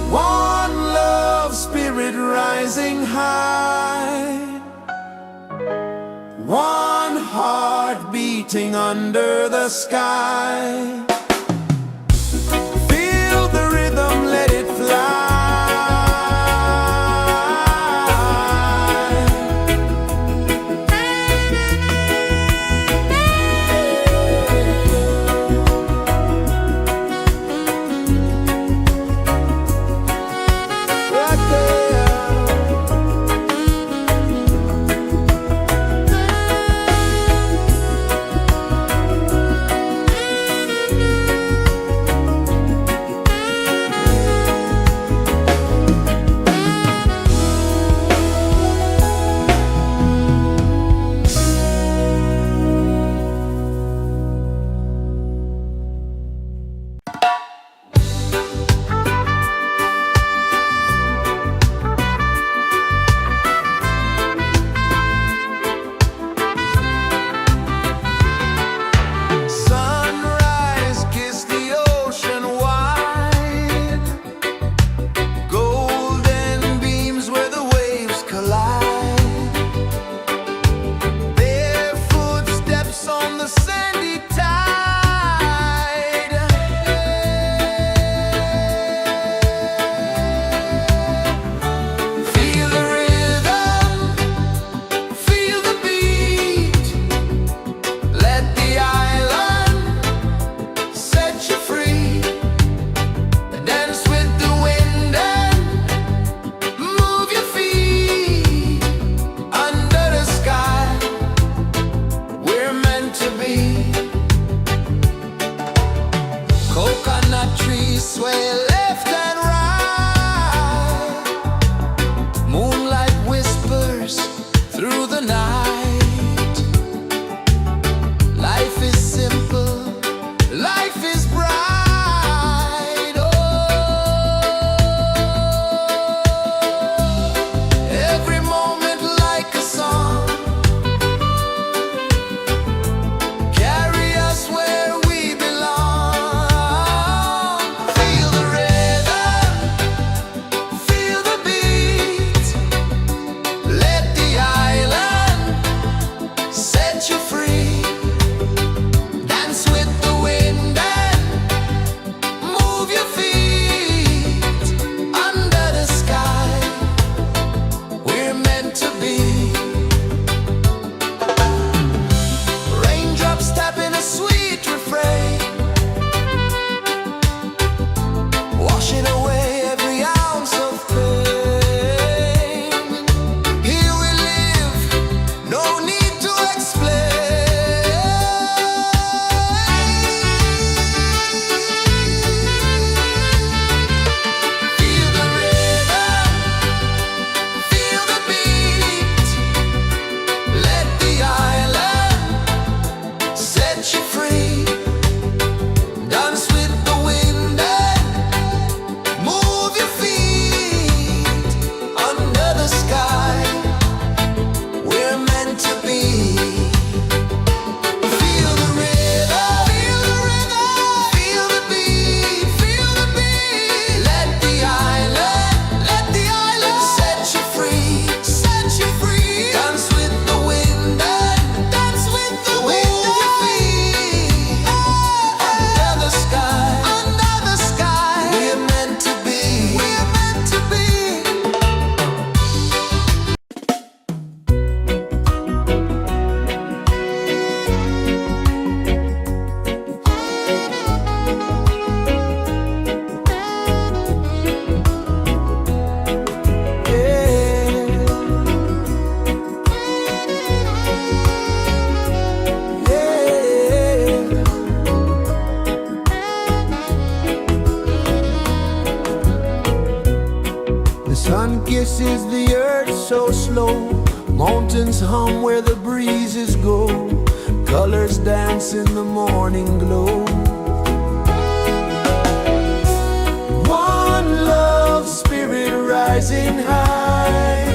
One love spirit rising high. One heart beating under the sky. Feel the rhythm, let it fly. Right there. Sunrise, kiss the ocean wide. Golden beams where the waves collide. Bare footsteps on the sandy tide. Feel the rhythm, feel the beat. Let the island set you free. Dance with the wind and move your feet. Under the sky, we're meant to be. Coconut trees sway left and right. Moonlight whispers through the night. Life is simple, life is bright. Oh, every moment like a song. Carry us where we belong. Feel the rhythm. Sun kisses the earth so slow, mountains hum where the breezes go, colors dance in the morning glow. One love spirit rising high,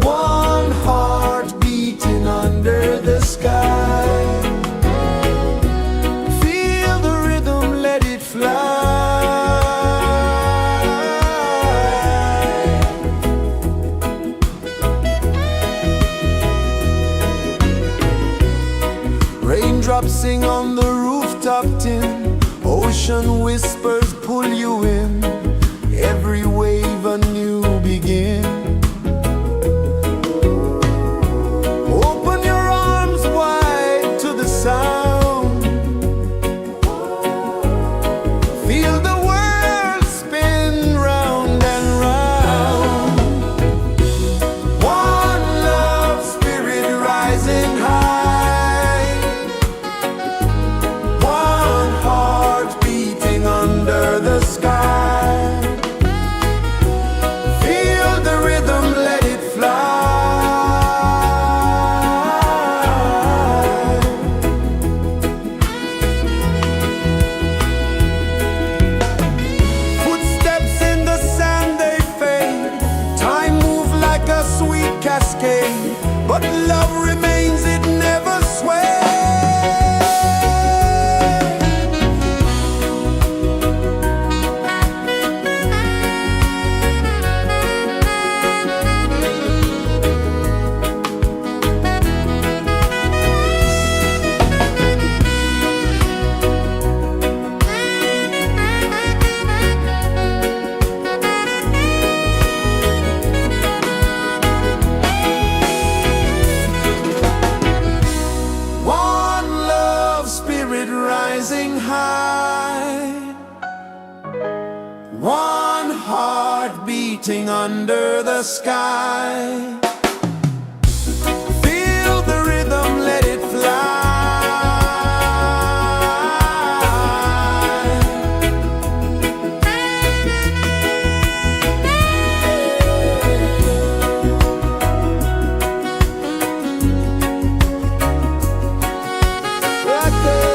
one heart beating under the sky. Feel the rhythm, let it fly. Raindrops sing on the rooftop tin, ocean whispers pull you in, every wave a new begin. Open your arms wide to the sound, feel the world spin round and round. One love spirit rising high, one heart beating under the sky. Feel the rhythm, let it fly. Footsteps in the sand, they fade, time moves like a sweet cascade, but love remains, it never sways. One love spirit rising high, one heart beating under the sky. Feel the rhythm, let it fly. Right there.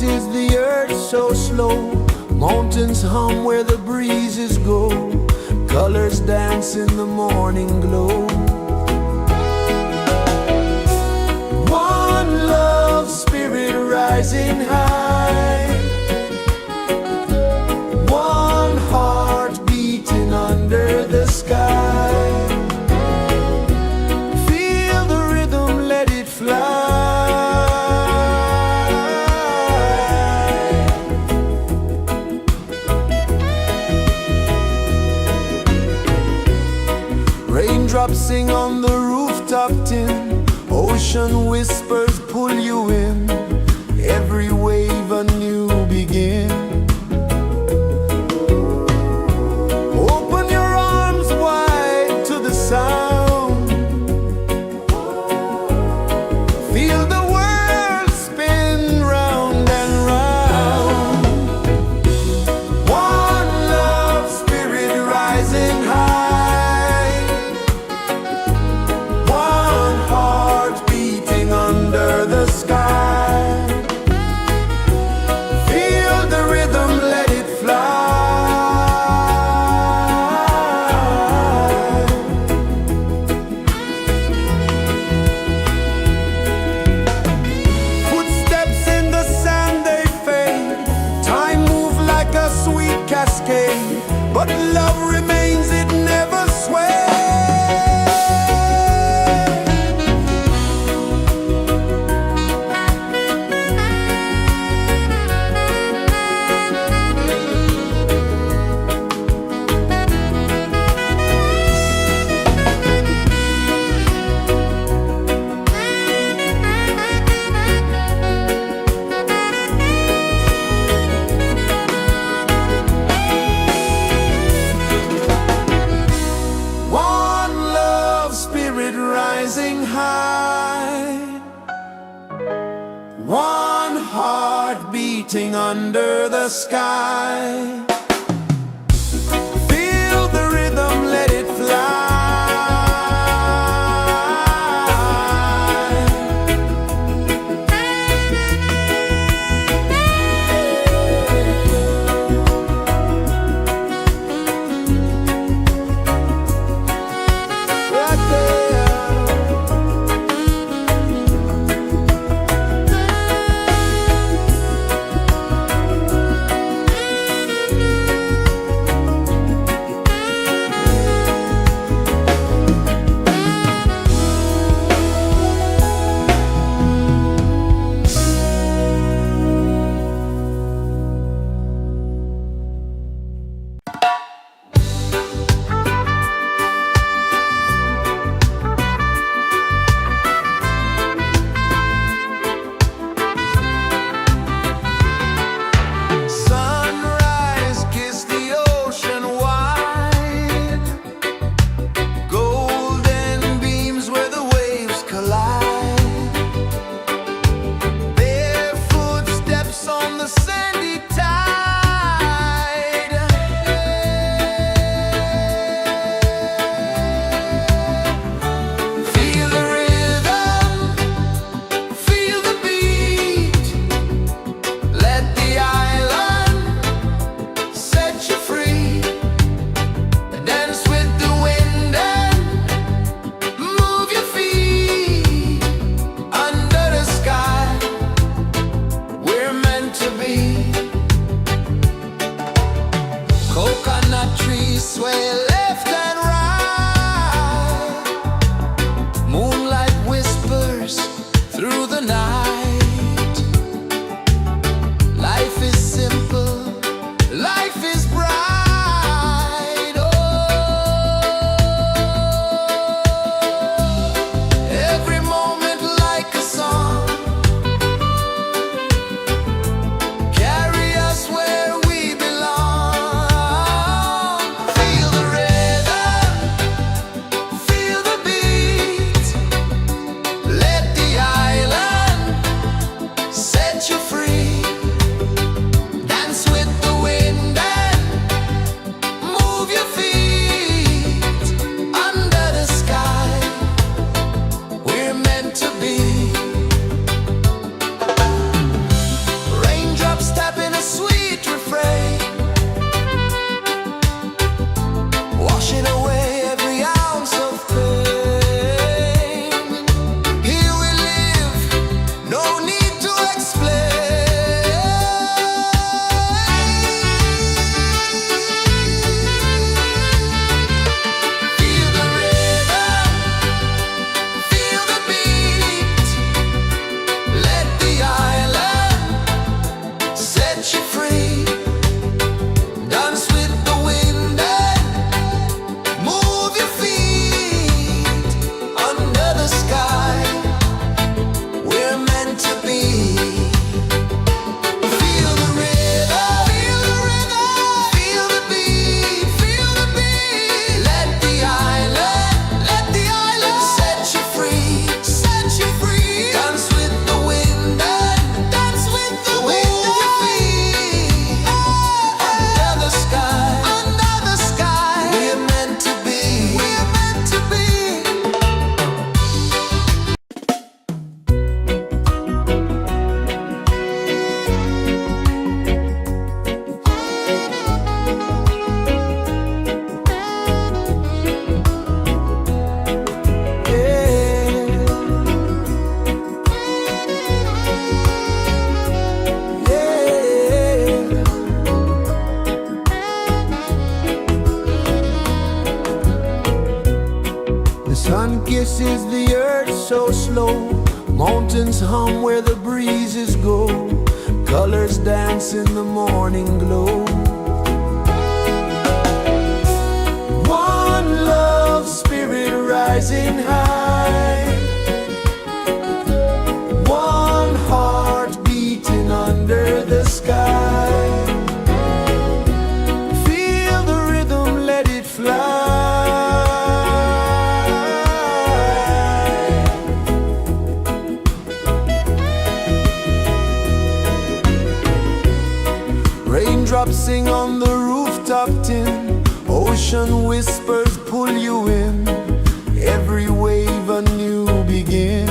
is the earth so slow? Mountains hum where the breezes go. Colors dance in the morning glow. One love spirit rising high. One heart beating under the sky. Feel the rhythm, let it fly. Raindrops sing on the rooftop tin. Ocean whispers pull you in. Every wave a new begin. Open your arms wide to the sound. Feel the world spin round and round. One love spirit rising high. One heart beating under the sky. Feel the rhythm, let it fly. Footsteps in the sand, they fade. Time moves like a sweet cascade, but love remains, it never sways. One love spirit rising high. One heart beating under the sky. Feel the rhythm, let it fly. Right there. Sunrise, kiss the ocean wide. Golden beams where the waves collide. Bare footsteps on the sandy tide. Feel the rhythm, feel the beat. Let the island set you free. Dance with the wind and move your feet. Under the sky, we're meant to be. Coconut trees sway left and right. Moonlight whispers through the night. Life is simple, life is bright. Oh, every moment like a song. Carry us where we belong. Feel the rhythm. is the earth so slow? Mountains hum where the breezes go. Colors dance in the morning glow. One love, spirit rising high. One heart beating under the sky. Feel the rhythm, let it fly. Raindrops sing on the rooftop tin. Ocean whispers pull you in. Every wave a new begin.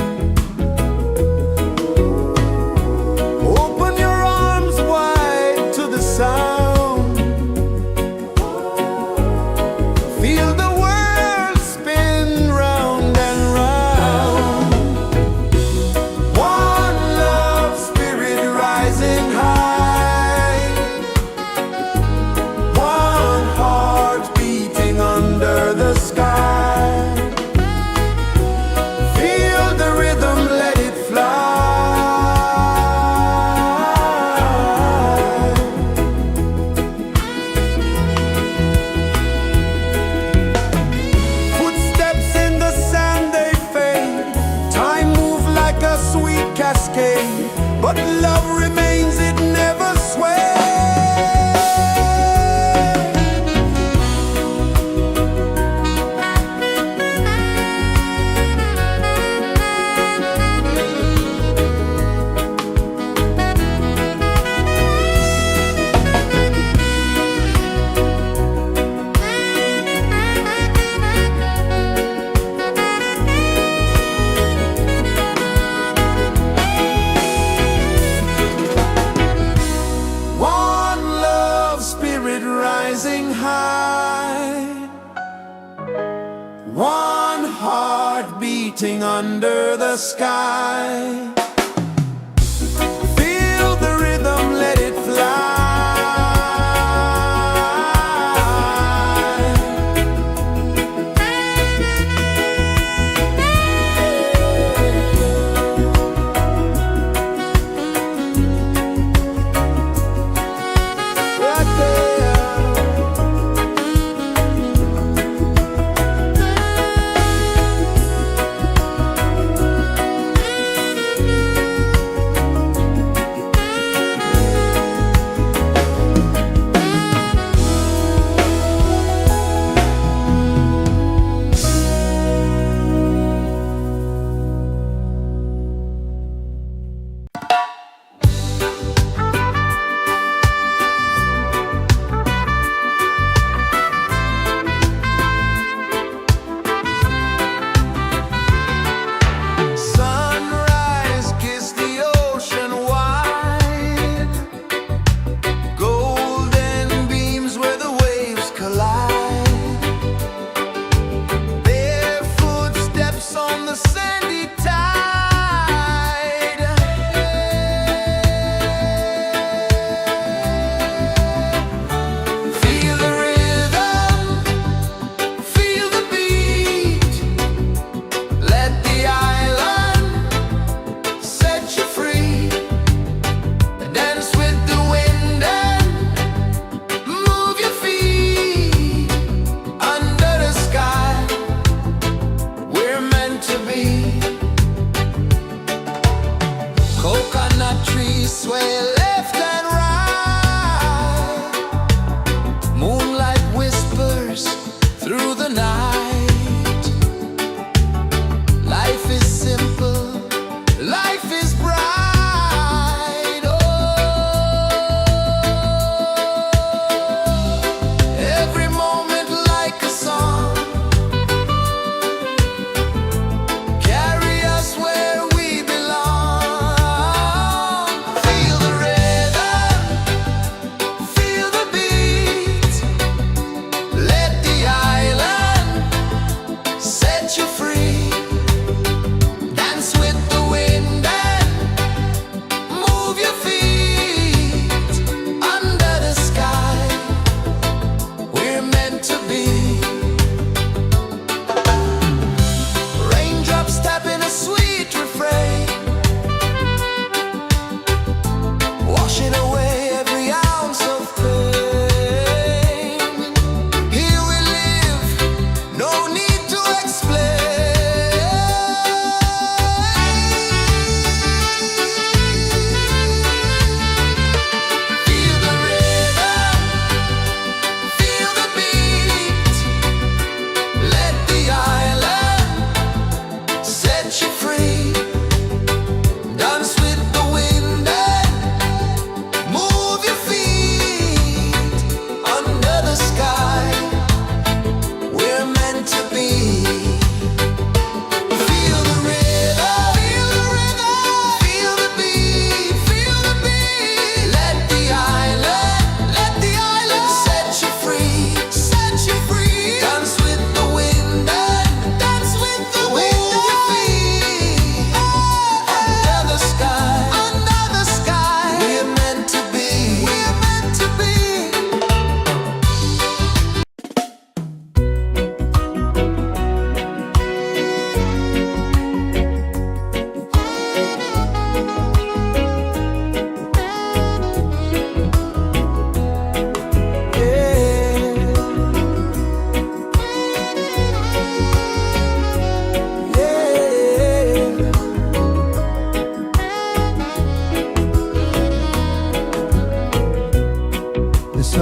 Open your arms wide to the sound. Feel the world spin round and round. One love, spirit rising high. One heart beating under the sky. Feel the rhythm, let it fly. Footsteps in the sand, they fade. Time moves like a sweet cascade, but love remains, it never sways. One love, spirit rising high. One heart beating under the sky. Feel the rhythm, let it fly. Right there.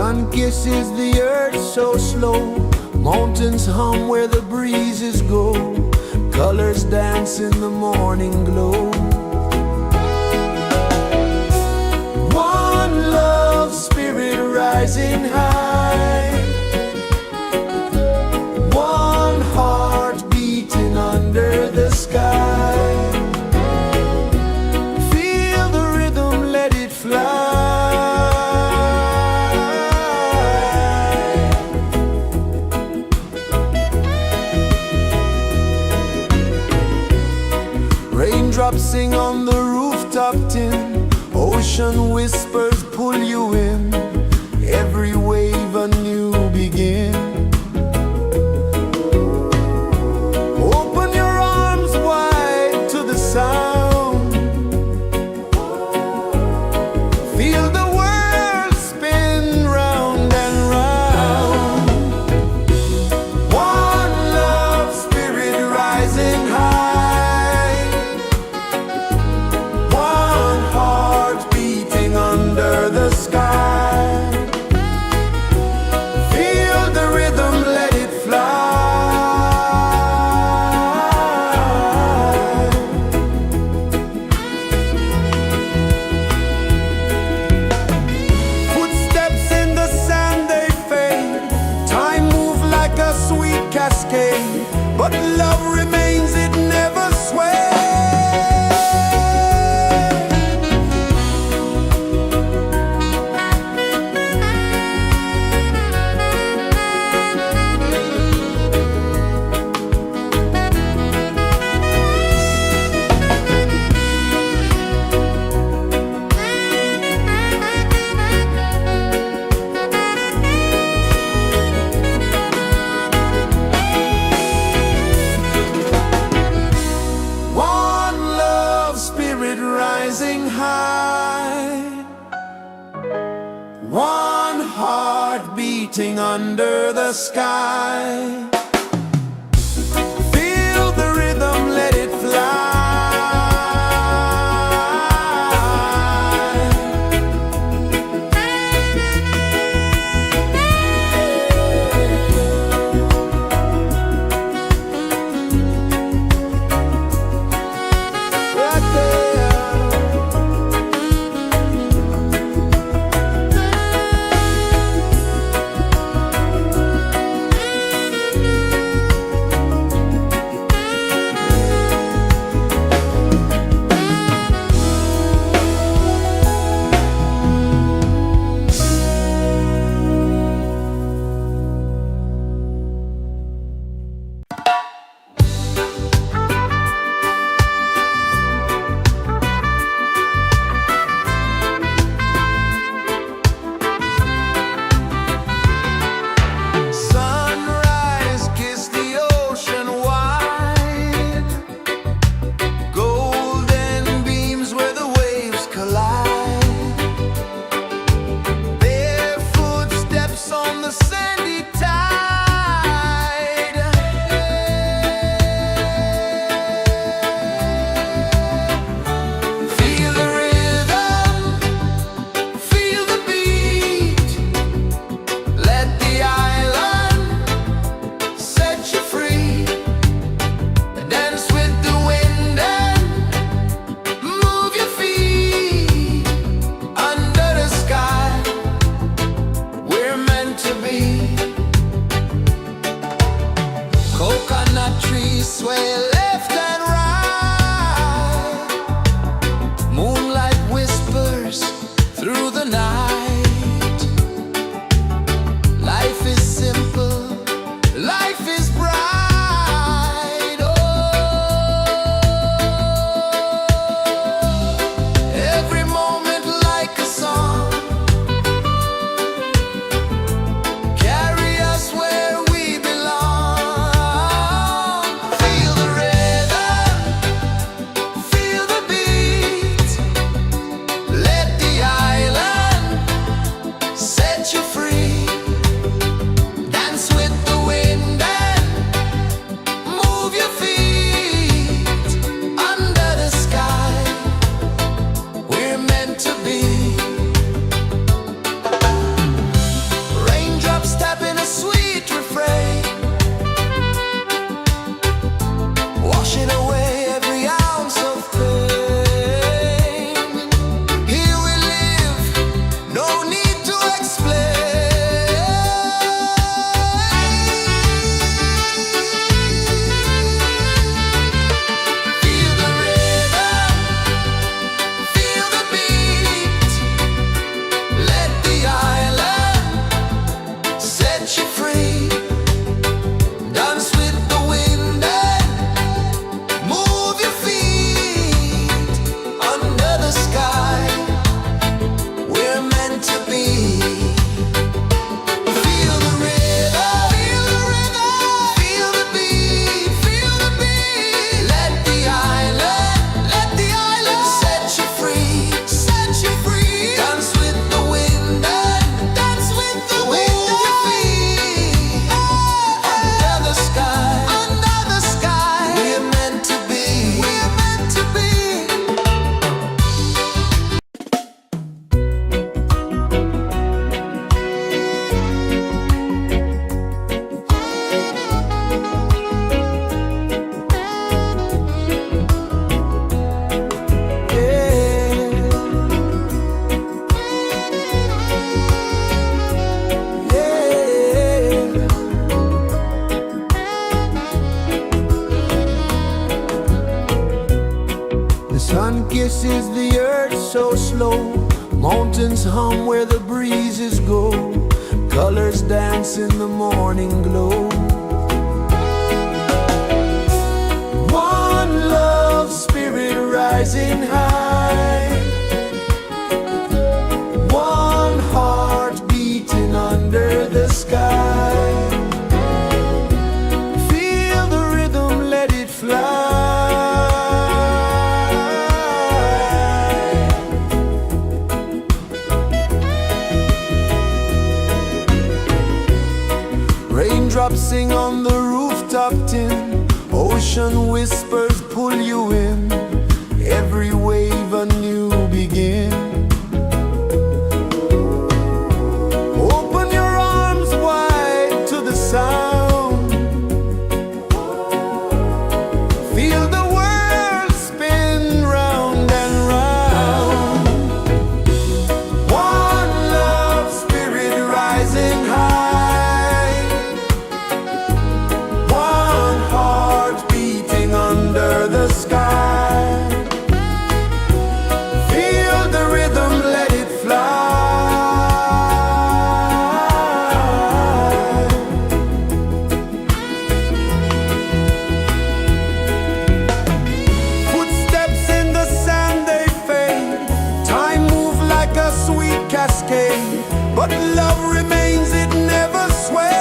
sun kisses the earth so slow. Mountains hum where the breezes go. Colors dance in the morning glow. One love spirit rising high. One heart beating under the sky. Feel the rhythm, let it fly. Raindrops sing on the rooftop tin. Ocean whispers pull you in. Every wave a new begin. Open your arms wide to the sound. Feel the world spin round and round. One love spirit rising high. One heart beating under the sky. Feel the rhythm, let it fly. Footsteps in the sand, they fade. Time moves like a sweet cascade, but love remains, it never sways. One love spirit rising high. One heart beating under the sky. Feel the rhythm, let it fly. Right there. is the earth so slow. Mountains hum where the breezes go. Colors dance in the morning glow. One love spirit rising high. One heart beating under the sky. Feel the rhythm, let it fly. Raindrops sing on the rooftop tin. Ocean whispers pull you in. Every wave a new begin. Open your arms wide to the sound. Feel the world spin round and round. One love spirit rising high. One heart beating under the sky. Feel the rhythm, let it fly. Footsteps in the sand, they fade. Time moves like a sweet cascade, but love remains, it never sways.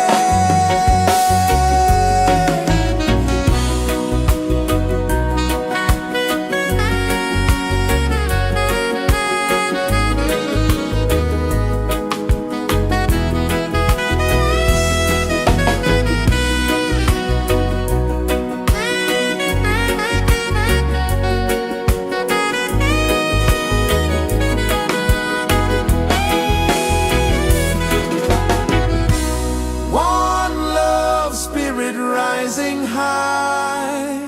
One love spirit rising high.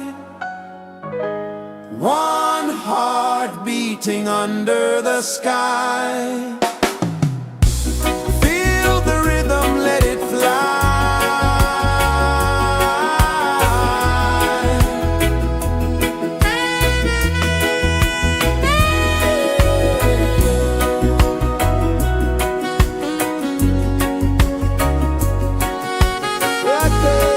One heart beating under the sky. Feel the rhythm, let it fly. Right there.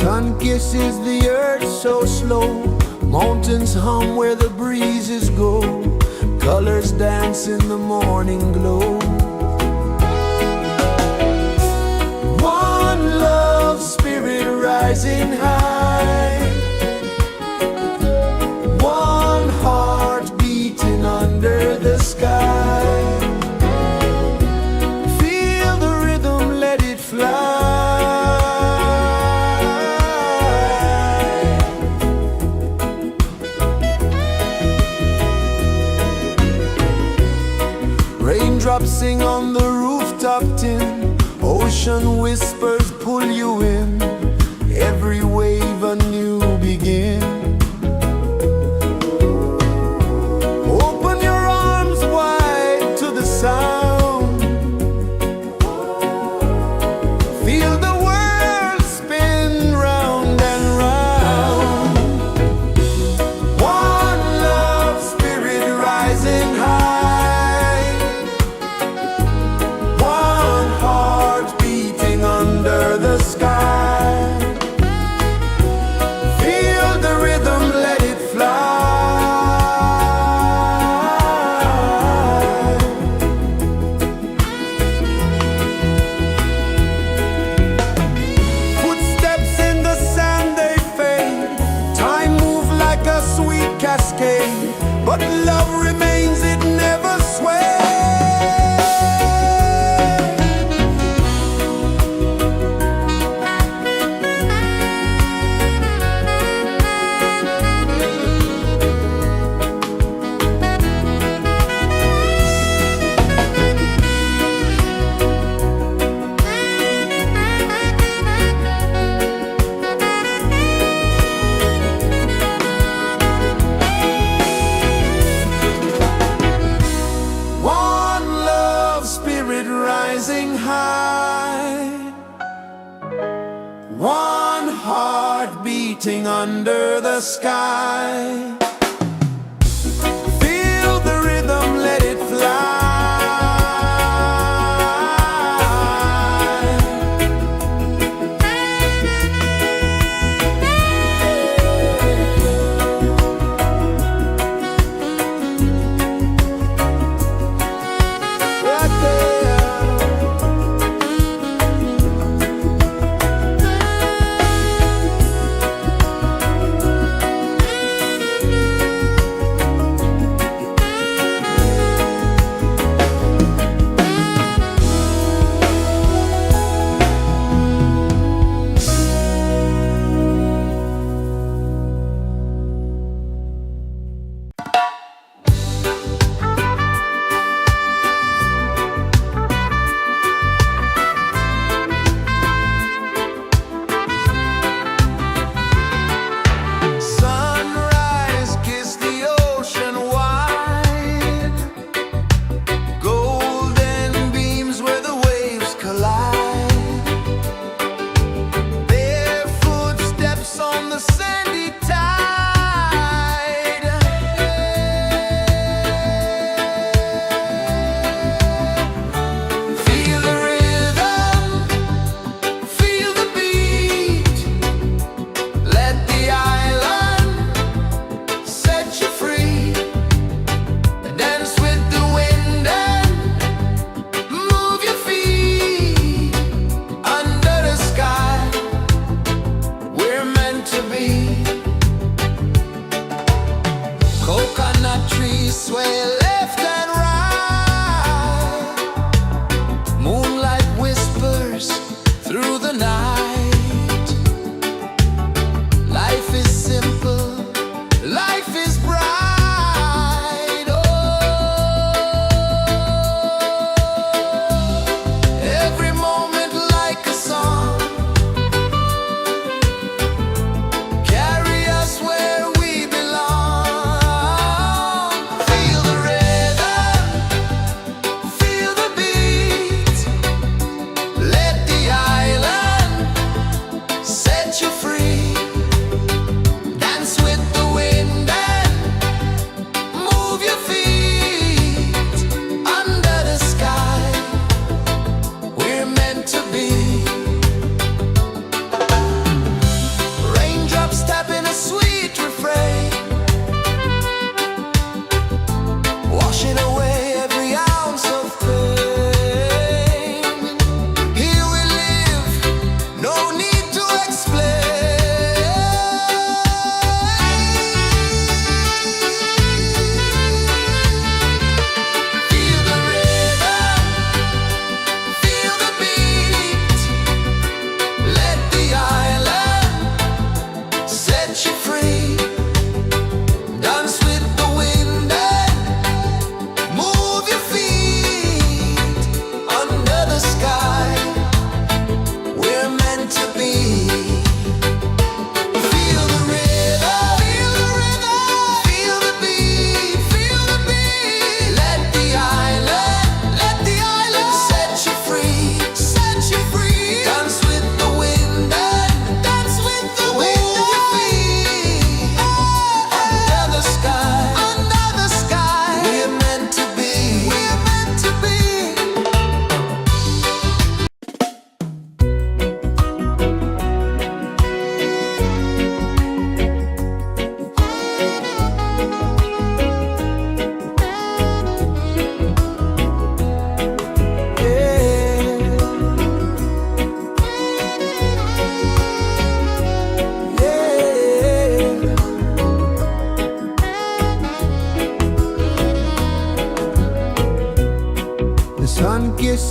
Sun kisses the earth so slow, mountains hum where the breezes go, colors dance in the morning glow. One love spirit rising high, one heart beating under the sky. Feel the rhythm, let it fly. Raindrops sing on the rooftop tin, ocean whispers pull you in, every wave a new begin. Open your arms wide to the sound, feel the world spin round and round. One love spirit rising high, under the sky. Feel the rhythm, let it fly. Footsteps in the sand, they fade. Time moves like a sweet cascade, but love remains, it never sways. Rising high, one heart beating under the sky. Feel the rhythm, let it fly.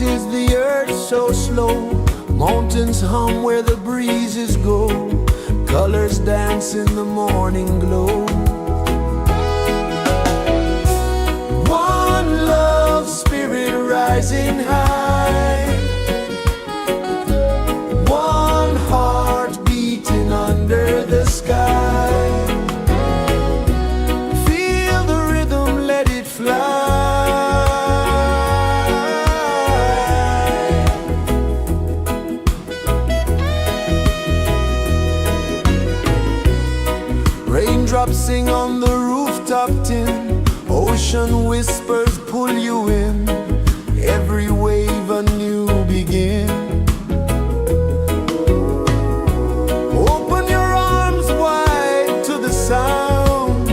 is the earth so slow? Mountains hum where the breezes go. Colors dance in the morning glow. One love, spirit rising high. One heart beating under the sky. Feel the rhythm, let it fly. Raindrops sing on the rooftop tin. Ocean whispers pull you in. Every wave a new begin. Open your arms wide to the sound.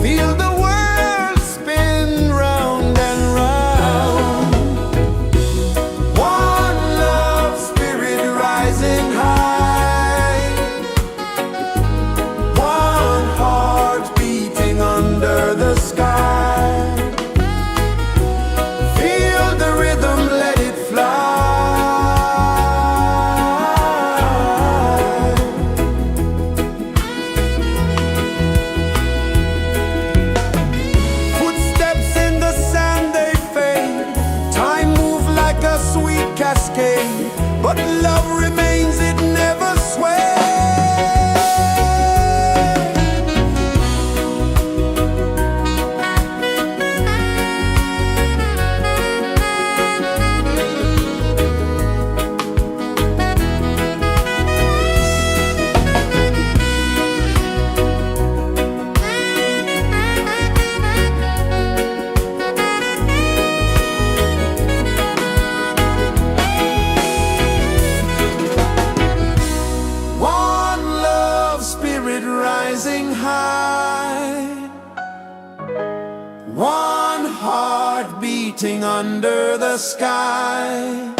Feel the world spin round and round. One love, spirit rising high. One heart beating under the sky. Feel the rhythm, let it fly. Footsteps in the sand, they fade. Time moves like a sweet cascade, but love remains, it never sways. One love, spirit rising high. One heart beating under the sky.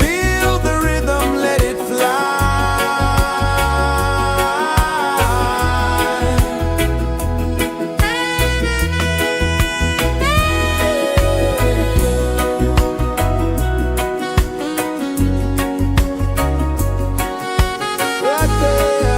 Feel the rhythm, let it fly. Right there.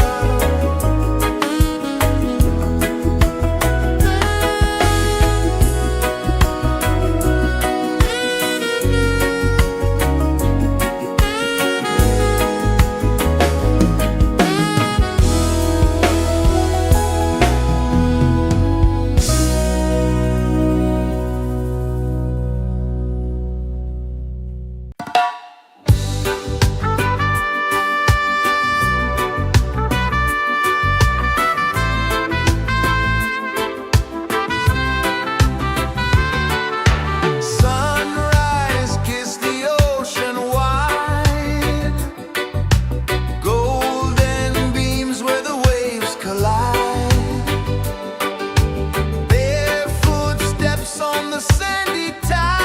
Sunrise, kiss the ocean wide. Golden beams where the waves collide. Their footsteps on the sandy tide.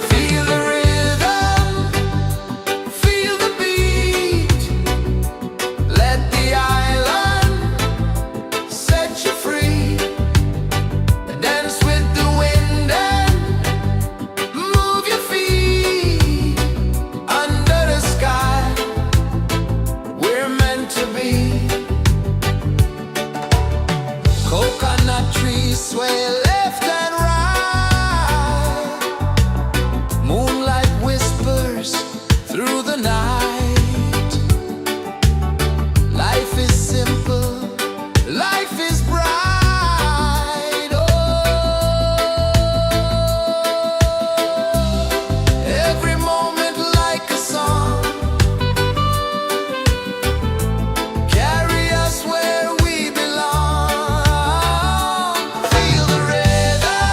Feel the rhythm, feel the beat. Let the island set you free. Dance with the wind and move your feet. Under the sky, we're meant to be. Coconut trees sway left and right. Moonlight whispers through the night. Life is simple, life is bright. Oh, every moment like a song. Carry us where we belong. Feel the rhythm,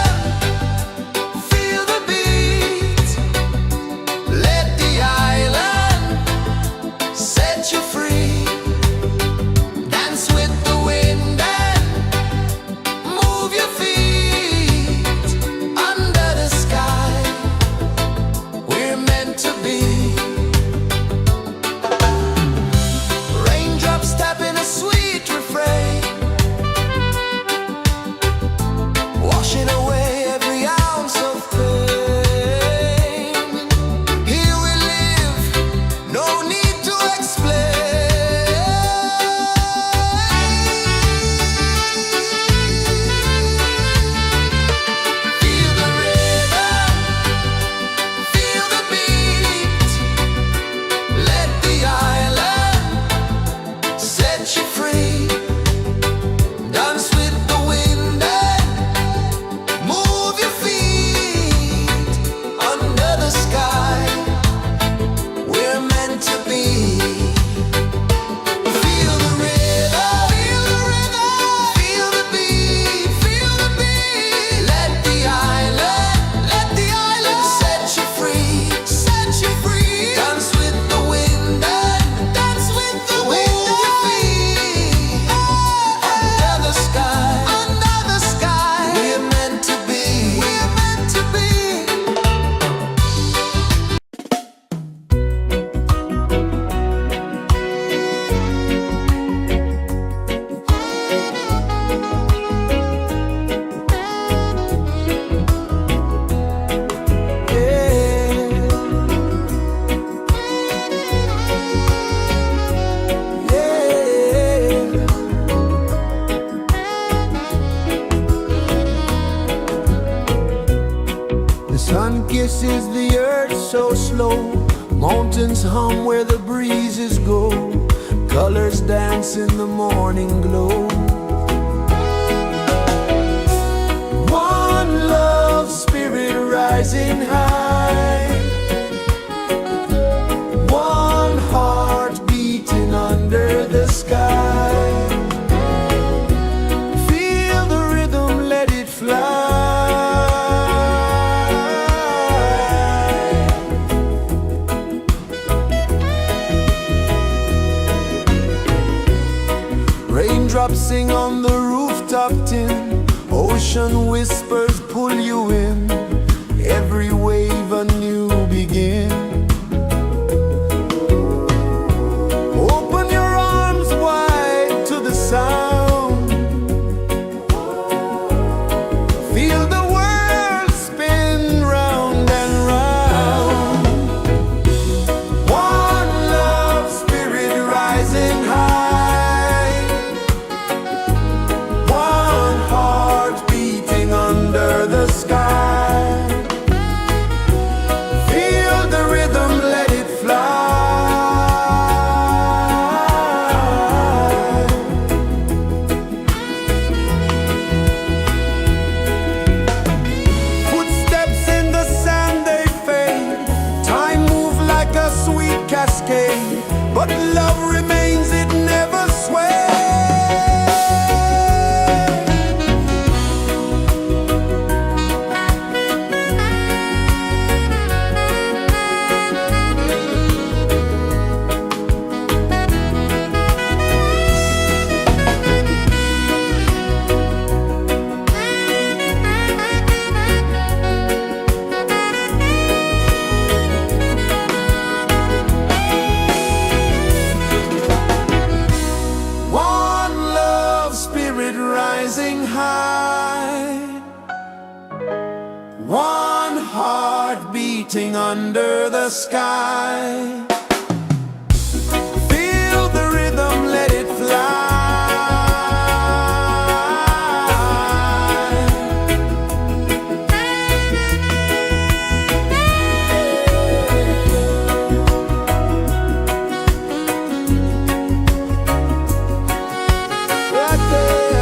Sun kisses the earth so slow, mountains hum where the breezes go, colors dance in the morning glow. One love spirit rising high, one heart beating under the sky. Feel the rhythm, let it fly. Raindrops sing on the rooftop tin, ocean whispers pull you in, every wave a new begin. Open your arms wide to the sound, feel the world spin round and round. One love spirit rising high, one heart beating under the sky. Feel the rhythm, let it fly. Footsteps in the sand, they fade, time moves like a sweet cascade, but love remains, it never sways. One love spirit rising high, one heart beating under the sky. Feel the rhythm, let it fly. Right there.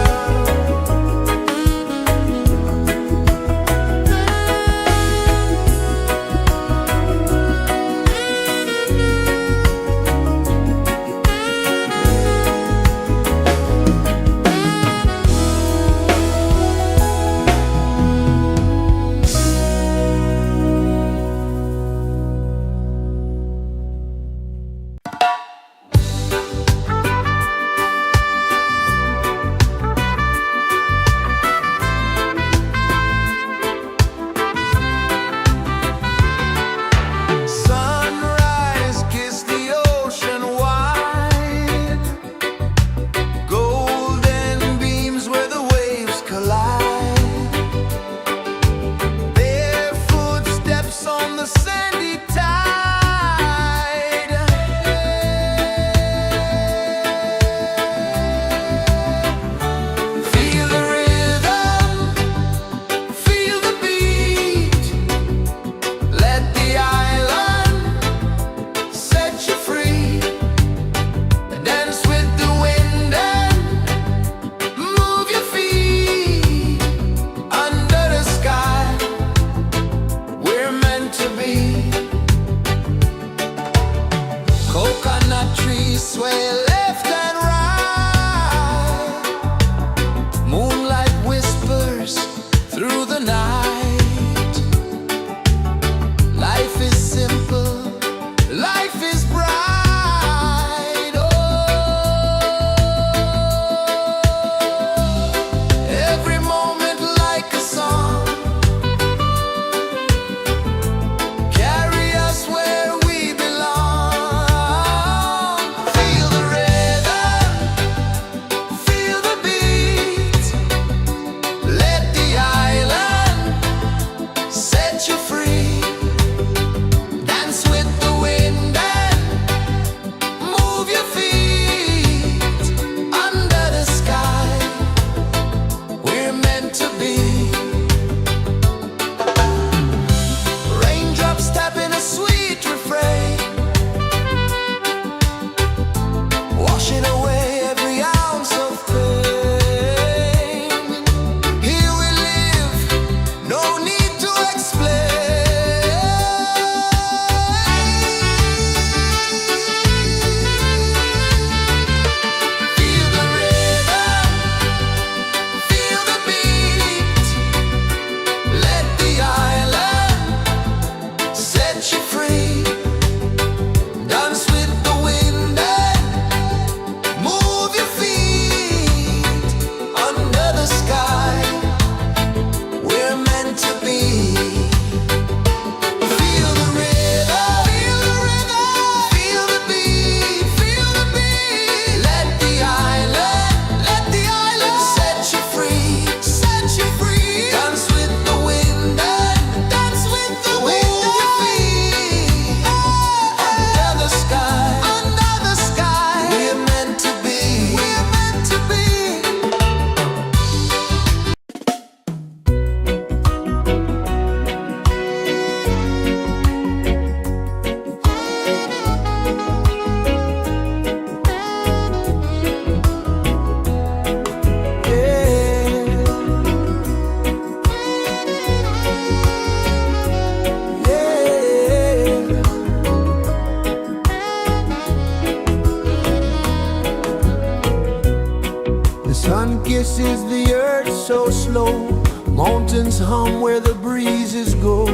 heart so slow. Mountains hum where the breezes go.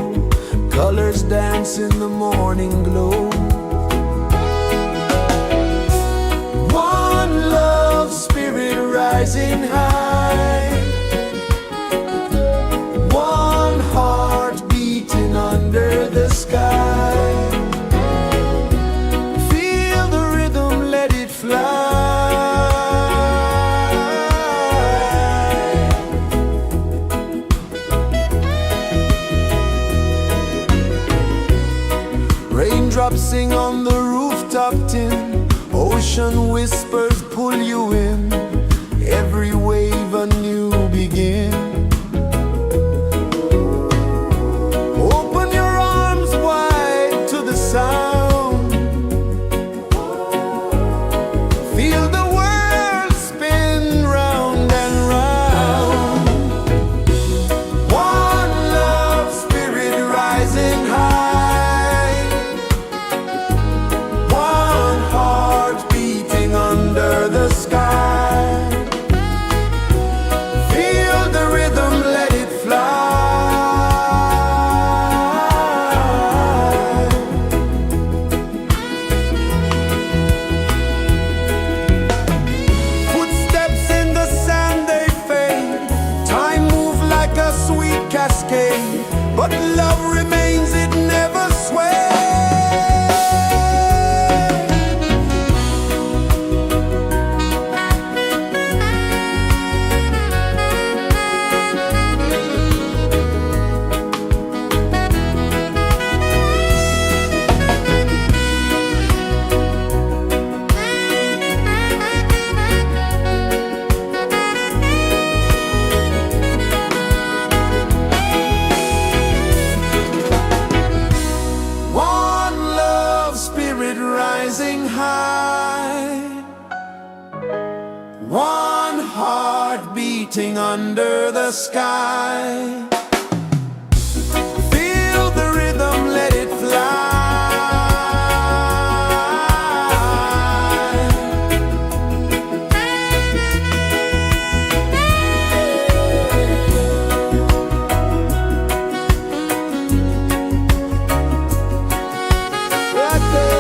Colors dance in the morning glow. One love, spirit rising high. One heart beating under the sky. Feel the rhythm, let it fly. Raindrops sing on the rooftop tin. Ocean whispers pull you in. Every wave a new begin. Open your arms wide to the sound. Feel the world spin round and round. One love, spirit rising high. One heart beating under the sky. Feel the rhythm, let it fly. Footsteps in the sand, they fade. Time moves like a sweet cascade, but love remains, it never sways. One love, spirit rising high. One heart beating under the sky. Feel the rhythm, let it fly. Right there.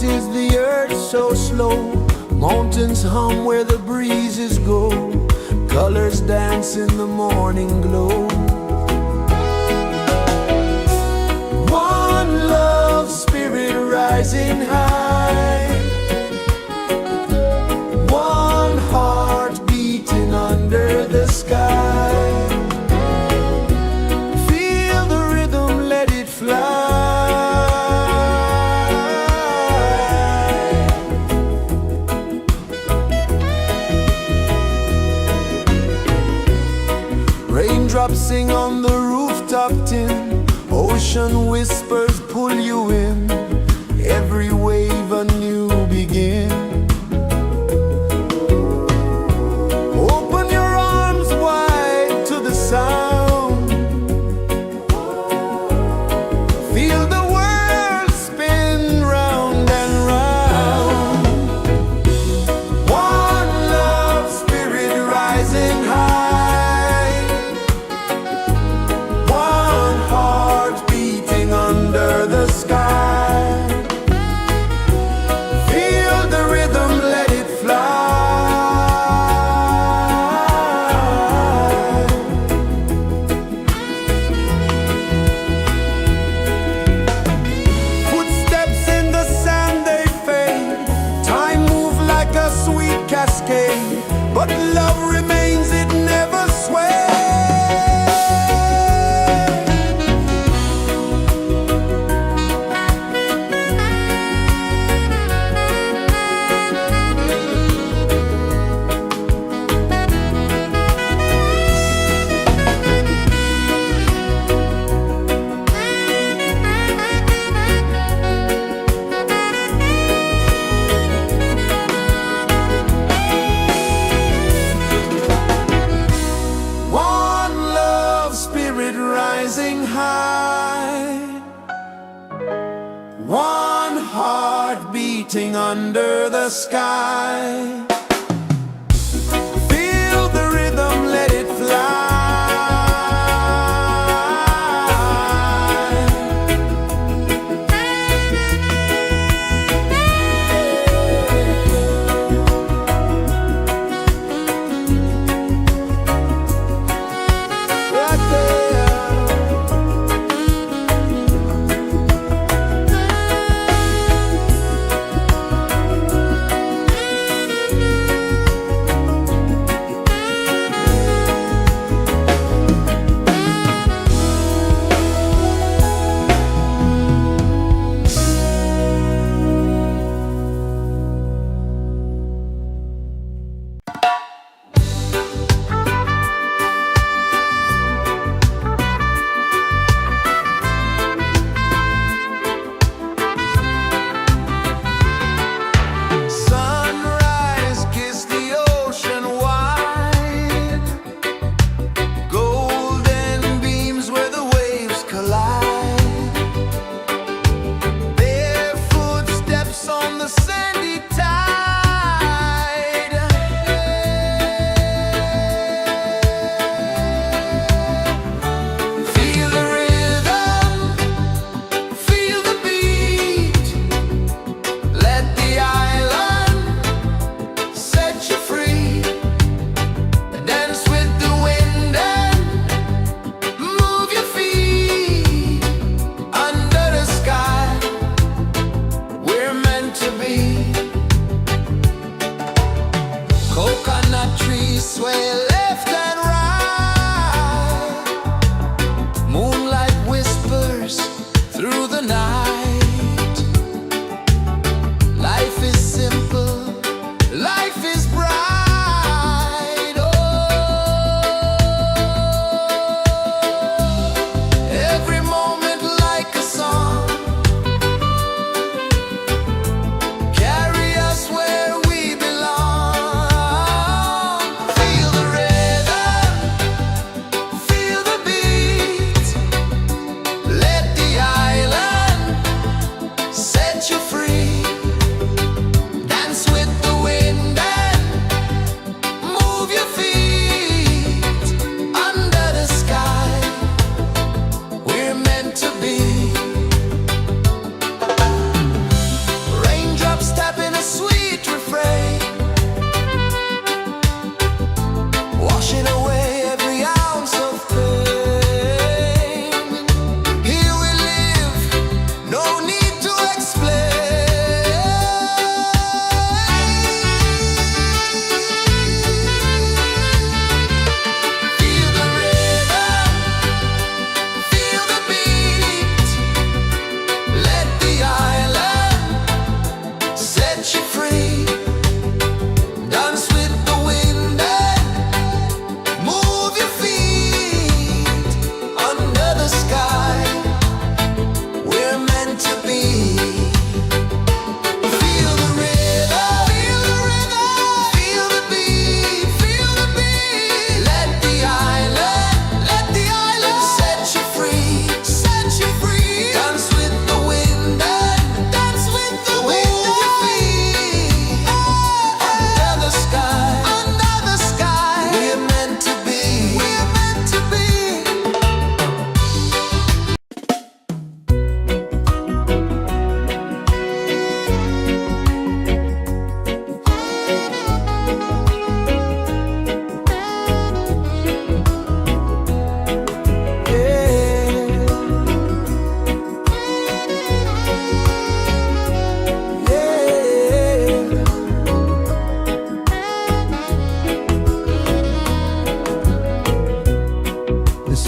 is the earth so slow? Mountains hum where the breezes go. Colors dance in the morning glow. One love spirit rising high. One heart beating under the sky. Feel the rhythm, let it fly. Raindrops sing on the rooftop tin. Ocean whispers pull you in. Every wave a new begin. Open your arms wide to the sound. Feel the world spin round and round. One love spirit rising high. One heart beating under the sky. Feel the rhythm, let it fly. Footsteps in the sand, they fade. Time moves like a sweet cascade, but love remains, it never sways. One love spirit rising high. One heart beating under the sky. Feel the rhythm, let it fly. Right there.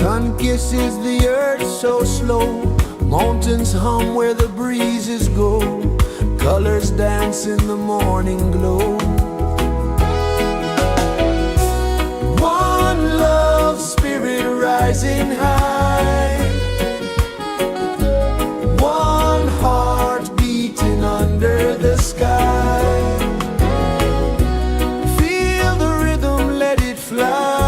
Sun kisses the earth so slow, mountains hum where the breezes go, colors dance in the morning glow. One love spirit rising high, one heart beating under the sky. Feel the rhythm, let it fly.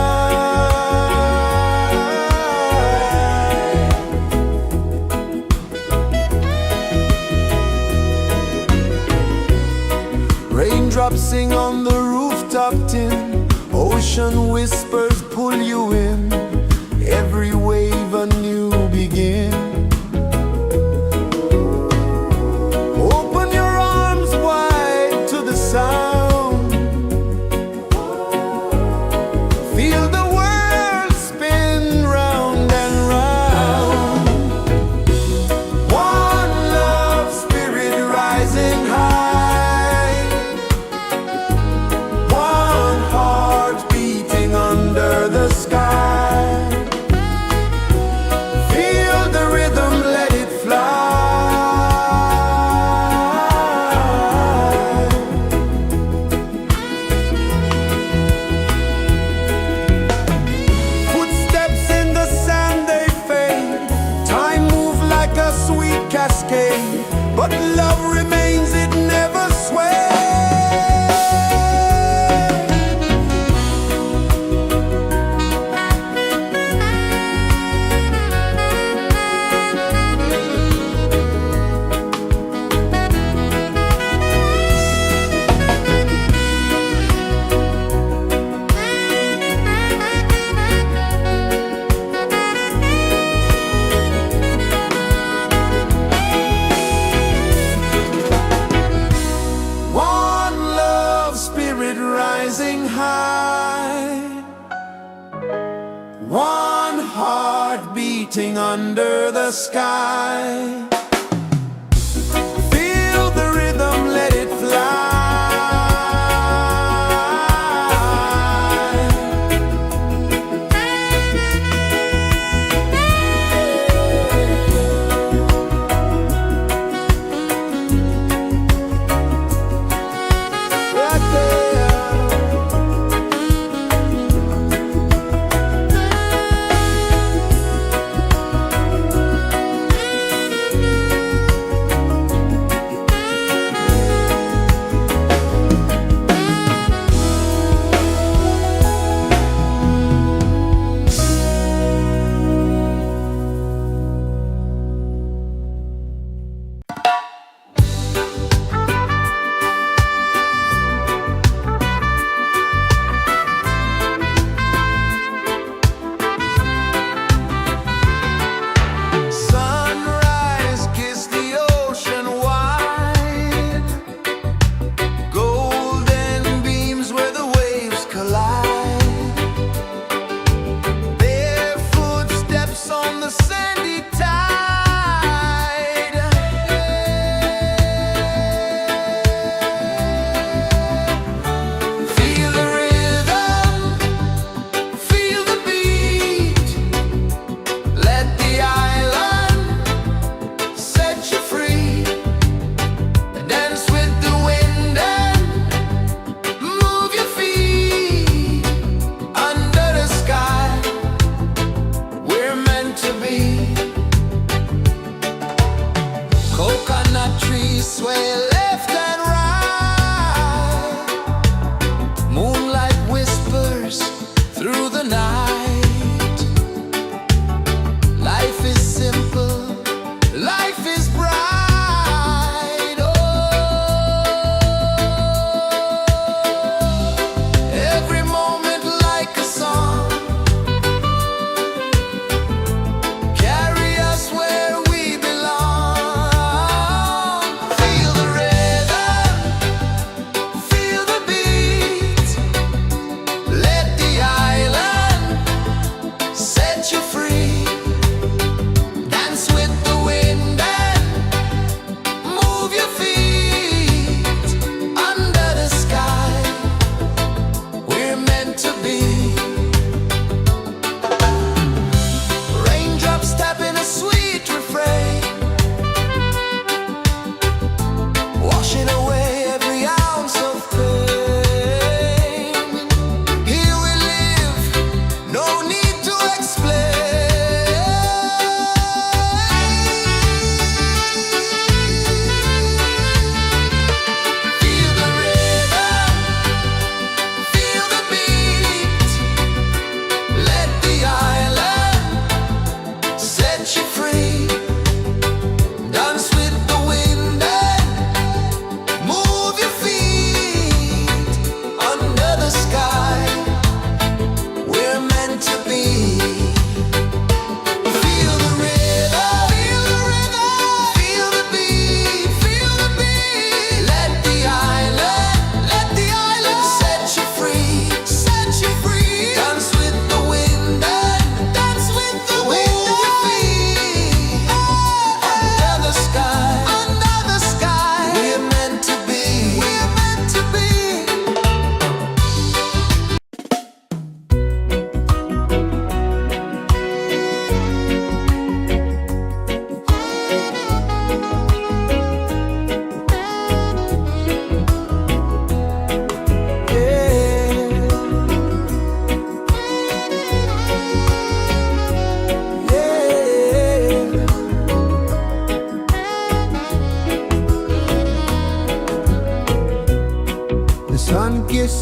Raindrops sing on the rooftop tin, ocean whispers pull you in, every wave a new begin. Open your arms wide to the sound, feel the world spin round and round. One love spirit rising high, one heart beating under the sky. Feel the rhythm, let it fly. Footsteps in the sand, they fade, time move like a sweet cascade, but love remains, it never sways. One love spirit rising high, one heart beating under the sky. Feel the rhythm, let it fly. Right there.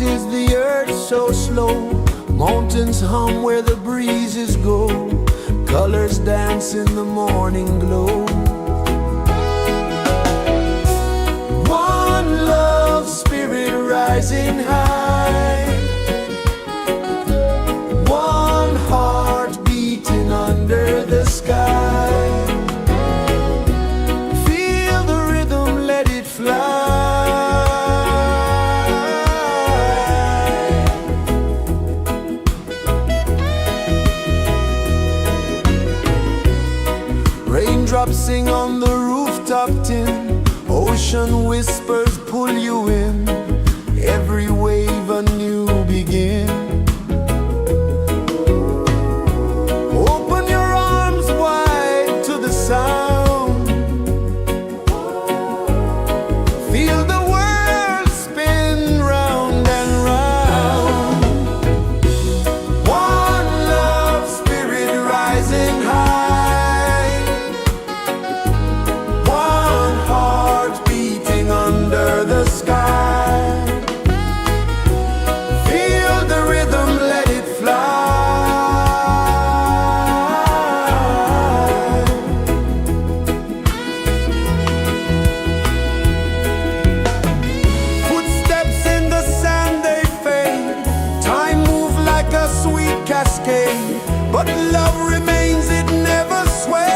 pulses the earth so slow. Mountains hum where the breezes go. Colors dance in the morning glow. One love, spirit rising high. One heart beating under the sky. Feel the rhythm, let it fly. Raindrops sing on the rooftop tin. Ocean whispers pull you in. Every wave a new begin. Open your arms wide to the sound. Feel the world spin round and round. One love, spirit rising high. One heart beating under the sky. Feel the rhythm, let it fly. Footsteps in the sand, they fade. Time moves like a sweet cascade, but love remains, it never sways.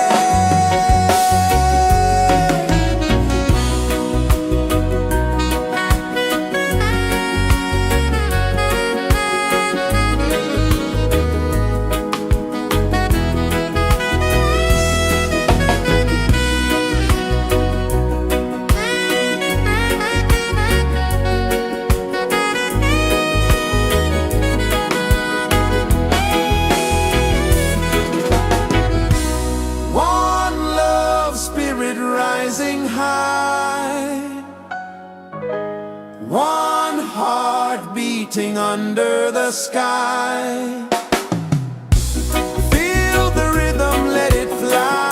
One love, spirit rising high. One heart beating under the sky. Feel the rhythm, let it fly.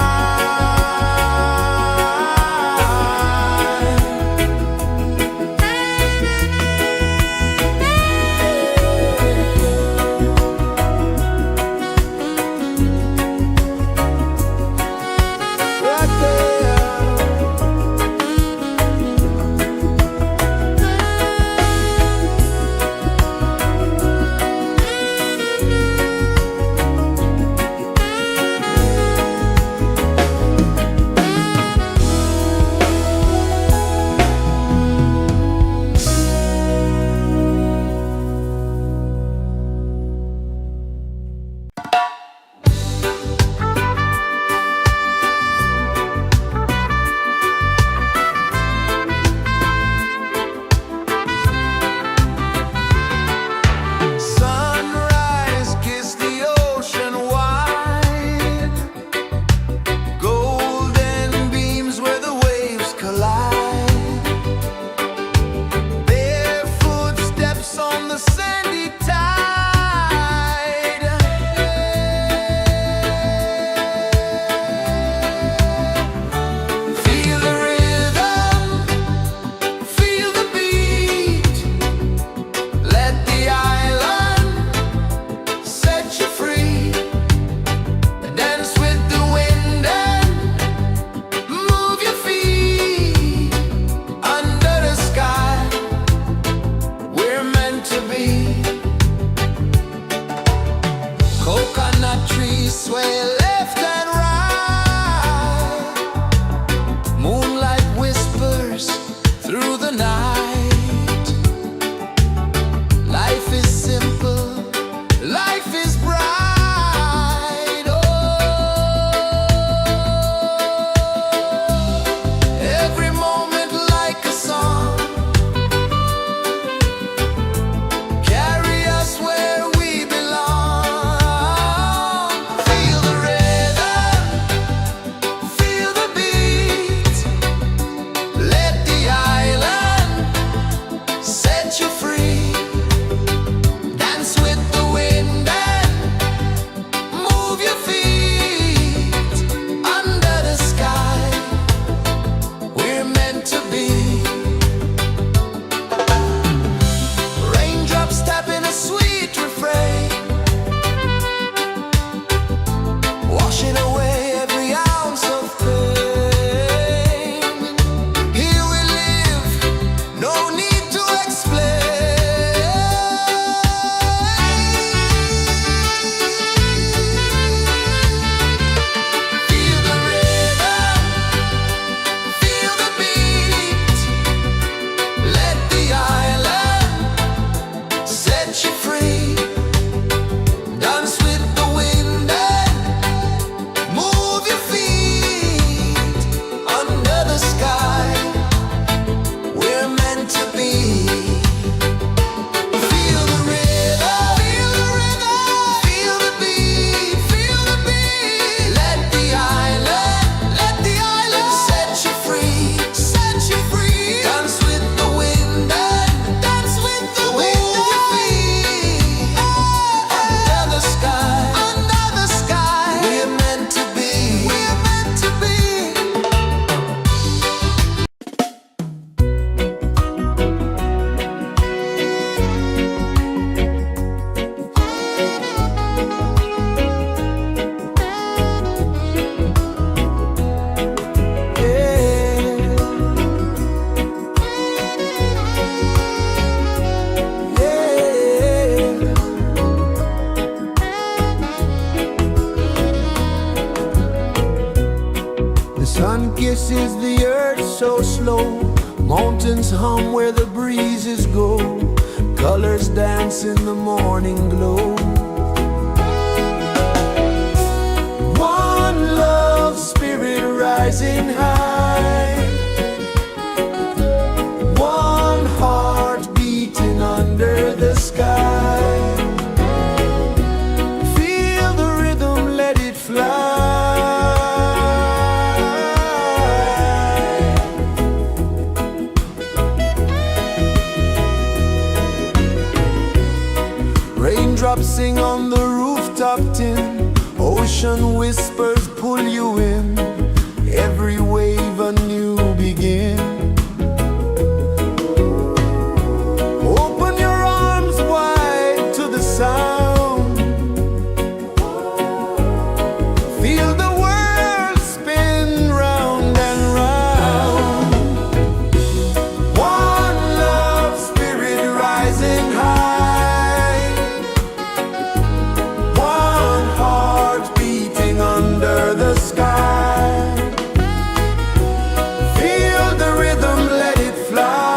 Right there. Sun kisses the earth so slow, mountains hum where the breezes go, colors dance in the morning glow. One love spirit rising high, one heart beating under the sky. Feel the rhythm, let it fly. Raindrops sing on the rooftop tin, ocean whispers pull you in, every wave a new begin. Open your arms wide to the sound, feel the world spin round and round. One love spirit rising high, one heart beating under the sky. Feel the rhythm, let it fly.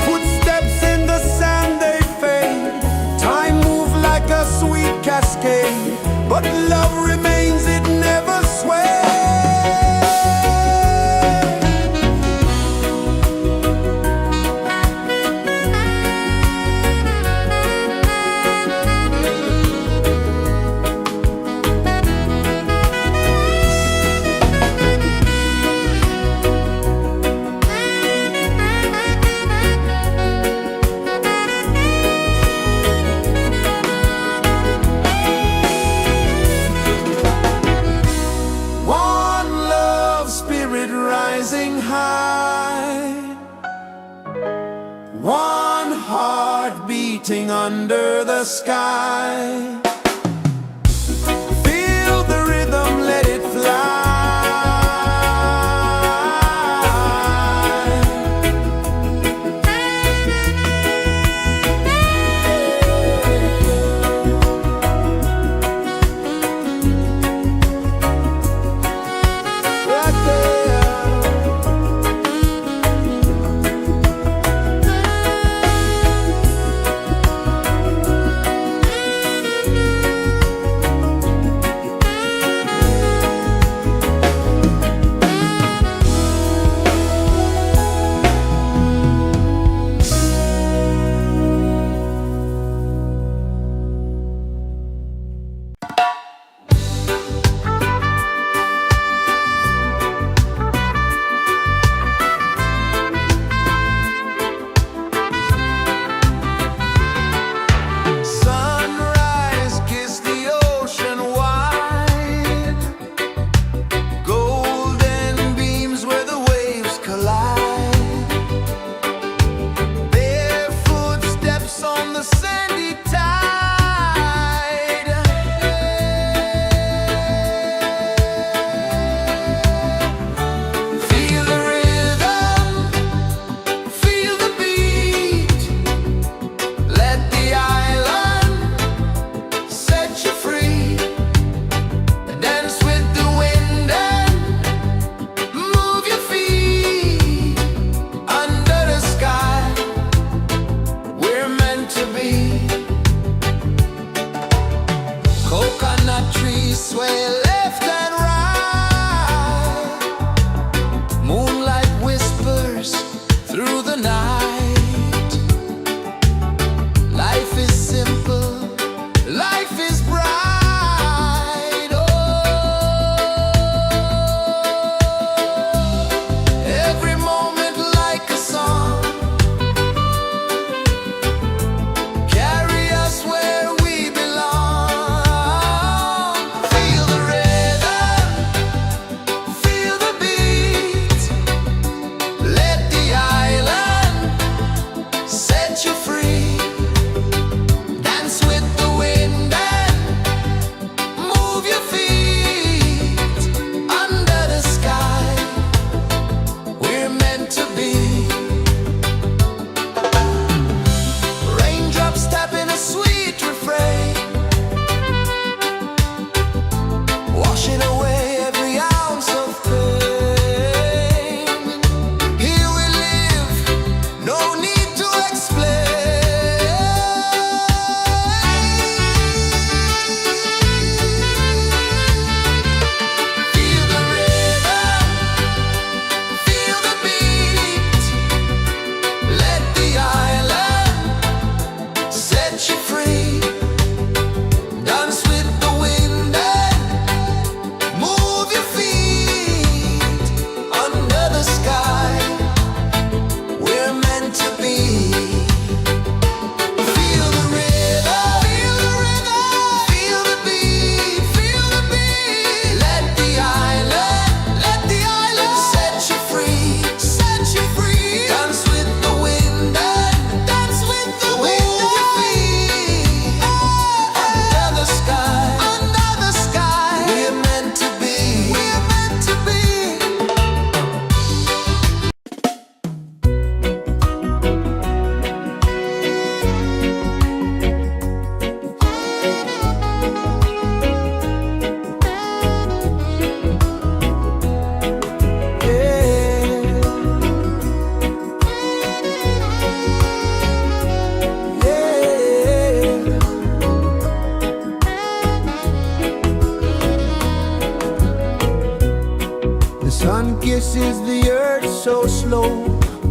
Footsteps in the sand, they fade. Time moves like a sweet cascade, but love remains, it never sways. One love spirit rising high, one heart beating under the sky. Feel the rhythm, let it fly. Right there. Sunrise, kiss the ocean wide, golden beams where the waves collide, barefoot steps on the sandy tide. Feel the rhythm, feel the beat, let the island set you free. Dance with the wind and move your feet under the sky. We're meant to be. Coconut trees sway left and right, moonlight whispers through the night. Life is simple, life is bright. Oh, every moment like a song, carry us where we belong. Feel the rhythm, feel the beat, let the island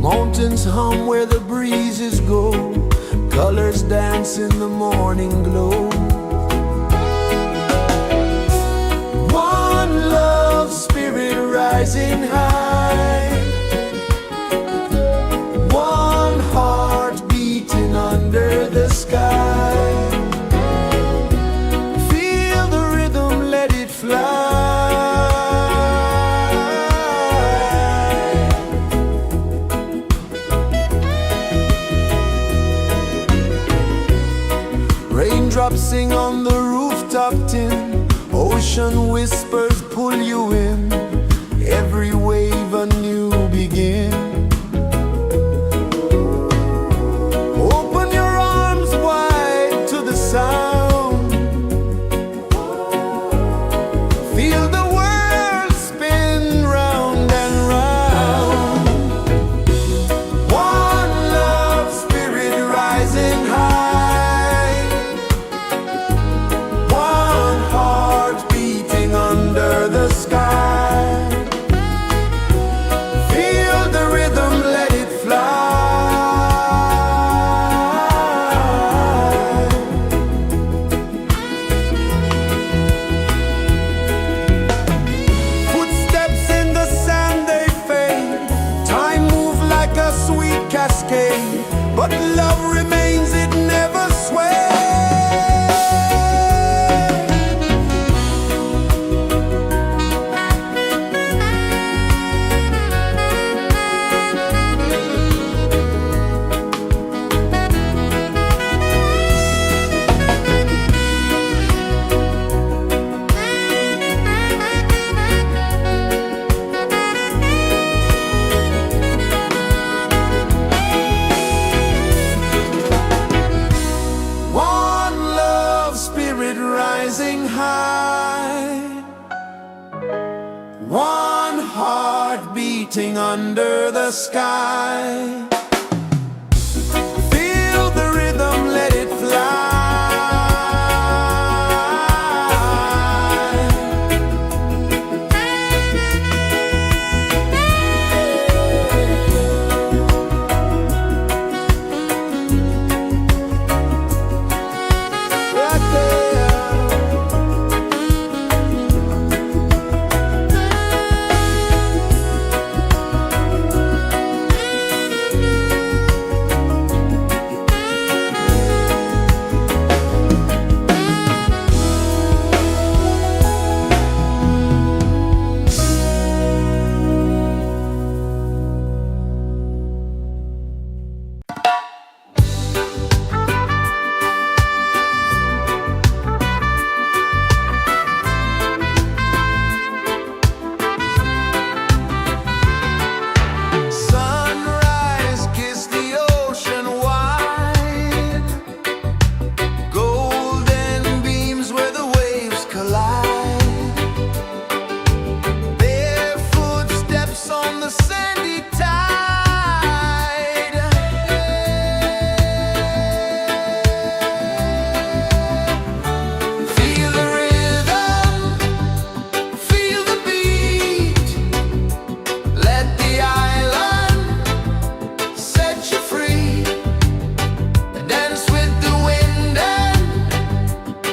Mountains hum where the breezes go, colors dance in the morning glow. One love spirit rising high, one heart beating under the sky. Feel the rhythm, let it fly. Raindrops sing on the rooftop tin, ocean whispers pull you in, every wave a new begin. Open your arms wide to the sound, feel the world spin round and round. One love spirit rising high, one heart beating under the sky. Feel the rhythm, let it fly. Footsteps in the sand, they fade. Time moves like a sweet cascade, but love remains, it never sways. One love spirit rising high, one heart beating under the sky. Feel the rhythm, let it fly. Right there. Sunrise, kiss the ocean wide, golden beams where the waves collide, barefoot steps on the sandy tide. Feel the rhythm, feel the beat, let the island set you free. Dance with the wind and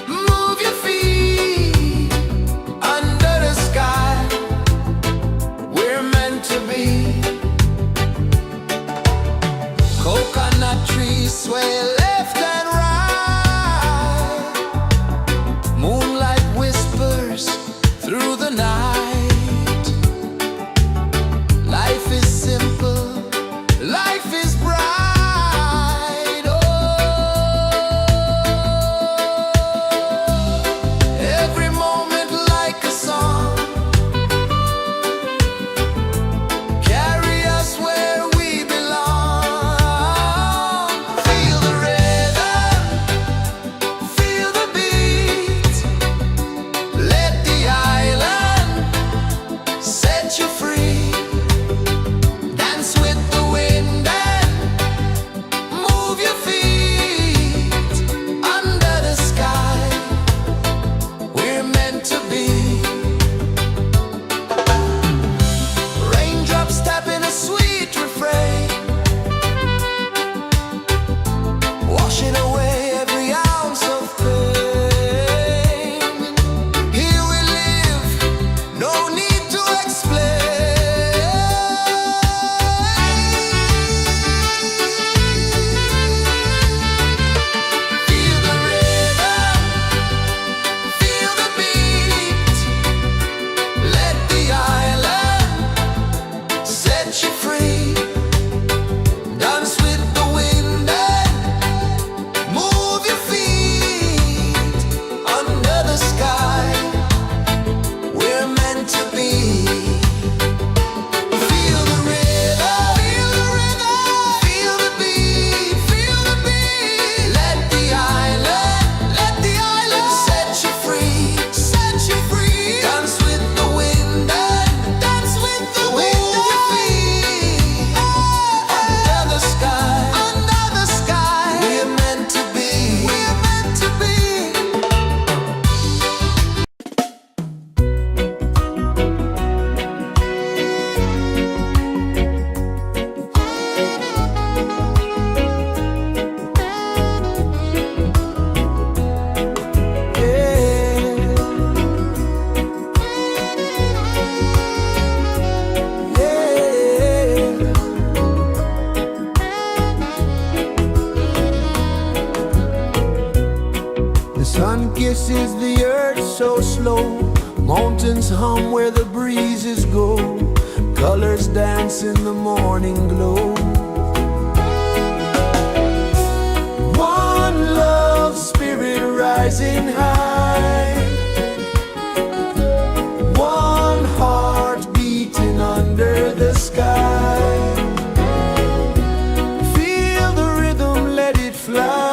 move your feet. Under the sky, we're meant to be. Coconut trees sway left and right, moonlight whispers through the night. Life is simple, life is bright. Oh, every moment like a song, carry us where we belong. Feel the rhythm, rejoices the earth so slow. Mountains hum where the breezes go. Colors dance in the morning glow. One love spirit rising high. One heart beating under the sky. Feel the rhythm, let it fly.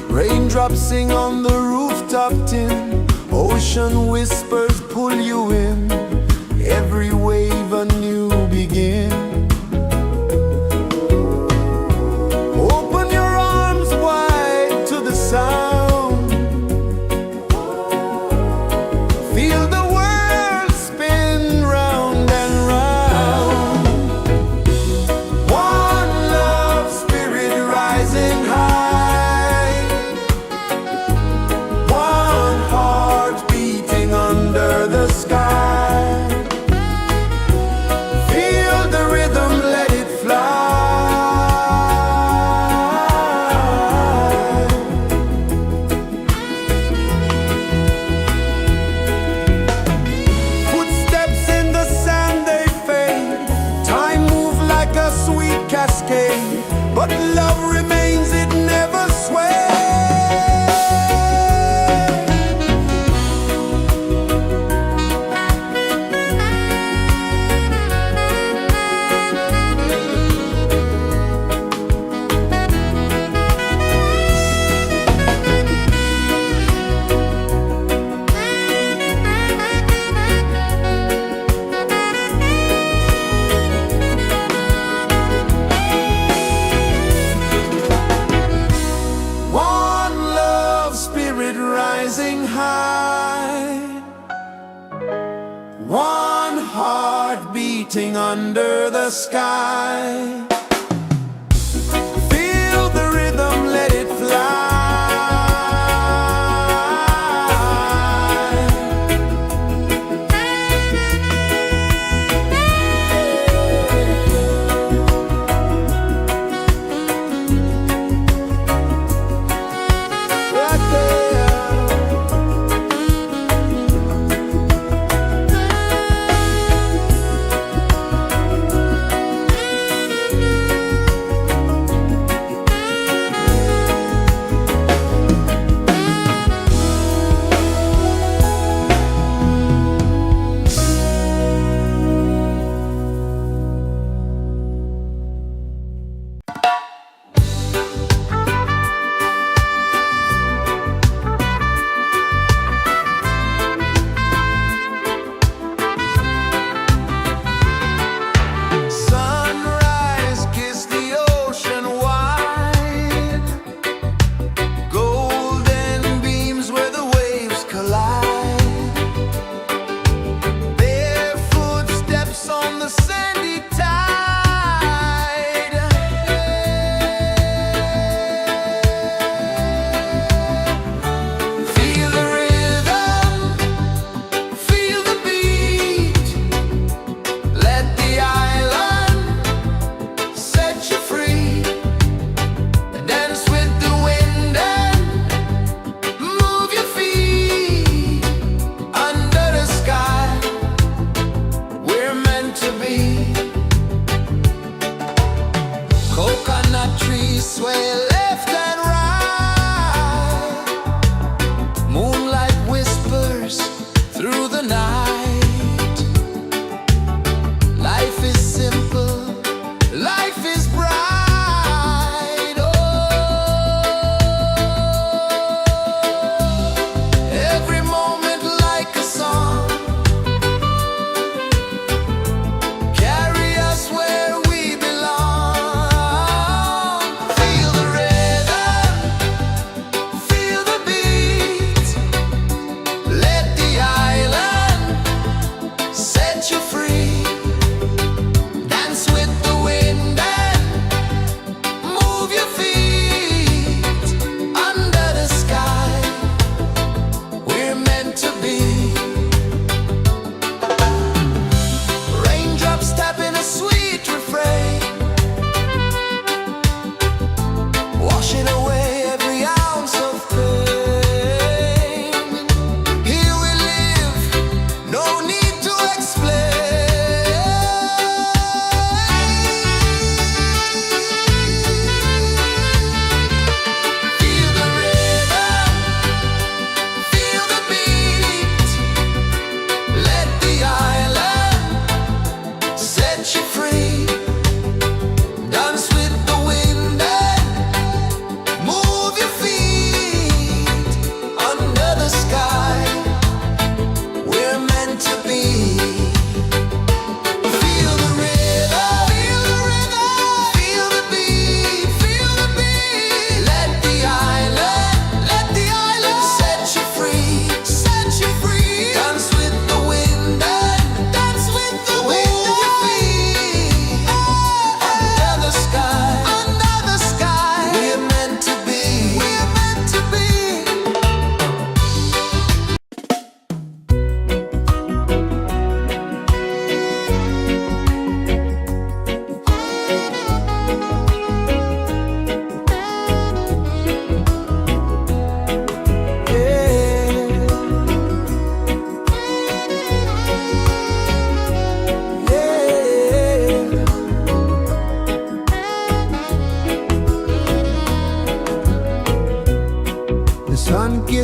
Raindrops sing on the rooftop tin. Ocean whispers pull you in. Every wave a new begin. Open your arms wide to the sound. Feel the world spin round and round. One love spirit rising high. One heart beating under the sky. Feel the rhythm, let it fly. Footsteps in the sand, they fade. Time moves like a sweet cascade, but love remains, it never sways. One love spirit rising high. One heart beating under the sky. Feel the rhythm, let it fly. Right there.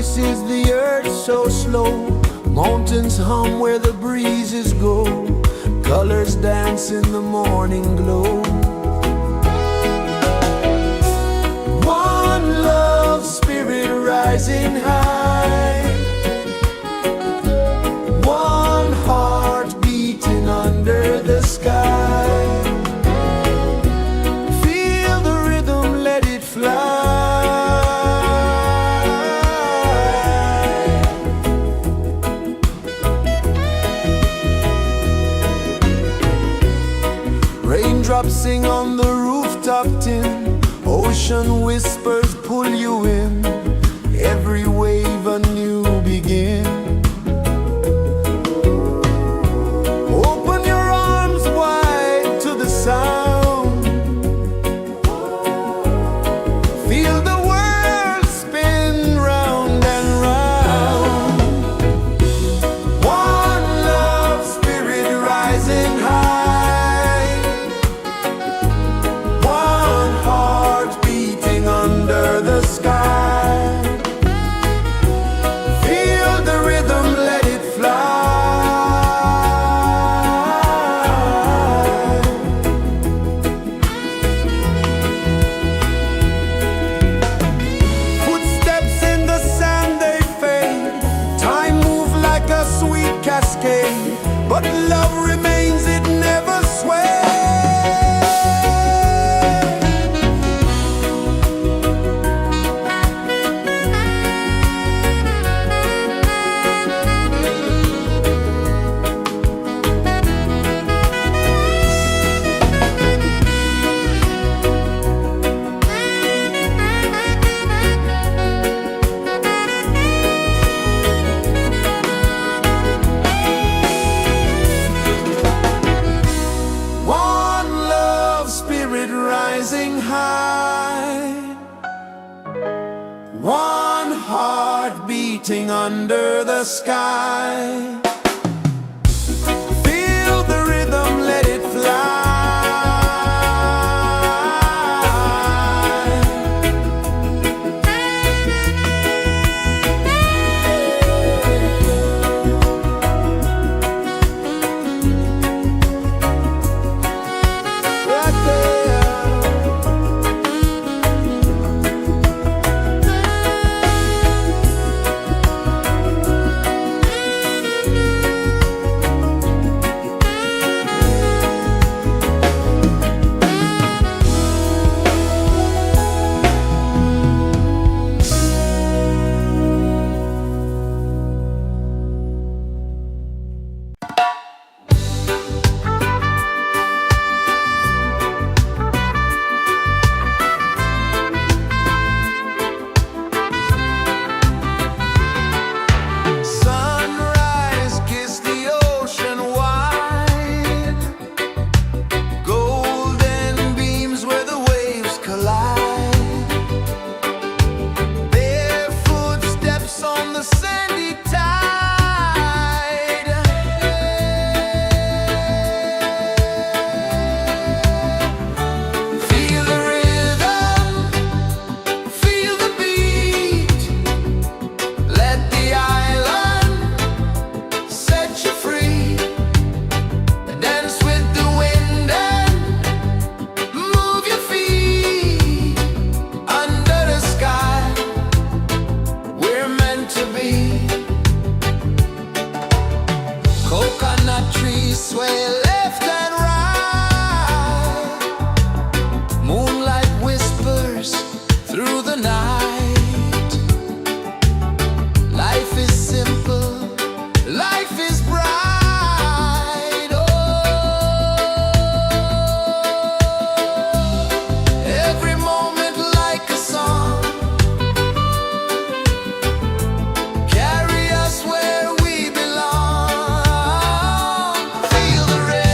rejoices the earth so slow. Mountains hum where the breezes go. Colors dance in the morning glow. One love spirit rising high. One heart beating under the sky. Feel the rhythm, let it fly. Raindrops sing on the rooftop tin. Ocean whispers pull you in. Every wave a new begin. Open your arms wide to the sound. Feel the world spin round and round. One love spirit rising high. One heart beating under the sky. Feel the rhythm, let it fly. Footsteps in the sand, they fade. Time moves like a sweet cascade, but love remains, it never sways. One love spirit rising high. One heart beating under the sky. Feel the rhythm, let it fly. Right there. Sunrise, kiss the ocean wide. Golden beams where the waves collide. Barefoot steps on the sandy tide. Feel the rhythm, feel the beat. Let the island set you free. Dance with the wind and move your feet. Under the sky, we're meant to be. Coconut trees sway left and right. Moonlight whispers through the night. Life is simple, life is bright. Oh, every moment like a song. Carry us where we belong. Feel the rhythm.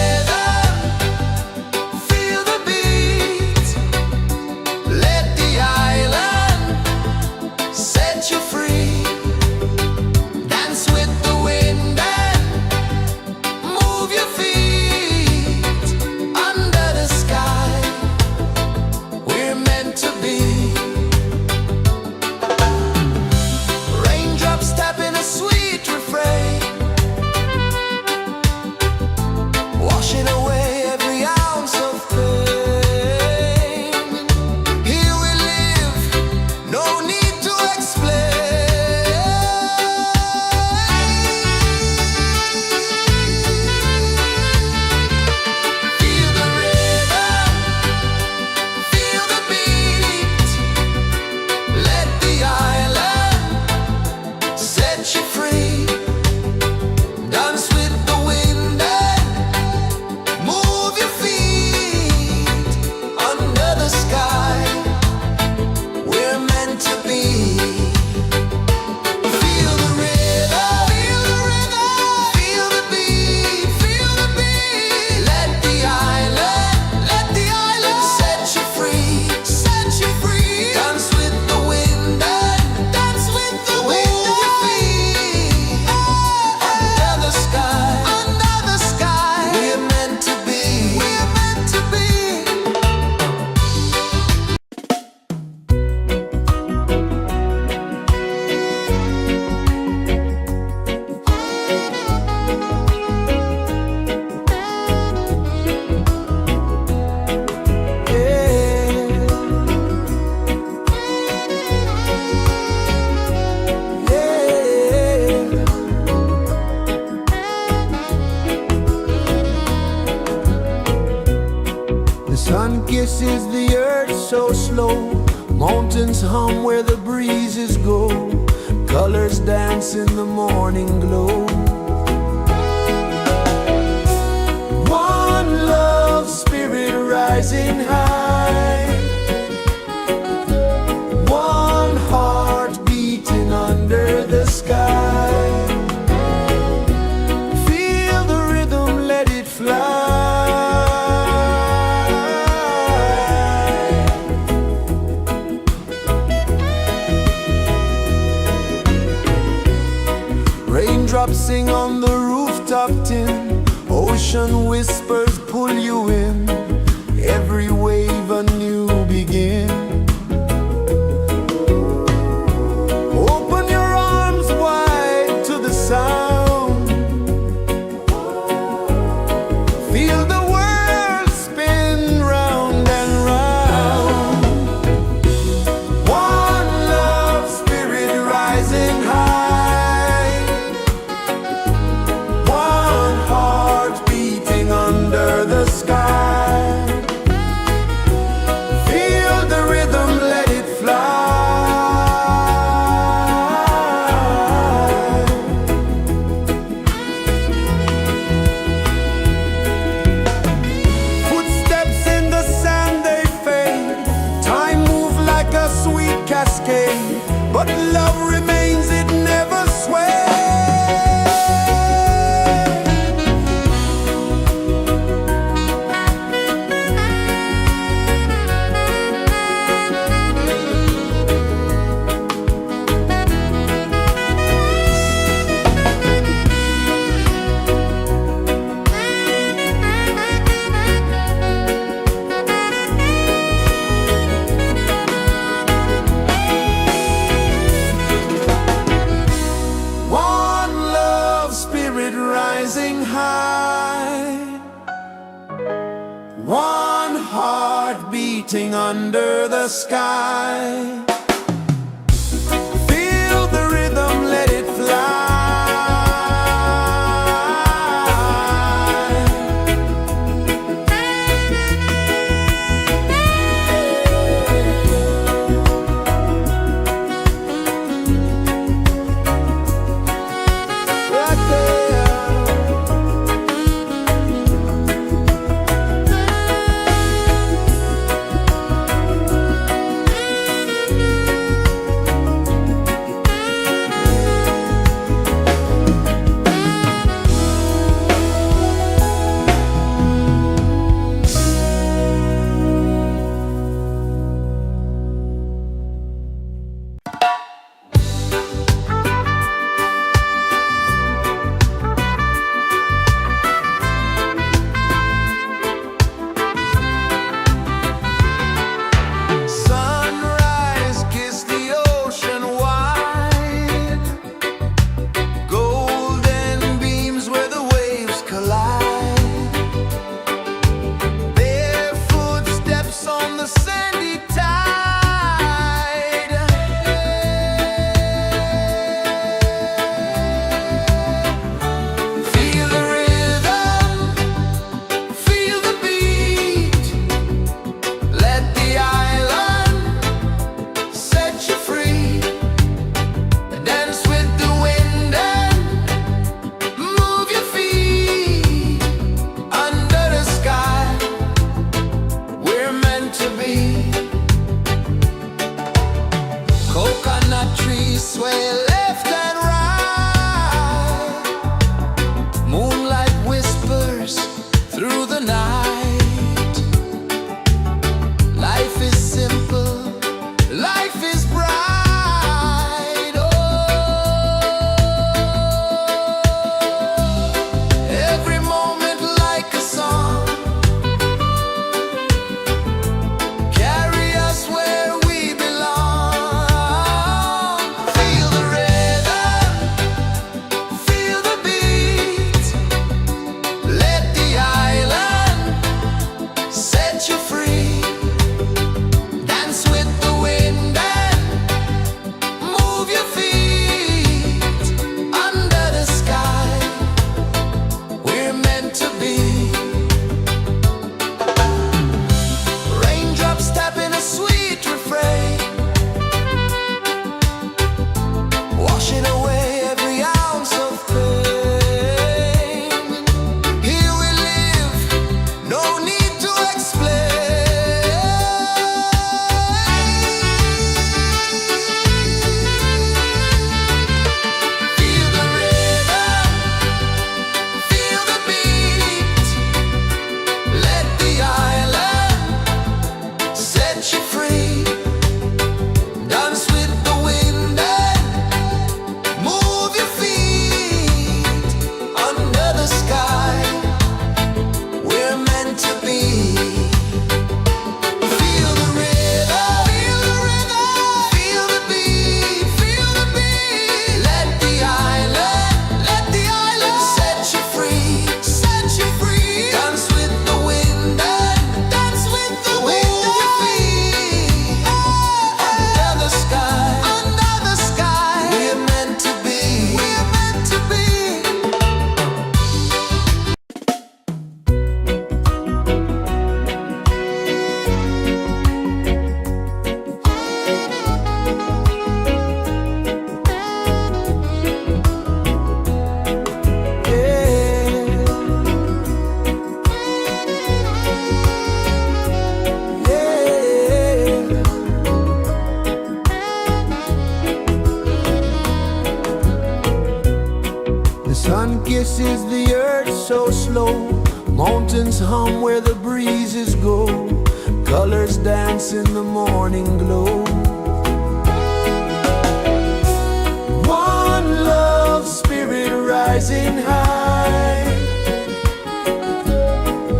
so slow. Mountains hum where the breezes go. Colors dance in the morning glow. One love, spirit rising high. One heart beating under the sky. Feel the rhythm, let it fly. Raindrops sing on the rooftop tin. Ocean whispers pull you in. Every wave a new begin. Open your arms wide to the sound. Feel the world spin round and round. One love, spirit rising high. One heart beating under the sky. Feel the rhythm, let it fly. Footsteps in the sand, they fade. Time moves like a sweet cascade, but love remains, it never sways. One love, spirit rising high. One heart beating under the sky. Feel the rhythm, let it fly. Right there. Sun kisses the earth so slow, mountains hum where the breezes go, colors dance in the morning glow. One love spirit rising high,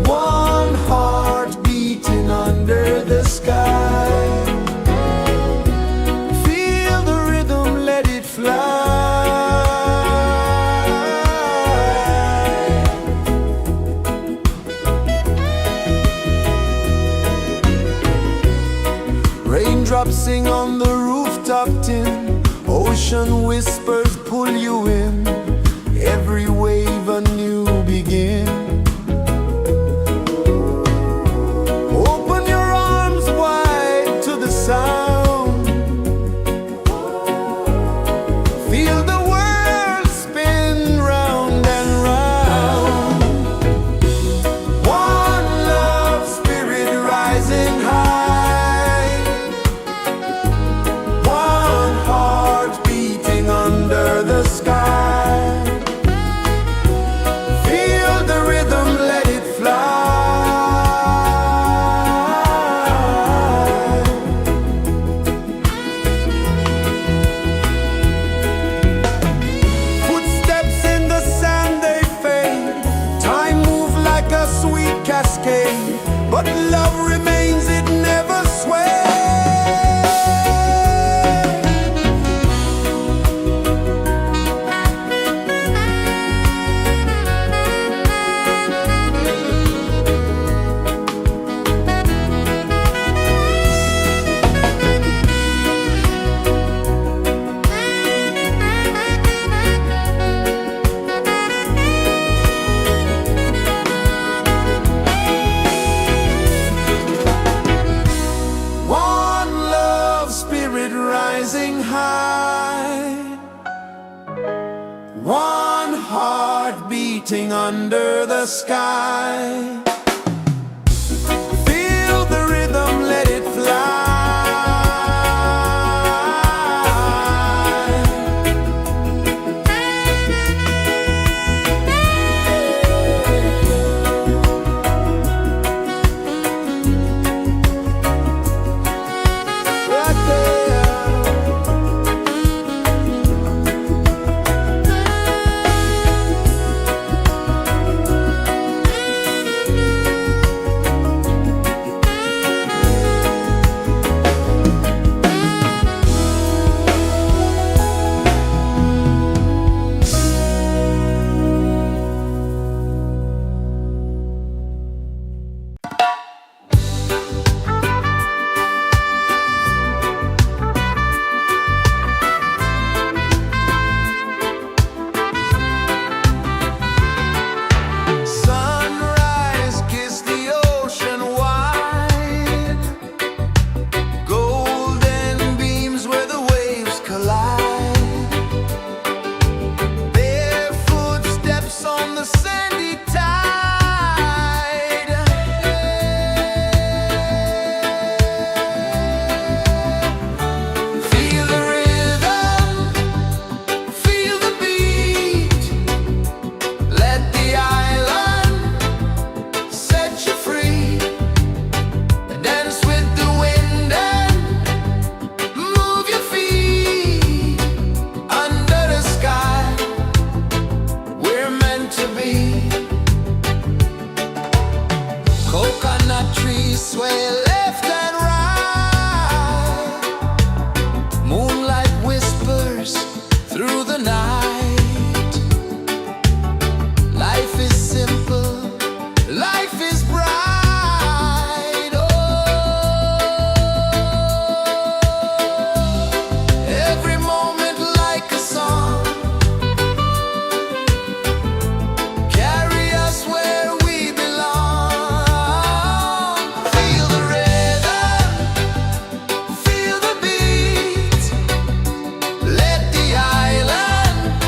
one heart beating under the sky. Feel the rhythm, let it fly. Raindrops sing on the rooftop tin, ocean whispers pull you in, every wave a new begin. Open your arms wide to the sound, feel the world spin round and round. One love spirit rising high, one heart beating under the sky. Feel the rhythm, let it fly. Footsteps in the sand, they fade. Time moves like a sweet cascade, but love remains, it never sways. One love spirit rising high, one heart beating under the sky. Feel the rhythm, let it fly. Right there. Sunrise, kiss the ocean wide, golden beams where the waves collide, barefoot steps on the sandy tide. Feel the rhythm, feel the beat, let the island set you free. Dance with the wind and move your feet under the sky. We're meant to be. Coconut trees sway left and right, moonlight whispers through the night. Life is simple, life is bright. Oh, every moment like a song, carry us where we belong. Feel the rhythm, feel the beat, let the island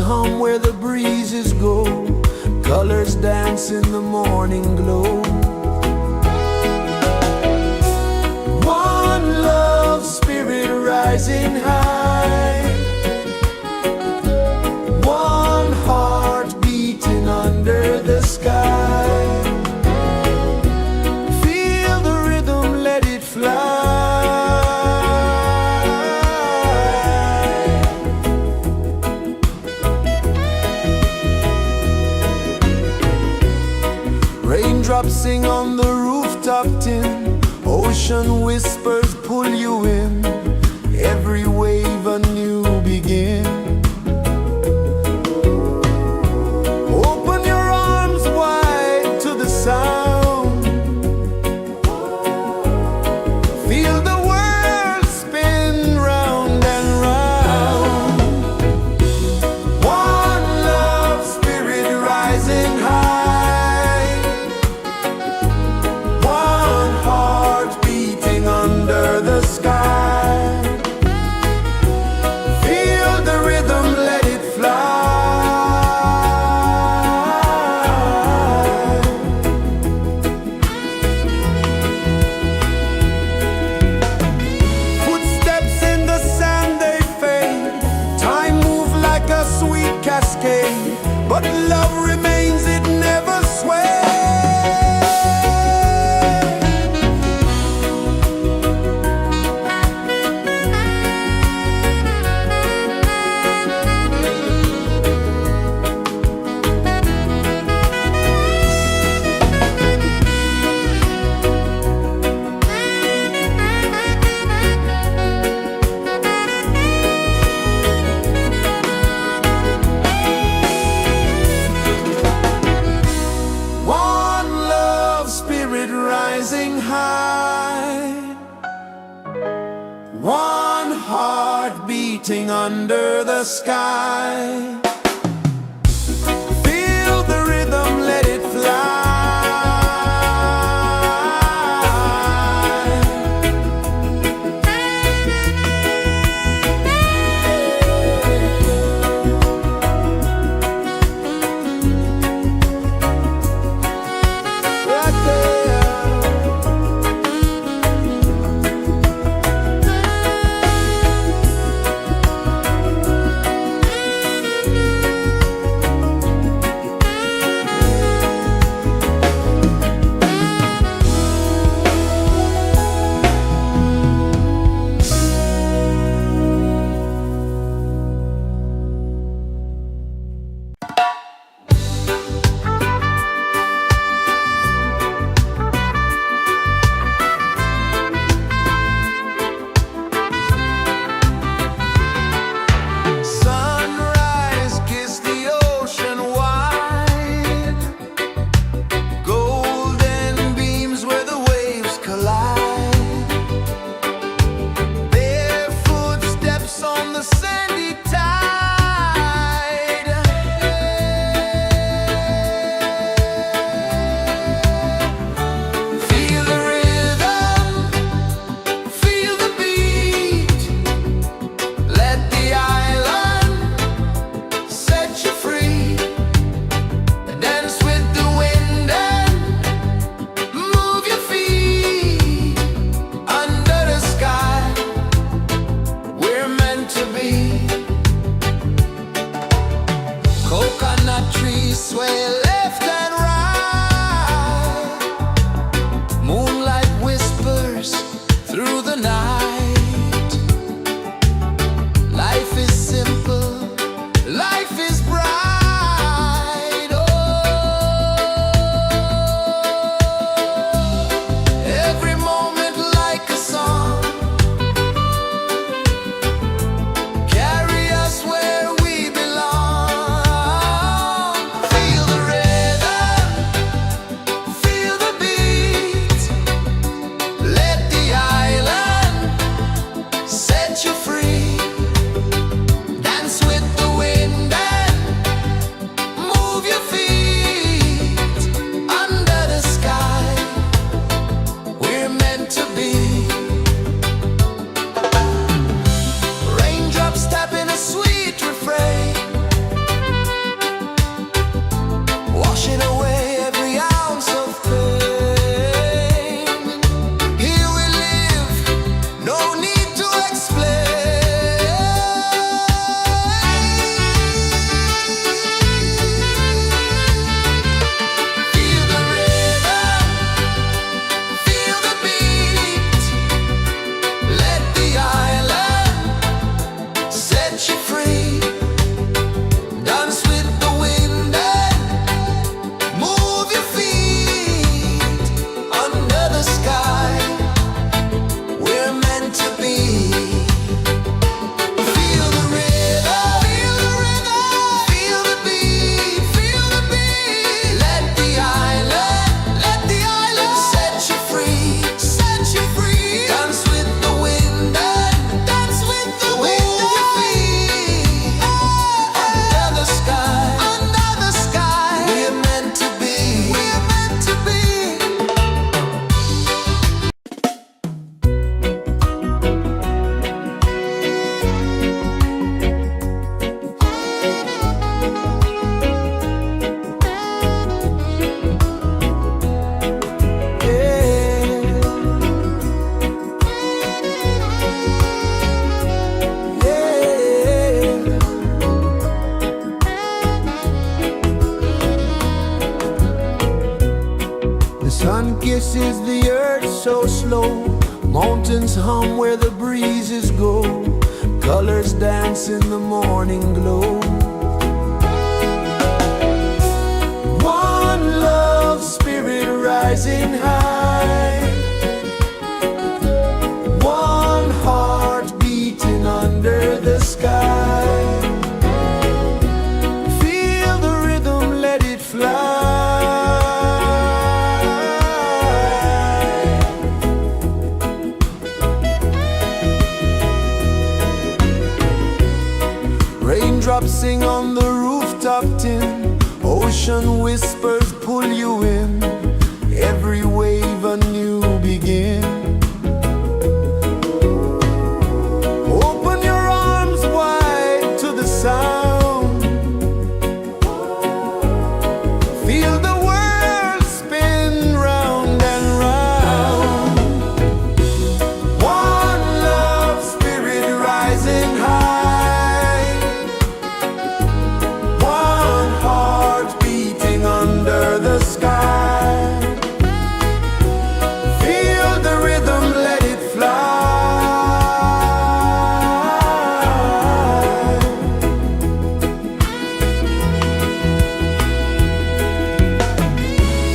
hum where the breezes go, colors dance in the morning glow. One love spirit rising high, one heart beating under the sky. Feel the rhythm, let it fly. Raindrops sing on the rooftop tin, ocean whispers pull you in, every wave a new begin. Open your arms wide to the sound, feel the world spin round and round. One love spirit rising high, one heart beating under the sky. Feel the rhythm, let it fly. Footsteps in the sand, they fade. Time moves like a sweet cascade, but love remains, it never sways. One love spirit rising high, one heart beating under the sky. Feel the rhythm, let it fly. Right there. Sunrise, kiss the ocean wide, golden beams where the waves collide, bare footsteps on the sandy tide. Feel the rhythm, feel the beat, let the island set you free. Dance with the wind and move your feet. Under the sky, we're meant to be. Coconut trees sway left and right, moonlight whispers through the night. Life is simple, life is bright. Oh, every moment like a song, carry us where we belong. Feel the rhythm. kisses the earth so slow. Mountains hum where the breezes go. Colors dance in the morning glow. One love spirit rising high. One heart beating under the sky. Feel the rhythm, let it fly. Raindrops sing on the rooftop tin. Ocean whispers pull you in. Every wave a new begin. Open your arms wide to the sound. Feel the world spin round and round. One love spirit rising high. One heart beating under the sky. Feel the rhythm, let it fly.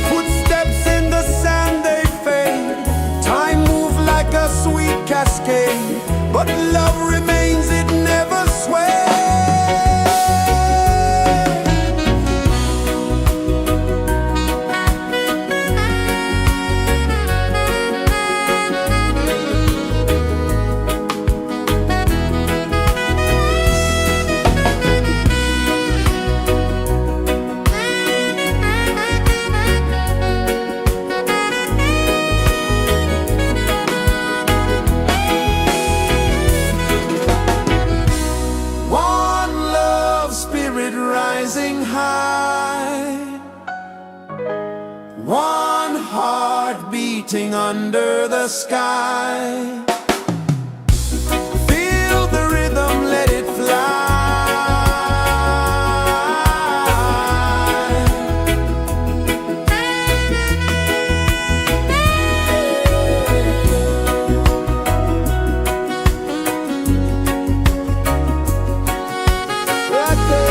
Footsteps in the sand, they fade. Time moves like a sweet cascade, but love remains, it never sways. One love spirit rising high. One heart beating under the sky. Feel the rhythm, let it fly. Right there.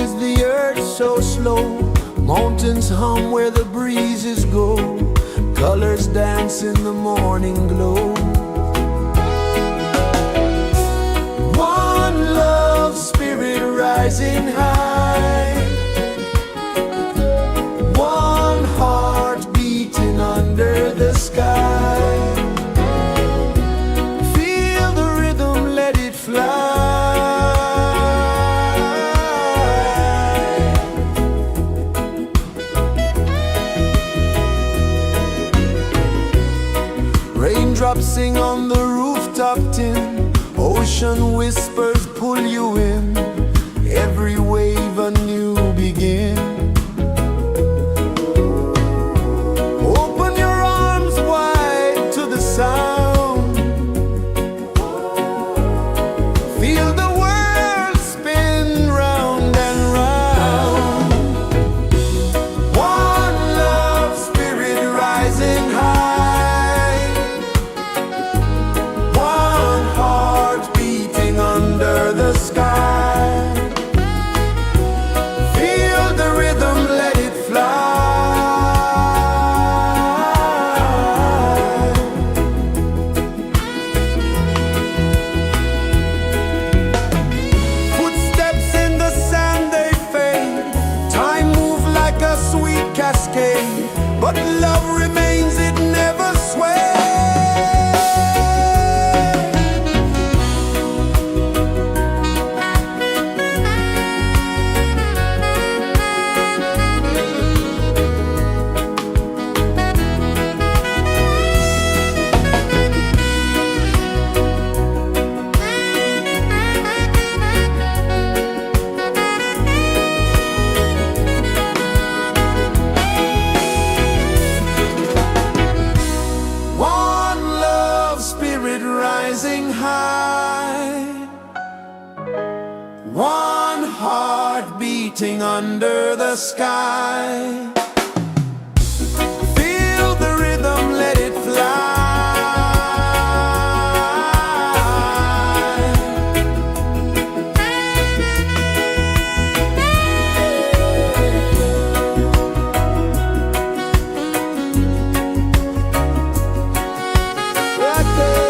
is the earth so slow? Mountains hum where the breezes go. Colors dance in the morning glow. One love spirit rising high. One heart beating under the sky. Feel the rhythm, let it fly. Raindrops sing on the rooftop tin. Ocean whispers pull you in. Every wave a new begin. Open your arms wide to the sound. Feel the world spin round and round. One love spirit rising high. One heart beating under the sky. Feel the rhythm, let it fly. Footsteps in the sand, they fade. Time moves like a sweet cascade, but love remains, it never sways. One love spirit rising high. One heart beating under the sky. Feel the rhythm, let it fly. Right there.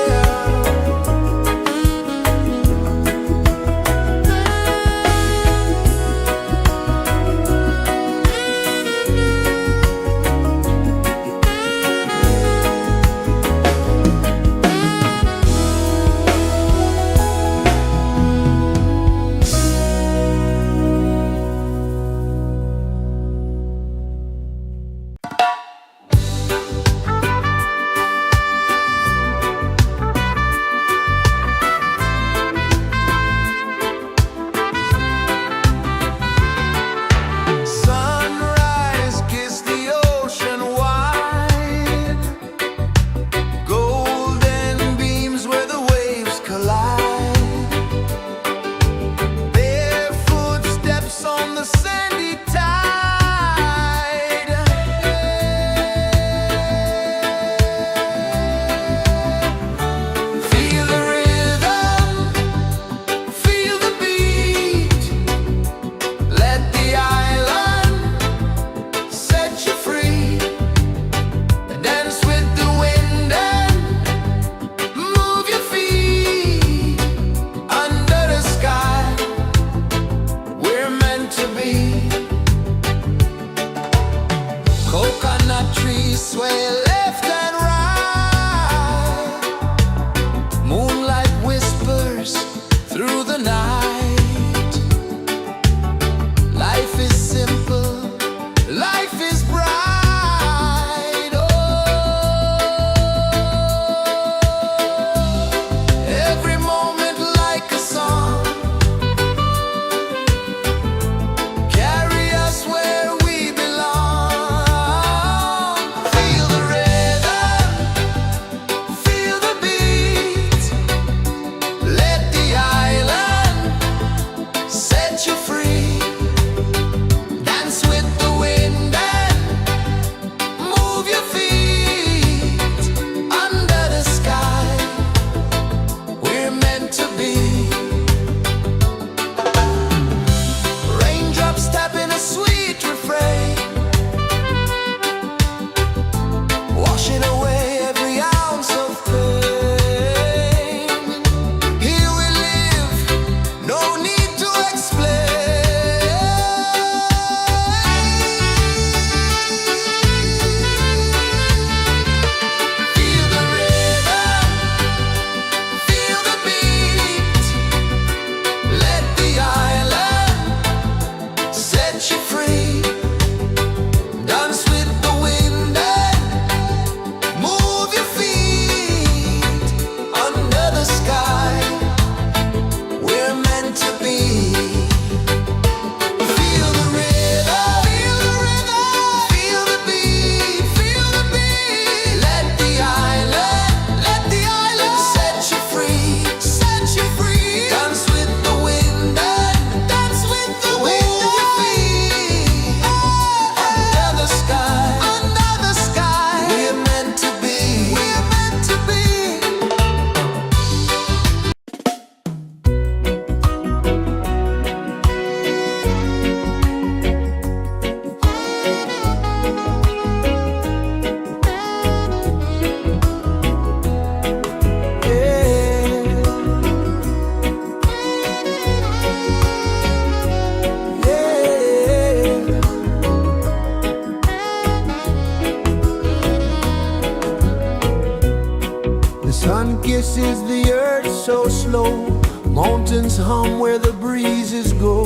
kisses the earth so slow. Mountains hum where the breezes go.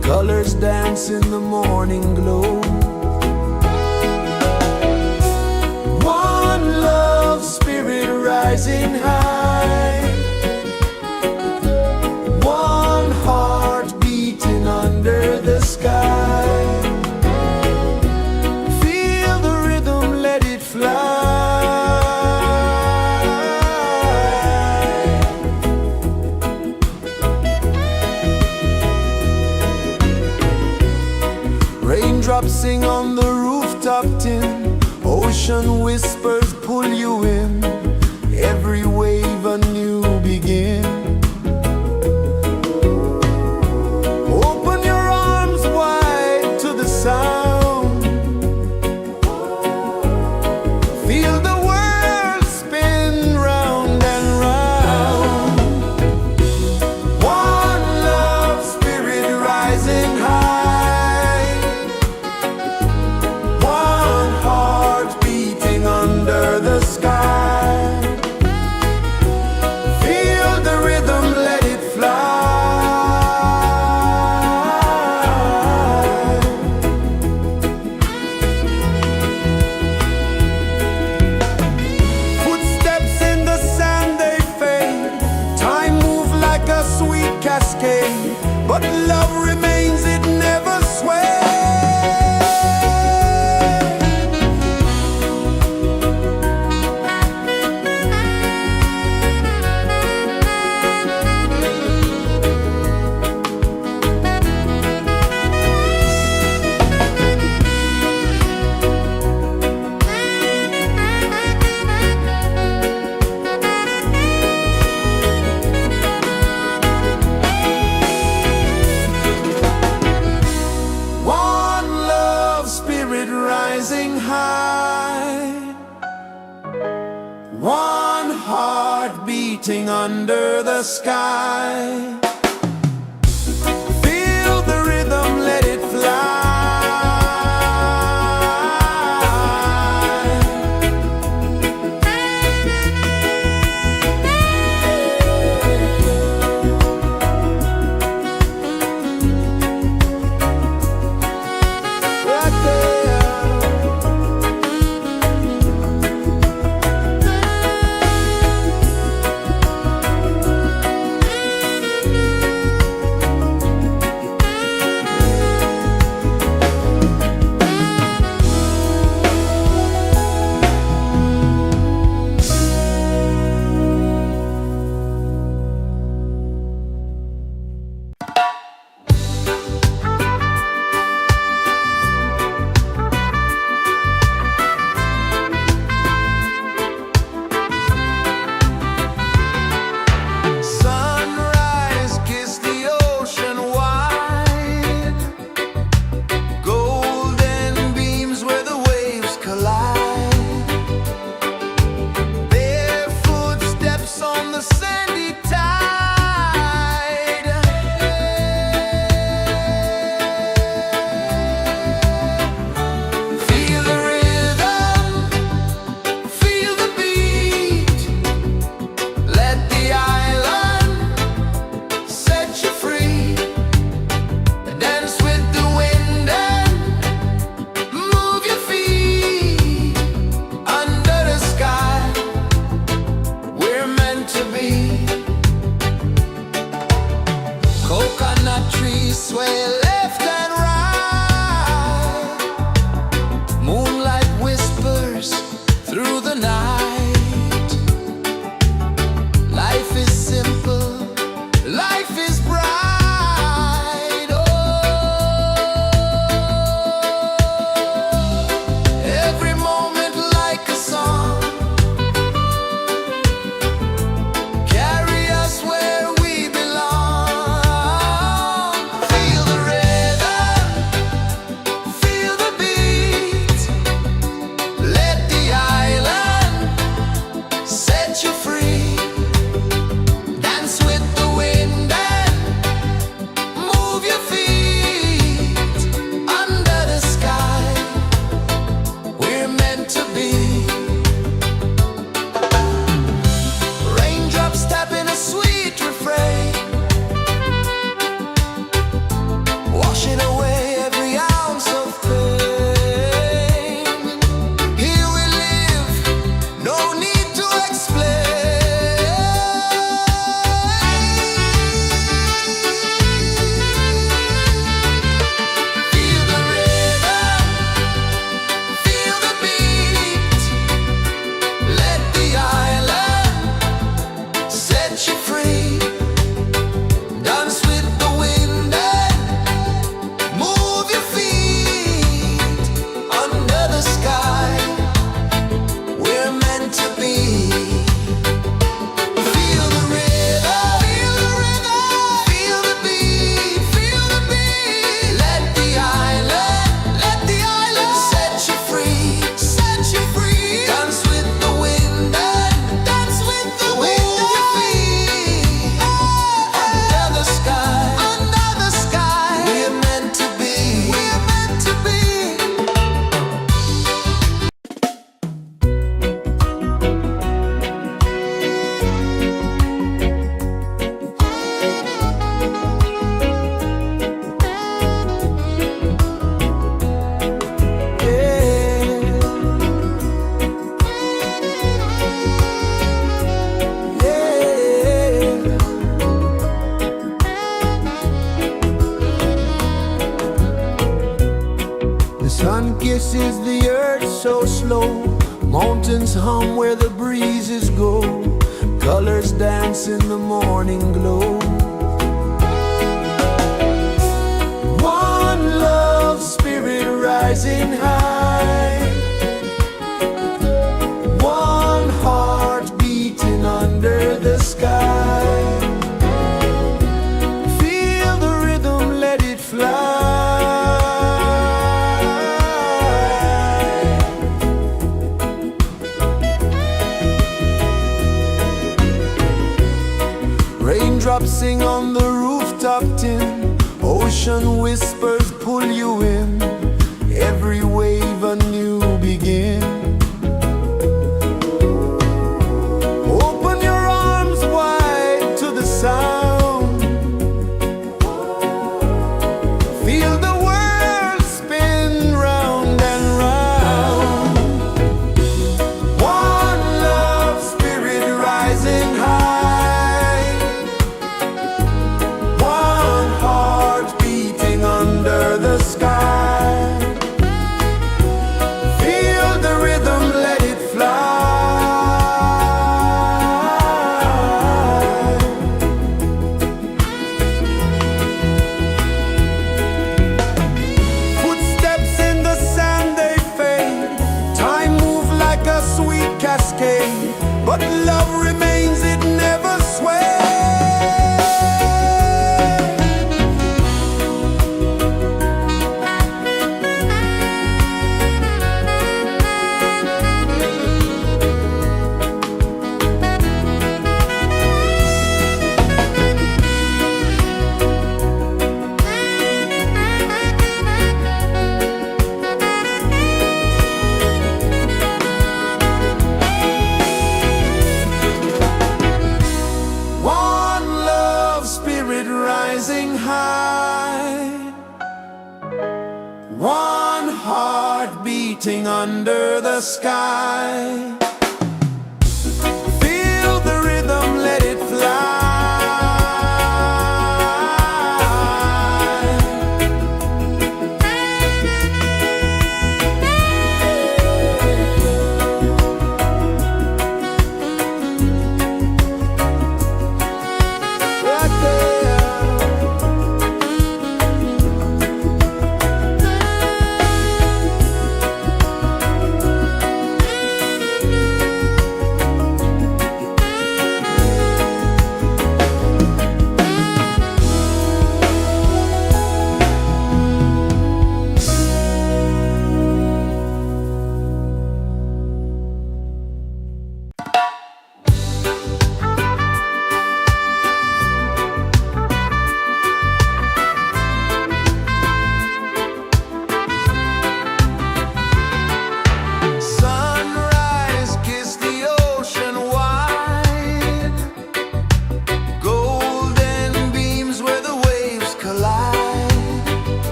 Colors dance in the morning glow. One love, spirit rising high. One heart beating under the sky. Feel the rhythm, let it fly. Raindrops sing on the rooftop tin. Ocean whispers pull you in. Every wave a new begin. Open your arms wide to the sound. Feel the world spin round and round. One love, spirit rising high. One heart beating under the sky. Feel the rhythm, let it fly. Footsteps in the sand, they fade. Time moves like a sweet cascade, but love remains, it never sways. One love, spirit rising high. One heart beating under the sky. Feel the rhythm, let it fly. Right there. Sun kisses the earth so slow, mountains hum where the breezes go, colors dance in the morning glow. One love spirit rising high, one heart beating under the sky. Feel the rhythm, let it fly. Raindrops sing on the rooftop tin, ocean whispers pull you in, every wave a new begin. Open your arms wide to the sound, feel the world spin round and round. One love spirit rising high, one heart beating under the sky. Feel the rhythm, let it fly. Footsteps in the sand, they fade, time moves like a sweet cascade, but love remains, it never sways. One love spirit rising high, one heart beating under the sky. Feel the rhythm, let it fly. Right there.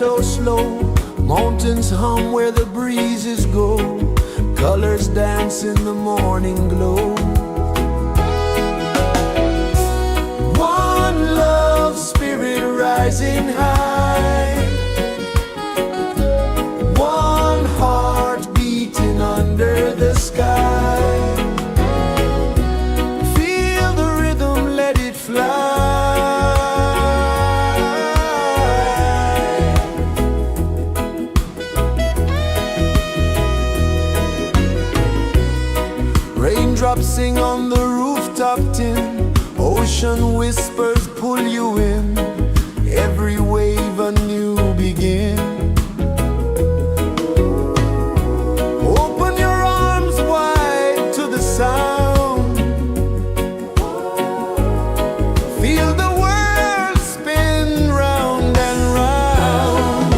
so slow. Mountains hum where the breezes go. Colors dance in the morning glow. One love, spirit rising high. One heart beating under the sky. Feel the rhythm, let it fly. Raindrops sing on the rooftop tin. Ocean whispers pull you in. Every wave a new begin. Open your arms wide to the sound. Feel the world spin round and round.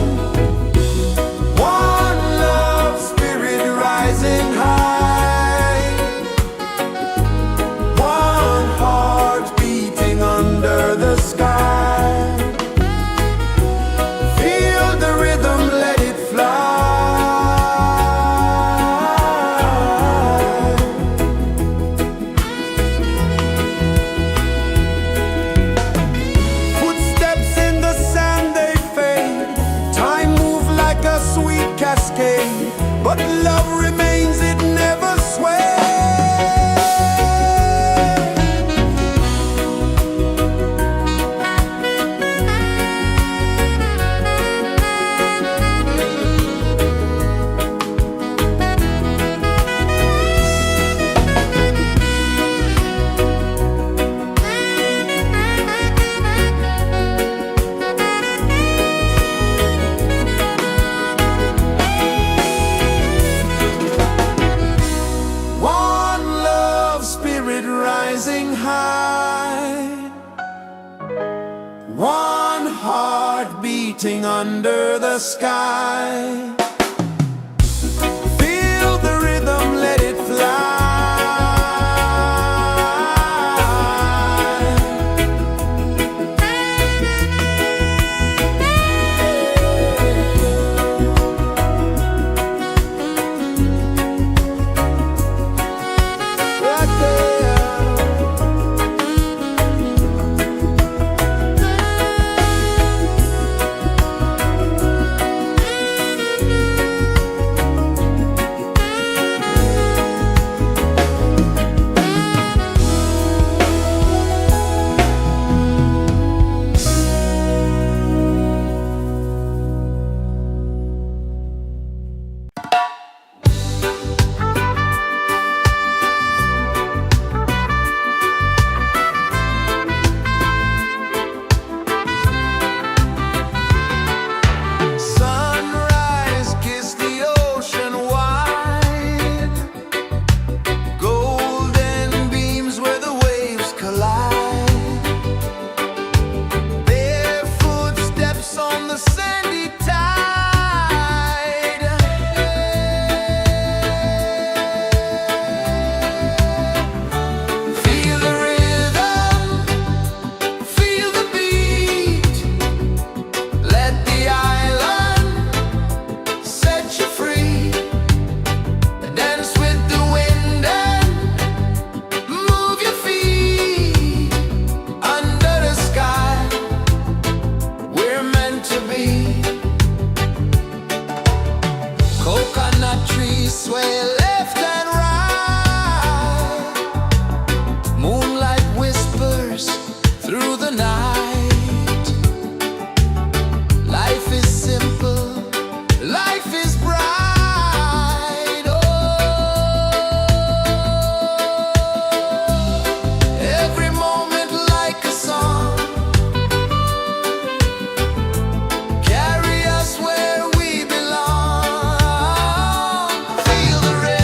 One love, spirit rising high. One heart beating under the sky. Feel the rhythm, let it fly. Footsteps in the sand, they fade. Time moves like a sweet cascade, but love remains, it never sways. One love, spirit rising high. One heart beating under the sky. Feel the rhythm, let it fly. Right there. Sunrise, kiss the ocean wide. Golden beams where the waves collide. Bare footsteps on the sandy tide. Feel the rhythm, feel the beat. Let the island set you free. Dance with the wind and move your feet. Under the sky, we're meant to be. Coconut trees sway left and right. Moonlight whispers through the night. Life is simple, life is bright. Oh, every moment like a song. Carry us where we belong. Feel the rhythm.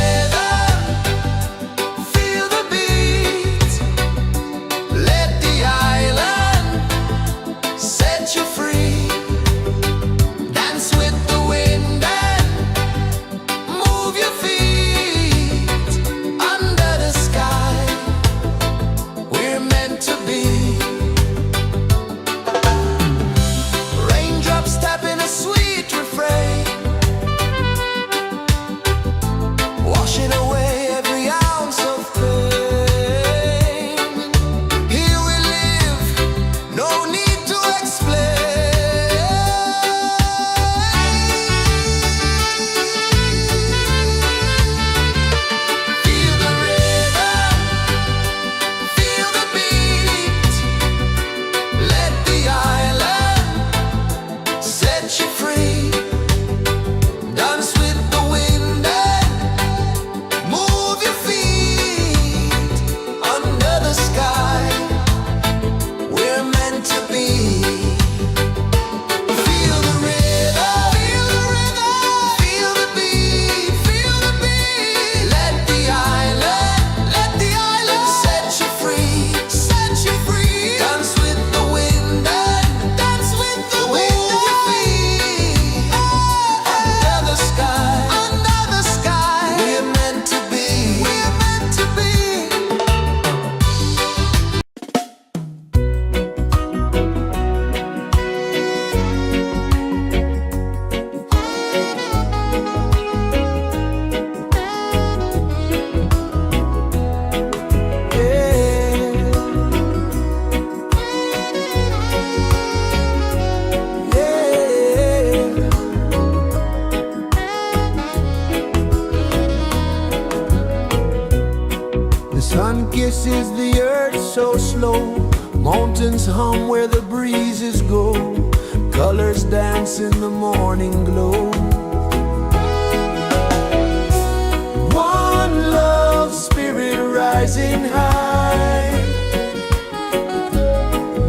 kisses the earth so slow. Mountains hum where the breezes go. Colors dance in the morning glow. One love spirit rising high.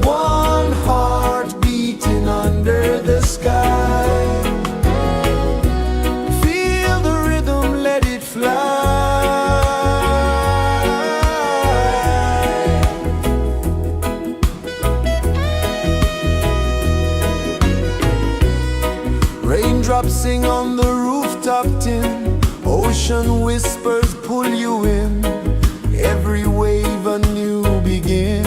One heart beating under the sky. Feel the rhythm, let it fly. Raindrops sing on the rooftop tin. Ocean whispers pull you in. Every wave a new begin.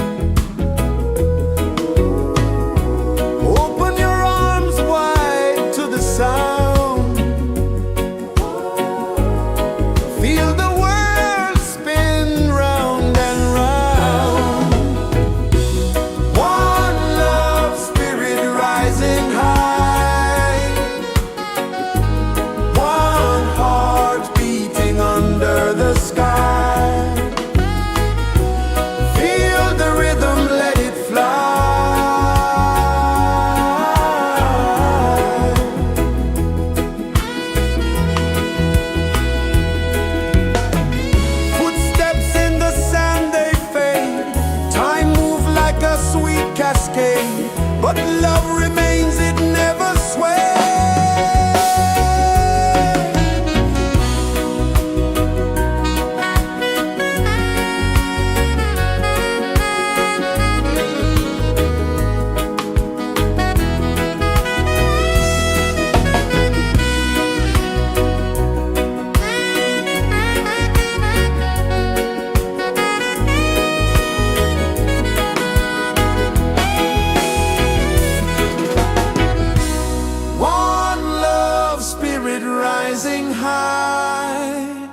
Open your arms wide to the sound. Feel the world spin round and round. One love spirit rising high. One heart beating under the sky. Feel the rhythm, let it fly. Footsteps in the sand, they fade. Time moves like a sweet cascade, but love remains, it never sways. One love spirit rising high.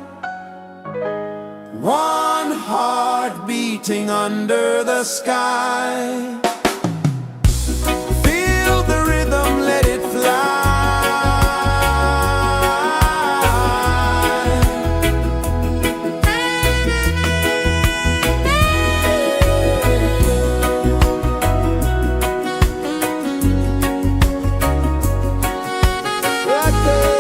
One heart beating under the sky. Feel the rhythm, let it fly. Right there.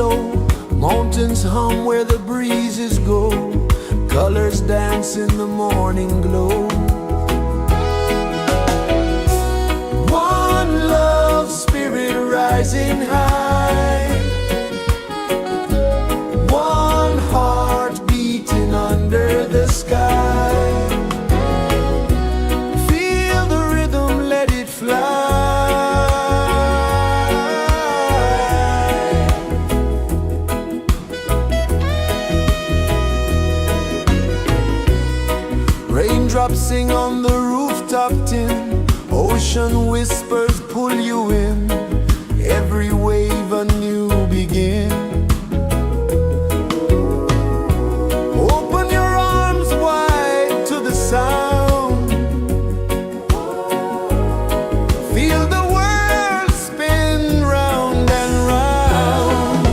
flow, mountains hum where the breezes go, colors dance in the morning glow. One love, spirit rising high, one heart beating under the sky. Feel the rhythm, let it fly. Raindrops sing on the rooftop tin, ocean whispers pull you in, every wave a new begin. Open your arms wide to the sound, feel the world spin round and round.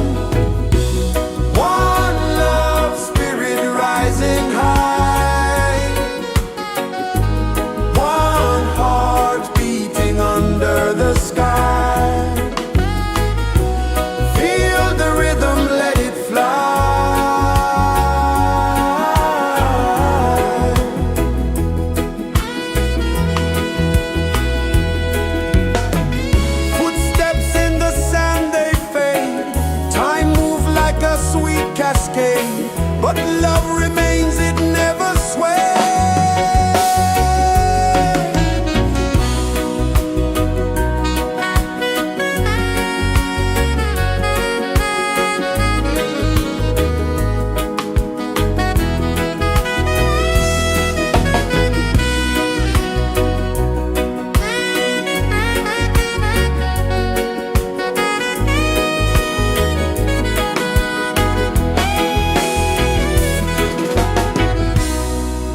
One love, spirit rising high, one heart beating under the sky. Feel the rhythm, let it fly. Footsteps in the sand, they fade, time moves like a sweet cascade, but love remains, it never sways.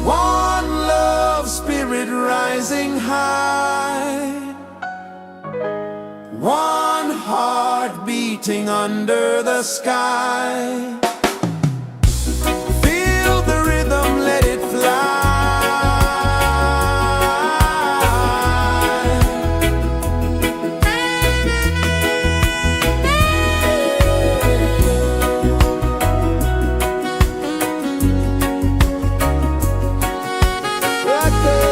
One love, spirit rising high, one heart beating under the sky. Feel the rhythm, let it fly. Right there.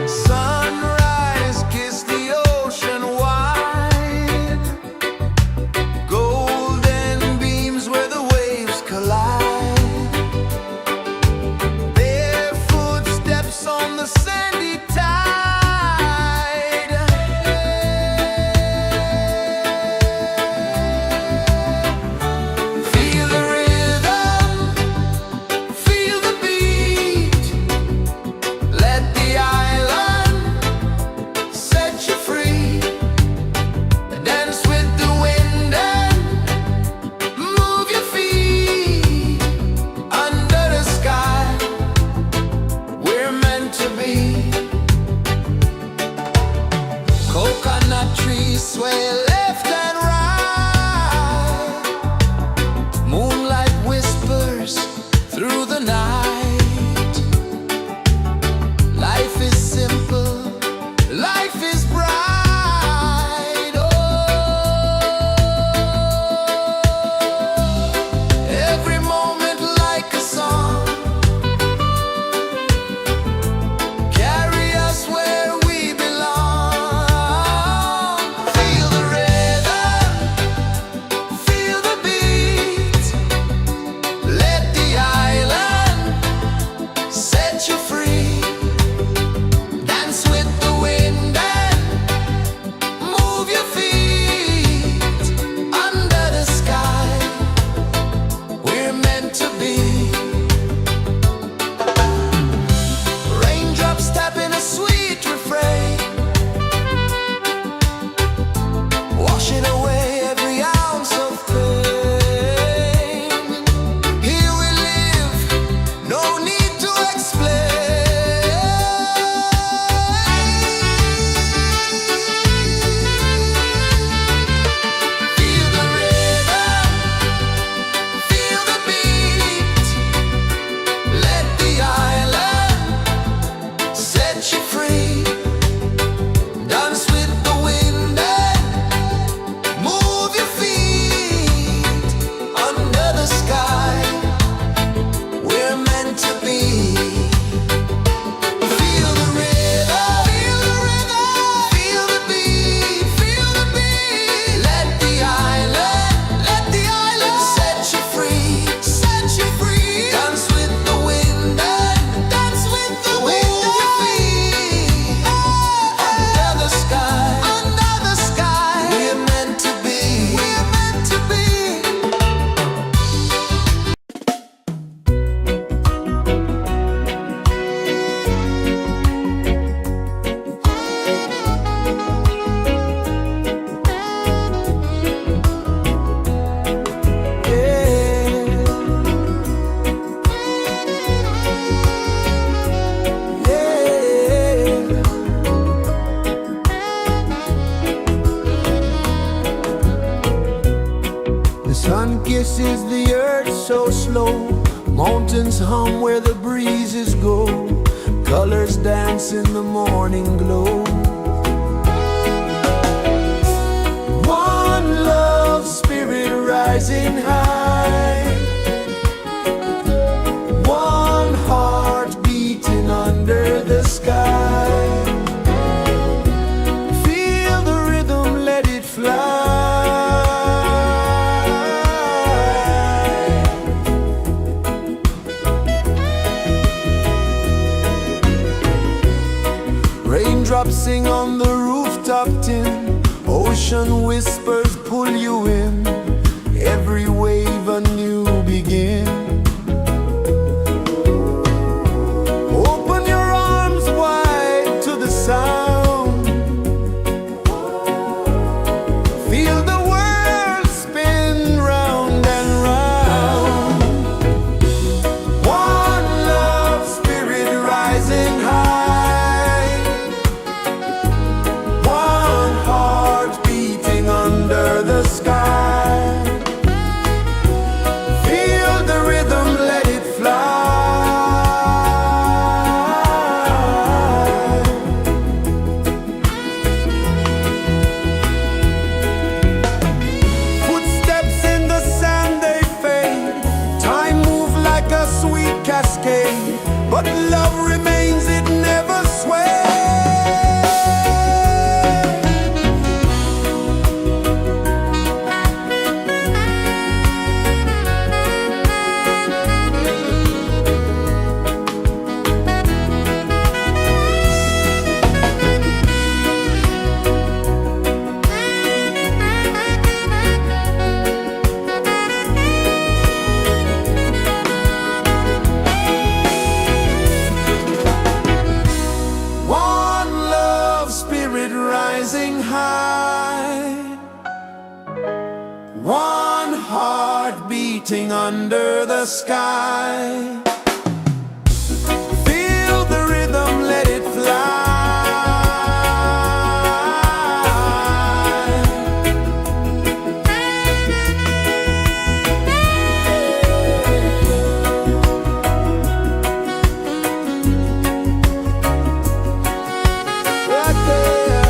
Sunrise, kiss the ocean wide, golden beams where the waves collide, bare footsteps on the sandy tide. Feel the rhythm, feel the beat, let the island set you free. Dance with the wind and move your feet under the sky. We're meant to be. Coconut trees sway left and right, moonlight whispers through the night. Life is simple, life is bright. Oh, every moment like a song, carry us where we belong. Feel the rhythm. kisses the earth so slow. Mountains hum where the breezes go. Colors dance in the morning glow. One love, spirit rising high. One heart beating under the sky. Feel the rhythm, let it fly. Raindrops sing on the rooftop tin. Ocean whispers pull you in. Every wave a new begin. Open your arms wide to the sound. Feel the world spin round and round. One love, spirit rising high. One heart beating under the sky. Feel the rhythm, let it fly. Footsteps in the sand, they fade. Time moves like a sweet cascade, but love remains, it never sways. One love, spirit rising high. One heart beating under the sky. Feel the rhythm, let it fly. Right there.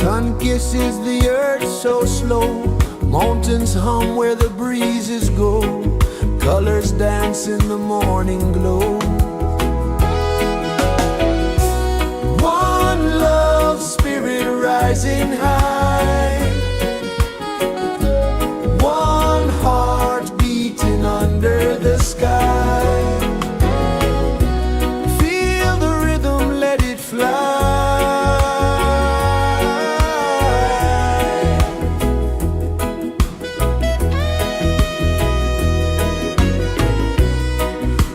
Sun kisses the earth so slow, mountains hum where the breezes go, colors dance in the morning glow. One love spirit rising high, one heart beating under the sky. Feel the rhythm, let it fly.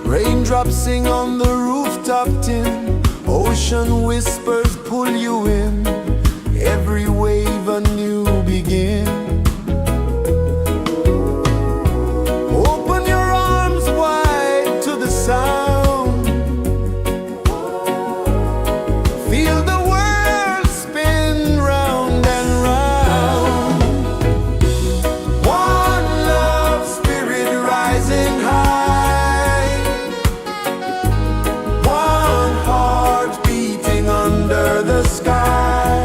Raindrops sing on the rooftop tin, ocean whispers pull you in, every wave a new begin. Open your arms wide to the sound, feel the world spin round and round. One love spirit rising high, one heart beating under the sky.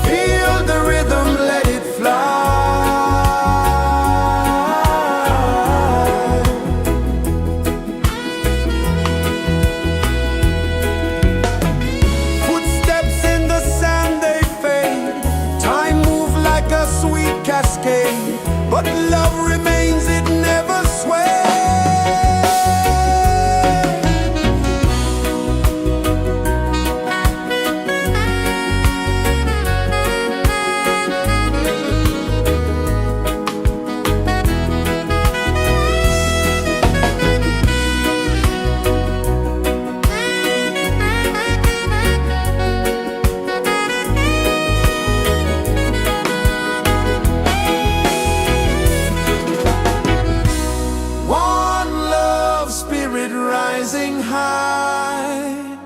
Feel the rhythm, let it fly. Footsteps in the sand, they fade, time moves like a sweet cascade, but love remains, it never sways. One love spirit rising high,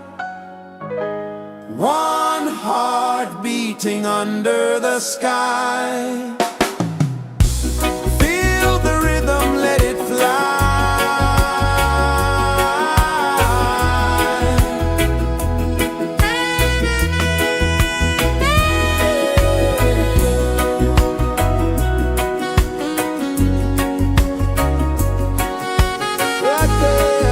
one heart beating under the sky. Feel the rhythm, let it fly. Right there.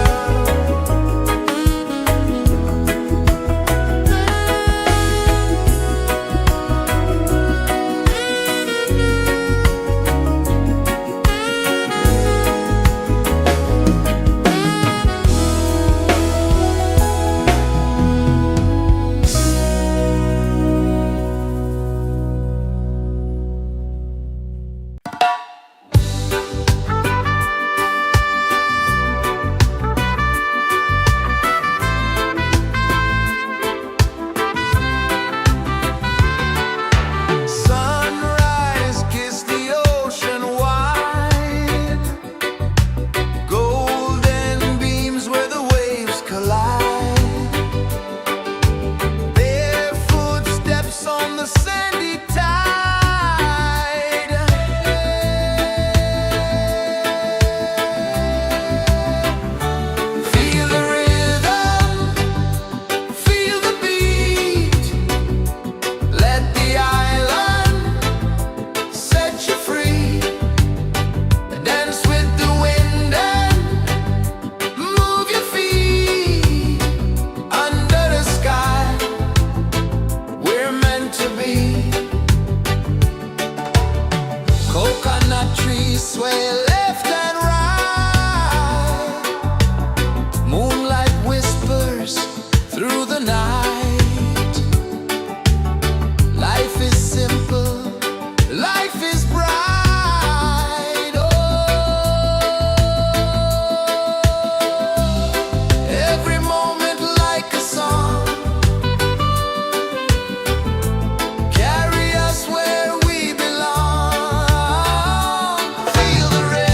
Sunrise, kiss the ocean wide, golden beams where the waves collide, their footsteps on the sandy tide. Feel the rhythm, feel the beat, let the island set you free. Dance with the wind and move your feet under the sky. We're meant to be. Coconut trees sway left and right, moonlight whispers through the night. Life is simple, life is bright. Oh, every moment like a song, carry us where we belong. Feel the rhythm.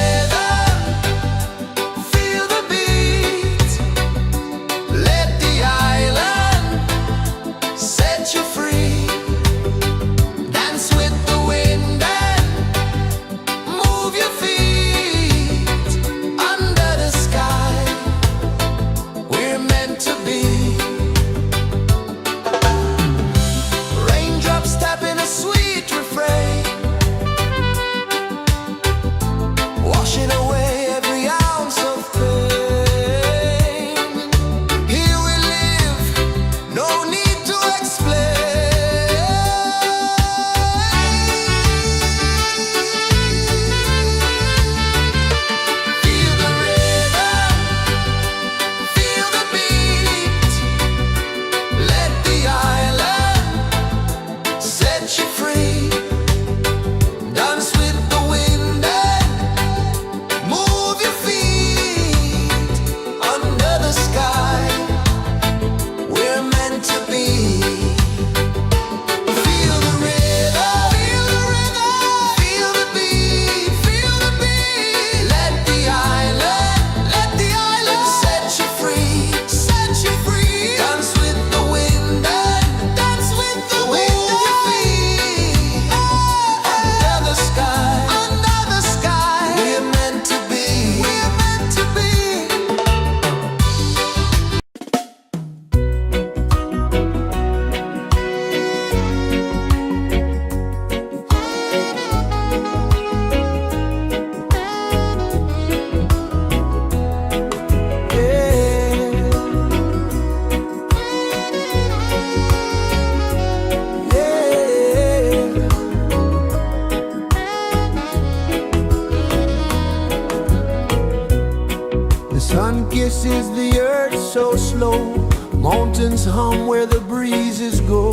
is the earth so slow. Mountains hum where the breezes go.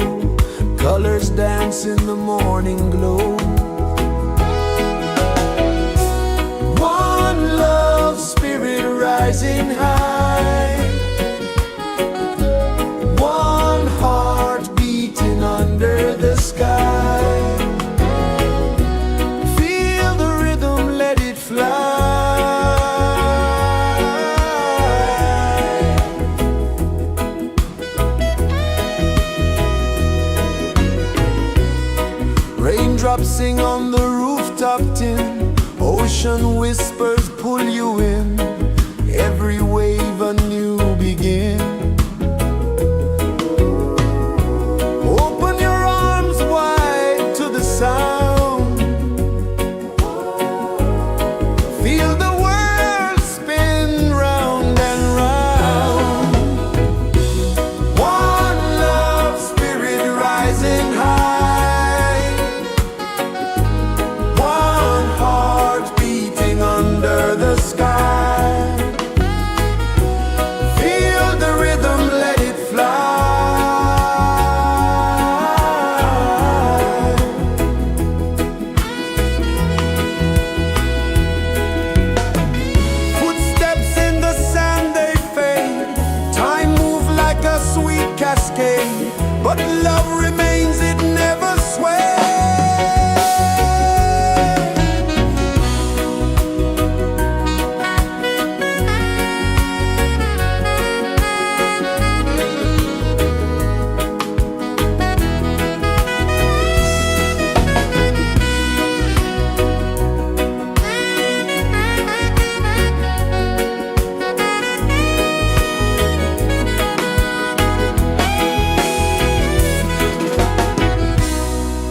Colors dance in the morning glow. One love, spirit rising high. One heart beating under the sky. Feel the rhythm, let it fly. Raindrops sing on the rooftop tin. Ocean whispers pull you in. Every wave a new begin. Open your arms wide to the sound. Feel the world spin round and round. One love, spirit rising high. One heart beating under the sky. Feel the rhythm, let it fly. Footsteps in the sand, they fade. Time moves like a sweet cascade, but love remains, it never sways.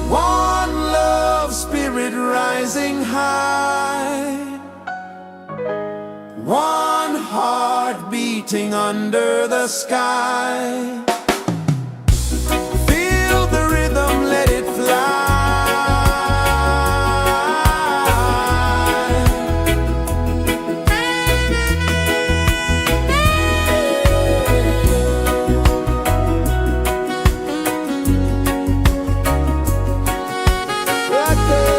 One love, spirit rising high. One heart beating under the sky. Feel the rhythm, let it fly. Right there.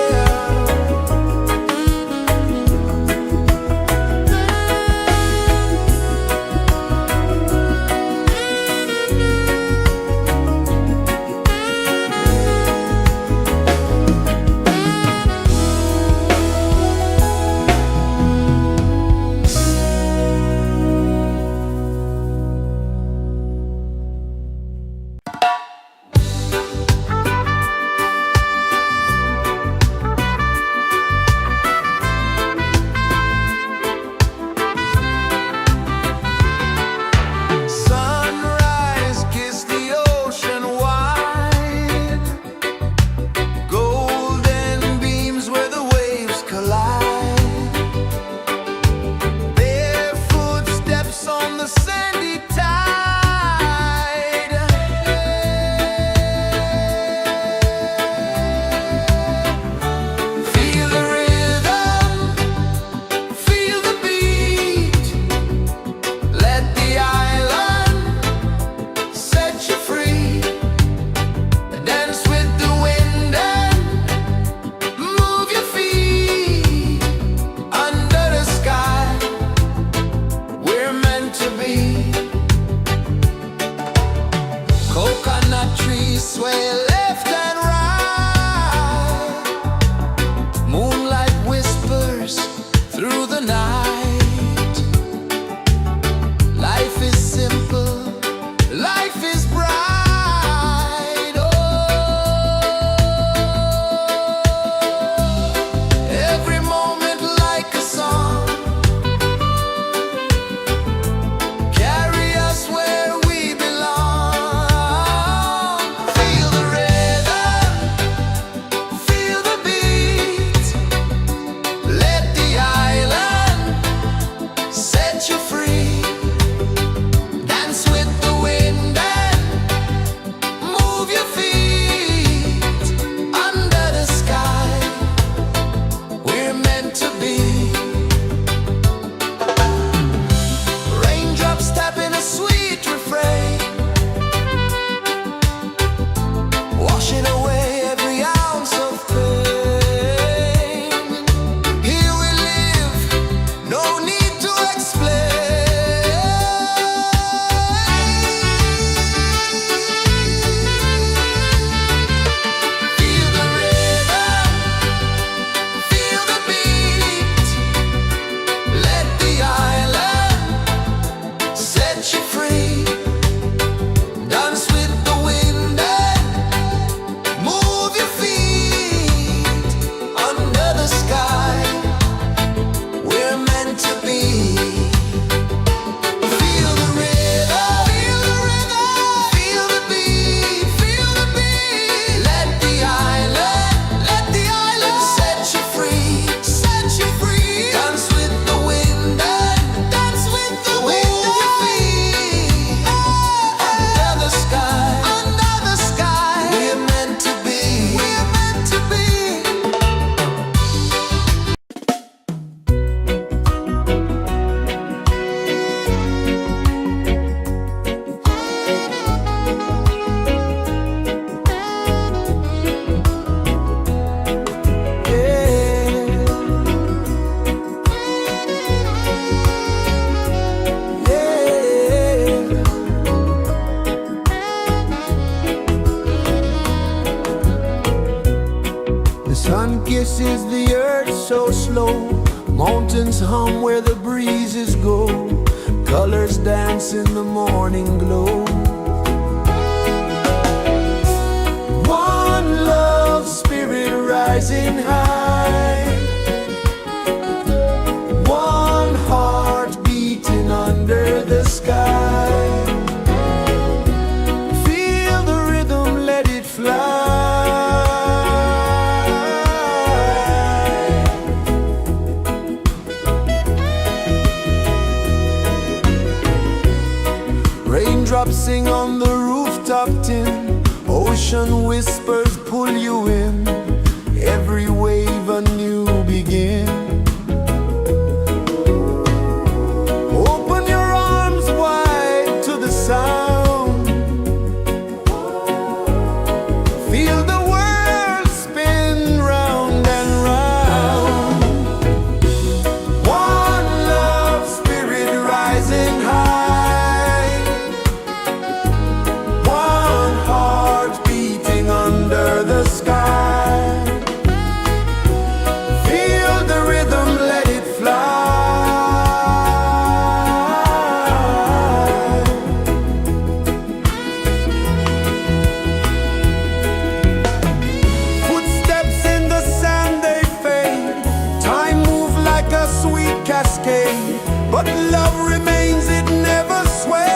Sun kisses the earth so slow, mountains hum where the breezes go, colors dance in the morning glow. One love spirit rising high, one heart beating under the sky. Feel the rhythm, let it fly. Raindrops sing on the rooftop tin, ocean whispers pull you in, every wave a new begin. Open your arms wide to the sound, feel the world spin round and round. One love spirit rising high, one heart beating under the sky. Feel the rhythm, let it fly. Footsteps in the sand, they fade, time moves like a sweet cascade, but love remains, it never sways.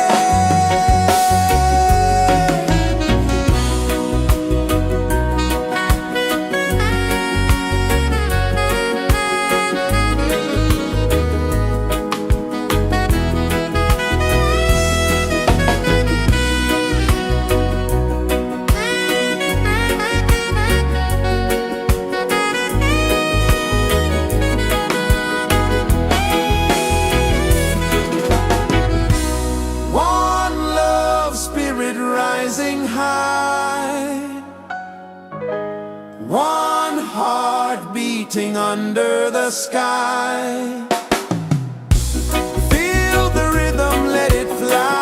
One love spirit rising high, one heart beating under the sky. Feel the rhythm, let it fly.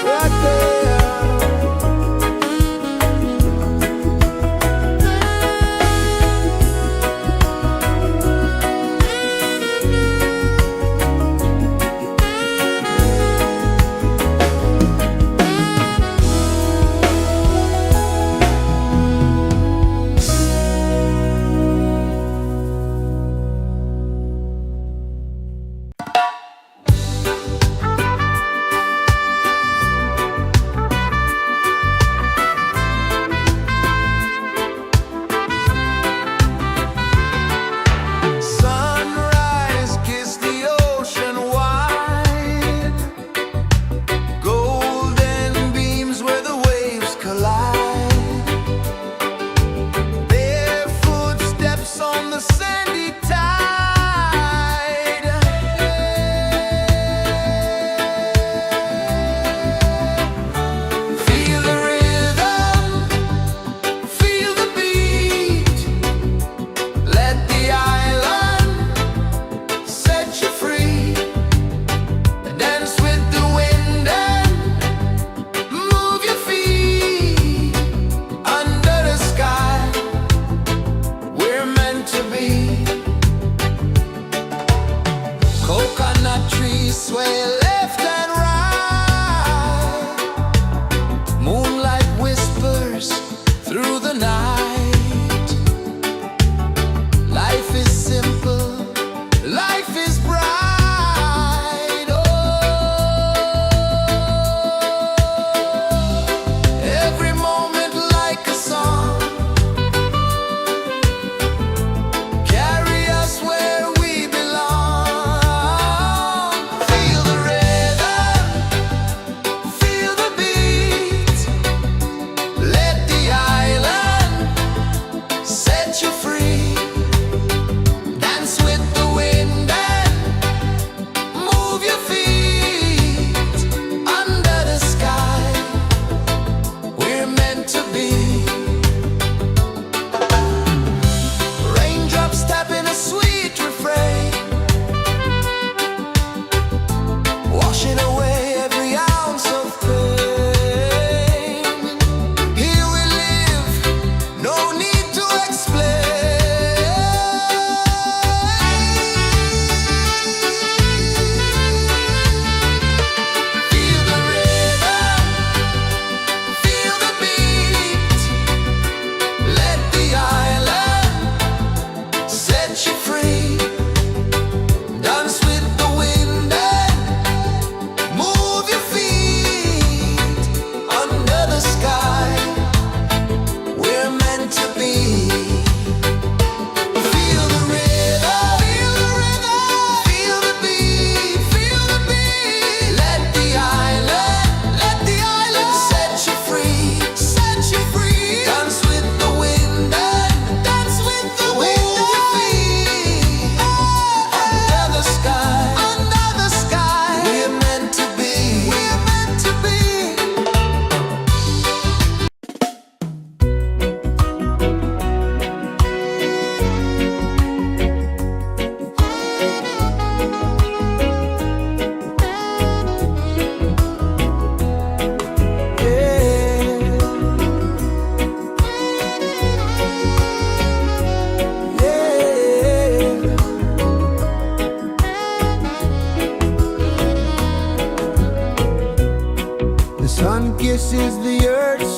Right there.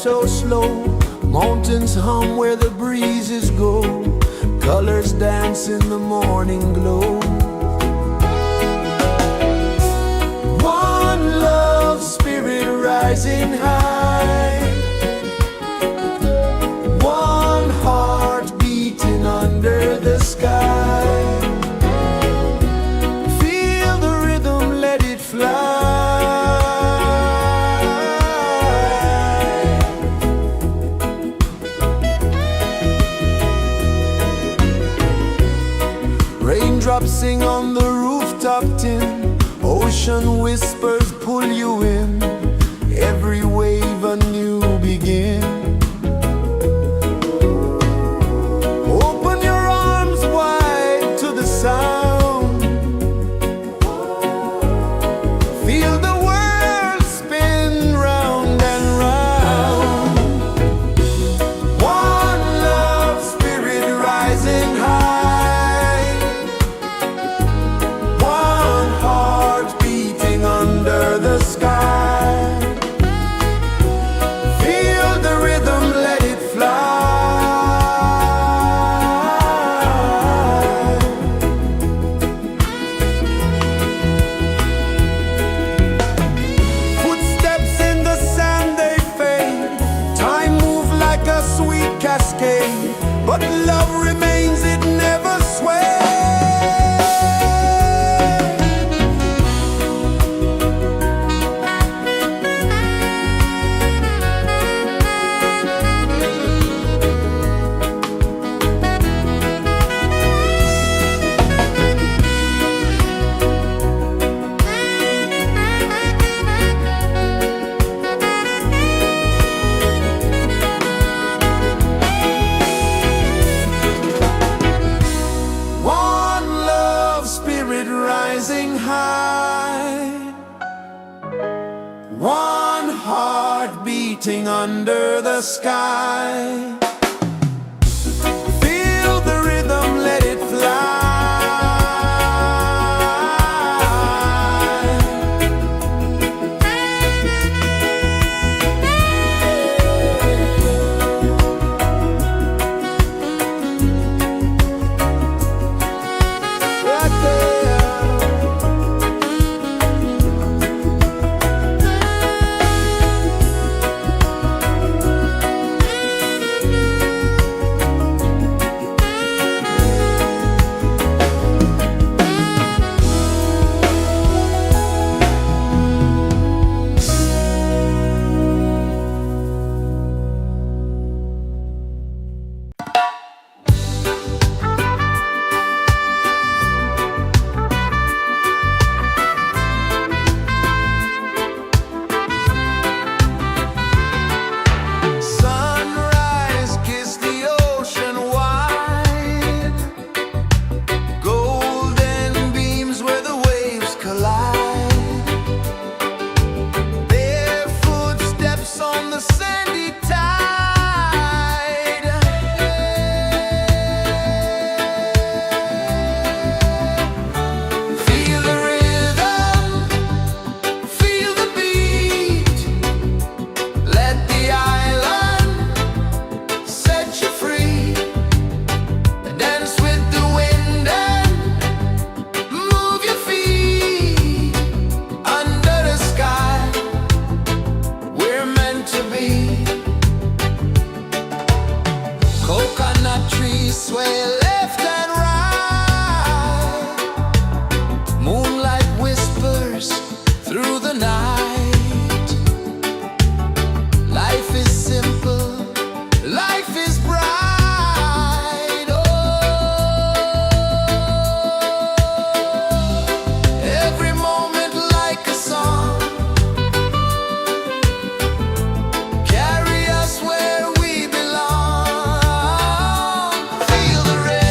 so slow. Mountains hum where the breezes go. Colors dance in the morning glow. One love, spirit rising high. One heart beating under the sky. Feel the rhythm, let it fly. Raindrops sing on the rooftop tin. Ocean whispers pull you in. Every wave a new begin. Open your arms wide to the sound. Feel the world spin round and round. One love, spirit rising high. One heart beating under the sky. Feel the rhythm, let it fly. Footsteps in the sand, they fade. Time moves like a sweet cascade, but love remains, it never sways. One love, spirit rising high. One heart beating under the sky. Feel the rhythm, let it fly. Right there. Sunrise, kiss the ocean wide. Golden beams where the waves collide. Their footsteps on the sandy tide. Feel the rhythm, feel the beat. Let the island set you free. Dance with the wind and move your feet. Under the sky, we're meant to be. Coconut trees sway left and right. Moonlight whispers through the night. Life is simple, life is bright. Oh, every moment like a song. Carry us where we belong. Feel the rhythm.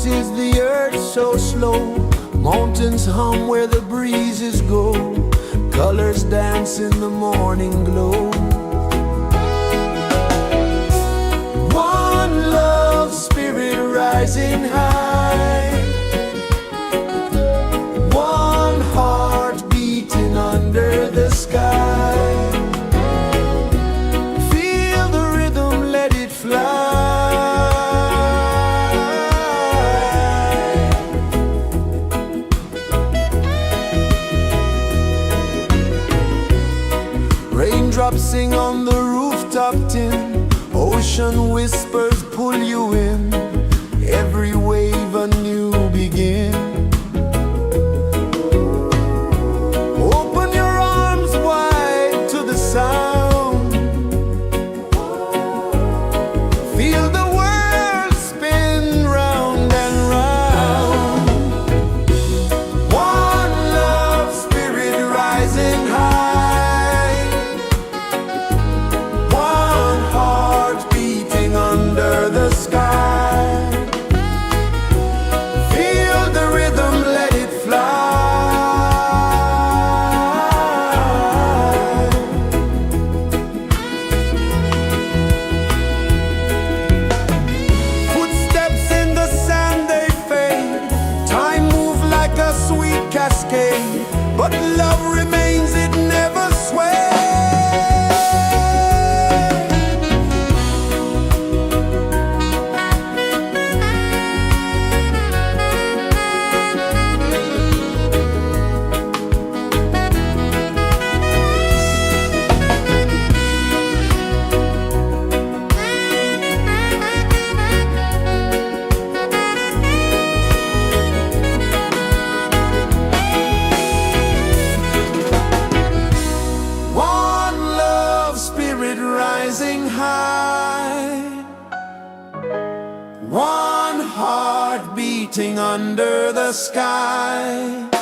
pulses the earth so slow. Mountains hum where the breezes go. Colors dance in the morning glow. One love, spirit rising high. One heart beating under the sky. Feel the rhythm, let it fly. Raindrops sing on the rooftop tin. Ocean whispers pull you in. Every wave a new begin. Open your arms wide to the sound. Feel the world spin round and round. One love, spirit rising high. One heart beating under the sky. Feel the rhythm, let it fly. Footsteps in the sand, they fade. Time moves like a sweet cascade, but love remains, it never sways. One love, spirit rising high. One heart beating under the sky.